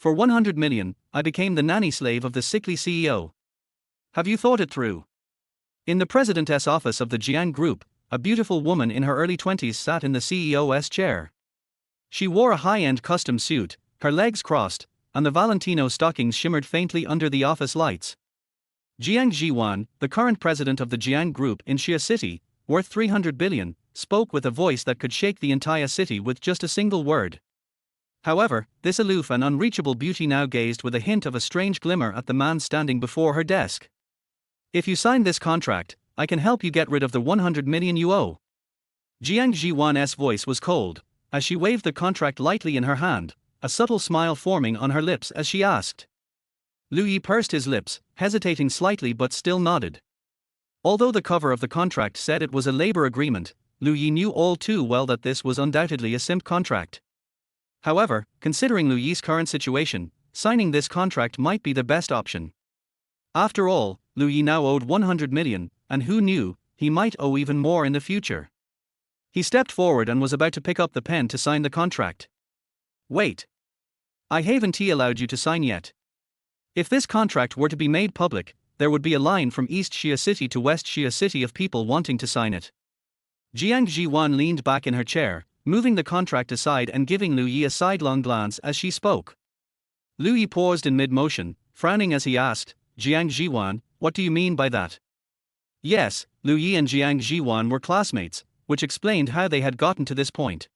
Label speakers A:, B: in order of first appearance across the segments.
A: For 100 million, I became the nanny slave of the sickly CEO. Have you thought it through? In the president's office of the Jiang Group, a beautiful woman in her early 20s sat in the CEO's chair. She wore a high-end custom suit, her legs crossed, and the Valentino stockings shimmered faintly under the office lights. Jiang Zhiwan, the current president of the Jiang Group in Xia City, worth 300 billion, spoke with a voice that could shake the entire city with just a single word. However, this aloof and unreachable beauty now gazed with a hint of a strange glimmer at the man standing before her desk. If you sign this contract, I can help you get rid of the 100 million you owe. Jiang Zhiwan's voice was cold, as she waved the contract lightly in her hand, a subtle smile forming on her lips as she asked. Lu Yi pursed his lips, hesitating slightly but still nodded. Although the cover of the contract said it was a labor agreement, Lu Yi knew all too well that this was undoubtedly a simp contract. However, considering Lu Yi's current situation, signing this contract might be the best option. After all, Lu Yi now owed 100 million, and who knew, he might owe even more in the future. He stepped forward and was about to pick up the pen to sign the contract. Wait. I haven't allowed you to sign yet. If this contract were to be made public, there would be a line from East Xia City to West Xia City of people wanting to sign it. Jiang Zhiwan leaned back in her chair, moving the contract aside and giving Lu Yi a sidelong glance as she spoke. Lu Yi paused in mid-motion, frowning as he asked, Jiang Zhiwan, what do you mean by that? Yes, Lu Yi and Jiang Zhiwan were classmates, which explained how they had gotten to this point.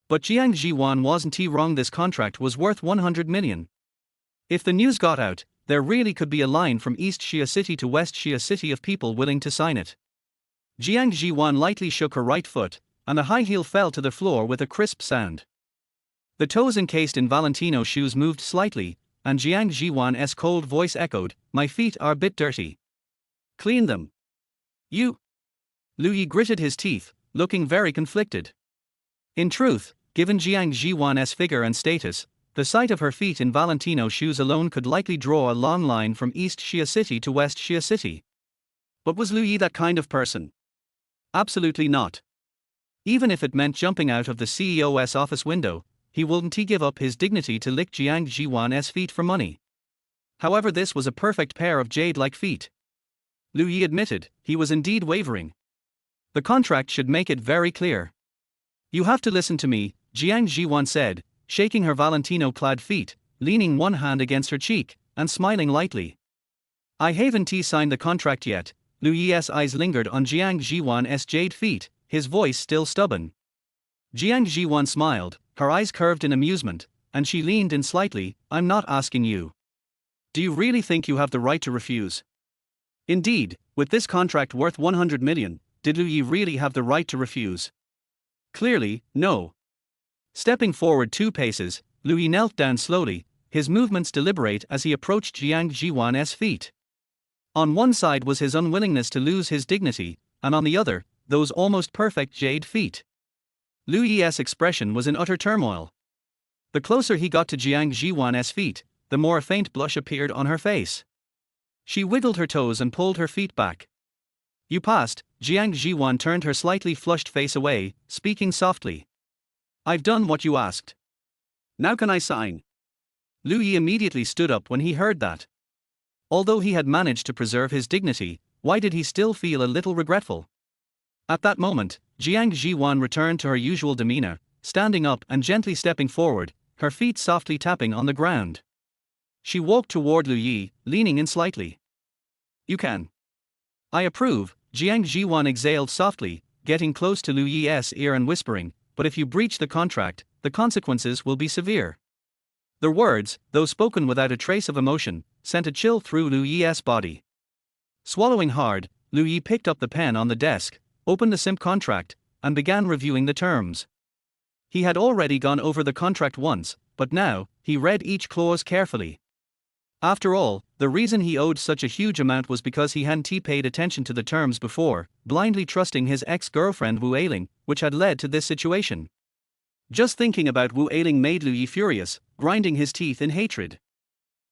A: But Jiang Zhiwan wasn't wrong, this contract was worth 100 million. If the news got out, there really could be a line from East Xia City to West Xia City of people willing to sign it. Jiang Zhiwan lightly shook her right foot, and the high heel fell to the floor with a crisp sound. The toes encased in Valentino shoes moved slightly, and Jiang Zhiwan's cold voice echoed, my feet are a bit dirty. Clean them. You? Lu Yi gritted his teeth, looking very conflicted. In truth, given Jiang Zhiwan's figure and status, the sight of her feet in Valentino shoes alone could likely draw a long line from East Xia City to West Xia City. But was Lu Yi that kind of person? Absolutely not. Even if it meant jumping out of the CEO's office window, he wouldn't give up his dignity to lick Jiang Zhiwan's feet for money. However, this was a perfect pair of jade-like feet. Lu Yi admitted, he was indeed wavering. The contract should make it very clear. You have to listen to me, Jiang Zhiwan said, shaking her Valentino-clad feet, leaning one hand against her cheek, and smiling lightly. I haven't signed the contract yet. Lu Yi's eyes lingered on Jiang Zhiwan's jade feet, his voice still stubborn. Jiang Zhiwan smiled, her eyes curved in amusement, and she leaned in slightly, I'm not asking you. Do you really think you have the right to refuse? Indeed, with this contract worth 100 million, did Lu Yi really have the right to refuse? Clearly, no. Stepping forward 2 paces, Lu Yi knelt down slowly, his movements deliberate as he approached Jiang Zhiwan's feet. On one side was his unwillingness to lose his dignity, and on the other, those almost perfect jade feet. Lu Yi's expression was in utter turmoil. The closer he got to Jiang Zhiwan's feet, the more a faint blush appeared on her face. She wiggled her toes and pulled her feet back. You passed. Jiang Zhiwan turned her slightly flushed face away, speaking softly. I've done what you asked. Now can I sign? Lu Yi immediately stood up when he heard that. Although he had managed to preserve his dignity, why did he still feel a little regretful? At that moment, Jiang Zhiwan returned to her usual demeanor, standing up and gently stepping forward, her feet softly tapping on the ground. She walked toward Lu Yi, leaning in slightly. You can. I approve, Jiang Zhiwan exhaled softly, getting close to Lu Yi's ear and whispering, but if you breach the contract, the consequences will be severe. The words, though spoken without a trace of emotion, sent a chill through Lu Yi's body. Swallowing hard, Lu Yi picked up the pen on the desk, opened the simp contract, and began reviewing the terms. He had already gone over the contract once, but now, he read each clause carefully. After all, the reason he owed such a huge amount was because he hadn't paid attention to the terms before, blindly trusting his ex-girlfriend Wu Ailing, which had led to this situation. Just thinking about Wu Ailing made Lu Yi furious, grinding his teeth in hatred.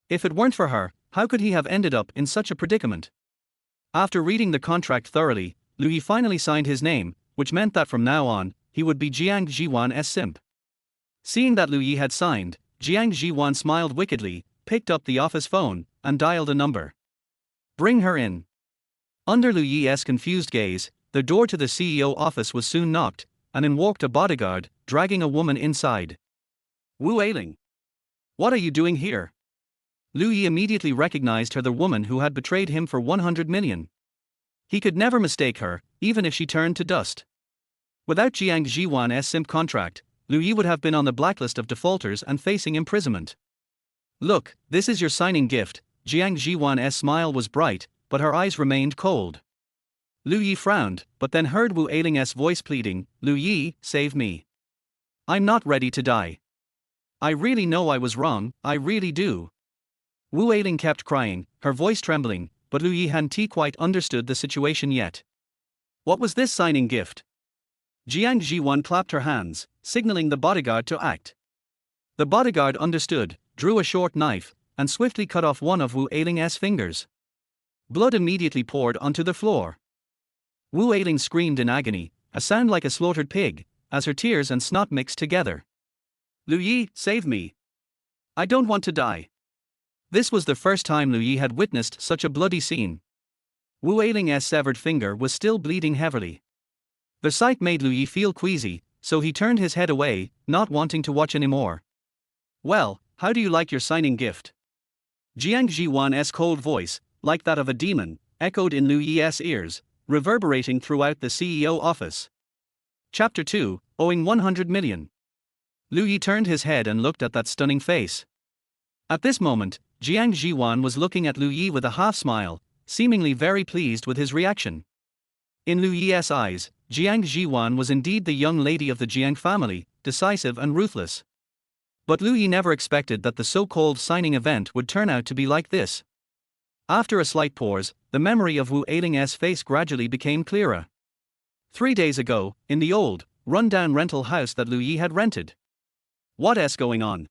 A: If it weren't for her, how could he have ended up in such a predicament? After reading the contract thoroughly, Lu Yi finally signed his name, which meant that from now on, he would be Jiang Zhiwan's simp. Seeing that Lu Yi had signed, Jiang Zhiwan smiled wickedly, picked up the office phone, and dialed a number. Bring her in. Under Lu Yi's confused gaze, the door to the CEO office was soon knocked, and in walked a bodyguard, dragging a woman inside. Wu Ailing. What are you doing here? Lu Yi immediately recognized her, the woman who had betrayed him for 100 million. He could never mistake her, even if she turned to dust. Without Jiang Zhiwan's simp contract, Lu Yi would have been on the blacklist of defaulters and facing imprisonment. Look, this is your signing gift. Jiang Zhiwan's smile was bright, but her eyes remained cold. Lu Yi frowned, but then heard Wu Ailing's voice pleading, Lu Yi, save me. I'm not ready to die. I really know I was wrong, I really do. Wu Ailing kept crying, her voice trembling, but Lu Yi hadn't quite understood the situation yet. What was this signing gift? Jiang Zhiwan clapped her hands, signaling the bodyguard to act. The bodyguard understood, drew a short knife, and swiftly cut off one of Wu Ailing's fingers. Blood immediately poured onto the floor. Wu Ailing screamed in agony, a sound like a slaughtered pig, as her tears and snot mixed together. Lu Yi, save me. I don't want to die. This was the first time Lu Yi had witnessed such a bloody scene. Wu Ailing's severed finger was still bleeding heavily. The sight made Lu Yi feel queasy, so he turned his head away, not wanting to watch anymore. Well, how do you like your signing gift? Jiang Zhiwan's cold voice, like that of a demon, echoed in Lu Yi's ears, reverberating throughout the CEO office. Chapter 2, Owing 100 million. Lu Yi turned his head and looked at that stunning face. At this moment, Jiang Zhiwan was looking at Lu Yi with a half-smile, seemingly very pleased with his reaction. In Lu Yi's eyes, Jiang Zhiwan was indeed the young lady of the Jiang family, decisive and ruthless. But Lu Yi never expected that the so-called signing event would turn out to be like this. After a slight pause, the memory of Wu Ailing's face gradually became clearer. 3 days ago, in the old, run-down rental house that Lu Yi had rented. What's going on?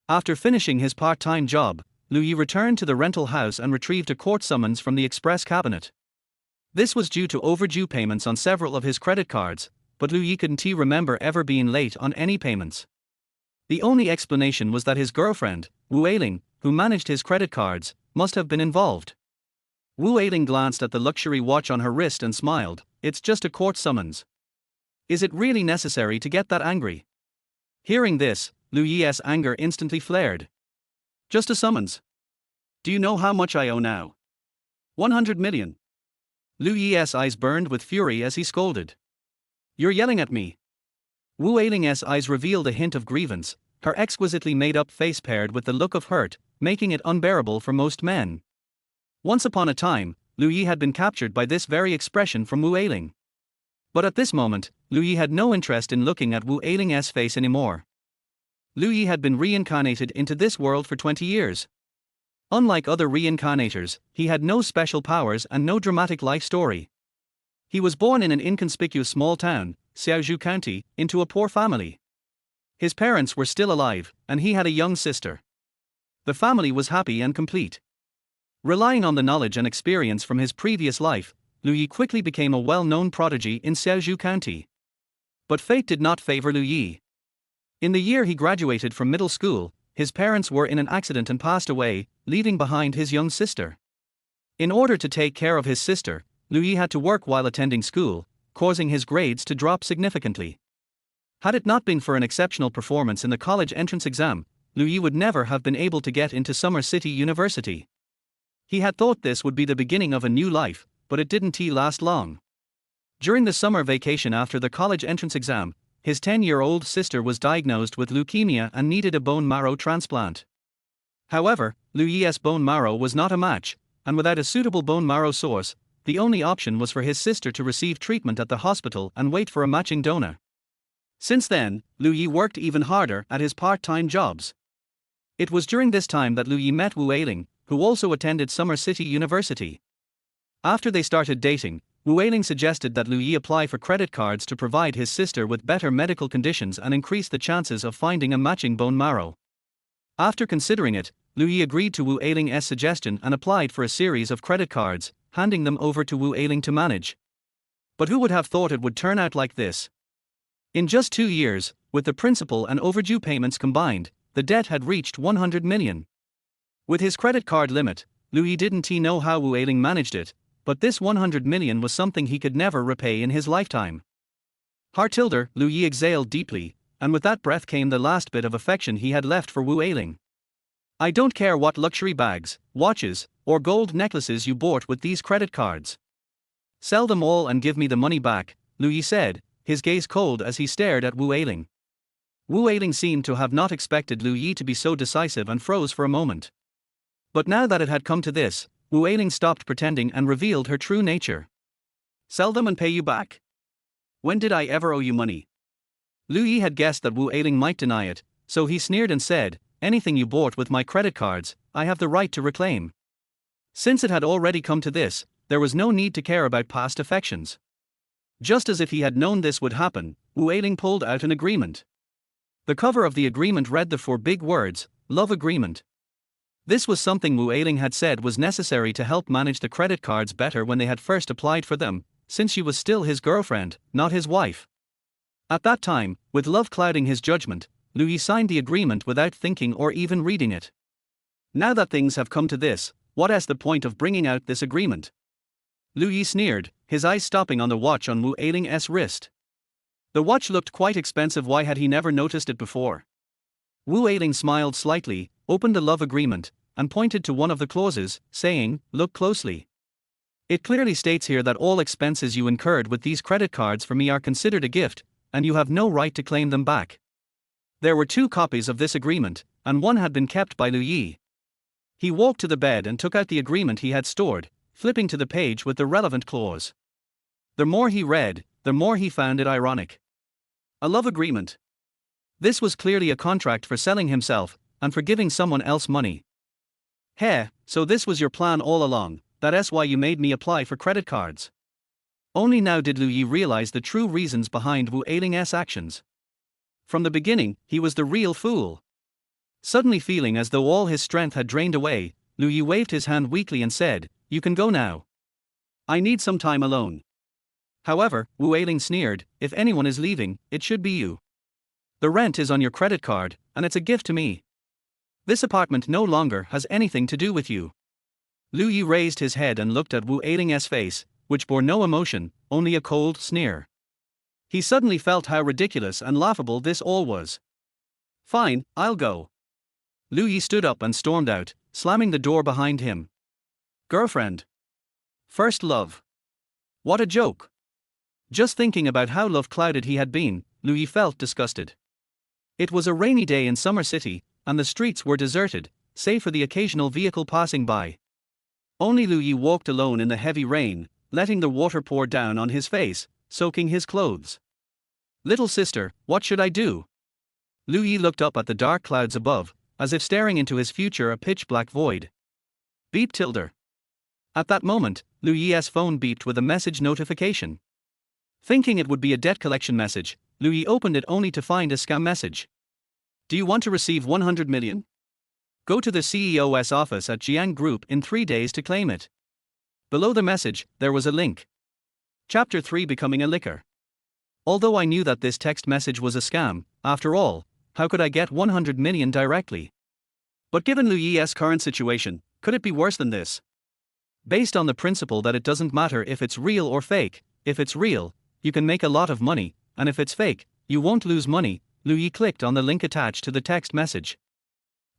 A: After finishing his part-time job, Lu Yi returned to the rental house and retrieved a court summons from the express cabinet. This was due to overdue payments on several of his credit cards, but Lu Yi couldn't remember ever being late on any payments. The only explanation was that his girlfriend, Wu Ailing, who managed his credit cards, must have been involved. Wu Ailing glanced at the luxury watch on her wrist and smiled, it's just a court summons. Is it really necessary to get that angry? Hearing this, Lu Yi's anger instantly flared. Just a summons. Do you know how much I owe now? 100 million. Lu Yi's eyes burned with fury as he scolded. You're yelling at me. Wu Ailing's eyes revealed a hint of grievance, her exquisitely made-up face paired with the look of hurt, making it unbearable for most men. Once upon a time, Lu Yi had been captured by this very expression from Wu Ailing. But at this moment, Lu Yi had no interest in looking at Wu Ailing's face anymore. Lu Yi had been reincarnated into this world for 20 years. Unlike other reincarnators, he had no special powers and no dramatic life story. He was born in an inconspicuous small town, Xia County, into a poor family. His parents were still alive, and he had a young sister. The family was happy and complete. Relying on the knowledge and experience from his previous life, Lu Yi quickly became a well-known prodigy in Xia County. But fate did not favor Lu Yi. In the year he graduated from middle school, his parents were in an accident and passed away, leaving behind his young sister. In order to take care of his sister, Lu Yi had to work while attending school, causing his grades to drop significantly. Had it not been for an exceptional performance in the college entrance exam, Lu Yi would never have been able to get into Xia City University. He had thought this would be the beginning of a new life, but it didn't last long. During the summer vacation after the college entrance exam, his 10-year-old sister was diagnosed with leukemia and needed a bone marrow transplant. However, Lu Yi's bone marrow was not a match, and without a suitable bone marrow source, the only option was for his sister to receive treatment at the hospital and wait for a matching donor. Since then, Lu Yi worked even harder at his part-time jobs. It was during this time that Lu Yi met Wu Ailing, who also attended Xia City University. After they started dating, Wu Ailing suggested that Lu Yi apply for credit cards to provide his sister with better medical conditions and increase the chances of finding a matching bone marrow. After considering it, Lu Yi agreed to Wu Ailing's suggestion and applied for a series of credit cards, handing them over to Wu Ailing to manage. But who would have thought it would turn out like this? In just 2 years, with the principal and overdue payments combined, the debt had reached 100 million. With his credit card limit, Louis didn't know how Wu Eiling managed it, but this 100 million was something he could never repay in his lifetime. Heartilder, Louis exhaled deeply, and with that breath came the last bit of affection he had left for Wu Eiling. I don't care what luxury bags, watches, or gold necklaces you bought with these credit cards. Sell them all and give me the money back, Louis said, his gaze cold as he stared at Wu Eiling. Wu Eiling seemed to have not expected Louis to be so decisive and froze for a moment. But now that it had come to this, Wu Eiling stopped pretending and revealed her true nature. Sell them and pay you back? When did I ever owe you money? Louis had guessed that Wu Eiling might deny it, so he sneered and said, anything you bought with my credit cards, I have the right to reclaim. Since it had already come to this, there was no need to care about past affections. Just as if he had known this would happen, Wu Eiling pulled out an agreement. The cover of the agreement read the four big words, Love Agreement. This was something Wu Eiling had said was necessary to help manage the credit cards better when they had first applied for them, since she was still his girlfriend, not his wife. At that time, with love clouding his judgment, Louis signed the agreement without thinking or even reading it. Now that things have come to this, what is the point of bringing out this agreement? Louis sneered, his eyes stopping on the watch on Wu Eiling's wrist. The watch looked quite expensive. Why had he never noticed it before? Wu Eiling smiled slightly, opened the love agreement, and pointed to one of the clauses, saying, look closely. It clearly states here that all expenses you incurred with these credit cards for me are considered a gift, and you have no right to claim them back. There were 2 copies of this agreement, and one had been kept by Louis. He walked to the bed and took out the agreement he had stored, flipping to the page with the relevant clause. The more he read, the more he found it ironic. A love agreement. This was clearly a contract for selling himself, and for giving someone else money. Hey, so this was your plan all along, that's why you made me apply for credit cards. Only now did Louis realize the true reasons behind Wu Eiling's actions. From the beginning, he was the real fool. Suddenly feeling as though all his strength had drained away, Louis waved his hand weakly and said, you can go now. I need some time alone. However, Wu Eiling sneered, if anyone is leaving, it should be you. The rent is on your credit card, and it's a gift to me. This apartment no longer has anything to do with you. Louis raised his head and looked at Wu Eiling's face, which bore no emotion, only a cold sneer. He suddenly felt how ridiculous and laughable this all was. Fine, I'll go. Louis stood up and stormed out, slamming the door behind him. Girlfriend. First love. What a joke. Just thinking about how love-clouded he had been, Louis felt disgusted. It was a rainy day in Summer City, and the streets were deserted, save for the occasional vehicle passing by. Only Louis walked alone in the heavy rain, letting the water pour down on his face, soaking his clothes. Little sister, what should I do? Louis looked up at the dark clouds above, as if staring into his future a pitch-black void. Beep tilde. At that moment, Louis's phone beeped with a message notification. Thinking it would be a debt collection message, Louis opened it only to find a scam message. Do you want to receive 100 million? Go to the CEO's office at Jiang Group in 3 days to claim it. Below the message, there was a link. Chapter 3 Becoming a Licker. Although I knew that this text message was a scam, after all, how could I get 100 million directly? But given Louis's current situation, could it be worse than this? Based on the principle that it doesn't matter if it's real or fake, if it's real, you can make a lot of money, and if it's fake, you won't lose money, Louis clicked on the link attached to the text message.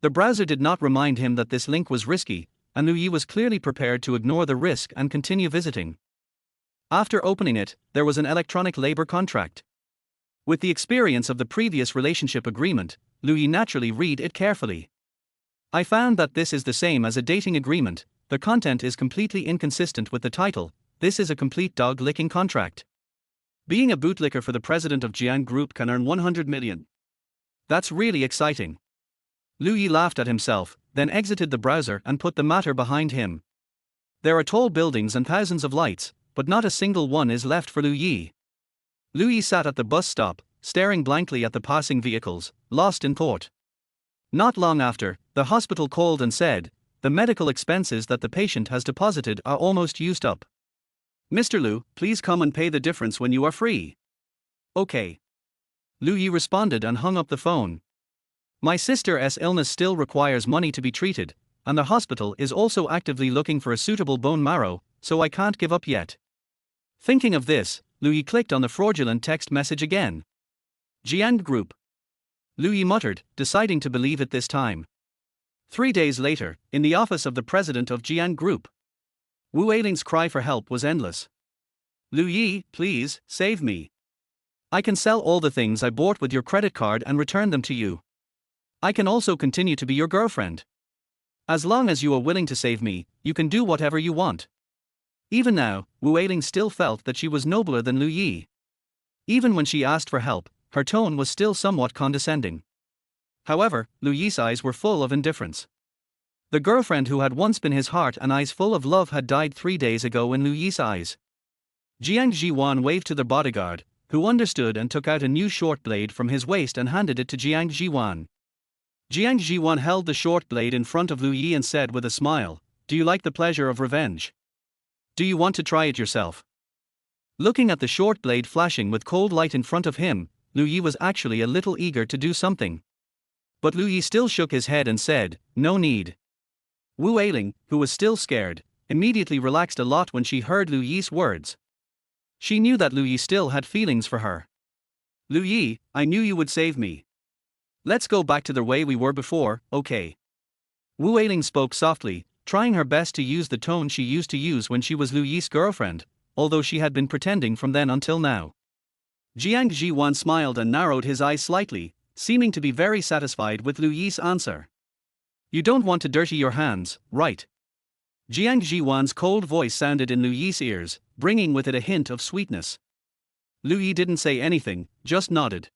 A: The browser did not remind him that this link was risky, and Louis was clearly prepared to ignore the risk and continue visiting. After opening it, there was an electronic labor contract. With the experience of the previous relationship agreement, Louis naturally read it carefully. I found that this is the same as a dating agreement. The content is completely inconsistent with the title. This is a complete dog-licking contract. Being a bootlicker for the president of Jiang Group can earn 100 million. That's really exciting. Louis laughed at himself, then exited the browser and put the matter behind him. There are tall buildings and thousands of lights, but not a single one is left for Louis. Louis sat at the bus stop, staring blankly at the passing vehicles, lost in thought. Not long after, the hospital called and said, the medical expenses that the patient has deposited are almost used up. Mr. Liu, please come and pay the difference when you are free. Okay. Louis responded and hung up the phone. My sister's illness still requires money to be treated, and the hospital is also actively looking for a suitable bone marrow, so I can't give up yet. Thinking of this, Louis clicked on the fraudulent text message again. Jiang Group. Louis muttered, deciding to believe it this time. 3 days later, in the office of the president of Jiang Group, Wu Weiling's cry for help was endless. Louis, please, save me. I can sell all the things I bought with your credit card and return them to you. I can also continue to be your girlfriend. As long as you are willing to save me, you can do whatever you want. Even now, Wu Weiling still felt that she was nobler than Lu Yi. Even when she asked for help, her tone was still somewhat condescending. However, Lu Yi's eyes were full of indifference. The girlfriend who had once been his heart and eyes full of love had died 3 days ago in Lu Yi's eyes. Jiang Zhiwan waved to the bodyguard, who understood and took out a new short blade from his waist and handed it to Jiang Zhiwan. Jiang Zhiwan held the short blade in front of Lu Yi and said with a smile, "Do you like the pleasure of revenge? Do you want to try it yourself?" Looking at the short blade flashing with cold light in front of him, Lu Yi was actually a little eager to do something. But Lu Yi still shook his head and said, "No need." Wu Weiling, who was still scared, immediately relaxed a lot when she heard Lu Yi's words. She knew that Lu Yi still had feelings for her. "Lu Yi, I knew you would save me. Let's go back to the way we were before, okay?" Wu Weiling spoke softly, trying her best to use the tone she used to use when she was Lu Yi's girlfriend, although she had been pretending from then until now. Jiang Zhiwan smiled and narrowed his eyes slightly, seeming to be very satisfied with Lu Yi's answer. "You don't want to dirty your hands, right?" Jiang Zhiwan's cold voice sounded in Lu Yi's ears, bringing with it a hint of sweetness. Lu Yi didn't say anything, just nodded.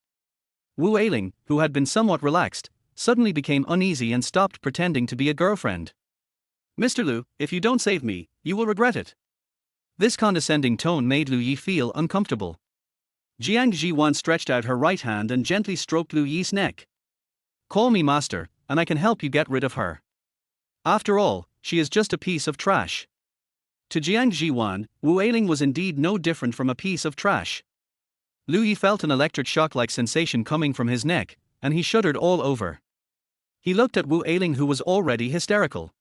A: Wu Weiling, who had been somewhat relaxed, suddenly became uneasy and stopped pretending to be a girlfriend. "Mr. Lu, if you don't save me, you will regret it." This condescending tone made Lu Yi feel uncomfortable. Jiang Zhiwan stretched out her right hand and gently stroked Lu Yi's neck. "Call me master, and I can help you get rid of her. After all, she is just a piece of trash." To Jiang Zhiwan, Wu Weiling was indeed no different from a piece of trash. Lu Yi felt an electric shock-like sensation coming from his neck, and he shuddered all over. He looked at Wu Weiling, who was already hysterical.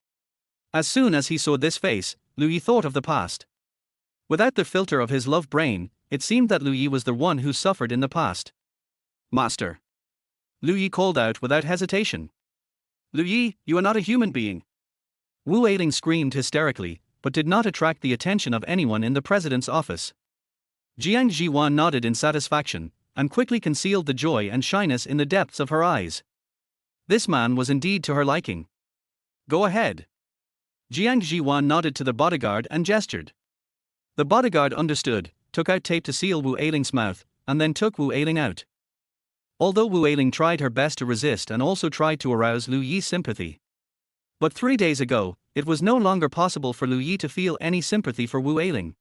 A: As soon as he saw this face, Lu Yi thought of the past. Without the filter of his love brain, it seemed that Lu Yi was the one who suffered in the past. "Master." Lu Yi called out without hesitation. "Lu Yi, you are not a human being." Wu Weiling screamed hysterically, but did not attract the attention of anyone in the president's office. Jiang Zhiwan nodded in satisfaction, and quickly concealed the joy and shyness in the depths of her eyes. This man was indeed to her liking. "Go ahead." Jiang Zhiwan nodded to the bodyguard and gestured. The bodyguard understood, took out tape to seal Wu Weiling's mouth, and then took Wu Weiling out. Although Wu Weiling tried her best to resist and also tried to arouse Lu Yi's sympathy. But 3 days ago, it was no longer possible for Lu Yi to feel any sympathy for Wu Weiling.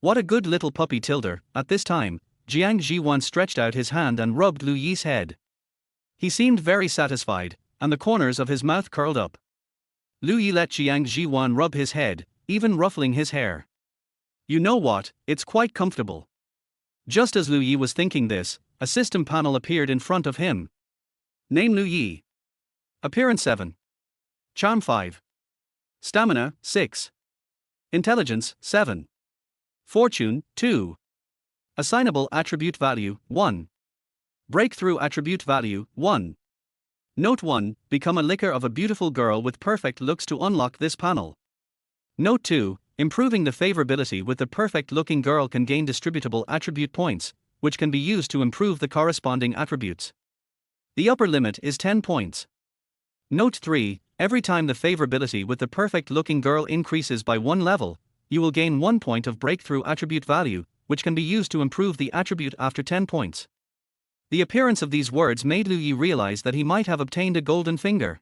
A: What a good little puppy Tilder. At this time, Jiang Zhiwan stretched out his hand and rubbed Lu Yi's head. He seemed very satisfied, and the corners of his mouth curled up. Lu Yi let Jiang Zhiwan rub his head, even ruffling his hair. "You know what, it's quite comfortable." Just as Lu Yi was thinking this, a system panel appeared in front of him. Name Lu Yi. Appearance 7. Charm 5. Stamina 6. Intelligence 7. Fortune 2. Assignable attribute value 1. Breakthrough attribute value 1. Note 1. Become a licker of a beautiful girl with perfect looks to unlock this panel. Note 2. Improving the favorability with the perfect looking girl can gain distributable attribute points, which can be used to improve the corresponding attributes. The upper limit is 10 points. Note 3. Every time the favorability with the perfect looking girl increases by 1 level, you will gain 1 point of breakthrough attribute value, which can be used to improve the attribute after 10 points. The appearance of these words made Lu Yi realize that he might have obtained a golden finger.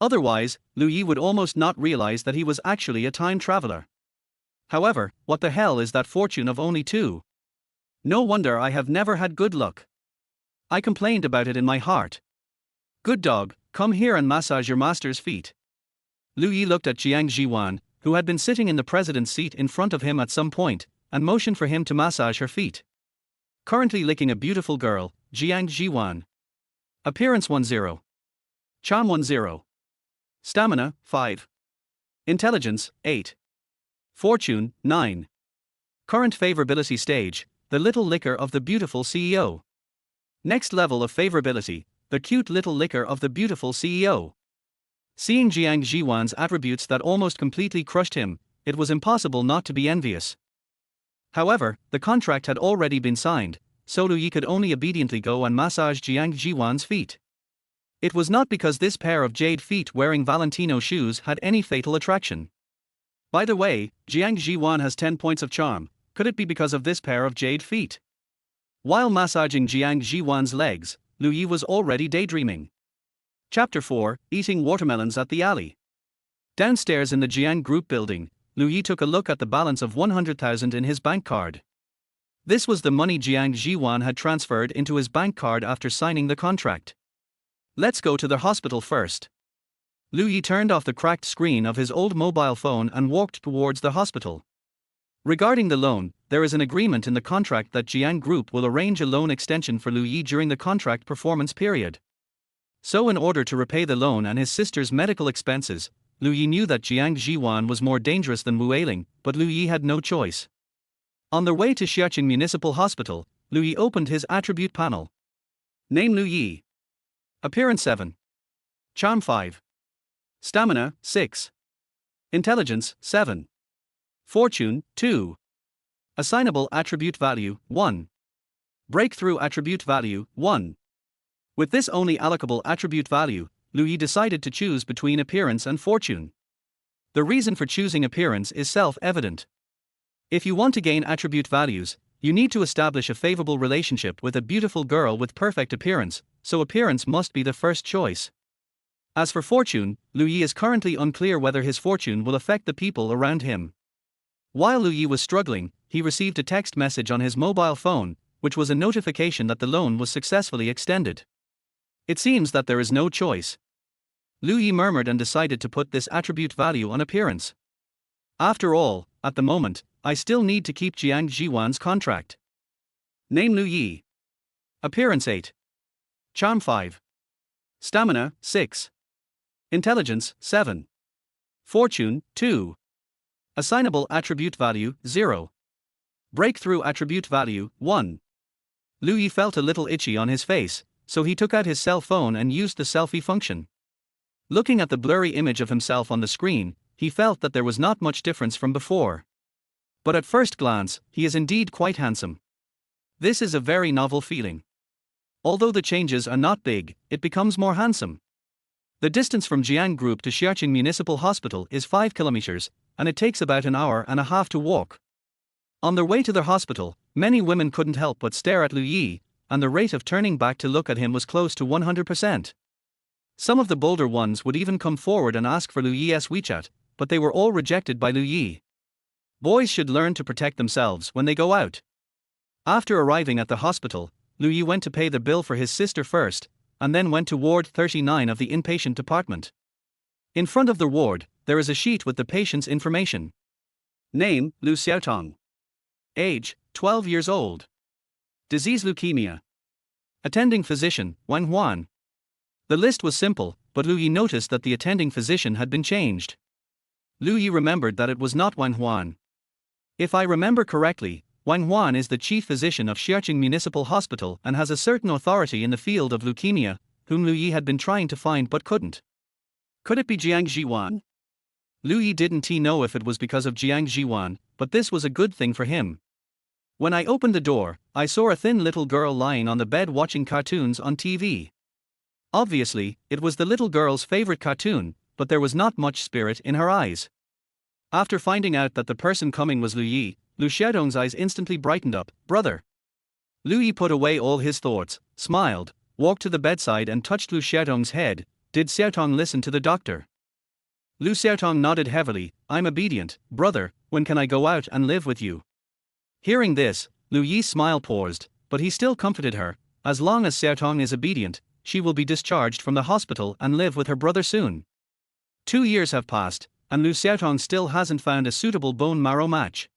A: Otherwise, Lu Yi would almost not realize that he was actually a time traveler. However, what the hell is that fortune of only 2? No wonder I have never had good luck. I complained about it in my heart. Good dog, come here and massage your master's feet. Lu Yi looked at Jiang Zhiwan, who had been sitting in the president's seat in front of him at some point, and motioned for him to massage her feet. Currently licking a beautiful girl, Jiang Zhiwan. Appearance 10. Charm 10. Stamina 5. Intelligence 8. Fortune 9. Current favorability stage, the little liquor of the beautiful CEO. Next level of favorability, the cute little liquor of the beautiful CEO. Seeing Jiang Zhiwan's attributes that almost completely crushed him, it was impossible not to be envious. However, the contract had already been signed, so Lu Yi could only obediently go and massage Jiang Zhiwan's feet. It was not because this pair of jade feet wearing Valentino shoes had any fatal attraction. By the way, Jiang Zhiwan has 10 points of charm. Could it be because of this pair of jade feet? While massaging Jiang Zhiwan's legs, Lu Yi was already daydreaming. Chapter 4, Eating Watermelons at the Alley. Downstairs in the Jiang Group building, Lu Yi took a look at the balance of 100,000 in his bank card. This was the money Jiang Zhiwan had transferred into his bank card after signing the contract. Let's go to the hospital first. Lu Yi turned off the cracked screen of his old mobile phone and walked towards the hospital. Regarding the loan, there is an agreement in the contract that Jiang Group will arrange a loan extension for Lu Yi during the contract performance period. So in order to repay the loan and his sister's medical expenses, Lu Yi knew that Jiang Zhiwan was more dangerous than Wu Eiling, but Lu Yi had no choice. On their way to Xiaqing Municipal Hospital, Lu Yi opened his attribute panel. Name Lu Yi. Appearance 7. Charm 5. Stamina 6. Intelligence 7. Fortune 2. Assignable attribute value 1. Breakthrough attribute value 1. With this only allocable attribute value, Lu Yi decided to choose between appearance and fortune. The reason for choosing appearance is self-evident. If you want to gain attribute values, you need to establish a favorable relationship with a beautiful girl with perfect appearance, so appearance must be the first choice. As for fortune, Lu Yi is currently unclear whether his fortune will affect the people around him. While Lu Yi was struggling, he received a text message on his mobile phone, which was a notification that the loan was successfully extended. It seems that there is no choice. Lu Yi murmured and decided to put this attribute value on appearance. After all, at the moment, I still need to keep Jiang Zhiwan's contract. Name Lu Yi. Appearance 8. Charm 5. Stamina 6. Intelligence 7. Fortune 2. Assignable attribute value 0. Breakthrough attribute value 1. Lu Yi felt a little itchy on his face, so he took out his cell phone and used the selfie function. Looking at the blurry image of himself on the screen, he felt that there was not much difference from before. But at first glance, he is indeed quite handsome. This is a very novel feeling. Although the changes are not big, it becomes more handsome. The distance from Jiang Group to Xiaqing Municipal Hospital is 5 kilometers, and it takes about an hour and a half to walk. On their way to their hospital, many women couldn't help but stare at Lu Yi, and the rate of turning back to look at him was close to 100%. Some of the bolder ones would even come forward and ask for Lu Yi's WeChat, but they were all rejected by Lu Yi. Boys should learn to protect themselves when they go out. After arriving at the hospital, Lu Yi went to pay the bill for his sister first, and then went to Ward 39 of the inpatient department. In front of the ward, there is a sheet with the patient's information. Name, Lu Xiaotong. Age, 12 years old. Disease leukemia. Attending physician, Wang Huan. The list was simple, but Lu Yi noticed that the attending physician had been changed. Lu Yi remembered that it was not Wang Huan. If I remember correctly, Wang Huan is the chief physician of Xiaqing Municipal Hospital and has a certain authority in the field of leukemia, whom Lu Yi had been trying to find but couldn't. Could it be Jiang Zhiwan? Lu Yi didn't know if it was because of Jiang Zhiwan, but this was a good thing for him. When I opened the door, I saw a thin little girl lying on the bed watching cartoons on TV. Obviously, it was the little girl's favorite cartoon, but there was not much spirit in her eyes. After finding out that the person coming was Lu Yi, Lu Xiaotong's eyes instantly brightened up. Brother. Lu Yi put away all his thoughts, smiled, walked to the bedside and touched Lu Xiaotong's head. Did Xiaotong listen to the doctor? Lu Xiaotong nodded heavily. I'm obedient, brother. When can I go out and live with you? Hearing this, Lu Yi's smile paused, but he still comforted her. As long as Xiaotong is obedient, she will be discharged from the hospital and live with her brother soon. 2 years have passed, and Lu Xiaotong still hasn't found a suitable bone marrow match.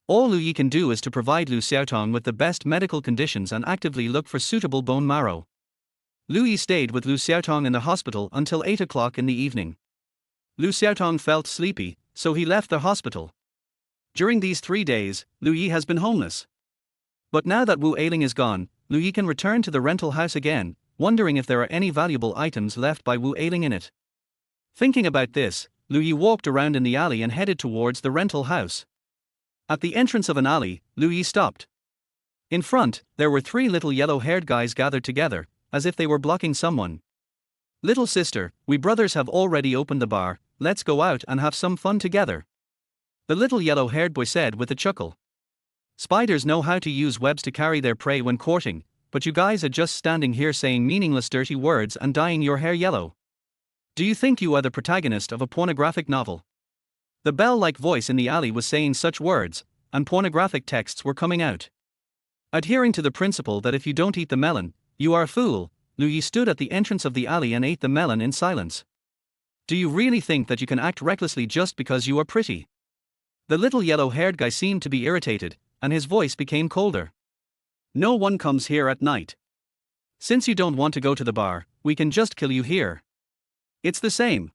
A: All Lu Yi can do is to provide Lu Xiaotong with the best medical conditions and actively look for suitable bone marrow. Lu Yi stayed with Lu Xiaotong in the hospital until 8 o'clock in the evening. Lu Xiaotong felt sleepy, so he left the hospital. During these 3 days, Lu Yi has been homeless. But now that Wu Ailing is gone, Lu Yi can return to the rental house again, wondering if there are any valuable items left by Wu Ailing in it. Thinking about this, Lu Yi walked around in the alley and headed towards the rental house. At the entrance of an alley, Lu Yi stopped. In front, there were 3 little yellow-haired guys gathered together, as if they were blocking someone. "Little sister, we brothers have already opened the bar, let's go out and have some fun together," the little yellow-haired boy said with a chuckle. "Spiders know how to use webs to carry their prey when courting, but you guys are just standing here saying meaningless dirty words and dyeing your hair yellow. Do you think you are the protagonist of a pornographic novel?" The bell-like voice in the alley was saying such words, and pornographic texts were coming out. Adhering to the principle that if you don't eat the melon, you are a fool, Lu Yi stood at the entrance of the alley and ate the melon in silence. "Do you really think that you can act recklessly just because you are pretty?" The little yellow-haired guy seemed to be irritated, and his voice became colder. "No one comes here at night. Since you don't want to go to the bar, we can just kill you here. It's the same."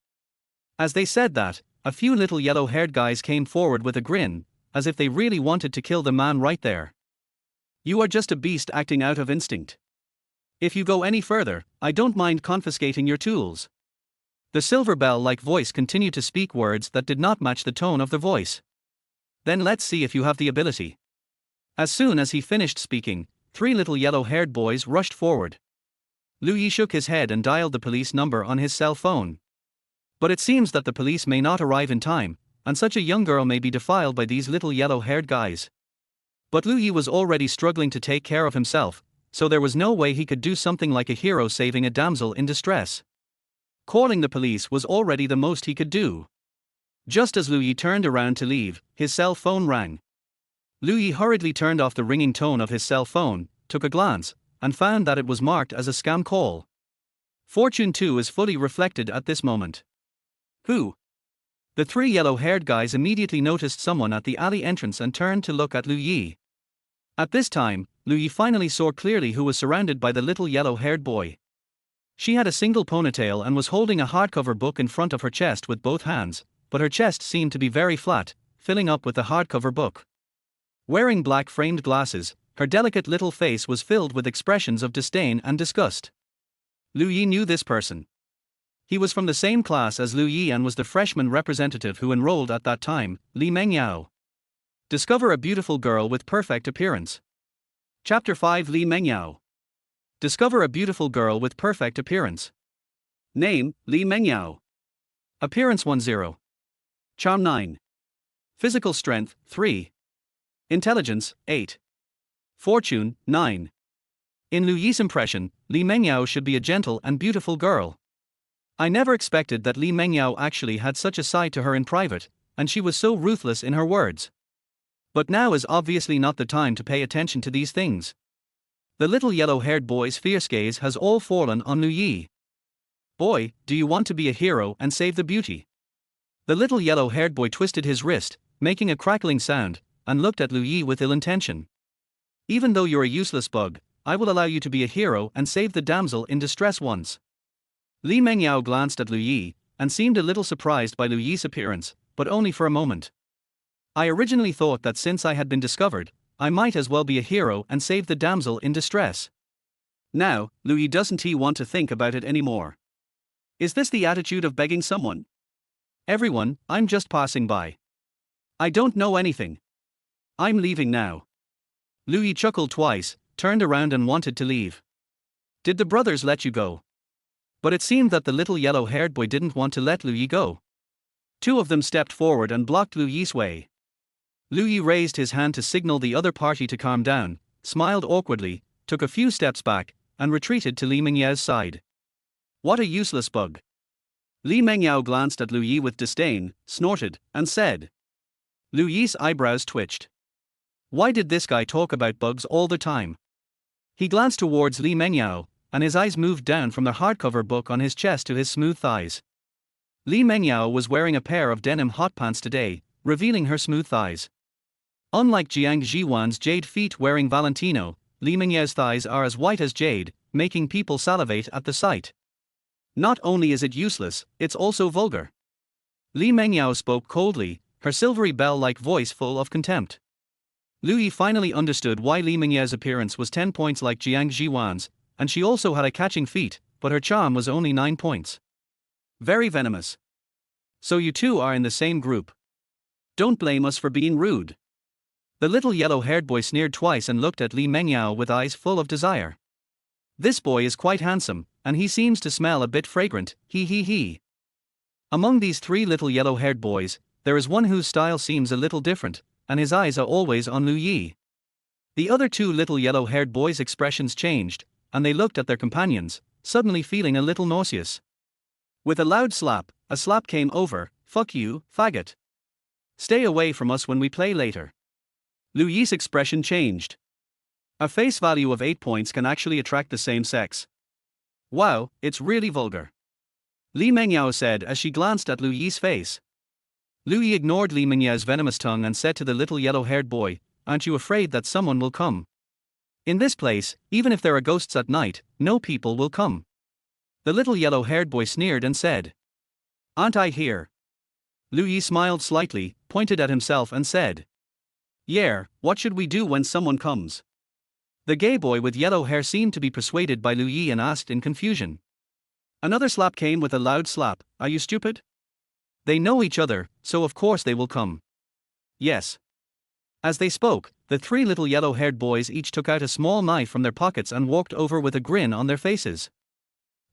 A: As they said that, a few little yellow-haired guys came forward with a grin, as if they really wanted to kill the man right there. "You are just a beast acting out of instinct. If you go any further, I don't mind confiscating your tools." The silver bell-like voice continued to speak words that did not match the tone of the voice. "Then let's see if you have the ability." As soon as he finished speaking, 3 little yellow-haired boys rushed forward. Lu Yi shook his head and dialed the police number on his cell phone. But it seems that the police may not arrive in time, and such a young girl may be defiled by these little yellow-haired guys. But Lu Yi was already struggling to take care of himself, so there was no way he could do something like a hero saving a damsel in distress. Calling the police was already the most he could do. Just as Lu Yi turned around to leave, his cell phone rang. Lu Yi hurriedly turned off the ringing tone of his cell phone, took a glance, and found that it was marked as a scam call. Fortune too is fully reflected at this moment. Who? The 3 yellow-haired guys immediately noticed someone at the alley entrance and turned to look at Lu Yi. At this time, Lu Yi finally saw clearly who was surrounded by the little yellow-haired boy. She had a single ponytail and was holding a hardcover book in front of her chest with both hands, but her chest seemed to be very flat, filling up with the hardcover book. Wearing black framed glasses, her delicate little face was filled with expressions of disdain and disgust. Lu Yi knew this person. He was from the same class as Lu Yi and was the freshman representative who enrolled at that time, Li Mengyao. Discover a beautiful girl with perfect appearance. Chapter 5 Li Mengyao. Discover a beautiful girl with perfect appearance. Name, Li Mengyao. Appearance 10. Charm 9. Physical strength, 3. Intelligence, 8. Fortune, 9. In Lu Yi's impression, Li Mengyao should be a gentle and beautiful girl. I never expected that Li Mengyao actually had such a side to her in private, and she was so ruthless in her words. But now is obviously not the time to pay attention to these things. The little yellow-haired boy's fierce gaze has all fallen on Lu Yi. "Boy, do you want to be a hero and save the beauty?" The little yellow-haired boy twisted his wrist, making a crackling sound, and looked at Lu Yi with ill intention. "Even though you're a useless bug, I will allow you to be a hero and save the damsel in distress once." Li Mengyao glanced at Lu Yi, and seemed a little surprised by Lu Yi's appearance, but only for a moment. "I originally thought that since I had been discovered, I might as well be a hero and save the damsel in distress. Now, Lu Yi doesn't he want to think about it anymore? Is this the attitude of begging someone? Everyone, I'm just passing by. I don't know anything. I'm leaving now." Lu Yi chuckled twice, turned around and wanted to leave. "Did the brothers let you go?" But it seemed that the little yellow-haired boy didn't want to let Lu Yi go. 2 of them stepped forward and blocked Lu Yi's way. Lu Yi raised his hand to signal the other party to calm down, smiled awkwardly, took a few steps back, and retreated to Li Mengyao's side. "What a useless bug." Li Mengyao glanced at Lu Yi with disdain, snorted, and said. Lu Yi's eyebrows twitched. Why did this guy talk about bugs all the time? He glanced towards Li Mengyao, and his eyes moved down from the hardcover book on his chest to his smooth thighs. Li Mengyao was wearing a pair of denim hot pants today, revealing her smooth thighs. Unlike Jiang Zhiwan's jade feet wearing Valentino, Li Mengyao's thighs are as white as jade, making people salivate at the sight. Not only is it useless, it's also vulgar. Li Mengyao spoke coldly, her silvery bell-like voice full of contempt. Lu Yi finally understood why Li Mengyao's appearance was 10 points like Jiang Zhiwan's, and she also had a catching feat, but her charm was only 9 points. Very venomous. So you two are in the same group. Don't blame us for being rude. The little yellow-haired boy sneered twice and looked at Li Mengyao with eyes full of desire. This boy is quite handsome, and he seems to smell a bit fragrant, he. Among these three little yellow-haired boys, there is one whose style seems a little different, and his eyes are always on Lu Yi. The other two little yellow-haired boys' expressions changed, and they looked at their companions, suddenly feeling a little nauseous. With a loud slap, a slap came over. Fuck you, faggot. Stay away from us when we play later. Lu Yi's expression changed. A face value of 8 points can actually attract the same sex. Wow, it's really vulgar. Li Mengyao said as she glanced at Lu Yi's face. Lu Yi ignored Li Mengyao's venomous tongue and said to the little yellow-haired boy, "Aren't you afraid that someone will come? In this place, even if there are ghosts at night, no people will come." The little yellow-haired boy sneered and said, "Aren't I here?" Lu Yi smiled slightly, pointed at himself and said, "Yeah, what should we do when someone comes?" The gay boy with yellow hair seemed to be persuaded by Lu Yi and asked in confusion. Another slap came with a loud slap. "Are you stupid? They know each other, so of course they will come." Yes. As they spoke, the three little yellow-haired boys each took out a small knife from their pockets and walked over with a grin on their faces.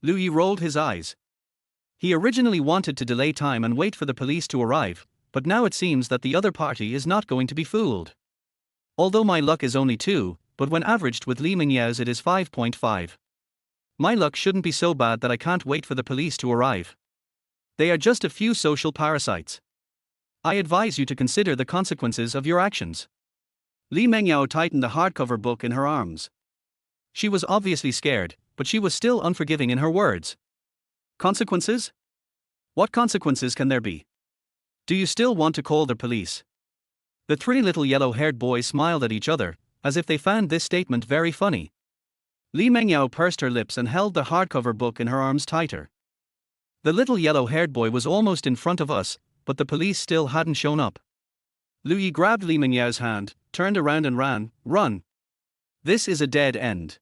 A: Lu Yi rolled his eyes. He originally wanted to delay time and wait for the police to arrive, but now it seems that the other party is not going to be fooled. Although my luck is only 2, but when averaged with Li Mengyao's it is 5.5. My luck shouldn't be so bad that I can't wait for the police to arrive. They are just a few social parasites. I advise you to consider the consequences of your actions. Li Mengyao tightened the hardcover book in her arms. She was obviously scared, but she was still unforgiving in her words. Consequences? What consequences can there be? Do you still want to call the police? The three little yellow-haired boys smiled at each other, as if they found this statement very funny. Li Mengyao pursed her lips and held the hardcover book in her arms tighter. The little yellow-haired boy was almost in front of us, but the police still hadn't shown up. Lu Yi grabbed Li Mengyao's hand, turned around and ran. "Run! This is a dead end.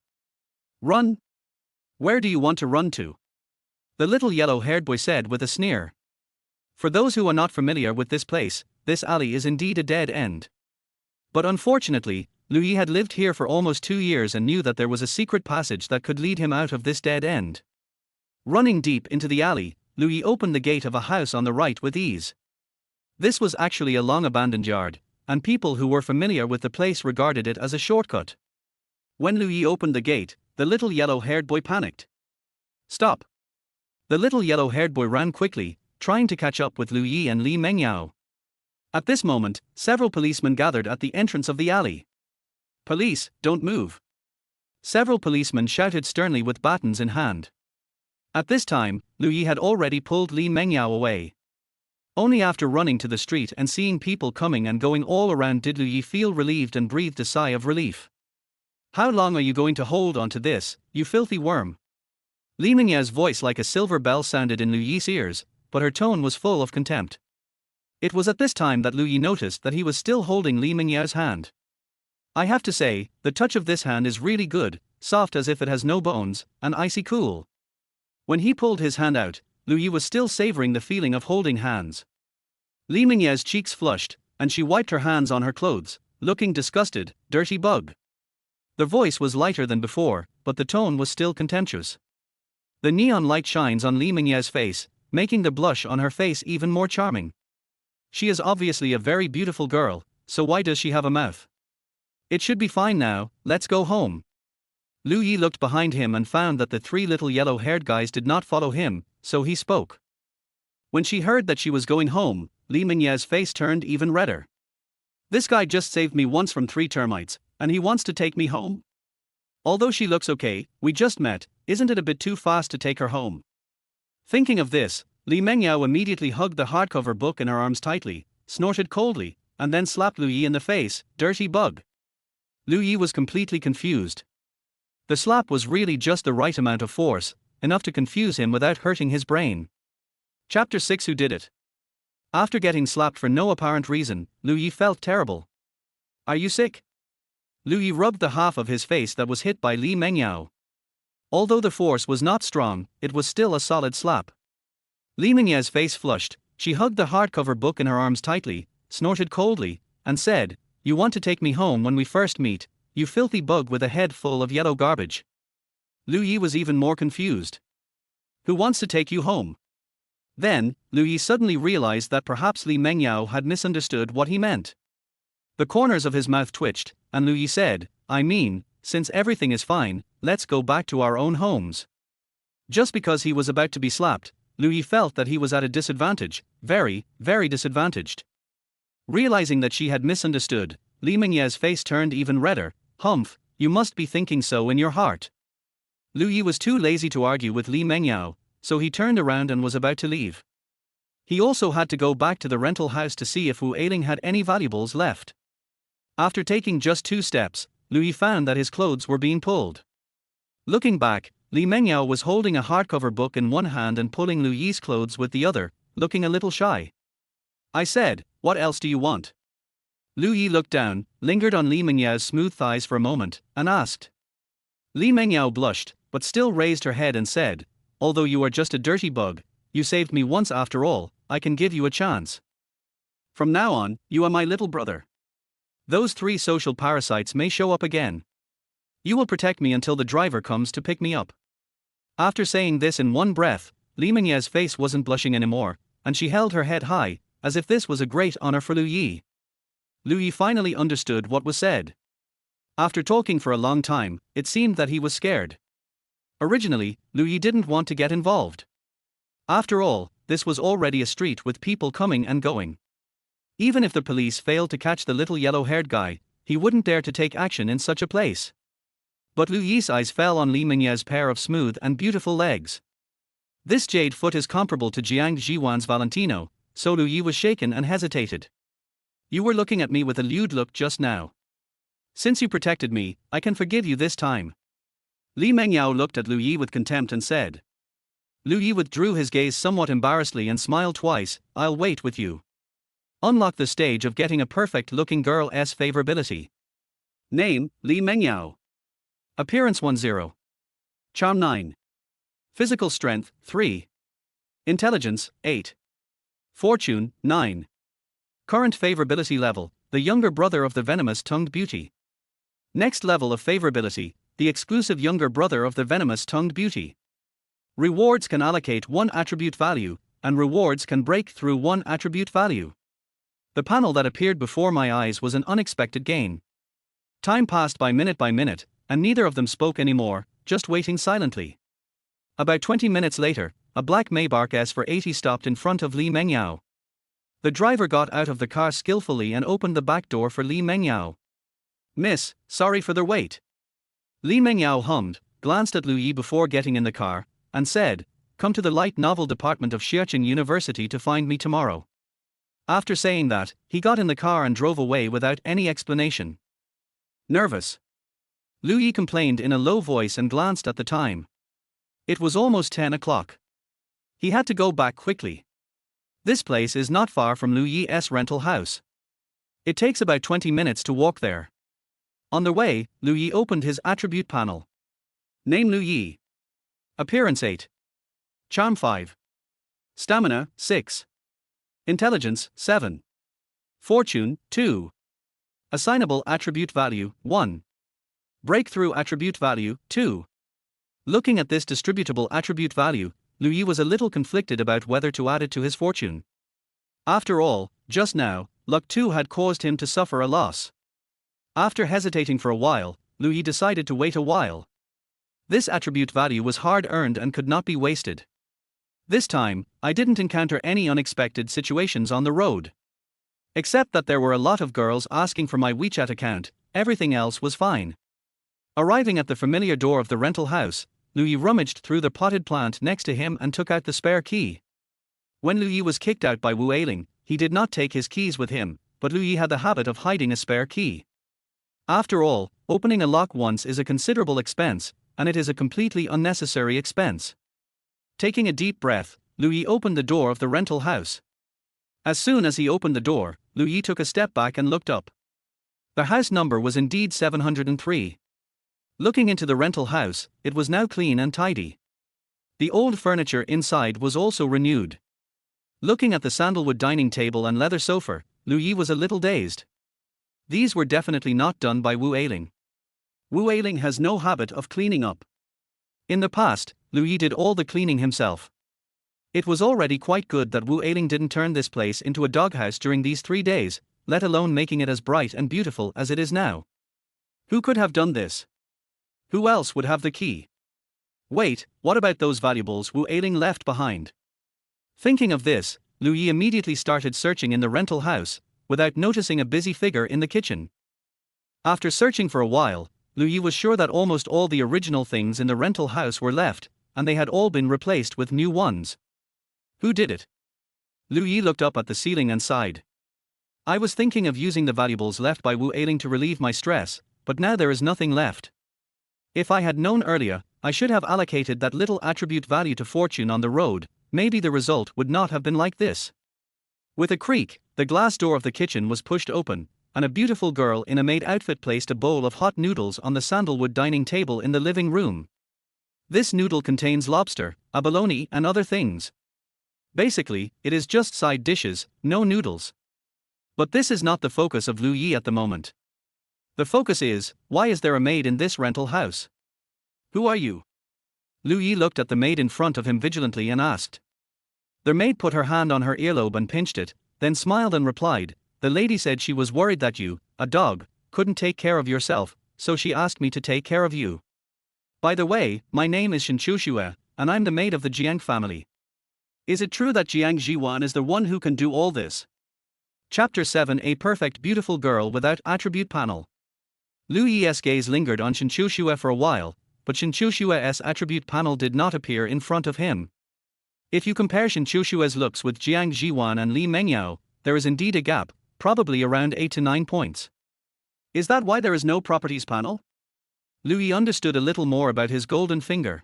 A: Run! Where do you want to run to?" The little yellow-haired boy said with a sneer. For those who are not familiar with this place, this alley is indeed a dead end. But unfortunately, Lu Yi had lived here for almost 2 years and knew that there was a secret passage that could lead him out of this dead end. Running deep into the alley, Lu Yi opened the gate of a house on the right with ease. This was actually a long-abandoned yard, and people who were familiar with the place regarded it as a shortcut. When Lu Yi opened the gate, the little yellow-haired boy panicked. "Stop!" The little yellow-haired boy ran quickly, trying to catch up with Lu Yi and Li Mengyao. At this moment, several policemen gathered at the entrance of the alley. "Police, don't move!" Several policemen shouted sternly with batons in hand. At this time, Lu Yi had already pulled Li Mengyao away. Only after running to the street and seeing people coming and going all around did Lu Yi feel relieved and breathed a sigh of relief. "How long are you going to hold on to this, you filthy worm?" Li Mengyao's voice like a silver bell sounded in Lu Yi's ears, but her tone was full of contempt. It was at this time that Lu Yi noticed that he was still holding Li Mengyao's hand. I have to say, the touch of this hand is really good, soft as if it has no bones, and icy cool. When he pulled his hand out, Lu Yi was still savoring the feeling of holding hands. Li Mengyao's cheeks flushed, and she wiped her hands on her clothes, looking disgusted. "Dirty bug." The voice was lighter than before, but the tone was still contemptuous. The neon light shines on Li Mengyao's face, making the blush on her face even more charming. She is obviously a very beautiful girl, so why does she have a mouth? It should be fine now, let's go home. Lu Yi looked behind him and found that the three little yellow-haired guys did not follow him, so he spoke. When she heard that she was going home, Li Mengyao's face turned even redder. "This guy just saved me once from 3 termites, and he wants to take me home? Although she looks okay, we just met, isn't it a bit too fast to take her home?" Thinking of this, Li Mengyao immediately hugged the hardcover book in her arms tightly, snorted coldly, and then slapped Lu Yi in the face. "Dirty bug." Lu Yi was completely confused. The slap was really just the right amount of force, enough to confuse him without hurting his brain. Chapter 6. Who did it? After getting slapped for no apparent reason, Lu Yi felt terrible. Are you sick? Lu Yi rubbed the half of his face that was hit by Li Mengyao. Although the force was not strong, it was still a solid slap. Li Mengyao's face flushed, she hugged the hardcover book in her arms tightly, snorted coldly, and said, "You want to take me home when we first meet, you filthy bug with a head full of yellow garbage." Lu Yi was even more confused. Who wants to take you home? Then, Lu Yi suddenly realized that perhaps Li Mengyao had misunderstood what he meant. The corners of his mouth twitched, and Lu Yi said, "I mean, since everything is fine, let's go back to our own homes." Just because he was about to be slapped, Lu Yi felt that he was at a disadvantage, very, very disadvantaged. Realizing that she had misunderstood, Li Mengyao's face turned even redder. "Humph, you must be thinking so in your heart." Lu Yi was too lazy to argue with Li Mengyao, so he turned around and was about to leave. He also had to go back to the rental house to see if Wu Ailing had any valuables left. After taking just 2 steps, Lu Yi found that his clothes were being pulled. Looking back, Li Mengyao was holding a hardcover book in one hand and pulling Lu Yi's clothes with the other, looking a little shy. I said, "What else do you want?" Lu Yi looked down, lingered on Li Mengyao's smooth thighs for a moment, and asked. Li Mengyao blushed, but still raised her head and said, "Although you are just a dirty bug, you saved me once after all, I can give you a chance. From now on, you are my little brother. Those 3 social parasites may show up again. You will protect me until the driver comes to pick me up." After saying this in one breath, Li Mengyao's face wasn't blushing anymore, and she held her head high, as if this was a great honor for Lu Yi. Lu Yi finally understood what was said. After talking for a long time, it seemed that he was scared. Originally, Lu Yi didn't want to get involved. After all, this was already a street with people coming and going. Even if the police failed to catch the little yellow-haired guy, he wouldn't dare to take action in such a place. But Lu Yi's eyes fell on Li Mengyao's pair of smooth and beautiful legs. This jade foot is comparable to Jiang Zhiwan's Valentino, so Lu Yi was shaken and hesitated. "You were looking at me with a lewd look just now. Since you protected me, I can forgive you this time." Li Mengyao looked at Lu Yi with contempt and said. Lu Yi withdrew his gaze somewhat embarrassedly and smiled twice. "I'll wait with you." Unlock the stage of getting a perfect-looking girl's favorability. Name, Li Mengyao. Appearance 10. Charm 9. Physical strength 3. Intelligence 8. Fortune 9. Current favorability level, the younger brother of the venomous-tongued beauty. Next level of favorability, the exclusive younger brother of the venomous-tongued beauty. Rewards can allocate 1 attribute value, and rewards can break through 1 attribute value. The panel that appeared before my eyes was an unexpected gain. Time passed by minute, and neither of them spoke anymore, just waiting silently. About 20 minutes later, a black Maybach S480 stopped in front of Li Mengyao. The driver got out of the car skillfully and opened the back door for Li Mengyao. "Miss, sorry for the wait." Li Mengyao hummed, glanced at Lu Yi before getting in the car, and said, "Come to the light novel department of Xiachen University to find me tomorrow." After saying that, he got in the car and drove away without any explanation. Nervous. Lu Yi complained in a low voice and glanced at the time. It was almost 10 o'clock. He had to go back quickly. This place is not far from Lu Yi's rental house. It takes about 20 minutes to walk there. On the way, Lu Yi opened his attribute panel. Name Lu Yi. Appearance 8. Charm 5. Stamina 6. Intelligence 7. Fortune 2. Assignable attribute value 1. Breakthrough attribute value 2. Looking at this distributable attribute value, Lu Yi was a little conflicted about whether to add it to his fortune. After all, just now, luck 2 had caused him to suffer a loss. After hesitating for a while, Lu Yi decided to wait a while. This attribute value was hard-earned and could not be wasted. This time, I didn't encounter any unexpected situations on the road. Except that there were a lot of girls asking for my WeChat account, everything else was fine. Arriving at the familiar door of the rental house, Lu Yi rummaged through the potted plant next to him and took out the spare key. When Lu Yi was kicked out by Wu Ailing, he did not take his keys with him, but Lu Yi had the habit of hiding a spare key. After all, opening a lock once is a considerable expense, and it is a completely unnecessary expense. Taking a deep breath, Louis opened the door of the rental house. As soon as he opened the door, Louis took a step back and looked up. The house number was indeed 703. Looking into the rental house, it was now clean and tidy. The old furniture inside was also renewed. Looking at the sandalwood dining table and leather sofa, Louis was a little dazed. These were definitely not done by Wu Ailing. Wu Ailing has no habit of cleaning up. In the past, Louis did all the cleaning himself. It was already quite good that Wu Ailing didn't turn this place into a doghouse during these 3 days, let alone making it as bright and beautiful as it is now. Who could have done this? Who else would have the key? Wait, what about those valuables Wu Ailing left behind? Thinking of this, Louis immediately started searching in the rental house, without noticing a busy figure in the kitchen. After searching for a while, Louis was sure that almost all the original things in the rental house were left, and they had all been replaced with new ones. Who did it? Louis looked up at the ceiling and sighed. I was thinking of using the valuables left by Wu Ailing to relieve my stress, but now there is nothing left. If I had known earlier, I should have allocated that little attribute value to fortune on the road, maybe the result would not have been like this. With a creak, the glass door of the kitchen was pushed open, and a beautiful girl in a maid outfit placed a bowl of hot noodles on the sandalwood dining table in the living room. This noodle contains lobster, abalone, and other things. Basically, it is just side dishes, no noodles. But this is not the focus of Louis at the moment. The focus is, why is there a maid in this rental house? Who are you? Louis looked at the maid in front of him vigilantly and asked. The maid put her hand on her earlobe and pinched it, then smiled and replied, the lady said she was worried that you, a dog, couldn't take care of yourself, so she asked me to take care of you. By the way, my name is Xia, and I'm the maid of the Jiang family. Is it true that Jiang Zhiwan is the one who can do all this? Chapter 7 A perfect beautiful girl without attribute panel. Louis's gaze lingered on Xia for a while, but Xia's attribute panel did not appear in front of him. If you compare Xia's looks with Jiang Zhiwan and Li Mengyao, there is indeed a gap, probably around 8 to 9 points. Is that why there is no properties panel? Louis understood a little more about his golden finger.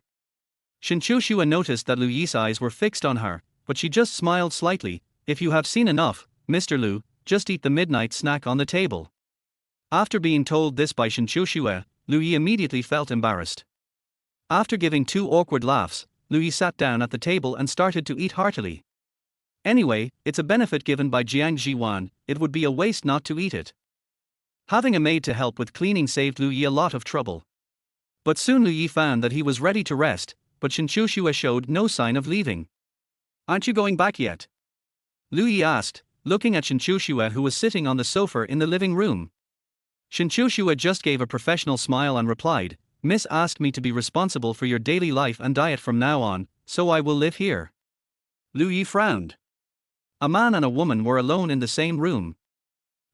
A: Xia noticed that Louis's eyes were fixed on her, but she just smiled slightly. If you have seen enough, Mr. Liu, just eat the midnight snack on the table. After being told this by Xia, Louis immediately felt embarrassed. After giving 2 awkward laughs, Louis sat down at the table and started to eat heartily. Anyway, it's a benefit given by Jiang Zhiwan, it would be a waste not to eat it. Having a maid to help with cleaning saved Louis a lot of trouble. But soon Louis found that he was ready to rest, but Xia showed no sign of leaving. Aren't you going back yet? Louis asked, looking at Xia who was sitting on the sofa in the living room. Xia just gave a professional smile and replied, Miss asked me to be responsible for your daily life and diet from now on, so I will live here. Louis frowned. A man and a woman were alone in the same room.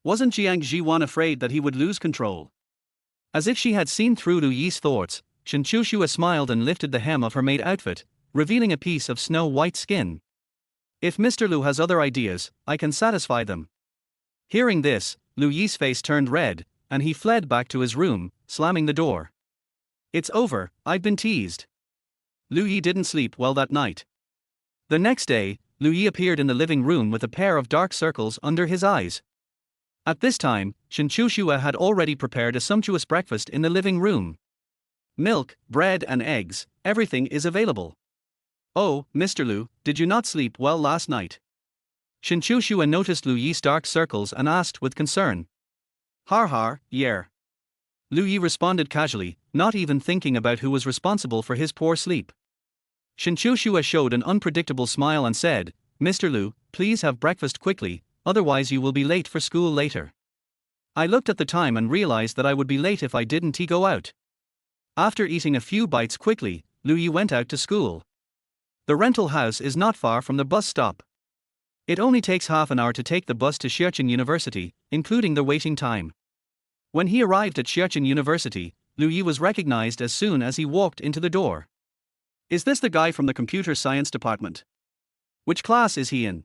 A: Wasn't Jiang Zhiwan afraid that he would lose control? As if she had seen through Louis's thoughts, Xia smiled and lifted the hem of her maid outfit, revealing a piece of snow-white skin. If Mr. Liu has other ideas, I can satisfy them. Hearing this, Louis's face turned red, and he fled back to his room, slamming the door. It's over, I've been teased. Louis didn't sleep well that night. The next day, Louis appeared in the living room with a pair of dark circles under his eyes. At this time, Xia had already prepared a sumptuous breakfast in the living room. Milk, bread and eggs, everything is available. Oh, Mr. Liu, did you not sleep well last night? Xia noticed Louis's dark circles and asked with concern. Har, yeah. Louis responded casually, not even thinking about who was responsible for his poor sleep. Xia showed an unpredictable smile and said, Mr. Liu, please have breakfast quickly, otherwise you will be late for school later. I looked at the time and realized that I would be late if I didn't go out. After eating a few bites quickly, Louis went out to school. The rental house is not far from the bus stop. It only takes half an hour to take the bus to Xia University, including the waiting time. When he arrived at Xia University, Louis was recognized as soon as he walked into the door. Is this the guy from the computer science department? Which class is he in?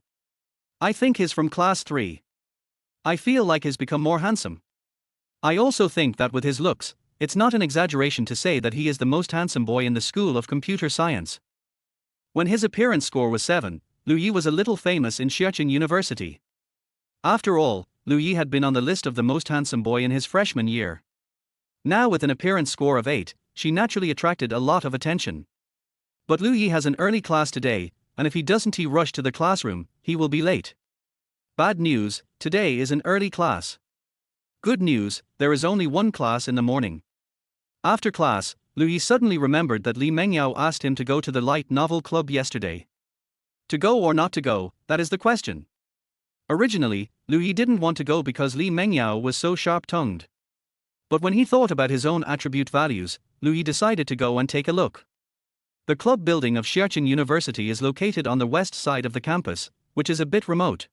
A: I think he's from class 3. I feel like he's become more handsome. I also think that with his looks, it's not an exaggeration to say that he is the most handsome boy in the School of Computer Science. When his appearance score was 7, Liu Yi was a little famous in Xiaoqing University. After all, Liu Yi had been on the list of the most handsome boy in his freshman year. Now with an appearance score of 8, she naturally attracted a lot of attention. But Liu Yi has an early class today, and if he doesn't rush to the classroom, he will be late. Bad news, today is an early class. Good news, there is only one class in the morning. After class, Liu Yi suddenly remembered that Li Mengyao asked him to go to the light novel club yesterday. To go or not to go, that is the question. Originally, Liu Yi didn't want to go because Li Mengyao was so sharp-tongued. But when he thought about his own attribute values, Liu Yi decided to go and take a look. The club building of Xiaoqing University is located on the west side of the campus, which is a bit remote.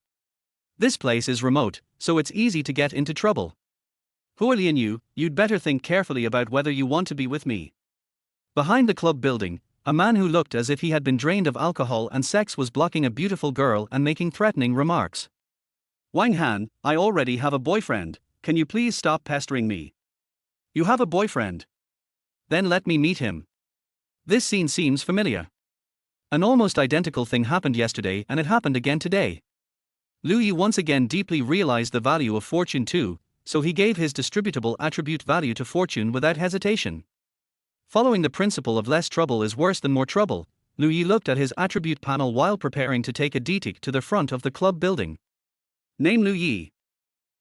A: This place is remote, so it's easy to get into trouble. Huolian, you'd better think carefully about whether you want to be with me. Behind the club building, a man who looked as if he had been drained of alcohol and sex was blocking a beautiful girl and making threatening remarks. Wang Han, I already have a boyfriend, can you please stop pestering me? You have a boyfriend? Then let me meet him. This scene seems familiar. An almost identical thing happened yesterday and it happened again today. Liu Yi once again deeply realized the value of fortune too, so he gave his distributable attribute value to fortune without hesitation. Following the principle of less trouble is worse than more trouble, Liu Yi looked at his attribute panel while preparing to take a DTIC to the front of the club building. Name Liu Yi.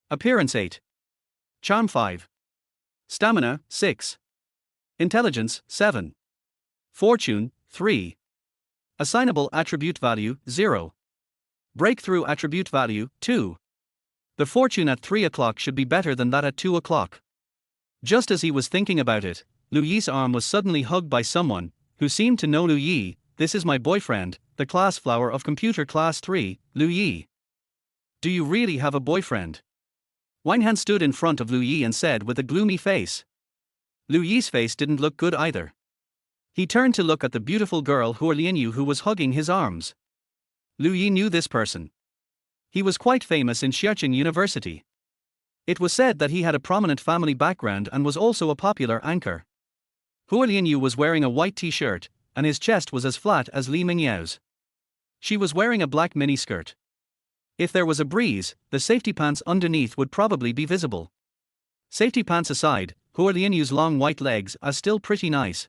A: Appearance 8. Charm 5. Stamina 6. Intelligence 7. Fortune 3. Assignable attribute value 0. Breakthrough attribute value 2. The fortune at 3 o'clock should be better than that at 2 o'clock. Just as he was thinking about it, Liu Yi's arm was suddenly hugged by someone who seemed to know Liu Yi. This is my boyfriend, the class flower of computer class 3, Liu Yi. Do you really have a boyfriend? Wang Han stood in front of Liu Yi and said with a gloomy face. Liu Yi's face didn't look good either. He turned to look at the beautiful girl Huolian who was hugging his arms. Liu Yi knew this person. He was quite famous in Xiaoqing University. It was said that he had a prominent family background and was also a popular anchor. Huolian was wearing a white t-shirt, and his chest was as flat as Li Mingyao's. She was wearing a black miniskirt. If there was a breeze, the safety pants underneath would probably be visible. Safety pants aside, Huolian's long white legs are still pretty nice.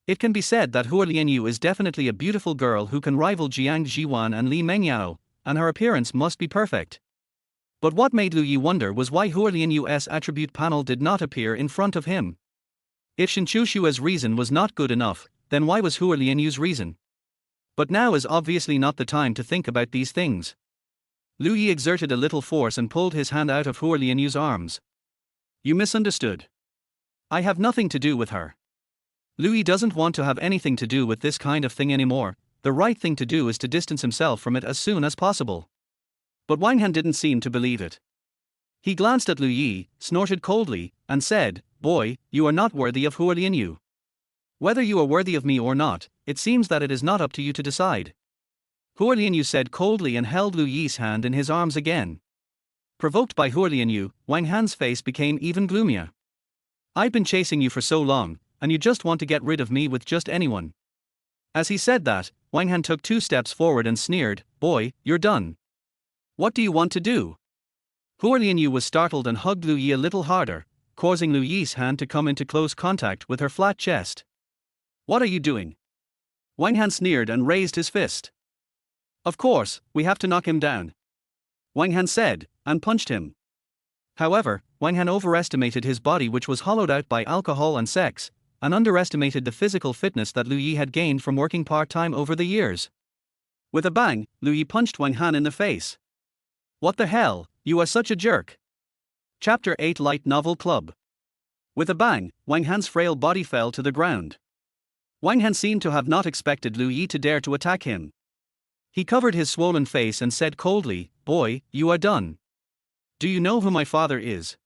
A: It can be said that Huolian is definitely a beautiful girl who can rival Jiang Zhiwan and Li Mengyao, and her appearance must be perfect. But what made Liu Yi wonder was why Huolian's attribute panel did not appear in front of him. If Shen Chushua's reason was not good enough, then why was Huolian's reason? But now is obviously not the time to think about these things. Liu Yi exerted a little force and pulled his hand out of Huolian's arms. You misunderstood. I have nothing to do with her. Liu Yi doesn't want to have anything to do with this kind of thing anymore. The right thing to do is to distance himself from it as soon as possible. But Wang Han didn't seem to believe it. He glanced at Liu Yi, snorted coldly, and said, Boy, you are not worthy of Huolian. Whether you are worthy of me or not, it seems that it is not up to you to decide. Huolian said coldly and held Liu Yi's hand in his arms again. Provoked by Huolian, Wang Han's face became even gloomier. I've been chasing you for so long, and you just want to get rid of me with just anyone. As he said that, Wang Han took 2 steps forward and sneered, Boy, you're done. What do you want to do? Huolian was startled and hugged Liu Yi a little harder, causing Liu Yi's hand to come into close contact with her flat chest. What are you doing? Wang Han sneered and raised his fist. Of course, we have to knock him down. Wang Han said, and punched him. However, Wang Han overestimated his body, which was hollowed out by alcohol and sex, and underestimated the physical fitness that Liu Yi had gained from working part-time over the years. With a bang, Liu Yi punched Wang Han in the face. What the hell, you are such a jerk. Chapter 8 Light Novel Club. With a bang, Wang Han's frail body fell to the ground. Wang Han seemed to have not expected Liu Yi to dare to attack him. He covered his swollen face and said coldly, Boy, you are done. Do you know who my father is?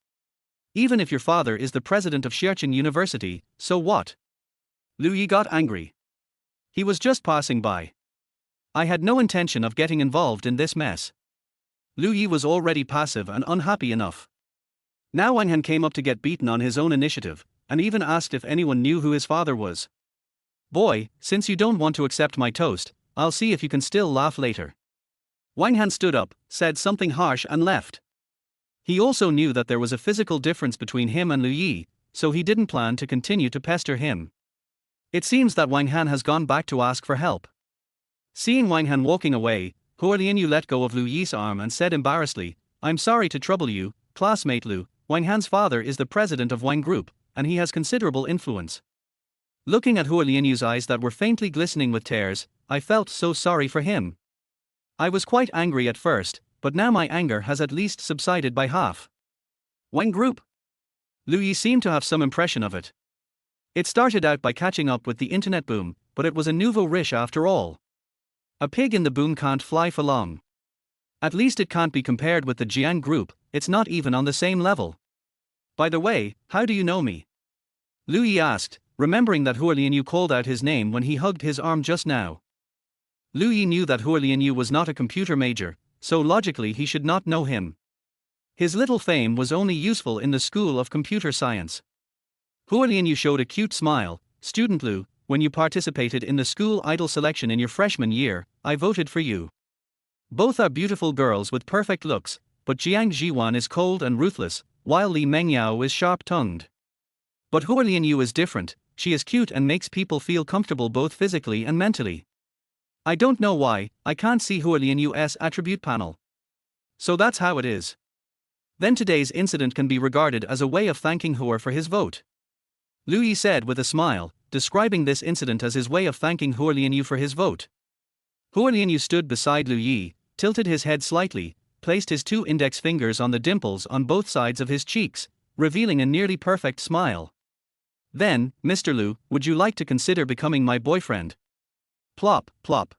A: Even if your father is the president of Xiaoqing University, so what? Liu Yi got angry. He was just passing by. I had no intention of getting involved in this mess. Liu Yi was already passive and unhappy enough. Now Wang Han came up to get beaten on his own initiative, and even asked if anyone knew who his father was. Boy, since you don't want to accept my toast, I'll see if you can still laugh later. Wang Han stood up, said something harsh and left. He also knew that there was a physical difference between him and Lu Yi, so he didn't plan to continue to pester him. It seems that Wang Han has gone back to ask for help. Seeing Wang Han walking away, Hua Lianyu let go of Lu Yi's arm and said embarrassedly, "I'm sorry to trouble you, classmate Lu. Wang Han's father is the president of Jiang Group, and he has considerable influence." Looking at Hua Lianyu's eyes that were faintly glistening with tears, I felt so sorry for him. I was quite angry at first, but now my anger has at least subsided by half. Jiang Group? Lu Yi seemed to have some impression of it. It started out by catching up with the internet boom, but it was a nouveau riche after all. A pig in the boom can't fly for long. At least it can't be compared with the Jiang Group, it's not even on the same level. By the way, how do you know me? Lu Yi asked, remembering that Hua Lianyu called out his name when he hugged his arm just now. Lu Yi knew that Hua Lianyu was not a computer major, so logically he should not know him. His little fame was only useful in the school of computer science. Hua Lianyu showed a cute smile. "Student Lu, when you participated in the school idol selection in your freshman year, I voted for you. Both are beautiful girls with perfect looks, but Jiang Zhiwan is cold and ruthless, while Li Mengyao is sharp-tongued. But Hua Lianyu is different, she is cute and makes people feel comfortable both physically and mentally. I don't know why, I can't see Hua Lianyu's attribute panel. So that's how it is." Then today's incident can be regarded as a way of thanking Hua for his vote. Lu Yi said with a smile, describing this incident as his way of thanking Hua Lianyu for his vote. Hua Lianyu stood beside Lu Yi, tilted his head slightly, placed his two index fingers on the dimples on both sides of his cheeks, revealing a nearly perfect smile. "Then, Mr. Lu, would you like to consider becoming my boyfriend?" Plop, plop.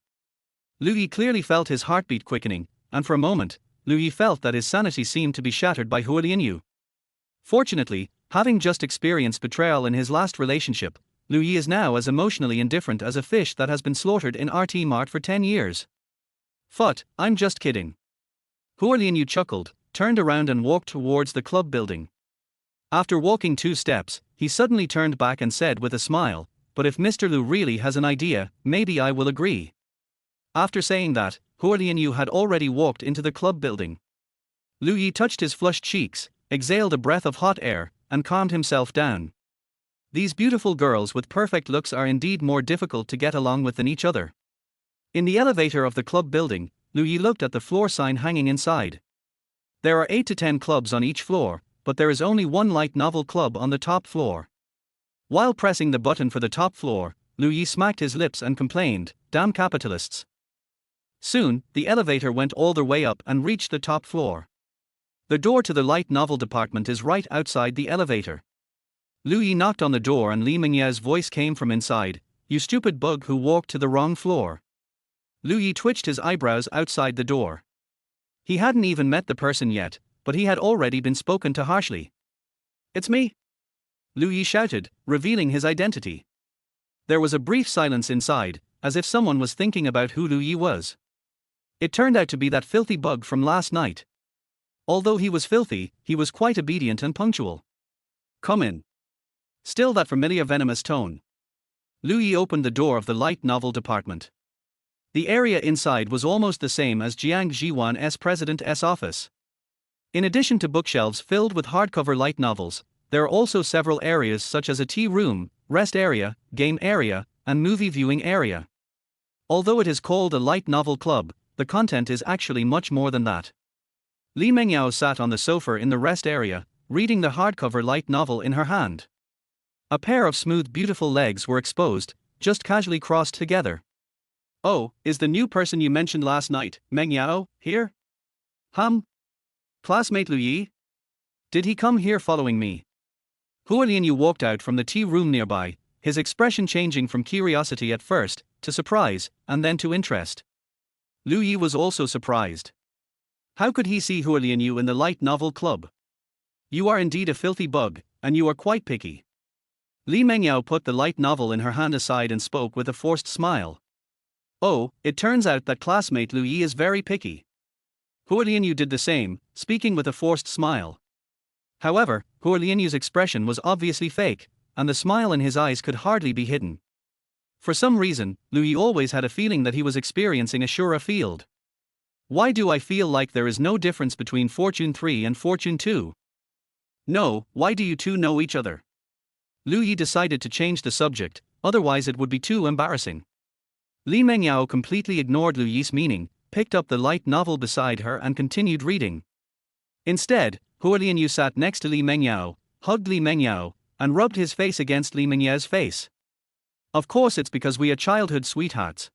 A: Lu Yi clearly felt his heartbeat quickening, and for a moment, Lu Yi felt that his sanity seemed to be shattered by Hua Lianyu. Fortunately, having just experienced betrayal in his last relationship, Lu Yi is now as emotionally indifferent as a fish that has been slaughtered in RT Mart for 10 years. "Phut, I'm just kidding." Hua Lianyu chuckled, turned around and walked towards the club building. After walking 2 steps, he suddenly turned back and said with a smile, "But if Mr. Lu really has an idea, maybe I will agree." After saying that, Hua Lianyu had already walked into the club building. Lu Yi touched his flushed cheeks, exhaled a breath of hot air, and calmed himself down. These beautiful girls with perfect looks are indeed more difficult to get along with than each other. In the elevator of the club building, Lu Yi looked at the floor sign hanging inside. There are 8 to 10 clubs on each floor, but there is only one light novel club on the top floor. While pressing the button for the top floor, Lu Yi smacked his lips and complained, "Damn capitalists." Soon, the elevator went all the way up and reached the top floor. The door to the light novel department is right outside the elevator. Lu Yi knocked on the door and Li Mingyao's voice came from inside, "You stupid bug who walked to the wrong floor." Lu Yi twitched his eyebrows outside the door. He hadn't even met the person yet, but he had already been spoken to harshly. "It's me!" Lu Yi shouted, revealing his identity. There was a brief silence inside, as if someone was thinking about who Lu Yi was. It turned out to be that filthy bug from last night. Although he was filthy, he was quite obedient and punctual. "Come in." Still that familiar venomous tone. Lu Yi opened the door of the light novel department. The area inside was almost the same as Jiang Zhiwan's president's office. In addition to bookshelves filled with hardcover light novels, there are also several areas such as a tea room, rest area, game area, and movie viewing area. Although it is called a light novel club, the content is actually much more than that. Li Mengyao sat on the sofa in the rest area, reading the hardcover light novel in her hand. A pair of smooth beautiful legs were exposed, just casually crossed together. "Oh, is the new person you mentioned last night, Mengyao, here?" Classmate Lu Yi? Did he come here following me?" Hua Lianyu walked out from the tea room nearby, his expression changing from curiosity at first, to surprise, and then to interest. Lu Yi was also surprised. How could he see Hua Lianyu in the light novel club? "You are indeed a filthy bug, and you are quite picky." Li Mengyao put the light novel in her hand aside and spoke with a forced smile. "Oh, it turns out that classmate Lu Yi is very picky." Hua Lianyu did the same, speaking with a forced smile. However, Hua Lianyu's expression was obviously fake, and the smile in his eyes could hardly be hidden. For some reason, Lu Yi always had a feeling that he was experiencing a surer field. Why do I feel like there is no difference between Fortune 3 and Fortune 2? No, why do you two know each other? Lu Yi decided to change the subject, otherwise it would be too embarrassing. Li Mengyao completely ignored Lu Yi's meaning, picked up the light novel beside her and continued reading. Instead, Hua Lianyu sat next to Li Mengyao, hugged Li Mengyao, and rubbed his face against Li Mengyao's face. Of course it's because we are childhood sweethearts,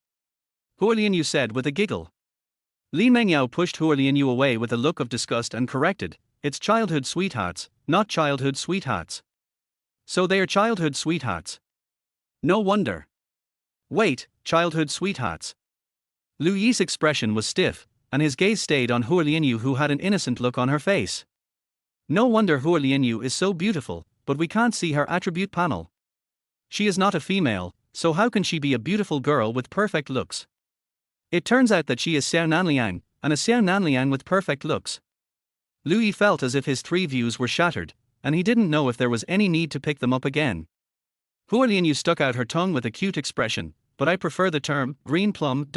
A: Hua Lianyu said with a giggle. Li Mengyao pushed Hua Lianyu away with a look of disgust and corrected, it's childhood sweethearts, not childhood sweethearts. So they are childhood sweethearts. No wonder. Wait, childhood sweethearts. Lu Yi's expression was stiff, and his gaze stayed on Hua Lianyu, who had an innocent look on her face. No wonder Hua Lianyu is so beautiful, but we can't see her attribute panel. She is not a female, so how can she be a beautiful girl with perfect looks? It turns out that she is Xiao Nanliang, and a Xiao Nanliang with perfect looks. Lu Yi felt as if his three views were shattered, and he didn't know if there was any need to pick them up again. Hua Lianyu stuck out her tongue with a cute expression, but I prefer the term green plum.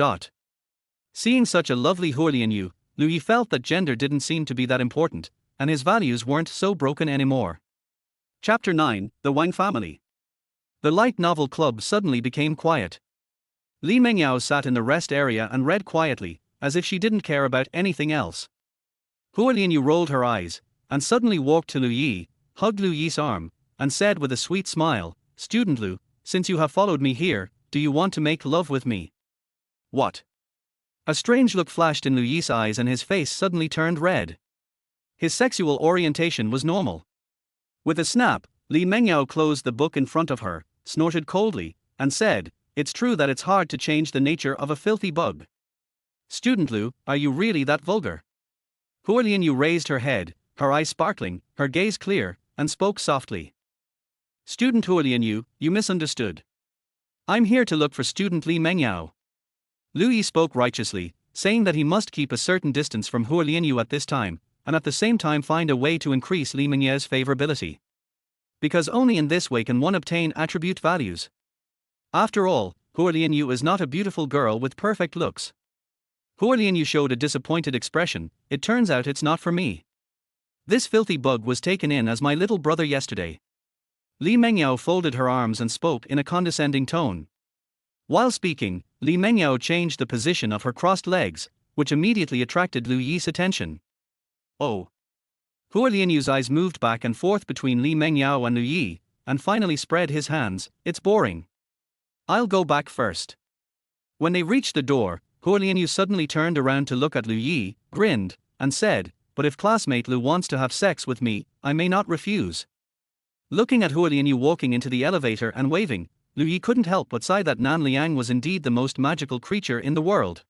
A: Seeing such a lovely Hua Lianyu, Lu Yi felt that gender didn't seem to be that important, and his values weren't so broken anymore. Chapter 9, The Wang Family. The light novel club suddenly became quiet. Li Mengyao sat in the rest area and read quietly, as if she didn't care about anything else. Hua Lianyu rolled her eyes, and suddenly walked to Lu Yi, hugged Lu Yi's arm, and said with a sweet smile, Student Lu, since you have followed me here, do you want to make love with me? What? A strange look flashed in Lu Yi's eyes and his face suddenly turned red. His sexual orientation was normal. With a snap, Li Mengyao closed the book in front of her, snorted coldly, and said, It's true that it's hard to change the nature of a filthy bug. Student Lu, are you really that vulgar? Hua Lianyu raised her head, her eyes sparkling, her gaze clear, and spoke softly. Student Hua Lianyu, you misunderstood. I'm here to look for student Li Mengyao. Lu Yi spoke righteously, saying that he must keep a certain distance from Hua Lianyu at this time, and at the same time find a way to increase Li Mengyao's favorability. Because only in this way can one obtain attribute values. After all, Hua Lianyu is not a beautiful girl with perfect looks. Hua Lianyu showed a disappointed expression, it turns out it's not for me. This filthy bug was taken in as my little brother yesterday. Li Mengyao folded her arms and spoke in a condescending tone. While speaking, Li Mengyao changed the position of her crossed legs, which immediately attracted Lu Yi's attention. Oh. Hua Lianyu's eyes moved back and forth between Li Mengyao and Lu Yi, and finally spread his hands, it's boring. I'll go back first. When they reached the door, Hua Lianyu suddenly turned around to look at Lu Yi, grinned, and said, But if classmate Lu wants to have sex with me, I may not refuse. Looking at Hua Lianyu walking into the elevator and waving, Lu Yi couldn't help but sigh that Nan Liang was indeed the most magical creature in the world.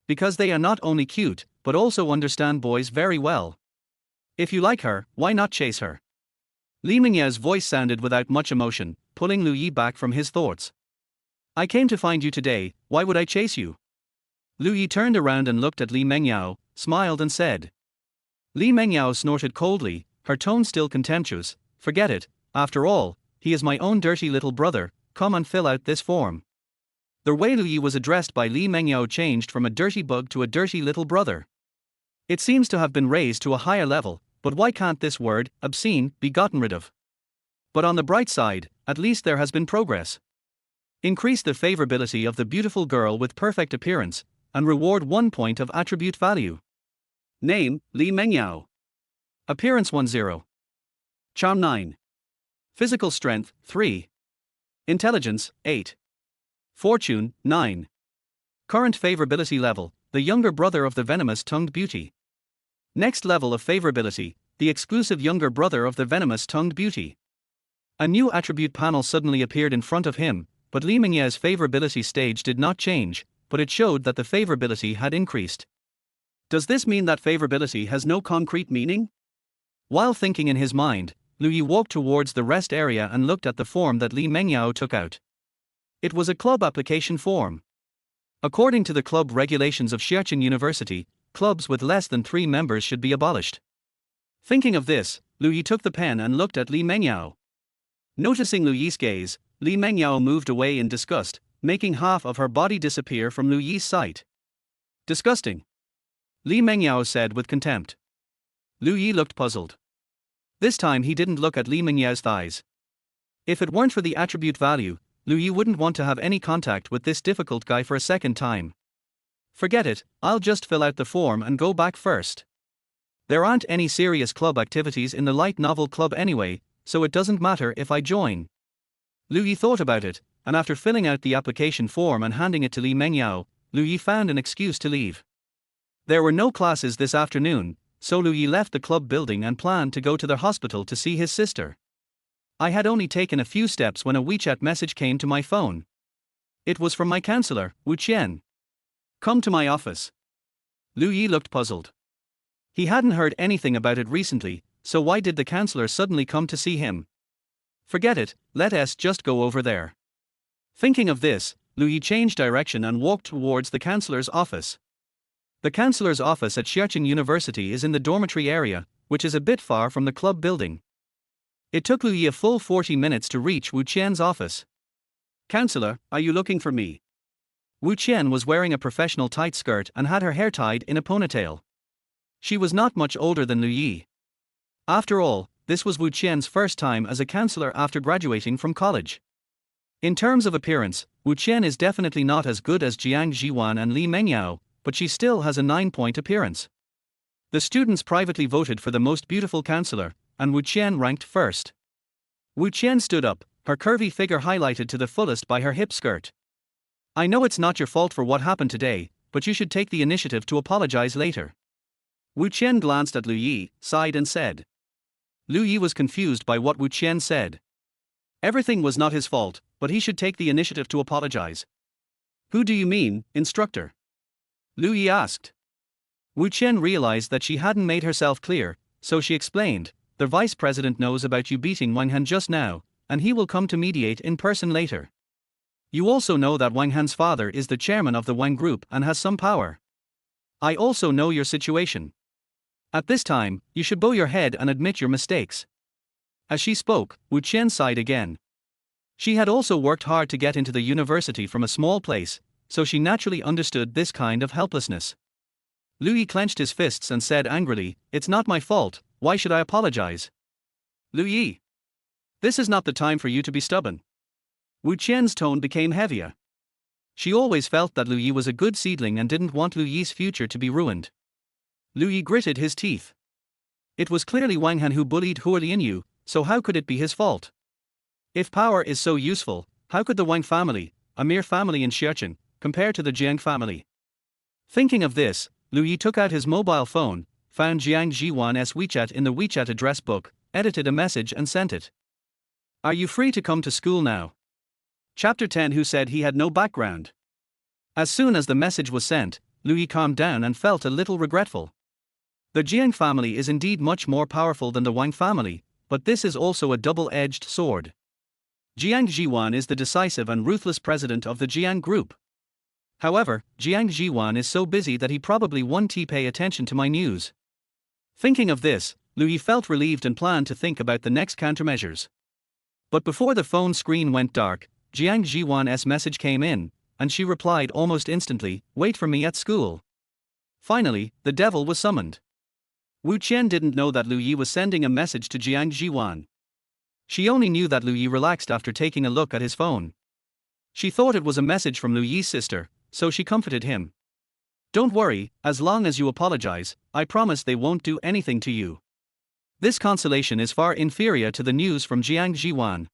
A: Because they are not only cute, but also understand boys very well. If you like her, why not chase her? Li Mengyao's voice sounded without much emotion, pulling Lu Yi back from his thoughts. I came to find you today, why would I chase you? Lu Yi turned around and looked at Li Mengyao, smiled and said. Li Mengyao snorted coldly, her tone still contemptuous, forget it, after all, he is my own dirty little brother, come and fill out this form. The way Lu Yi was addressed by Li Mengyao changed from a dirty bug to a dirty little brother. It seems to have been raised to a higher level, but why can't this word, obscene, be gotten rid of? But on the bright side, at least there has been progress. Increase the favorability of the beautiful girl with perfect appearance, and reward 1 point of attribute value. Name, Li Mengyao. Appearance 10. Charm 9. Physical strength, 3. Intelligence, 8. Fortune, 9. Current favorability level, the younger brother of the venomous-tongued beauty. Next level of favorability, the exclusive younger brother of the venomous-tongued beauty. A new attribute panel suddenly appeared in front of him, but Li Mengyao's favorability stage did not change, but it showed that the favorability had increased. Does this mean that favorability has no concrete meaning? While thinking in his mind, Lu Yi walked towards the rest area and looked at the form that Li Mengyao took out. It was a club application form. According to the club regulations of Xiachen University, clubs with less than 3 members should be abolished. Thinking of this, Lu Yi took the pen and looked at Li Mengyao. Noticing Lu Yi's gaze, Li Mengyao moved away in disgust, making half of her body disappear from Lu Yi's sight. Disgusting, Li Mengyao said with contempt. Lu Yi looked puzzled. This time he didn't look at Li Mengyao's thighs. If it weren't for the attribute value, Lu Yi wouldn't want to have any contact with this difficult guy for a second time. Forget it, I'll just fill out the form and go back first. There aren't any serious club activities in the light novel club anyway, so it doesn't matter if I join. Lu Yi thought about it, and after filling out the application form and handing it to Li Mengyao, Lu Yi found an excuse to leave. There were no classes this afternoon, so Lu Yi left the club building and planned to go to the hospital to see his sister. I had only taken a few steps when a WeChat message came to my phone. It was from my counselor, Wu Qian. Come to my office. Lu Yi looked puzzled. He hadn't heard anything about it recently, so why did the counselor suddenly come to see him? Forget it, let us just go over there. Thinking of this, Lu Yi changed direction and walked towards the counselor's office. The counselor's office at Xiaoqing University is in the dormitory area, which is a bit far from the club building. It took Lu Yi a full 40 minutes to reach Wu Qian's office. Counselor, are you looking for me? Wu Qian was wearing a professional tight skirt and had her hair tied in a ponytail. She was not much older than Lu Yi. After all, this was Wu Qian's first time as a counselor after graduating from college. In terms of appearance, Wu Qian is definitely not as good as Jiang Zhiwan and Li Mengyao, but she still has a 9-point appearance. The students privately voted for the most beautiful counselor, and Wu Qian ranked first. Wu Qian stood up, her curvy figure highlighted to the fullest by her hip skirt. I know it's not your fault for what happened today, but you should take the initiative to apologize later. Wu Qian glanced at Lu Yi, sighed and said. Lu Yi was confused by what Wu Qian said. Everything was not his fault, but he should take the initiative to apologize. Who do you mean, instructor? Lu Yi asked. Wu Qian realized that she hadn't made herself clear, so she explained, the vice president knows about you beating Wang Han just now, and he will come to mediate in person later. You also know that Wang Han's father is the chairman of the Jiang Group and has some power. I also know your situation. At this time, you should bow your head and admit your mistakes. As she spoke, Wu Qian sighed again. She had also worked hard to get into the university from a small place, so she naturally understood this kind of helplessness. Lu Yi clenched his fists and said angrily, It's not my fault, why should I apologize? Lu Yi. This is not the time for you to be stubborn. Wu Qian's tone became heavier. She always felt that Lu Yi was a good seedling and didn't want Lu Yi's future to be ruined. Lu Yi gritted his teeth. It was clearly Wang Han who bullied Huo Lianyu, so how could it be his fault? If power is so useful, how could the Wang family, a mere family in Xiaoqing, compare to the Jiang family? Thinking of this, Lu Yi took out his mobile phone, found Jiang Zhiwan's WeChat in the WeChat address book, edited a message and sent it. Are you free to come to school now? Chapter 10. Who said he had no background? As soon as the message was sent, Lu Yi calmed down and felt a little regretful. The Jiang family is indeed much more powerful than the Wang family, but this is also a double-edged sword. Jiang Zhiwan is the decisive and ruthless president of the Jiang Group. However, Jiang Zhiwan is so busy that he probably won't pay attention to my news. Thinking of this, Lu Yi felt relieved and planned to think about the next countermeasures. But before the phone screen went dark, Jiang Zhiwan's message came in, and she replied almost instantly, Wait for me at school. Finally, the devil was summoned. Wu Qian didn't know that Lu Yi was sending a message to Jiang Zhiwan. She only knew that Lu Yi relaxed after taking a look at his phone. She thought it was a message from Lu Yi's sister, so she comforted him. Don't worry, as long as you apologize, I promise they won't do anything to you. This consolation is far inferior to the news from Jiang Zhiwan.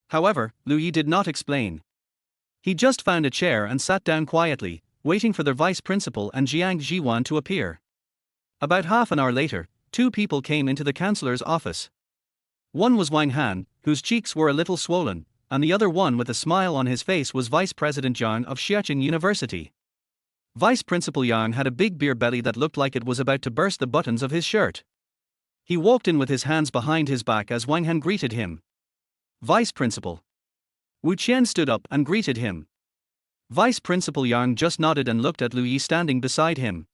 A: However, Lu Yi did not explain. He just found a chair and sat down quietly, waiting for the vice principal and Jiang Zhiwan to appear. About half an hour later, two people came into the counselor's office. One was Wang Han, whose cheeks were a little swollen, and the other one with a smile on his face was Vice President Yang of Xiaoqing University. Vice Principal Yang had a big beer belly that looked like it was about to burst the buttons of his shirt. He walked in with his hands behind his back as Wang Han greeted him. Vice Principal. Wu Qian stood up and greeted him. Vice Principal Yang just nodded and looked at Lu Yi standing beside him.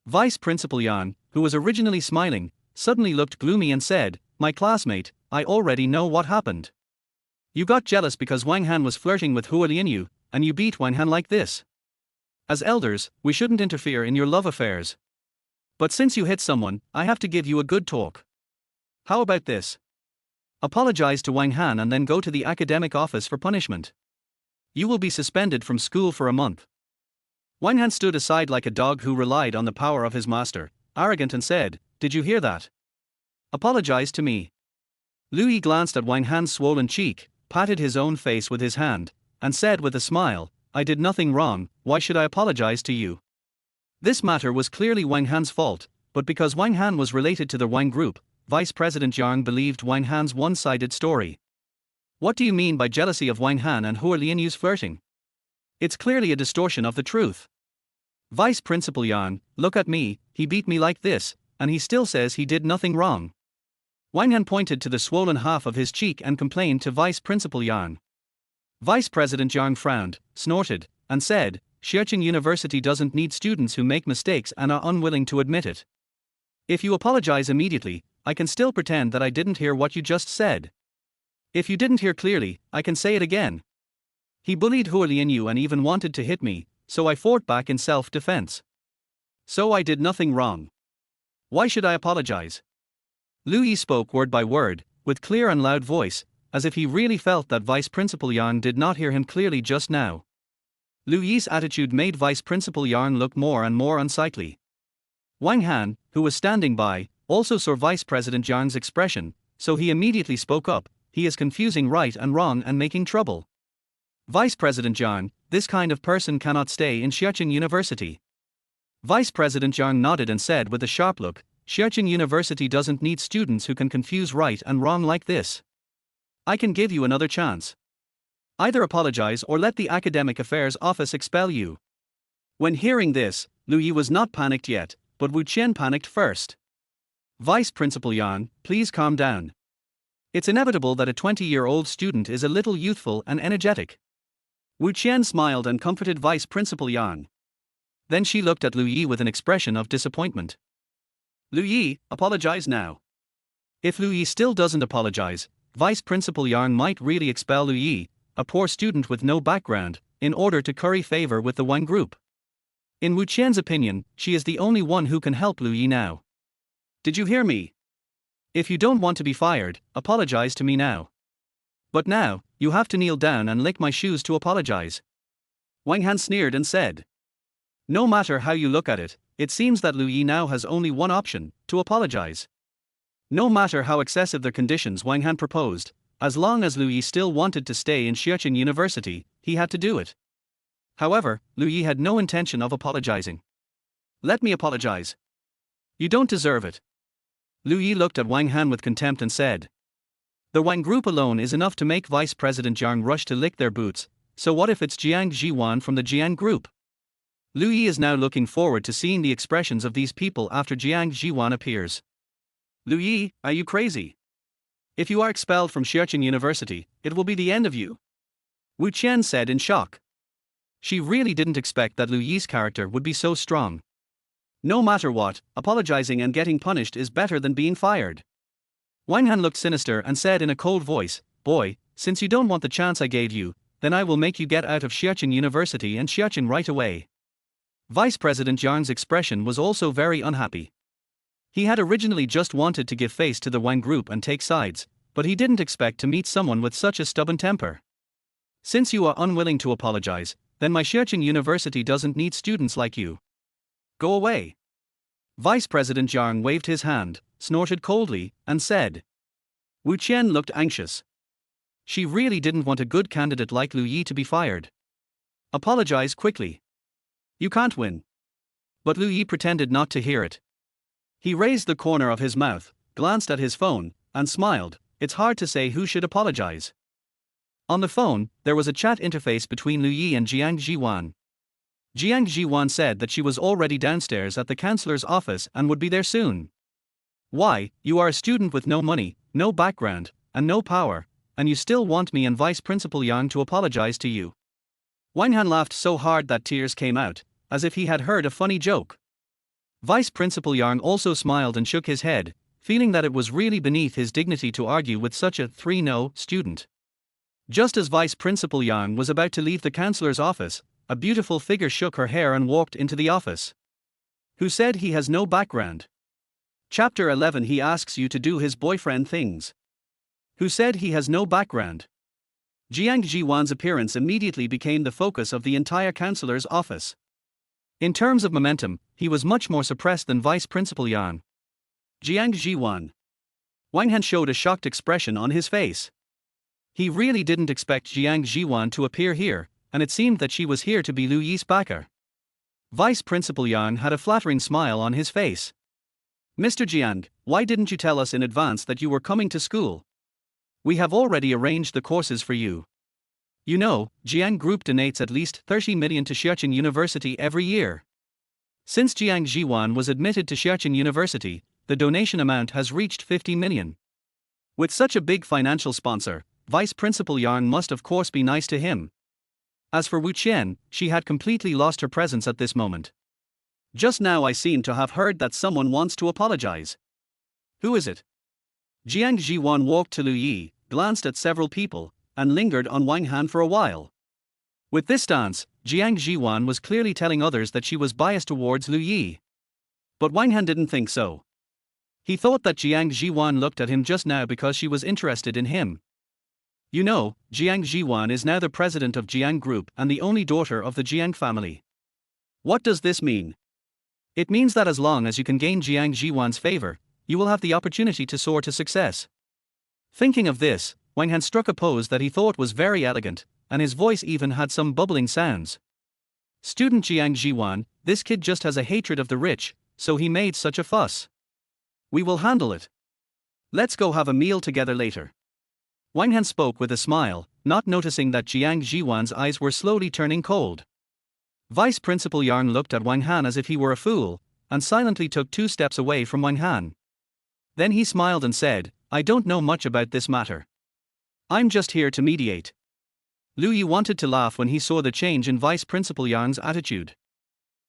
A: Vice Principal Yang, who was originally smiling, suddenly looked gloomy and said, "My classmate, I already know what happened. You got jealous because Wang Han was flirting with Hua Lianyu, and you beat Wang Han like this. As elders, we shouldn't interfere in your love affairs. But since you hit someone, I have to give you a good talk. How about this? Apologize to Wang Han and then go to the academic office for punishment. You will be suspended from school for a month." Wang Han stood aside like a dog who relied on the power of his master, arrogant, and said, "Did you hear that? Apologize to me." Lu Yi glanced at Wang Han's swollen cheek, patted his own face with his hand, and said with a smile, "I did nothing wrong, why should I apologize to you?" This matter was clearly Wang Han's fault, but because Wang Han was related to the Jiang Group, Vice President Jiang believed Wang Han's one-sided story. "What do you mean by jealousy of Wang Han and Hua Lianyu's flirting? It's clearly a distortion of the truth. Vice Principal Yang, look at me, he beat me like this, and he still says he did nothing wrong." Wang Han pointed to the swollen half of his cheek and complained to Vice Principal Yang. Vice President Yang frowned, snorted, and said, "Xiaoqing University doesn't need students who make mistakes and are unwilling to admit it. If you apologize immediately, I can still pretend that I didn't hear what you just said. If you didn't hear clearly, I can say it again. He bullied Hua Lianyu and even wanted to hit me, so I fought back in self-defense. So I did nothing wrong. Why should I apologize?" Lu Yi spoke word by word, with clear and loud voice, as if he really felt that Vice Principal Yang did not hear him clearly just now. Lu Yi's attitude made Vice Principal Yang look more and more unsightly. Wang Han, who was standing by, also saw Vice President Yang's expression, so he immediately spoke up, "He is confusing right and wrong and making trouble. Vice President Yang, this kind of person cannot stay in Xiaoqing University." Vice President Yang nodded and said with a sharp look, "Xiaoqing University doesn't need students who can confuse right and wrong like this. I can give you another chance. Either apologize or let the Academic Affairs Office expel you." When hearing this, Lu Yi was not panicked yet, but Wu Qian panicked first. "Vice Principal Yang, please calm down. It's inevitable that a 20-year-old student is a little youthful and energetic." Wu Qian smiled and comforted Vice Principal Yang. Then she looked at Lu Yi with an expression of disappointment. "Lu Yi, apologize now. If Lu Yi still doesn't apologize, Vice Principal Yang might really expel Lu Yi, a poor student with no background, in order to curry favor with the Jiang Group. In Wu Qian's opinion, she is the only one who can help Lu Yi now. Did you hear me? If you don't want to be fired, apologize to me now. But now, you have to kneel down and lick my shoes to apologize." Wang Han sneered and said. "No matter how you look at it, it seems that Lu Yi now has only one option, to apologize." No matter how excessive the conditions Wang Han proposed, as long as Lu Yi still wanted to stay in Xiaoqing University, he had to do it. However, Lu Yi had no intention of apologizing. "Let me apologize. You don't deserve it." Lu Yi looked at Wang Han with contempt and said. "The Jiang Group alone is enough to make Vice President Jiang rush to lick their boots, so what if it's Jiang Zhiwan from the Jiang Group?" Lu Yi is now looking forward to seeing the expressions of these people after Jiang Zhiwan appears. "Lu Yi, are you crazy? If you are expelled from Xiaoqing University, it will be the end of you," Wu Qian said in shock. She really didn't expect that Lu Yi's character would be so strong. No matter what, apologizing and getting punished is better than being fired. Wang Han looked sinister and said in a cold voice, "Boy, since you don't want the chance I gave you, then I will make you get out of Xiaoqing University and Xiaoqing right away." Vice President Yang's expression was also very unhappy. He had originally just wanted to give face to the Jiang Group and take sides, but he didn't expect to meet someone with such a stubborn temper. "Since you are unwilling to apologize, then my Xiaoqing University doesn't need students like you. Go away." Vice President Jiang waved his hand, snorted coldly, and said. Wu Qian looked anxious. She really didn't want a good candidate like Lu Yi to be fired. "Apologize quickly. You can't win." But Lu Yi pretended not to hear it. He raised the corner of his mouth, glanced at his phone, and smiled. It's hard to say who should apologize. On the phone, there was a chat interface between Lu Yi and Jiang Zhiwan. Jiang Zhiwan said that she was already downstairs at the counselor's office and would be there soon. "Why, you are a student with no money, no background, and no power, and you still want me and Vice Principal Yang to apologize to you?" Wang Han laughed so hard that tears came out, as if he had heard a funny joke. Vice Principal Yang also smiled and shook his head, feeling that it was really beneath his dignity to argue with such a 3-0 student. Just as Vice Principal Yang was about to leave the counselor's office, a beautiful figure shook her hair and walked into the office. Who said he has no background? Chapter 11. He asks you to do his boyfriend things. Who said he has no background? Jiang Zhiwan's appearance immediately became the focus of the entire counselor's office. In terms of momentum, he was much more suppressed than Vice Principal Yang. Jiang Zhiwan. Wang Han showed a shocked expression on his face. He really didn't expect Jiang Zhiwan to appear here, and it seemed that she was here to be Lu Yi's backer. Vice Principal Yang had a flattering smile on his face. Mr. Jiang, why didn't you tell us in advance that you were coming to school? We have already arranged the courses for you. You know, Jiang Group donates at least 30 million to Xiachen University every year. Since Jiang Zhiwan was admitted to Xiachen University, the donation amount has reached 50 million. With such a big financial sponsor, Vice Principal Yang must of course be nice to him. As for Wu Qian, she had completely lost her presence at this moment. Just now I seem to have heard that someone wants to apologize. Who is it? Jiang Zhiwan walked to Lu Yi, glanced at several people, and lingered on Wang Han for a while. With this stance, Jiang Zhiwan was clearly telling others that she was biased towards Lu Yi. But Wang Han didn't think so. He thought that Jiang Zhiwan looked at him just now because she was interested in him. You know, Jiang Zhiwan is now the president of Jiang Group and the only daughter of the Jiang family. What does this mean? It means that as long as you can gain Jiang Zhiwan's favor, you will have the opportunity to soar to success. Thinking of this, Wang Han struck a pose that he thought was very elegant, and his voice even had some bubbling sounds. Student Jiang Zhiwan, this kid just has a hatred of the rich, so he made such a fuss. We will handle it. Let's go have a meal together later. Wang Han spoke with a smile, not noticing that Jiang Zhiwan's eyes were slowly turning cold. Vice Principal Yang looked at Wang Han as if he were a fool, and silently took 2 steps away from Wang Han. Then he smiled and said, I don't know much about this matter. I'm just here to mediate. Lu Yi wanted to laugh when he saw the change in Vice Principal Yang's attitude.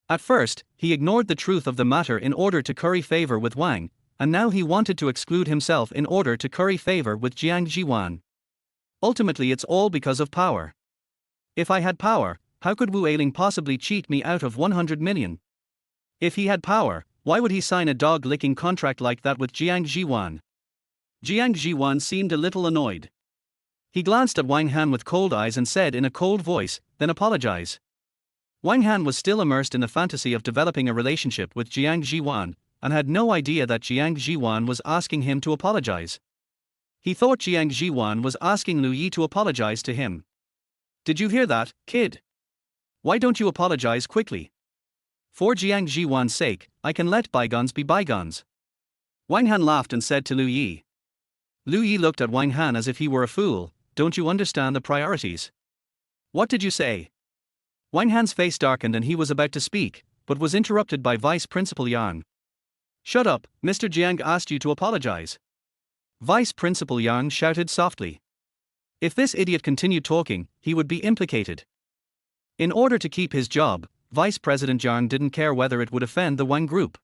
A: At first, he ignored the truth of the matter in order to curry favor with Wang, and now he wanted to exclude himself in order to curry favor with Jiang Zhiwan. Ultimately it's all because of power. If I had power, how could Wu Ailing possibly cheat me out of 100 million? If he had power, why would he sign a dog-licking contract like that with Jiang Zhiwan? Jiang Zhiwan seemed a little annoyed. He glanced at Wang Han with cold eyes and said in a cold voice, then apologize. Wang Han was still immersed in the fantasy of developing a relationship with Jiang Zhiwan, and had no idea that Jiang Zhiwan was asking him to apologize. He thought Jiang Zhiwan was asking Lu Yi to apologize to him. Did you hear that, kid? Why don't you apologize quickly? For Jiang Zhiwan's sake, I can let bygones be bygones. Wang Han laughed and said to Lu Yi. Lu Yi looked at Wang Han as if he were a fool. Don't you understand the priorities? What did you say? Wang Han's face darkened and he was about to speak, but was interrupted by Vice Principal Yang. Shut up, Mr. Jiang asked you to apologize. Vice Principal Yang shouted softly. If this idiot continued talking, he would be implicated. In order to keep his job, Vice President Yang didn't care whether it would offend the Wang Group.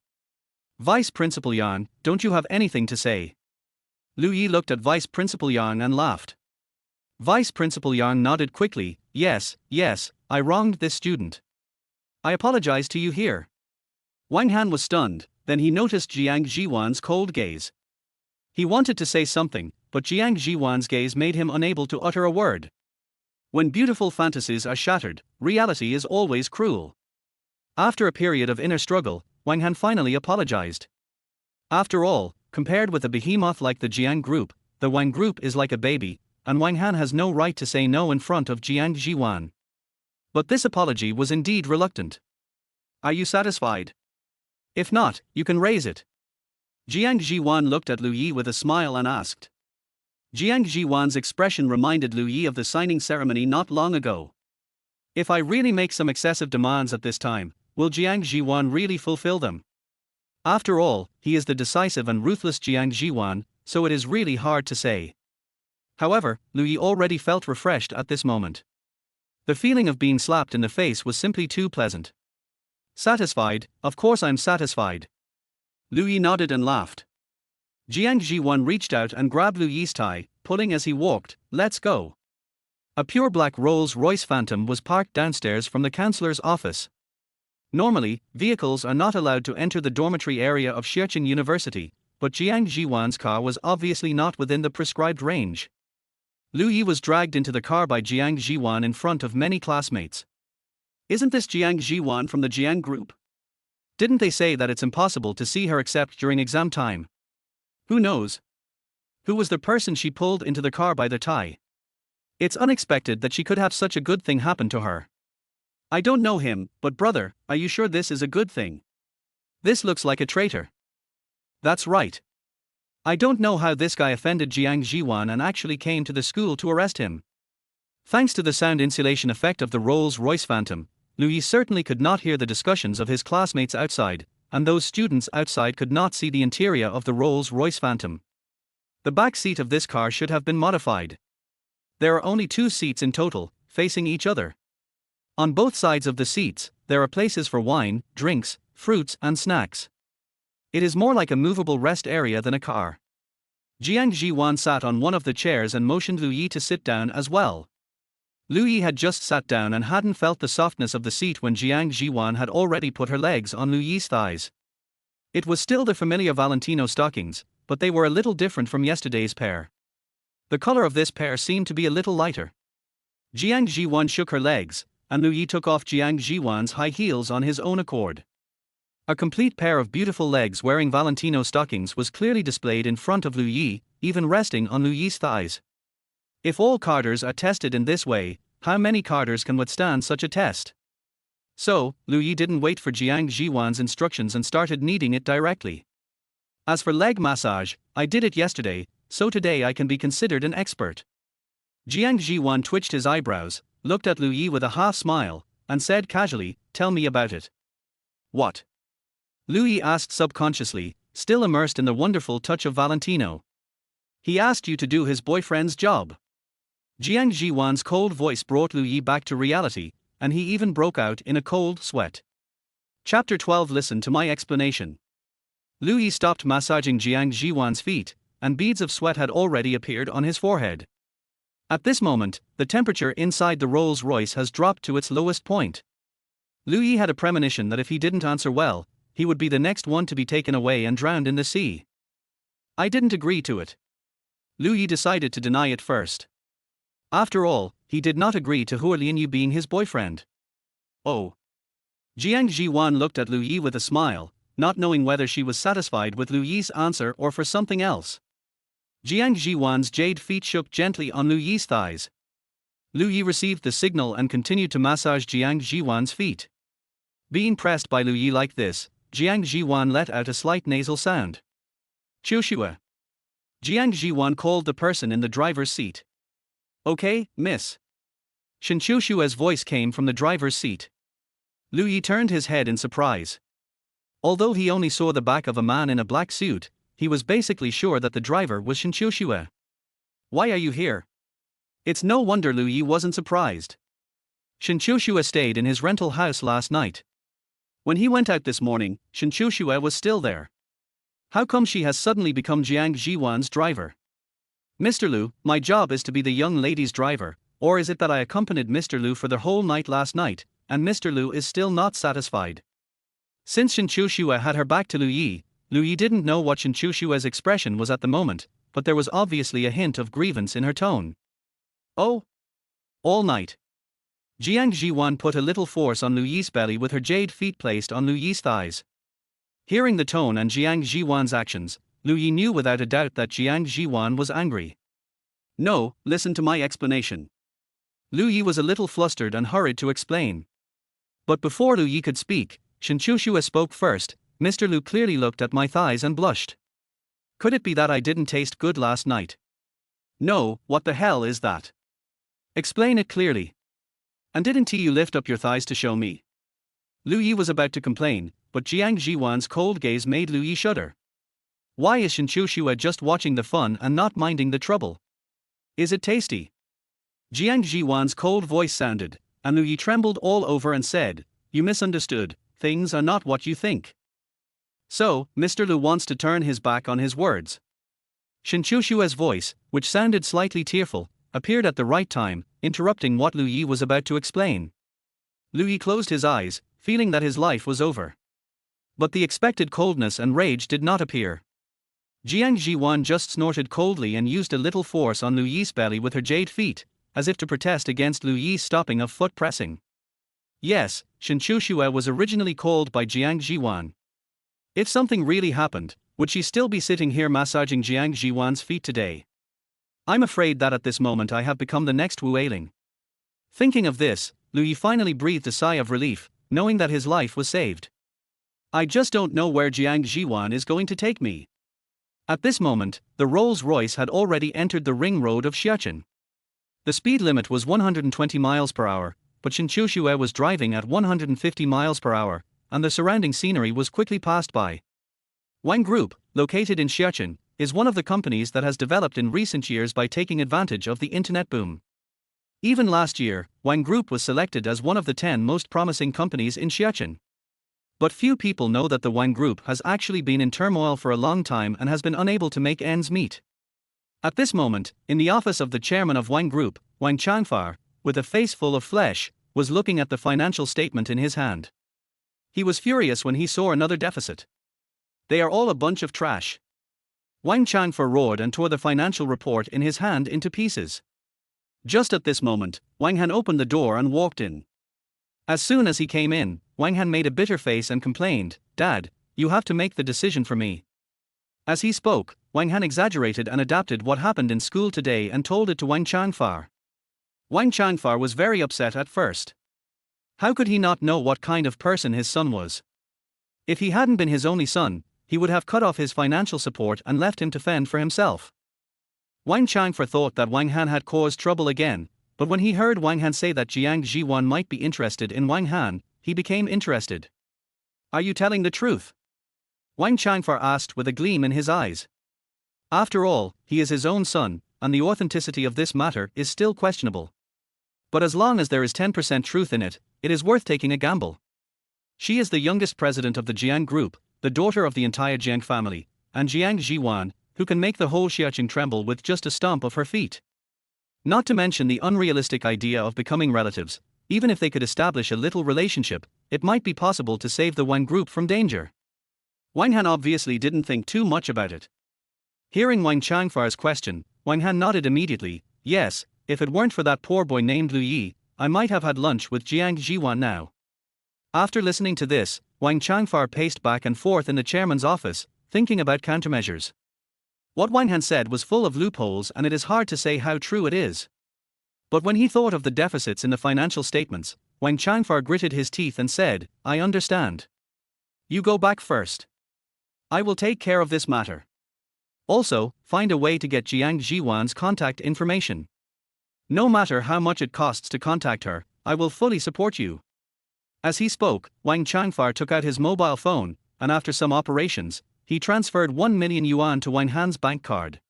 A: Vice Principal Yang, don't you have anything to say? Lu Yi looked at Vice Principal Yang and laughed. Vice Principal Yang nodded quickly. Yes, I wronged this student. I apologize to you here. Wang Han was stunned, then he noticed Jiang Zhiwan's cold gaze. He wanted to say something, but Jiang Zhiwan's gaze made him unable to utter a word. When beautiful fantasies are shattered, reality is always cruel. After a period of inner struggle, Wang Han finally apologized. After all, compared with a behemoth like the Jiang Group, the Wang Group is like a baby, and Wang Han has no right to say no in front of Jiang Zhiwan. But this apology was indeed reluctant. Are you satisfied? If not, you can raise it. Jiang Zhiwan looked at Lu Yi with a smile and asked. Jiang Zhiwan's expression reminded Lu Yi of the signing ceremony not long ago. If I really make some excessive demands at this time, will Jiang Zhiwan really fulfill them? After all, he is the decisive and ruthless Jiang Zhiwan, so it is really hard to say. However, Lu Yi already felt refreshed at this moment. The feeling of being slapped in the face was simply too pleasant. Satisfied, of course I'm satisfied. Lu Yi nodded and laughed. Jiang Zhiwan reached out and grabbed Lu Yi's tie, pulling as he walked. "Let's go." A pure black Rolls-Royce Phantom was parked downstairs from the counselor's office. Normally, vehicles are not allowed to enter the dormitory area of Xia University, but Jiang Zhiwan's car was obviously not within the prescribed range. Lu Yi was dragged into the car by Jiang Zhiwan in front of many classmates. "Isn't this Jiang Zhiwan from the Jiang Group? Didn't they say that it's impossible to see her except during exam time? Who knows? Who was the person she pulled into the car by the tie? It's unexpected that she could have such a good thing happen to her. I don't know him, but brother, are you sure this is a good thing? This looks like a traitor." "That's right. I don't know how this guy offended Jiang Zhiwan and actually came to the school to arrest him." Thanks to the sound insulation effect of the Rolls-Royce Phantom, Lu Yi certainly could not hear the discussions of his classmates outside, and those students outside could not see the interior of the Rolls-Royce Phantom. The back seat of this car should have been modified. There are only 2 seats in total, facing each other. On both sides of the seats, there are places for wine, drinks, fruits, and snacks. It is more like a movable rest area than a car. Jiang Zhiwan sat on one of the chairs and motioned Lu Yi to sit down as well. Lu Yi had just sat down and hadn't felt the softness of the seat when Jiang Zhiwan had already put her legs on Lu Yi's thighs. It was still the familiar Valentino stockings, but they were a little different from yesterday's pair. The color of this pair seemed to be a little lighter. Jiang Zhiwan shook her legs, and Lu Yi took off Jiang Zhiwan's high heels on his own accord. A complete pair of beautiful legs wearing Valentino stockings was clearly displayed in front of Lu Yi, even resting on Lu Yi's thighs. If all carders are tested in this way, how many carders can withstand such a test? So, Lu Yi didn't wait for Jiang Zhiwan's instructions and started kneading it directly. "As for leg massage, I did it yesterday, so today I can be considered an expert." Jiang Zhiwan twitched his eyebrows, looked at Lu Yi with a half smile, and said casually, "Tell me about it." "What?" Lu Yi asked subconsciously, still immersed in the wonderful touch of Valentino. "He asked you to do his boyfriend's job." Jiang Zhiwan's cold voice brought Lu Yi back to reality, and he even broke out in a cold sweat. Chapter 12. Listen to my explanation. Lu Yi stopped massaging Jiang Zhiwan's feet, and beads of sweat had already appeared on his forehead. At this moment, the temperature inside the Rolls-Royce has dropped to its lowest point. Lu Yi had a premonition that if he didn't answer well, he would be the next one to be taken away and drowned in the sea. "I didn't agree to it." Lu Yi decided to deny it first. After all, he did not agree to Hua Lianyu being his boyfriend. "Oh." Jiang Zhiwan looked at Lu Yi with a smile, not knowing whether she was satisfied with Lu Yi's answer or for something else. Jiang Zhiwan's jade feet shook gently on Lu Yi's thighs. Lu Yi received the signal and continued to massage Jiang Zhiwan's feet. Being pressed by Lu Yi like this, Jiang Zhiwan let out a slight nasal sound. "Qiushua." Jiang Zhiwan called the person in the driver's seat. "Okay, miss." Shen Qiushua's voice came from the driver's seat. Lu Yi turned his head in surprise. Although he only saw the back of a man in a black suit, he was basically sure that the driver was Shen Qiushua. "Why are you here?" It's no wonder Lu Yi wasn't surprised. Shen Qiushua stayed in his rental house last night. When he went out this morning, Shen Qiushua was still there. How come she has suddenly become Jiang Zhiwan's driver? "Mr. Lu, my job is to be the young lady's driver, or is it that I accompanied Mr. Lu for the whole night last night, and Mr. Lu is still not satisfied?" Since Shen Qiushua had her back to Lu Yi didn't know what Shen Qiushua's expression was at the moment, but there was obviously a hint of grievance in her tone. "Oh? All night?" Jiang Zhiwan put a little force on Lu Yi's belly with her jade feet placed on Lu Yi's thighs. Hearing the tone and Jiang Zhiwan's actions, Lu Yi knew without a doubt that Jiang Zhiwan was angry. "No, listen to my explanation." Lu Yi was a little flustered and hurried to explain. But before Lu Yi could speak, Shen Qiushua spoke first. "Mr. Lu clearly looked at my thighs and blushed. Could it be that I didn't taste good last night?" "No, what the hell is that? Explain it clearly. And didn't you lift up your thighs to show me?" Lu Yi was about to complain, but Jiang Zhiwan's cold gaze made Lu Yi shudder. Why is Shen Qiushua just watching the fun and not minding the trouble? Is it tasty? Jiang Zhiwan's cold voice sounded, and Lu Yi trembled all over and said, "You misunderstood, things are not what you think." So, Mr. Lu wants to turn his back on his words. Shunshu's voice, which sounded slightly tearful, appeared at the right time, interrupting what Lu Yi was about to explain. Lu Yi closed his eyes, feeling that his life was over. But the expected coldness and rage did not appear. Jiang Zhiwan just snorted coldly and used a little force on Lu Yi's belly with her jade feet, as if to protest against Lu Yi's stopping of foot pressing. Yes, Shunshu was originally called by Jiang Zhiwan. If something really happened, would she still be sitting here massaging Jiang Zhiwan's feet today? I'm afraid that at this moment I have become the next Wu Ailing. Thinking of this, Lu Yi finally breathed a sigh of relief, knowing that his life was saved. I just don't know where Jiang Zhiwan is going to take me. At this moment, the Rolls-Royce had already entered the ring road of Xiachen. The speed limit was 120 miles per hour, but Shunshu was driving at 150 miles per hour, and the surrounding scenery was quickly passed by. Jiang Group, located in Xiachen, is one of the companies that has developed in recent years by taking advantage of the internet boom. Even last year, Jiang Group was selected as one of the 10 most promising companies in Xiachen. But few people know that the Jiang Group has actually been in turmoil for a long time and has been unable to make ends meet. At this moment, in the office of the chairman of Jiang Group, Wang Changfar, with a face full of flesh, was looking at the financial statement in his hand. He was furious when he saw another deficit. They are all a bunch of trash. Wang Changfar roared and tore the financial report in his hand into pieces. Just at this moment, Wang Han opened the door and walked in. As soon as he came in, Wang Han made a bitter face and complained, "Dad, you have to make the decision for me." As he spoke, Wang Han exaggerated and adapted what happened in school today and told it to Wang Changfar. Wang Changfar was very upset at first. How could he not know what kind of person his son was? If he hadn't been his only son, he would have cut off his financial support and left him to fend for himself. Wang Changfar thought that Wang Han had caused trouble again, but when he heard Wang Han say that Jiang Zhiwan might be interested in Wang Han, he became interested. Are you telling the truth? Wang Changfar asked with a gleam in his eyes. After all, he is his own son, and the authenticity of this matter is still questionable. But as long as there is 10% truth in it, it is worth taking a gamble. She is the youngest president of the Jiang Group, the daughter of the entire Jiang family, and Jiang Zhiwan, who can make the whole Xiachen tremble with just a stomp of her feet. Not to mention the unrealistic idea of becoming relatives. Even if they could establish a little relationship, it might be possible to save the Jiang Group from danger. Wang Han obviously didn't think too much about it. Hearing Wang Changfar's question, Wang Han nodded immediately. Yes, if it weren't for that poor boy named Lu Yi, I might have had lunch with Jiang Zhiwan now. After listening to this, Wang Changfar paced back and forth in the chairman's office, thinking about countermeasures. What Wang Han said was full of loopholes, and it is hard to say how true it is. But when he thought of the deficits in the financial statements, Wang Changfar gritted his teeth and said, I understand. You go back first. I will take care of this matter. Also, find a way to get Jiang Zhiwan's contact information. No matter how much it costs to contact her, I will fully support you. As he spoke, Wang Changfar took out his mobile phone, and after some operations, he transferred 1 million yuan to Wang Han's bank card.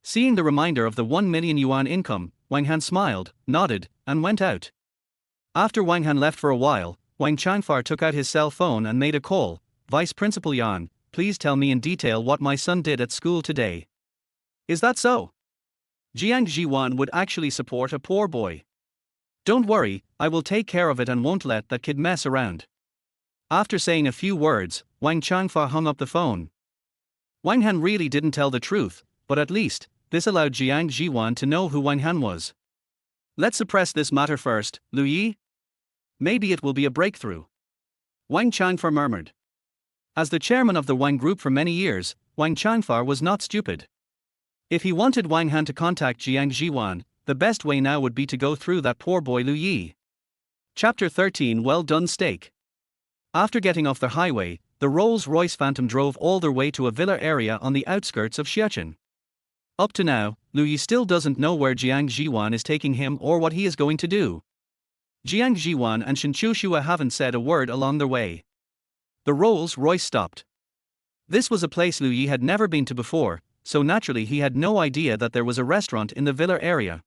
A: Seeing the reminder of the 1 million yuan income, Wang Han smiled, nodded, and went out. After Wang Han left for a while, Wang Changfar took out his cell phone and made a call. Vice Principal Yan, please tell me in detail what my son did at school today. Is that so? Jiang Zhiwan would actually support a poor boy. Don't worry, I will take care of it and won't let that kid mess around. After saying a few words, Wang Changfar hung up the phone. Wang Han really didn't tell the truth, but at least, this allowed Jiang Zhiwan to know who Wang Han was. Let's suppress this matter first, Lu Yi. Maybe it will be a breakthrough. Wang Changfar murmured. As the chairman of the Jiang Group for many years, Wang Changfar was not stupid. If he wanted Wang Han to contact Jiang Zhiwan, the best way now would be to go through that poor boy Lu Yi. Chapter 13 Well done steak. After getting off the highway, the Rolls-Royce Phantom drove all their way to a villa area on the outskirts of Xiachen. Up to now, Lu Yi still doesn't know where Jiang Zhiwan is taking him or what he is going to do. Jiang Zhiwan and Shunshu haven't said a word along their way. The Rolls-Royce stopped. This was a place Lu Yi had never been to before, so naturally he had no idea that there was a restaurant in the villa area.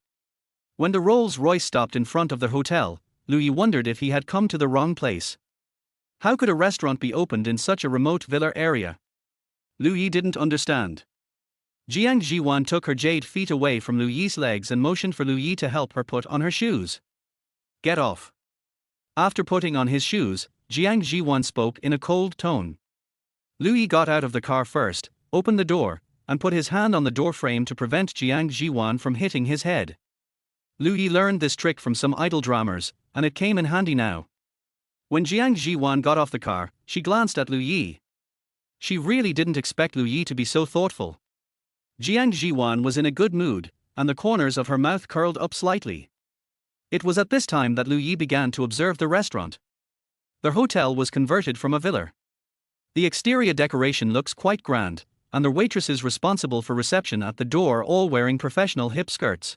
A: When the Rolls-Royce stopped in front of the hotel, Lu Yi wondered if he had come to the wrong place. How could a restaurant be opened in such a remote villa area? Lu Yi didn't understand. Jiang Zhiwan took her jade feet away from Lu Yi's legs and motioned for Lu Yi to help her put on her shoes. Get off. After putting on his shoes, Jiang Zhiwan spoke in a cold tone. Lu Yi got out of the car first, opened the door, and put his hand on the door frame to prevent Jiang Zhiwan from hitting his head. Lu Yi learned this trick from some idol dramas, and it came in handy now. When Jiang Zhiwan got off the car, she glanced at Lu Yi. She really didn't expect Lu Yi to be so thoughtful. Jiang Zhiwan was in a good mood, and the corners of her mouth curled up slightly. It was at this time that Lu Yi began to observe the restaurant. Their hotel was converted from a villa. The exterior decoration looks quite grand, and the waitresses responsible for reception at the door all wearing professional hip skirts.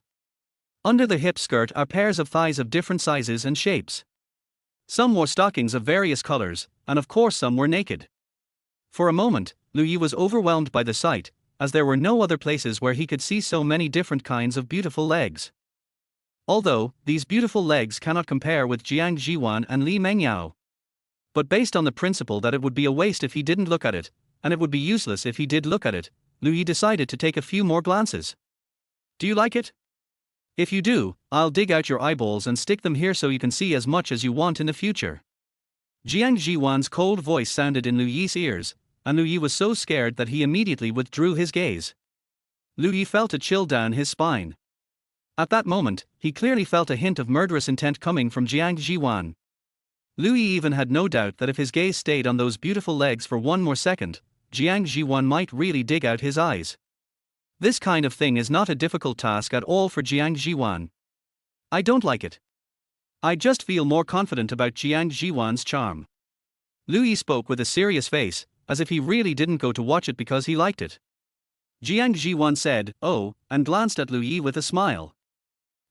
A: Under the hip skirt are pairs of thighs of different sizes and shapes. Some wore stockings of various colors, and of course some were naked. For a moment, Lu Yi was overwhelmed by the sight, as there were no other places where he could see so many different kinds of beautiful legs. Although, these beautiful legs cannot compare with Jiang Zhiwan and Li Mengyao. But based on the principle that it would be a waste if he didn't look at it, and it would be useless if he did look at it, Lu Yi decided to take a few more glances. Do you like it? If you do, I'll dig out your eyeballs and stick them here so you can see as much as you want in the future. Jiang Zhiwan's cold voice sounded in Lu Yi's ears, and Lu Yi was so scared that he immediately withdrew his gaze. Lu Yi felt a chill down his spine. At that moment, he clearly felt a hint of murderous intent coming from Jiang Zhiwan. Lu Yi even had no doubt that if his gaze stayed on those beautiful legs for one more second, Jiang Zhiwan might really dig out his eyes. This kind of thing is not a difficult task at all for Jiang Zhiwan. I don't like it. I just feel more confident about Jiang Zhiwan's charm. Lu Yi spoke with a serious face, as if he really didn't go to watch it because he liked it. Jiang Zhiwan said, "Oh," and glanced at Lu Yi with a smile.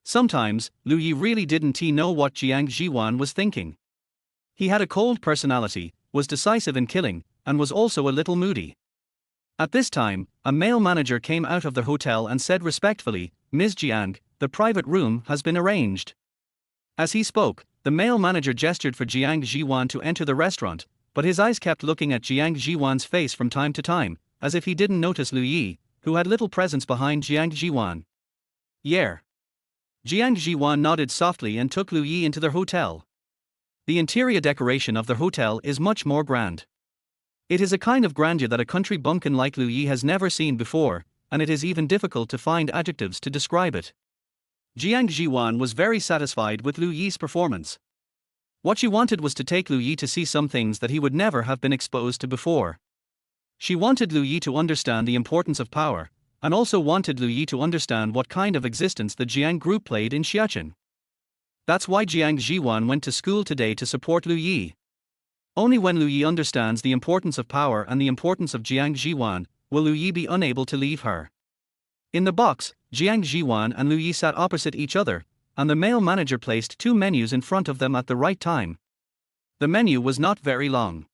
A: Sometimes, Lu Yi really didn't know what Jiang Zhiwan was thinking. He had a cold personality, was decisive in killing, and was also a little moody. At this time, a male manager came out of the hotel and said respectfully, "Ms. Jiang, the private room has been arranged." As he spoke, the male manager gestured for Jiang Zhiwan to enter the restaurant, but his eyes kept looking at Jiang Zhiwan's face from time to time, as if he didn't notice Lu Yi, who had little presence behind Jiang Zhiwan. "Yeah." Jiang Zhiwan nodded softly and took Lu Yi into their hotel. The interior decoration of the hotel is much more grand. It is a kind of grandeur that a country bumpkin like Lu Yi has never seen before, and it is even difficult to find adjectives to describe it. Jiang Zhiwan was very satisfied with Lu Yi's performance. What she wanted was to take Lu Yi to see some things that he would never have been exposed to before. She wanted Lu Yi to understand the importance of power, and also wanted Lu Yi to understand what kind of existence the Jiang Group played in Xiachen. That's why Jiang Zhiwan went to school today to support Lu Yi. Only when Lu Yi understands the importance of power and the importance of Jiang Zhiwan, will Lu Yi be unable to leave her. In the box, Jiang Zhiwan and Lu Yi sat opposite each other, and the male manager placed two menus in front of them at the right time. The menu was not very long.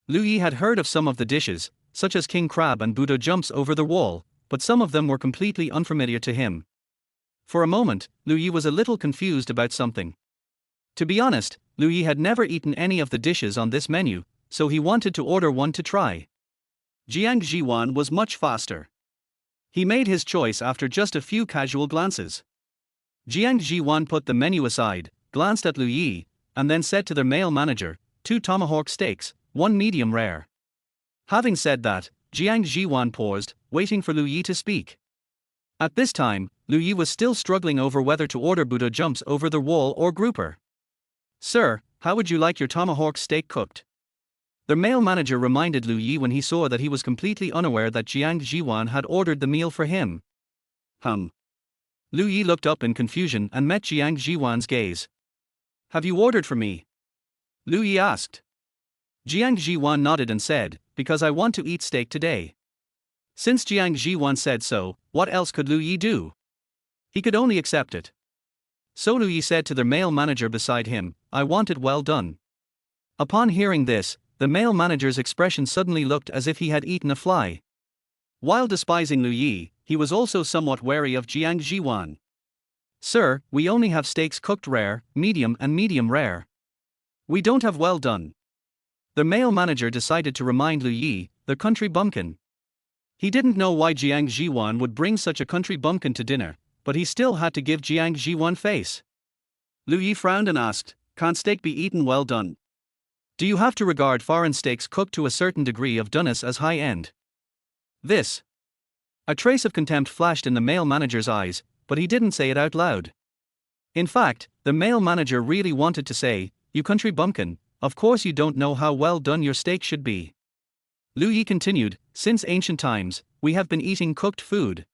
A: Lu Yi had heard of some of the dishes, such as king crab and Buddha jumps over the wall, but some of them were completely unfamiliar to him. For a moment, Lu Yi was a little confused about something. To be honest, Lu Yi had never eaten any of the dishes on this menu, so he wanted to order one to try. Jiang Zhiwan was much faster. He made his choice after just a few casual glances. Jiang Zhiwan put the menu aside, glanced at Lu Yi, and then said to their male manager, 2 tomahawk steaks, 1 medium rare. Having said that, Jiang Zhiwan paused, waiting for Lu Yi to speak. At this time, Lu Yi was still struggling over whether to order Buddha jumps over the wall or grouper. "Sir, how would you like your tomahawk steak cooked?" The male manager reminded Lu Yi when he saw that he was completely unaware that Jiang Zhiwan had ordered the meal for him. Lu Yi looked up in confusion and met Jiang Zhiwan's gaze. "Have you ordered for me?" Lu Yi asked. Jiang Zhiwan nodded and said, "Because I want to eat steak today." Since Jiang Zhiwan said so, what else could Lu Yi do? He could only accept it. So Lu Yi said to the male manager beside him, "I want it well done." Upon hearing this, the male manager's expression suddenly looked as if he had eaten a fly. While despising Lu Yi, he was also somewhat wary of Jiang Zhiwan. "Sir, we only have steaks cooked rare, medium and medium rare. We don't have well done." The male manager decided to remind Lu Yi, the country bumpkin. He didn't know why Jiang Zhiwan would bring such a country bumpkin to dinner, but he still had to give Jiang Zhiwan face. Lu Yi frowned and asked, "Can't steak be eaten well done? Do you have to regard foreign steaks cooked to a certain degree of doneness as high-end?" This. A trace of contempt flashed in the male manager's eyes, but he didn't say it out loud. In fact, the male manager really wanted to say, "You country bumpkin, of course you don't know how well done your steak should be." Lu Yi continued, "Since ancient times, we have been eating cooked food.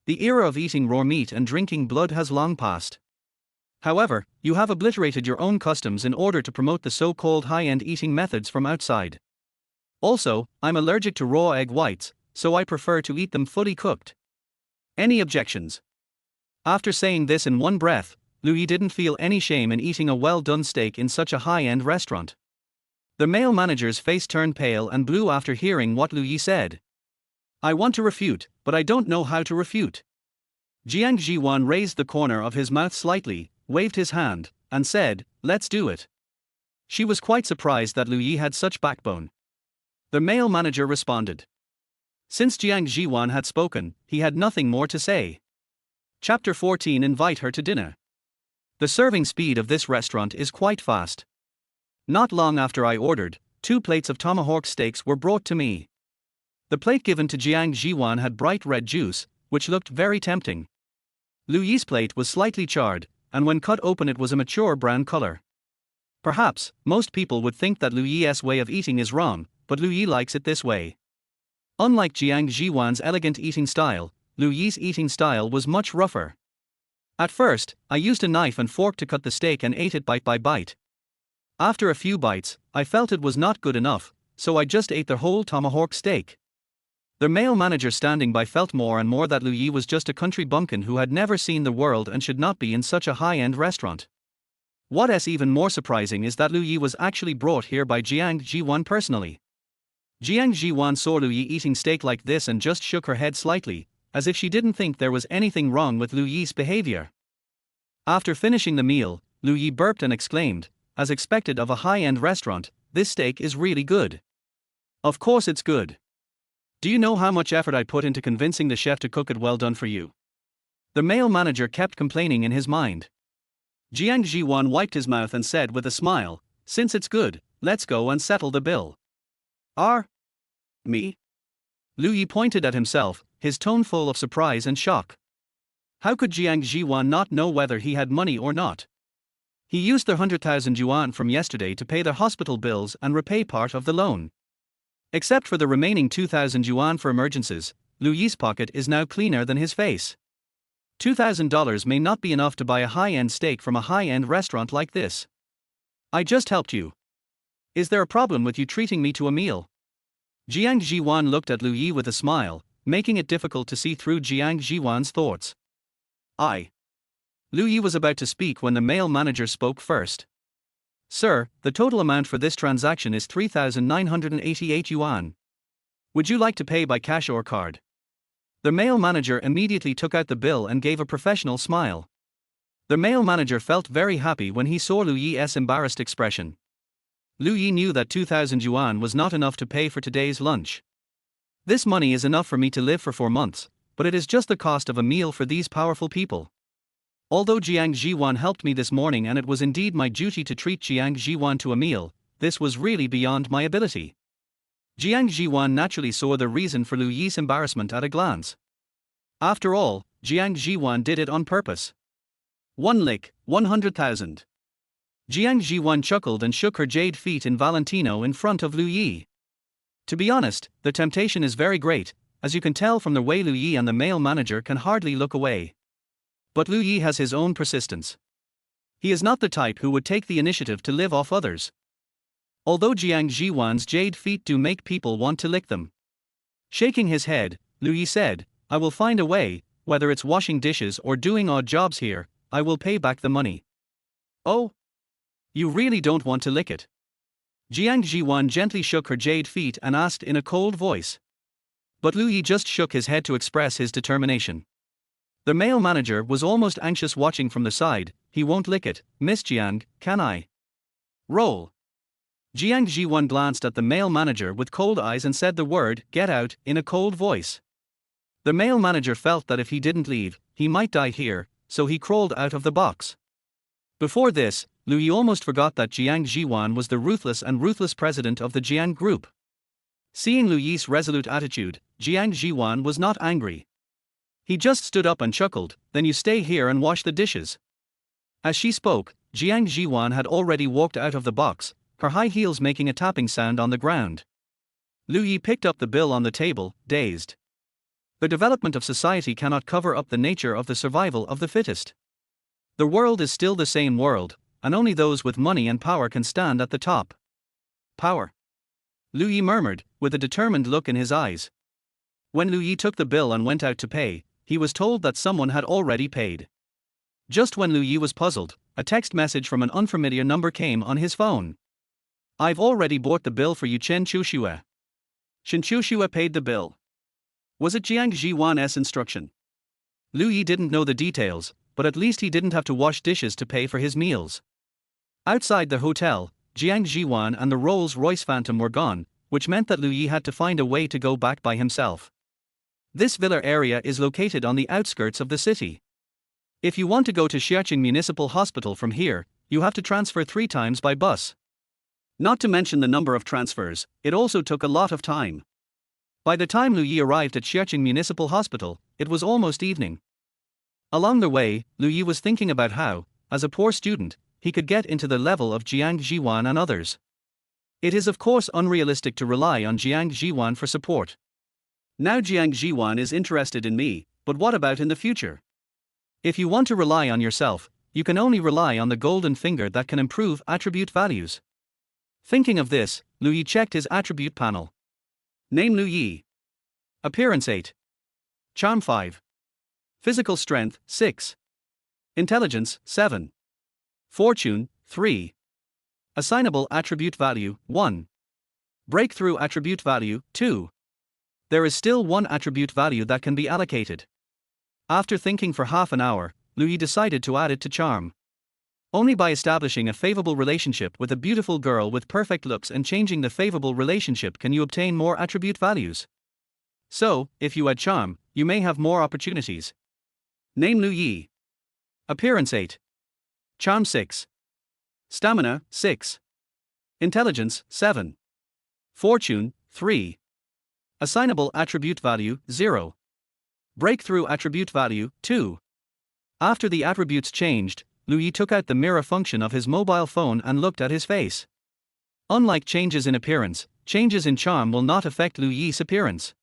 A: The era of eating raw meat and drinking blood has long passed. However, you have obliterated your own customs in order to promote the so-called high-end eating methods from outside. Also, I'm allergic to raw egg whites, so I prefer to eat them fully cooked. Any objections?" After saying this in one breath, Lu Yi didn't feel any shame in eating a well-done steak in such a high-end restaurant. The male manager's face turned pale and blue after hearing what Lu Yi said. "I want to refute, but I don't know how to refute." Jiang Zhiwan raised the corner of his mouth slightly, waved his hand, and said, "Let's do it." She was quite surprised that Lu Yi had such backbone. The male manager responded. Since Jiang Zhiwan had spoken, he had nothing more to say. Chapter 14. Invite her to dinner. The serving speed of this restaurant is quite fast. Not long after I ordered, 2 plates of tomahawk steaks were brought to me. The plate given to Jiang Zhiwan had bright red juice, which looked very tempting. Lu Yi's plate was slightly charred, and when cut open it was a mature brown color. Perhaps, most people would think that Lu Yi's way of eating is wrong, but Lu Yi likes it this way. Unlike Jiang Zhiwan's elegant eating style, Lu Yi's eating style was much rougher. At first, I used a knife and fork to cut the steak and ate it bite by bite. After a few bites, I felt it was not good enough, so I just ate the whole tomahawk steak. The male manager standing by felt more and more that Lu Yi was just a country bumpkin who had never seen the world and should not be in such a high-end restaurant. What's even more surprising is that Lu Yi was actually brought here by Jiang Zhiwan personally. Jiang Zhiwan saw Lu Yi eating steak like this and just shook her head slightly, as if she didn't think there was anything wrong with Lu Yi's behavior. After finishing the meal, Lu Yi burped and exclaimed, "As expected of a high-end restaurant, this steak is really good." "Of course it's good. Do you know how much effort I put into convincing the chef to cook it well done for you?" The male manager kept complaining in his mind. Jiang Zhiwan wiped his mouth and said with a smile, "Since it's good, let's go and settle the bill." Me?" Lu Yi pointed at himself, his tone full of surprise and shock. How could Jiang Zhiwan not know whether he had money or not? He used the 100,000 yuan from yesterday to pay the hospital bills and repay part of the loan. Except for the remaining 2,000 yuan for emergencies, Lu Yi's pocket is now cleaner than his face. $2,000 may not be enough to buy a high-end steak from a high-end restaurant like this. I just helped you. Is there a problem with you treating me to a meal? Jiang Zhiwan looked at Lu Yi with a smile, making it difficult to see through Jiang Zhiwan's thoughts. Lu Yi was about to speak when the male manager spoke first. "Sir, the total amount for this transaction is 3,988 yuan. Would you like to pay by cash or card?" The male manager immediately took out the bill and gave a professional smile. The male manager felt very happy when he saw Lu Yi's embarrassed expression. Lu Yi knew that 2,000 yuan was not enough to pay for today's lunch. "This money is enough for me to live for 4 months, but it is just the cost of a meal for these powerful people. Although Jiang Zhiwan helped me this morning and it was indeed my duty to treat Jiang Zhiwan to a meal, this was really beyond my ability." Jiang Zhiwan naturally saw the reason for Lu Yi's embarrassment at a glance. After all, Jiang Zhiwan did it on purpose. 1 lick, 100,000. Jiang Zhiwan chuckled and shook her jade feet in Valentino in front of Lu Yi. To be honest, the temptation is very great, as you can tell from the way Lu Yi and the male manager can hardly look away. But Lu Yi has his own persistence. He is not the type who would take the initiative to live off others. Although Jiang Zhiwan's jade feet do make people want to lick them. Shaking his head, Lu Yi said, "I will find a way, whether it's washing dishes or doing odd jobs here, I will pay back the money." "Oh? You really don't want to lick it?" Jiang Zhiwan gently shook her jade feet and asked in a cold voice. But Lu Yi just shook his head to express his determination. The male manager was almost anxious watching from the side. "He won't lick it, Miss Jiang, can I?" Roll. Jiang Zhiwan glanced at the male manager with cold eyes and said the word, "Get out," in a cold voice. The male manager felt that if he didn't leave, he might die here, so he crawled out of the box. Before this, Louis almost forgot that Jiang Zhiwan was the ruthless president of the Jiang Group. Seeing Louis' resolute attitude, Jiang Zhiwan was not angry. He just stood up and chuckled, "Then you stay here and wash the dishes." As she spoke, Jiang Zhiwan had already walked out of the box, her high heels making a tapping sound on the ground. Louis picked up the bill on the table, dazed. The development of society cannot cover up the nature of the survival of the fittest. The world is still the same world, and only those with money and power can stand at the top. Power. Louis murmured, with a determined look in his eyes. When Louis took the bill and went out to pay, he was told that someone had already paid. Just when Louis was puzzled, a text message from an unfamiliar number came on his phone. "I've already bought the bill for you, Chen Chuxue." Chen Chuxue paid the bill. Was it Jiang Zhiwan's instruction? Louis didn't know the details, but at least he didn't have to wash dishes to pay for his meals. Outside the hotel, Jiang Zhiwan and the Rolls-Royce Phantom were gone, which meant that Louis had to find a way to go back by himself. This villa area is located on the outskirts of the city. If you want to go to Xiaqing Municipal Hospital from here, you have to transfer 3 times by bus. Not to mention the number of transfers, it also took a lot of time. By the time Louis arrived at Xiaqing Municipal Hospital, it was almost evening. Along the way, Louis was thinking about how, as a poor student, he could get into the level of Jiang Zhiwan and others. It is of course unrealistic to rely on Jiang Zhiwan for support. Now Jiang Zhiwan is interested in me, but what about in the future? If you want to rely on yourself, you can only rely on the golden finger that can improve attribute values. Thinking of this, Louis checked his attribute panel. Name Louis. Appearance 8. Charm 5. Physical strength 6. Intelligence 7. Fortune 3. Assignable attribute value 1. Breakthrough attribute value 2. There is still one attribute value that can be allocated. After thinking for half an hour, Louis decided to add it to charm. Only by establishing a favorable relationship with a beautiful girl with perfect looks and changing the favorable relationship can you obtain more attribute values. So, if you add charm, you may have more opportunities. Name Louis. Appearance 8. Charm 6. Stamina 6. Intelligence 7. Fortune 3. Assignable attribute value 0. Breakthrough attribute value 2. After the attributes changed, Louis took out the mirror function of his mobile phone and looked at his face. Unlike changes in appearance, changes in charm will not affect Louis' appearance.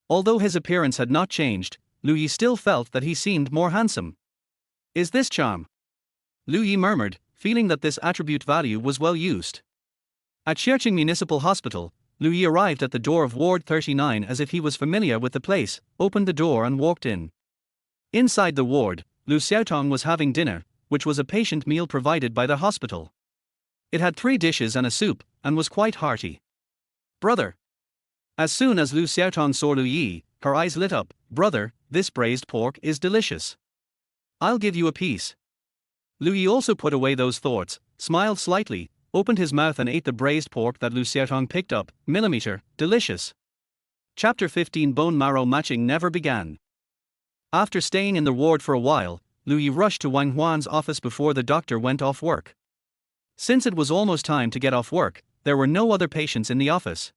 A: Although his appearance had not changed, Louis still felt that he seemed more handsome. Is this charm? Louis murmured, feeling that this attribute value was well used. At Xiaqing Municipal Hospital, Louis arrived at the door of Ward 39 as if he was familiar with the place, opened the door and walked in. Inside the ward, Lu Xiaotong was having dinner, which was a patient meal provided by the hospital. It had 3 dishes and a soup, and was quite hearty. "Brother." As soon as Lu Xiaotong saw Louis, her eyes lit up. "Brother, this braised pork is delicious. I'll give you a piece." Louis also put away those thoughts, smiled slightly, opened his mouth and ate the braised pork that Lu Xiaotong picked up. Delicious. Chapter 15. Bone marrow matching never began. After staying in the ward for a while, Louis rushed to Wang Huan's office before the doctor went off work. Since it was almost time to get off work, there were no other patients in the office.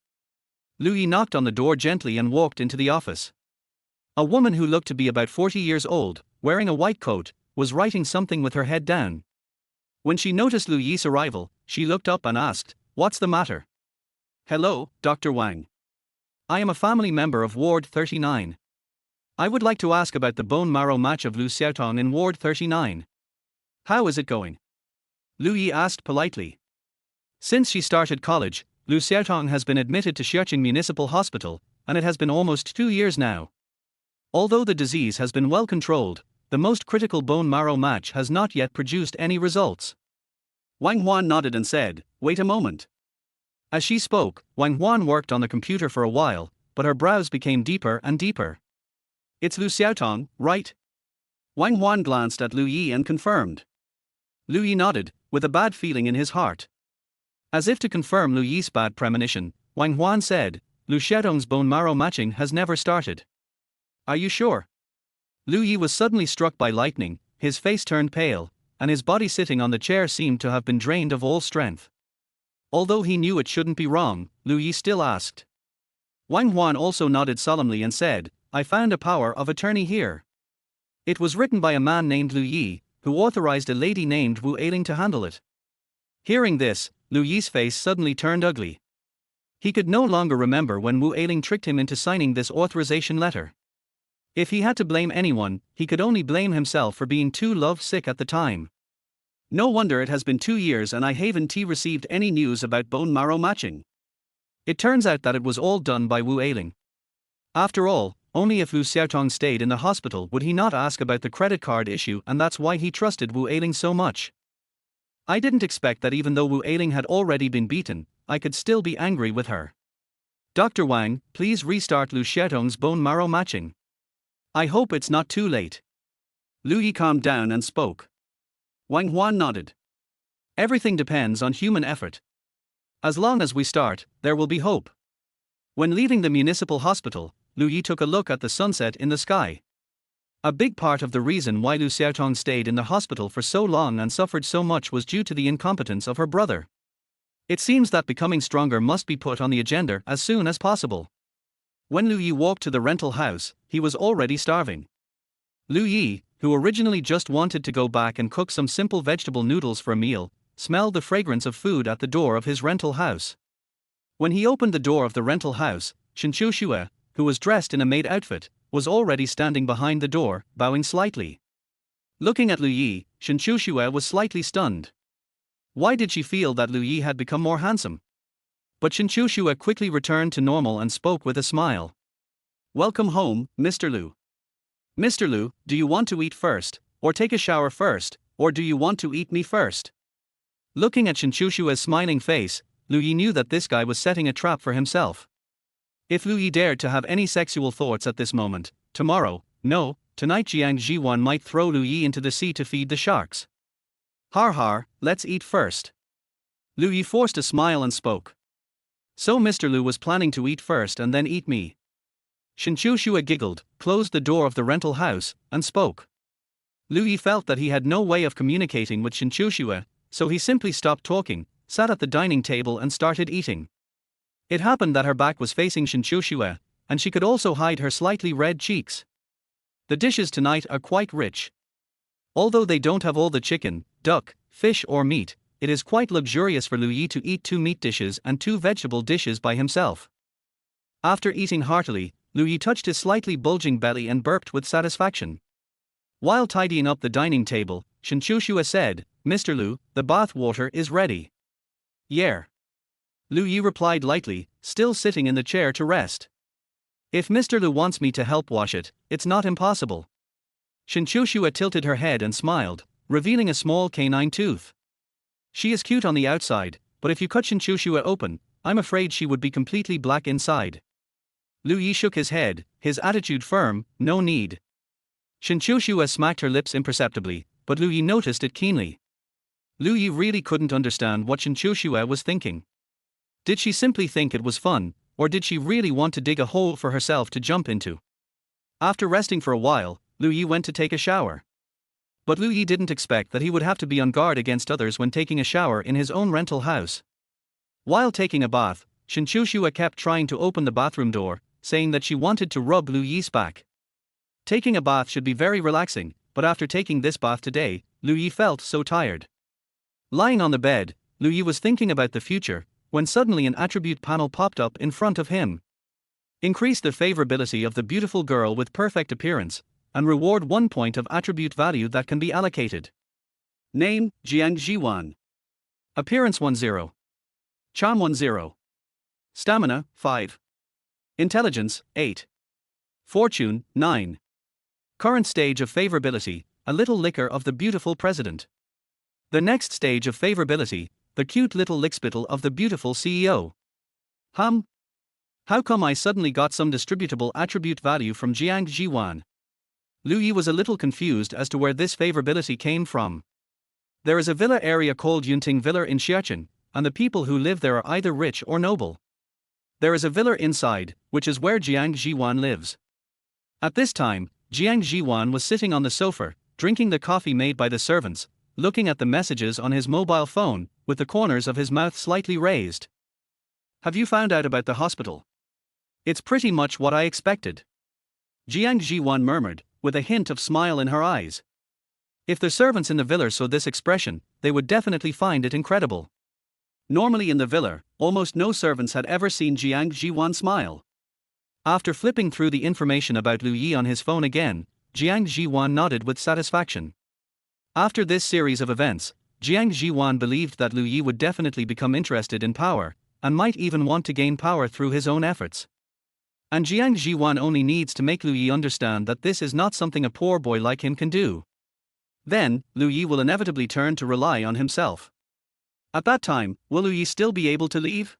A: Louis knocked on the door gently and walked into the office. A woman who looked to be about 40 years old, wearing a white coat, was writing something with her head down. When she noticed Louis' arrival, she looked up and asked, "What's the matter?" "Hello, Dr. Wang. I am a family member of Ward 39. I would like to ask about the bone marrow match of Lu Xiaotong in Ward 39. How is it going?" Louis asked politely. Since she started college, Lu Xiaotong has been admitted to Xiaqing Municipal Hospital, and it has been almost 2 years now. Although the disease has been well controlled, the most critical bone marrow match has not yet produced any results. Wang Huan nodded and said, "Wait a moment." As she spoke, Wang Huan worked on the computer for a while, but her brows became deeper and deeper. "It's Lu Xiaotong, right?" Wang Huan glanced at Louis and confirmed. Louis nodded, with a bad feeling in his heart. As if to confirm Lu Yi's bad premonition, Wang Huan said, Lu Xiaotong's bone marrow matching has never started. Are you sure? Lu Yi was suddenly struck by lightning, his face turned pale, and his body sitting on the chair seemed to have been drained of all strength. Although he knew it shouldn't be wrong, Lu Yi still asked. Wang Huan also nodded solemnly and said, I found a power of attorney here. It was written by a man named Lu Yi, who authorized a lady named Wu Ailing to handle it. Hearing this, Lu Yi's face suddenly turned ugly. He could no longer remember when Wu Ailing tricked him into signing this authorization letter. If he had to blame anyone, he could only blame himself for being too love-sick at the time. No wonder it has been 2 years and I haven't received any news about bone marrow matching. It turns out that it was all done by Wu Ailing. After all, only if Lu Xiaotong stayed in the hospital would he not ask about the credit card issue, and that's why he trusted Wu Ailing so much. I didn't expect that even though Wu Ailing had already been beaten, I could still be angry with her. Dr. Wang, please restart Lu Xiaotong's bone marrow matching. I hope it's not too late. Lu Yi calmed down and spoke. Wang Huan nodded. Everything depends on human effort. As long as we start, there will be hope. When leaving the municipal hospital, Lu Yi took a look at the sunset in the sky. A big part of the reason why Lu Xiaotong stayed in the hospital for so long and suffered so much was due to the incompetence of her brother. It seems that becoming stronger must be put on the agenda as soon as possible. When Lu Yi walked to the rental house, he was already starving. Lu Yi, who originally just wanted to go back and cook some simple vegetable noodles for a meal, smelled the fragrance of food at the door of his rental house. When he opened the door of the rental house, Shen Shue, who was dressed in a maid outfit, was already standing behind the door, bowing slightly. Looking at Lu Yi, Shen Shue was slightly stunned. Why did she feel that Lu Yi had become more handsome? But Shen Shue quickly returned to normal and spoke with a smile. Welcome home, Mr. Lu. Mr. Lu, do you want to eat first, or take a shower first, or do you want to eat me first? Looking at Shen Shue's smiling face, Lu Yi knew that this guy was setting a trap for himself. If Lu Yi dared to have any sexual thoughts at this moment, tonight Jiang Zhiwan might throw Lu Yi into the sea to feed the sharks. Har, let's eat first. Lu Yi forced a smile and spoke. So Mr. Lu was planning to eat first and then eat me. Shen Shue giggled, closed the door of the rental house, and spoke. Lu Yi felt that he had no way of communicating with Shen Shue, so he simply stopped talking, sat at the dining table and started eating. It happened that her back was facing Shen Shue, and she could also hide her slightly red cheeks. The dishes tonight are quite rich. Although they don't have all the chicken, duck, fish or meat, it is quite luxurious for Lu Yi to eat 2 meat dishes and 2 vegetable dishes by himself. After eating heartily, Lu Yi touched his slightly bulging belly and burped with satisfaction. While tidying up the dining table, Shen Shue said, Mr. Lu, the bath water is ready. Yeah. Lu Yi replied lightly, still sitting in the chair to rest. If Mr. Lu wants me to help wash it, it's not impossible. Shen Shue tilted her head and smiled, revealing a small canine tooth. She is cute on the outside, but if you cut Shen Shue open, I'm afraid she would be completely black inside. Lu Yi shook his head, his attitude firm, no need. Shen Shue smacked her lips imperceptibly, but Lu Yi noticed it keenly. Lu Yi really couldn't understand what Shen Shue was thinking. Did she simply think it was fun, or did she really want to dig a hole for herself to jump into? After resting for a while, Lu Yi went to take a shower. But Lu Yi didn't expect that he would have to be on guard against others when taking a shower in his own rental house. While taking a bath, Shen Shue kept trying to open the bathroom door, saying that she wanted to rub Lu Yi's back. Taking a bath should be very relaxing, but after taking this bath today, Lu Yi felt so tired. Lying on the bed, Lu Yi was thinking about the future, when suddenly an attribute panel popped up in front of him. Increase the favorability of the beautiful girl with perfect appearance, and reward 1 point of attribute value that can be allocated. Name, Jiang Zhiwan. Appearance 10. Charm 10. Stamina, 5. Intelligence, 8. Fortune, 9. Current stage of favorability, a little liquor of the beautiful president. The next stage of favorability, the cute little lickspittle of the beautiful CEO. How come I suddenly got some distributable attribute value from Jiang Zhiwan? Lu Yi was a little confused as to where this favorability came from. There is a villa area called Yunting Villa in Xiachen, and the people who live there are either rich or noble. There is a villa inside, which is where Jiang Zhiwan lives. At this time, Jiang Zhiwan was sitting on the sofa, drinking the coffee made by the servants, looking at the messages on his mobile phone, with the corners of his mouth slightly raised. Have you found out about the hospital? It's pretty much what I expected. Jiang Zhiwan murmured, with a hint of smile in her eyes. If the servants in the villa saw this expression, they would definitely find it incredible. Normally in the villa, almost no servants had ever seen Jiang Zhiwan smile. After flipping through the information about Lu Yi on his phone again, Jiang Zhiwan nodded with satisfaction. After this series of events, Jiang Zhiwan believed that Lu Yi would definitely become interested in power, and might even want to gain power through his own efforts. And Jiang Zhiwan only needs to make Lu Yi understand that this is not something a poor boy like him can do. Then, Lu Yi will inevitably turn to rely on himself. At that time, will Lu Yi still be able to leave?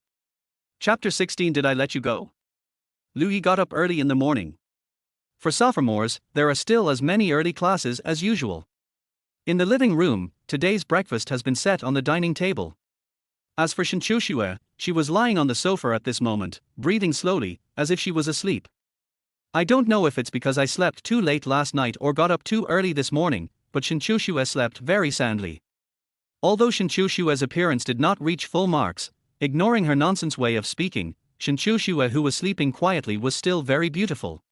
A: Chapter 16. Did I let you go? Lu Yi got up early in the morning. For sophomores, there are still as many early classes as usual. In the living room, today's breakfast has been set on the dining table. As for Xia, she was lying on the sofa at this moment, breathing slowly, as if she was asleep. I don't know if it's because I slept too late last night or got up too early this morning, but Xia slept very soundly. Although Xia's appearance did not reach full marks, ignoring her nonsense way of speaking, Xia, who was sleeping quietly, was still very beautiful.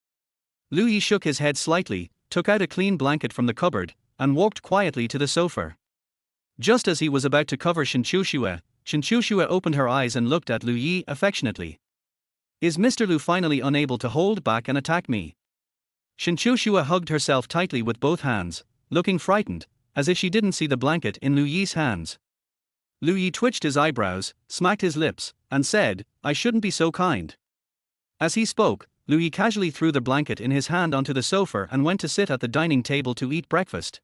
A: Lu Yi shook his head slightly, took out a clean blanket from the cupboard, and walked quietly to the sofa. Just as he was about to cover Xia opened her eyes and looked at Lu Yi affectionately. Is Mr. Lu finally unable to hold back and attack me? Xia hugged herself tightly with both hands, looking frightened, as if she didn't see the blanket in Lu Yi's hands. Lu Yi twitched his eyebrows, smacked his lips, and said, I shouldn't be so kind. As he spoke, Lu Yi casually threw the blanket in his hand onto the sofa and went to sit at the dining table to eat breakfast.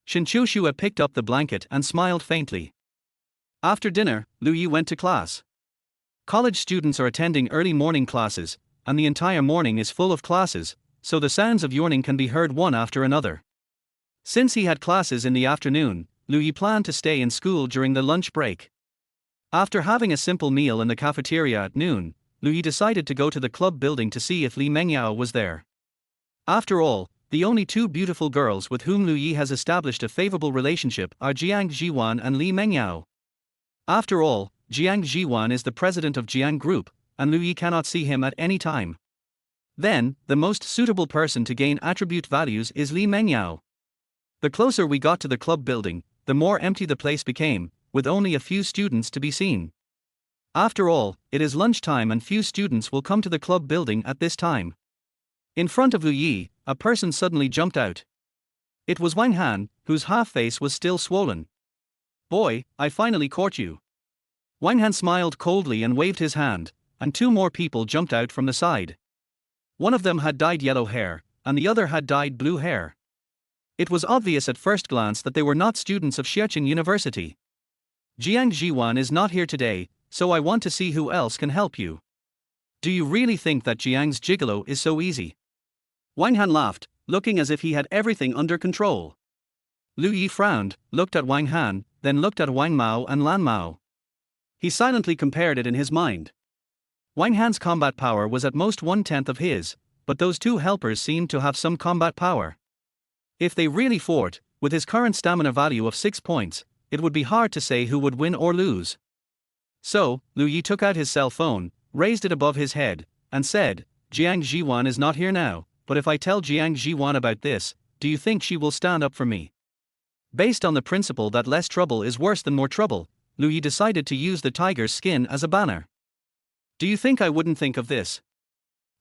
A: Xia picked up the blanket and smiled faintly. After dinner, Lu Yi went to class. College students are attending early morning classes, and the entire morning is full of classes, so the sounds of yawning can be heard one after another. Since he had classes in the afternoon, Lu Yi planned to stay in school during the lunch break. After having a simple meal in the cafeteria at noon, Lu Yi decided to go to the club building to see if Li Mengyao was there. After all, the only two beautiful girls with whom Lu Yi has established a favorable relationship are Jiang Zhiwan and Li Mengyao. After all, Jiang Zhiwan is the president of Jiang Group, and Lu Yi cannot see him at any time. Then, the most suitable person to gain attribute values is Li Mengyao. The closer we got to the club building, the more empty the place became, with only a few students to be seen. After all, it is lunchtime and few students will come to the club building at this time. In front of Lu Yi, a person suddenly jumped out. It was Wang Han, whose half-face was still swollen. Boy, I finally caught you. Wang Han smiled coldly and waved his hand, and two more people jumped out from the side. One of them had dyed yellow hair, and the other had dyed blue hair. It was obvious at first glance that they were not students of Xiachen University. Jiang Zhiwan is not here today, so I want to see who else can help you. Do you really think that Jiang's gigolo is so easy? Wang Han laughed, looking as if he had everything under control. Lu Yi frowned, looked at Wang Han, then looked at Wang Mao and Lan Mao. He silently compared it in his mind. Wang Han's combat power was at most 1/10 of his, but those two helpers seemed to have some combat power. If they really fought, with his current stamina value of 6 points, it would be hard to say who would win or lose. So, Lu Yi took out his cell phone, raised it above his head, and said, Jiang Zhiwan is not here now, but if I tell Jiang Zhiwan about this, do you think she will stand up for me? Based on the principle that less trouble is worse than more trouble, Lu Yi decided to use the tiger's skin as a banner. Do you think I wouldn't think of this?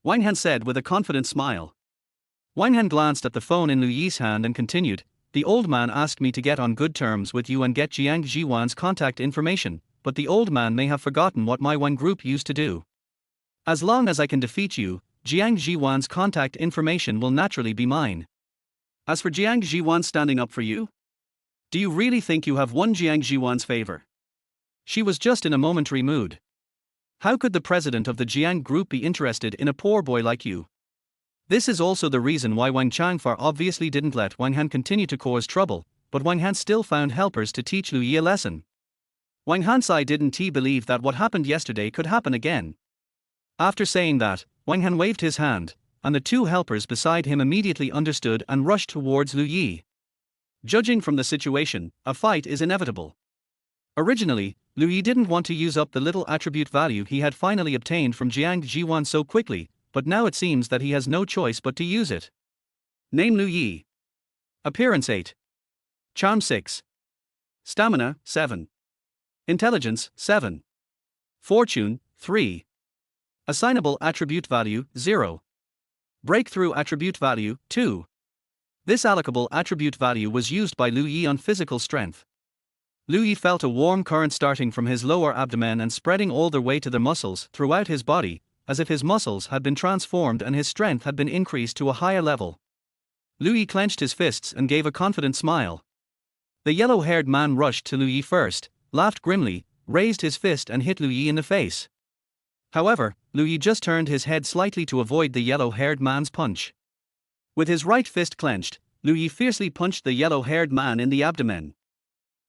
A: Wang Han said with a confident smile. Wang Han glanced at the phone in Lu Yi's hand and continued, the old man asked me to get on good terms with you and get Jiang Zhiwan's contact information, but the old man may have forgotten what my Jiang Group used to do. As long as I can defeat you, Jiang Zhiwan's contact information will naturally be mine. As for Jiang Zhiwan standing up for you? Do you really think you have won Jiang Zhiwan's favor? She was just in a momentary mood. How could the president of the Jiang Group be interested in a poor boy like you? This is also the reason why Wang Changfar obviously didn't let Wang Han continue to cause trouble, but Wang Han still found helpers to teach Lu Yi a lesson. Wang Hansai didn't believe that what happened yesterday could happen again. After saying that, Wang Han waved his hand, and the two helpers beside him immediately understood and rushed towards Lu Yi. Judging from the situation, a fight is inevitable. Originally, Lu Yi didn't want to use up the little attribute value he had finally obtained from Jiang Zhiwan so quickly, but now it seems that he has no choice but to use it. Name Lu Yi. Appearance 8. Charm 6. Stamina 7. Intelligence 7. Fortune 3. Assignable attribute value 0. Breakthrough attribute value 2. This allocable attribute value was used by Lu Yi on physical strength. Lu Yi felt a warm current starting from his lower abdomen and spreading all the way to the muscles throughout his body, as if his muscles had been transformed and his strength had been increased to a higher level. Lu Yi clenched his fists and gave a confident smile. The yellow-haired man rushed to Lu Yi first, laughed grimly, raised his fist and hit Lu Yi in the face. However, Lu Yi just turned his head slightly to avoid the yellow-haired man's punch. With his right fist clenched, Lu Yi fiercely punched the yellow-haired man in the abdomen.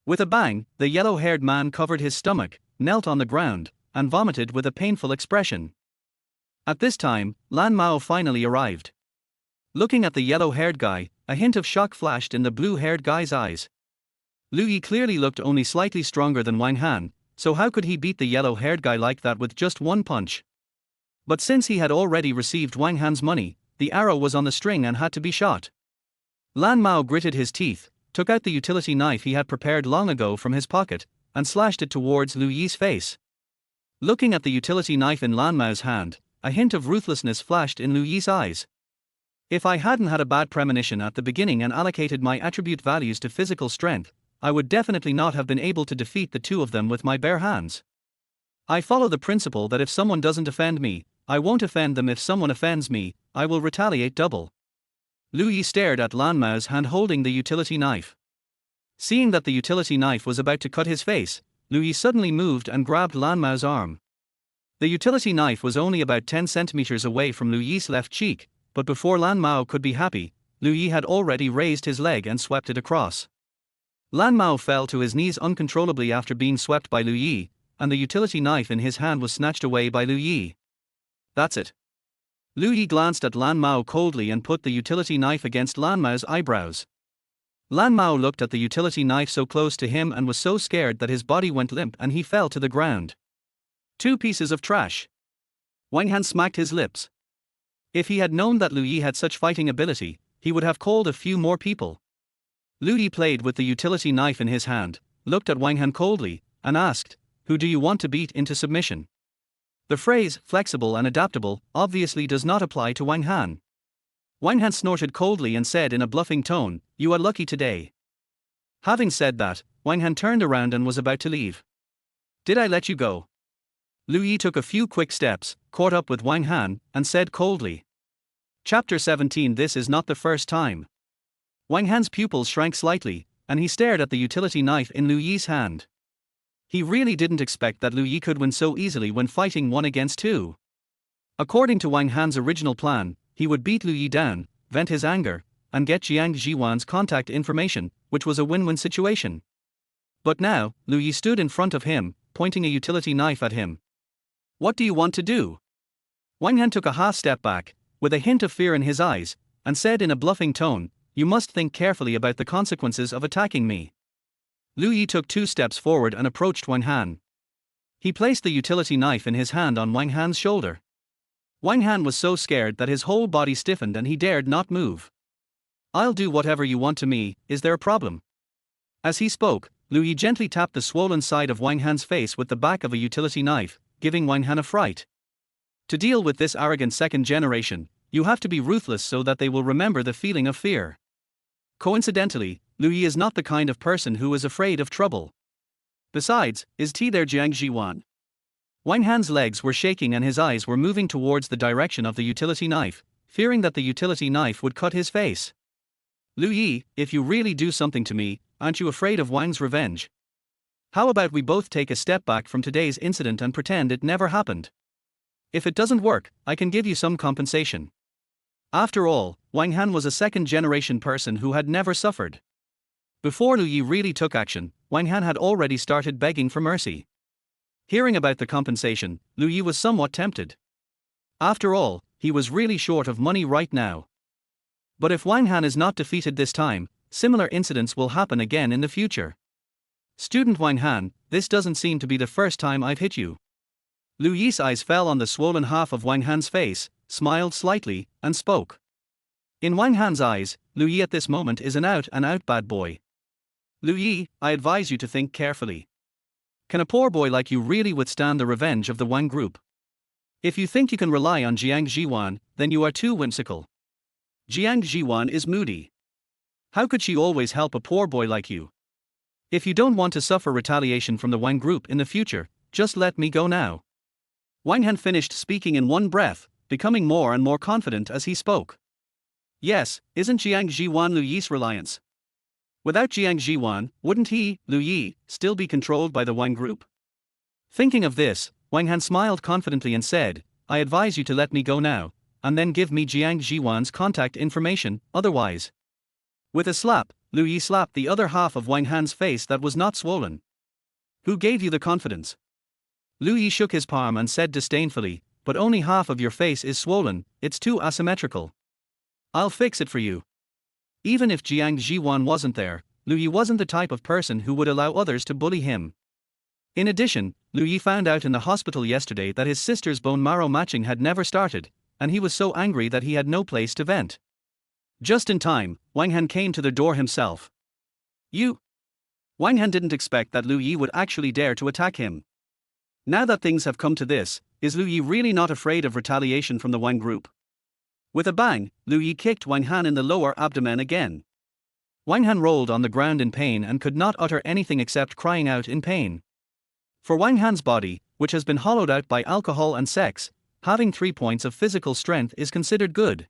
A: With a bang, the yellow-haired man covered his stomach, knelt on the ground, and vomited with a painful expression. At this time, Lan Mao finally arrived. Looking at the yellow-haired guy, a hint of shock flashed in the blue-haired guy's eyes. Lu Yi clearly looked only slightly stronger than Wang Han, so how could he beat the yellow-haired guy like that with just one punch? But since he had already received Wang Han's money, the arrow was on the string and had to be shot. Lan Mao gritted his teeth, took out the utility knife he had prepared long ago from his pocket, and slashed it towards Lu Yi's face. Looking at the utility knife in Lan Mao's hand, a hint of ruthlessness flashed in Lu Yi's eyes. If I hadn't had a bad premonition at the beginning and allocated my attribute values to physical strength, I would definitely not have been able to defeat the two of them with my bare hands. I follow the principle that if someone doesn't offend me, I won't offend them. If someone offends me, I will retaliate double. Lu Yi stared at Lan Mao's hand holding the utility knife. Seeing that the utility knife was about to cut his face, Lu Yi suddenly moved and grabbed Lan Mao's arm. The utility knife was only about 10 centimeters away from Lu Yi's left cheek, but before Lan Mao could be happy, Lu Yi had already raised his leg and swept it across. Lan Mao fell to his knees uncontrollably after being swept by Lu Yi, and the utility knife in his hand was snatched away by Lu Yi. That's it. Lu Yi glanced at Lan Mao coldly and put the utility knife against Lan Mao's eyebrows. Lan Mao looked at the utility knife so close to him and was so scared that his body went limp and he fell to the ground. 2 pieces of trash. Wang Han smacked his lips. If he had known that Lu Yi had such fighting ability, he would have called a few more people. Lu Yi played with the utility knife in his hand, looked at Wang Han coldly, and asked, "Who do you want to beat into submission?" The phrase, flexible and adaptable, obviously does not apply to Wang Han. Wang Han snorted coldly and said in a bluffing tone, "You are lucky today." Having said that, Wang Han turned around and was about to leave. "Did I let you go?" Lu Yi took a few quick steps, caught up with Wang Han, and said coldly. Chapter 17. This is not the first time. Wang Han's pupils shrank slightly, and he stared at the utility knife in Lu Yi's hand. He really didn't expect that Lu Yi could win so easily when fighting 1 against 2. According to Wang Han's original plan, he would beat Lu Yi down, vent his anger, and get Jiang Zhiwan's contact information, which was a win-win situation. But now, Lu Yi stood in front of him, pointing a utility knife at him. "What do you want to do?" Wang Han took a half step back, with a hint of fear in his eyes, and said in a bluffing tone, "You must think carefully about the consequences of attacking me." Lu Yi took 2 steps forward and approached Wang Han. He placed the utility knife in his hand on Wang Han's shoulder. Wang Han was so scared that his whole body stiffened and he dared not move. "I'll do whatever you want to me, is there a problem?" As he spoke, Lu Yi gently tapped the swollen side of Wang Han's face with the back of a utility knife, giving Wang Han a fright. To deal with this arrogant second generation, you have to be ruthless so that they will remember the feeling of fear. Coincidentally, Lu Yi is not the kind of person who is afraid of trouble. Besides, is there Jiang Zhiwan? Wang Han's legs were shaking and his eyes were moving towards the direction of the utility knife, fearing that the utility knife would cut his face. "Lu Yi, if you really do something to me, aren't you afraid of Wang's revenge? How about we both take a step back from today's incident and pretend it never happened? If it doesn't work, I can give you some compensation." After all, Wang Han was a second-generation person who had never suffered. Before Lu Yi really took action, Wang Han had already started begging for mercy. Hearing about the compensation, Lu Yi was somewhat tempted. After all, he was really short of money right now. But if Wang Han is not defeated this time, similar incidents will happen again in the future. Student Wang Han, this doesn't seem to be the first time I've hit you. Lu Yi's eyes fell on the swollen half of Wang Han's face, smiled slightly, and spoke. In Wang Han's eyes, Lu Yi at this moment is an out-and-out bad boy. Lu Yi, I advise you to think carefully. Can a poor boy like you really withstand the revenge of the Wang Group? If you think you can rely on Jiang Zhiwan, then you are too whimsical. Jiang Zhiwan is moody. How could she always help a poor boy like you? If you don't want to suffer retaliation from the Wang Group in the future, just let me go now. Wang Han finished speaking in one breath, becoming more and more confident as he spoke. Yes, isn't Jiang Zhiwan Lu Yi's reliance? Without Jiang Zhiwan, wouldn't he, Lu Yi, still be controlled by the Wang Group? Thinking of this, Wang Han smiled confidently and said, I advise you to let me go now, and then give me Jiang Zhiwan's contact information, otherwise. With a slap, Lu Yi slapped the other half of Wang Han's face that was not swollen. Who gave you the confidence? Lu Yi shook his palm and said disdainfully, but only half of your face is swollen, it's too asymmetrical. I'll fix it for you. Even if Jiang Zhiwan wasn't there, Lu Yi wasn't the type of person who would allow others to bully him. In addition, Lu Yi found out in the hospital yesterday that his sister's bone marrow matching had never started, and he was so angry that he had no place to vent. Just in time, Wang Han came to the door himself. You? Wang Han didn't expect that Lu Yi would actually dare to attack him. Now that things have come to this, is Lu Yi really not afraid of retaliation from the Wang Group? With a bang, Lu Yi kicked Wang Han in the lower abdomen again. Wang Han rolled on the ground in pain and could not utter anything except crying out in pain. For Wang Han's body, which has been hollowed out by alcohol and sex, having 3 points of physical strength is considered good.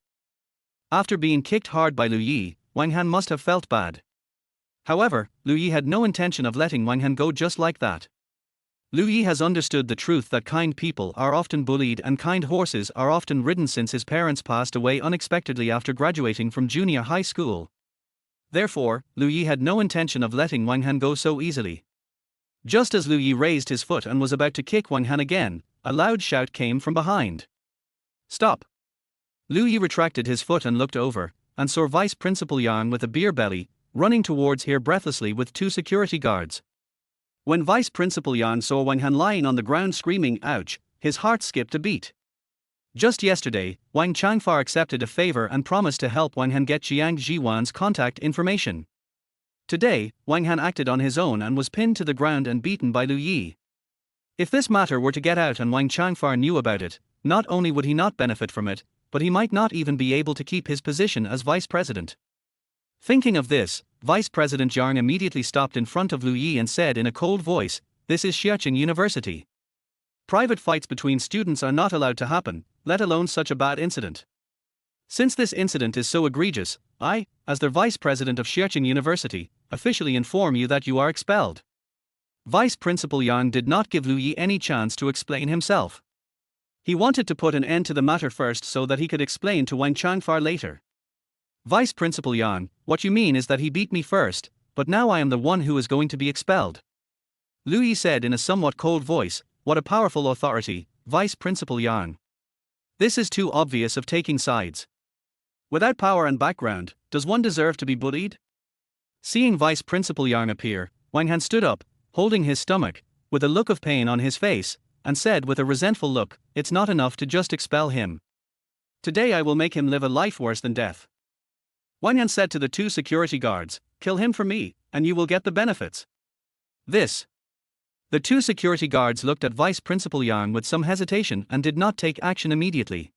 A: After being kicked hard by Lu Yi, Wang Han must have felt bad. However, Lu Yi had no intention of letting Wang Han go just like that. Lu Yi has understood the truth that kind people are often bullied and kind horses are often ridden since his parents passed away unexpectedly after graduating from junior high school. Therefore, Lu Yi had no intention of letting Wang Han go so easily. Just as Lu Yi raised his foot and was about to kick Wang Han again, a loud shout came from behind. Stop! Lu Yi retracted his foot and looked over, and saw Vice Principal Yang with a beer belly, running towards here breathlessly with 2 security guards. When Vice Principal Yang saw Wang Han lying on the ground screaming ouch, his heart skipped a beat. Just yesterday, Wang Changfar accepted a favor and promised to help Wang Han get Jiang Zhiwan's contact information. Today, Wang Han acted on his own and was pinned to the ground and beaten by Lu Yi. If this matter were to get out and Wang Changfar knew about it, not only would he not benefit from it, but he might not even be able to keep his position as vice president. Thinking of this, Vice President Jiang immediately stopped in front of Lu Yi and said in a cold voice, "This is Xia University. Private fights between students are not allowed to happen, let alone such a bad incident. Since this incident is so egregious, I, as the Vice President of Xia University, officially inform you that you are expelled." Vice Principal Yang did not give Lu Yi any chance to explain himself. He wanted to put an end to the matter first so that he could explain to Wang Changfar later. Vice Principal Yang, what you mean is that he beat me first, but now I am the one who is going to be expelled. Lu Yi said in a somewhat cold voice, what a powerful authority, Vice Principal Yang. This is too obvious of taking sides. Without power and background, does one deserve to be bullied? Seeing Vice Principal Yang appear, Wang Han stood up, holding his stomach, with a look of pain on his face, and said with a resentful look, it's not enough to just expel him. Today I will make him live a life worse than death. Wang Han said to the 2 security guards, kill him for me, and you will get the benefits. This. The 2 security guards looked at Vice Principal Yang with some hesitation and did not take action immediately.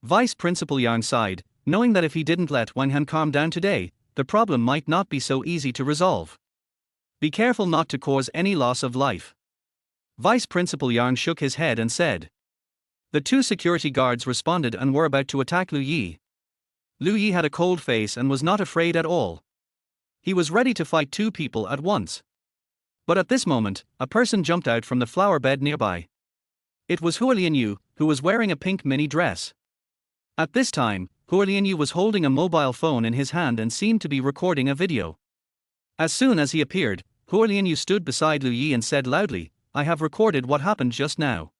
A: Vice Principal Yang sighed, knowing that if he didn't let Wang Han calm down today, the problem might not be so easy to resolve. Be careful not to cause any loss of life. Vice Principal Yang shook his head and said. The 2 security guards responded and were about to attack Lu Yi. Lu Yi had a cold face and was not afraid at all. He was ready to fight 2 people at once. But at this moment, a person jumped out from the flower bed nearby. It was Hua Lianyu, who was wearing a pink mini dress. At this time, Hua Lianyu was holding a mobile phone in his hand and seemed to be recording a video. As soon as he appeared, Hua Lianyu stood beside Lu Yi and said loudly, "I have recorded what happened just now.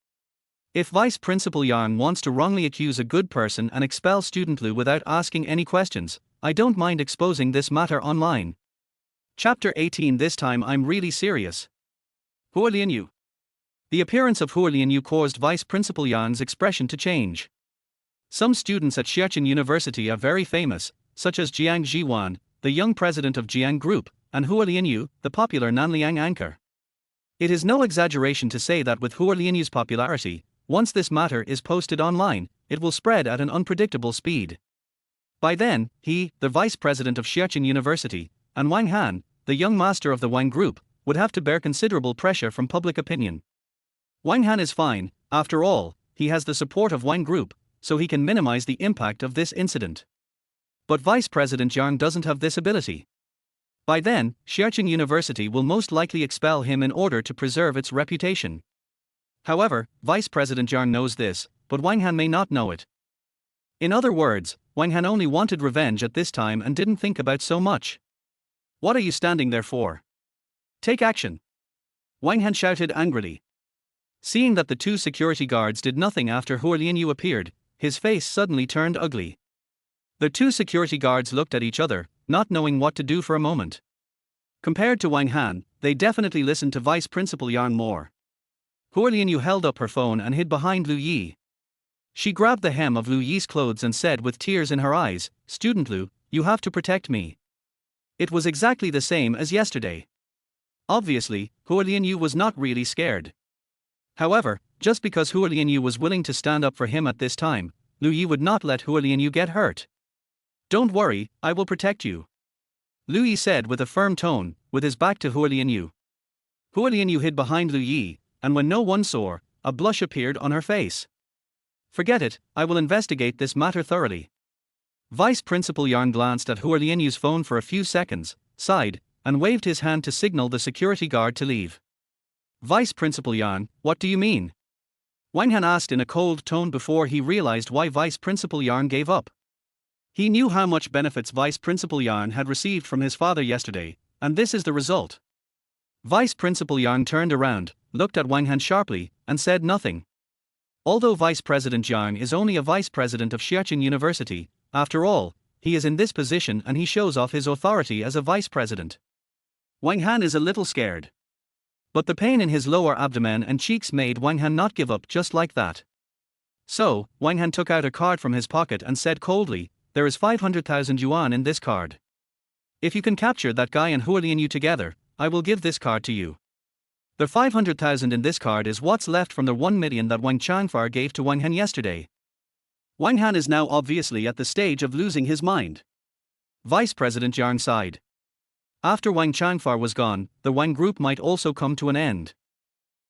A: If Vice Principal Yang wants to wrongly accuse a good person and expel student Lu without asking any questions, I don't mind exposing this matter online." Chapter 18. This time I'm really serious. Hua Lianyu. The appearance of Hua Lianyu caused Vice Principal Yang's expression to change. Some students at Xia City University are very famous, such as Jiang Zhiwan, the young president of Jiang Group, and Hua Lianyu, the popular Nanliang anchor. It is no exaggeration to say that with Hua Lianyu's popularity, once this matter is posted online, it will spread at an unpredictable speed. By then, he, the vice president of Xia City University, and Wang Han, the young master of the Wang Group, would have to bear considerable pressure from public opinion. Wang Han is fine, after all, he has the support of Wang Group, so he can minimize the impact of this incident. But Vice President Yang doesn't have this ability. By then, Xia City University will most likely expel him in order to preserve its reputation. However, Vice President Yang knows this, but Wang Han may not know it. In other words, Wang Han only wanted revenge at this time and didn't think about so much. "What are you standing there for? Take action!" Wang Han shouted angrily. Seeing that the two security guards did nothing after Hua Lianyu appeared, his face suddenly turned ugly. The two security guards looked at each other, not knowing what to do for a moment. Compared to Wang Han, they definitely listened to Vice Principal Yang more. Hua Lianyu held up her phone and hid behind Lu Yi. She grabbed the hem of Lu Yi's clothes and said with tears in her eyes, "Student Lu, you have to protect me." It was exactly the same as yesterday. Obviously, Hua Lianyu was not really scared. However, just because Hua Lianyu was willing to stand up for him at this time, Lu Yi would not let Hua Lianyu get hurt. "Don't worry, I will protect you," Lu Yi said with a firm tone, with his back to Hua Lianyu. Hua Lianyu hid behind Lu Yi, and when no one saw, a blush appeared on her face. "Forget it, I will investigate this matter thoroughly." Vice Principal Yang glanced at Hua Lianyu's phone for a few seconds, sighed, and waved his hand to signal the security guard to leave. "Vice Principal Yang, what do you mean?" Wang Han asked in a cold tone before he realized why Vice Principal Yang gave up. He knew how much benefits Vice Principal Yang had received from his father yesterday, and this is the result. Vice Principal Yang turned around, looked at Wang Han sharply, and said nothing. Although Vice President Yang is only a vice president of Xia City University, after all, he is in this position and he shows off his authority as a vice president. Wang Han is a little scared. But the pain in his lower abdomen and cheeks made Wang Han not give up just like that. So, Wang Han took out a card from his pocket and said coldly, "There is 500,000 yuan in this card. If you can capture that guy and Hua Lianyu together, I will give this card to you." The 500,000 in this card is what's left from the 1 million that Wang Changfar gave to Wang Han yesterday. Wang Han is now obviously at the stage of losing his mind. Vice President Yang sighed. After Wang Changfar was gone, the Wang Group might also come to an end.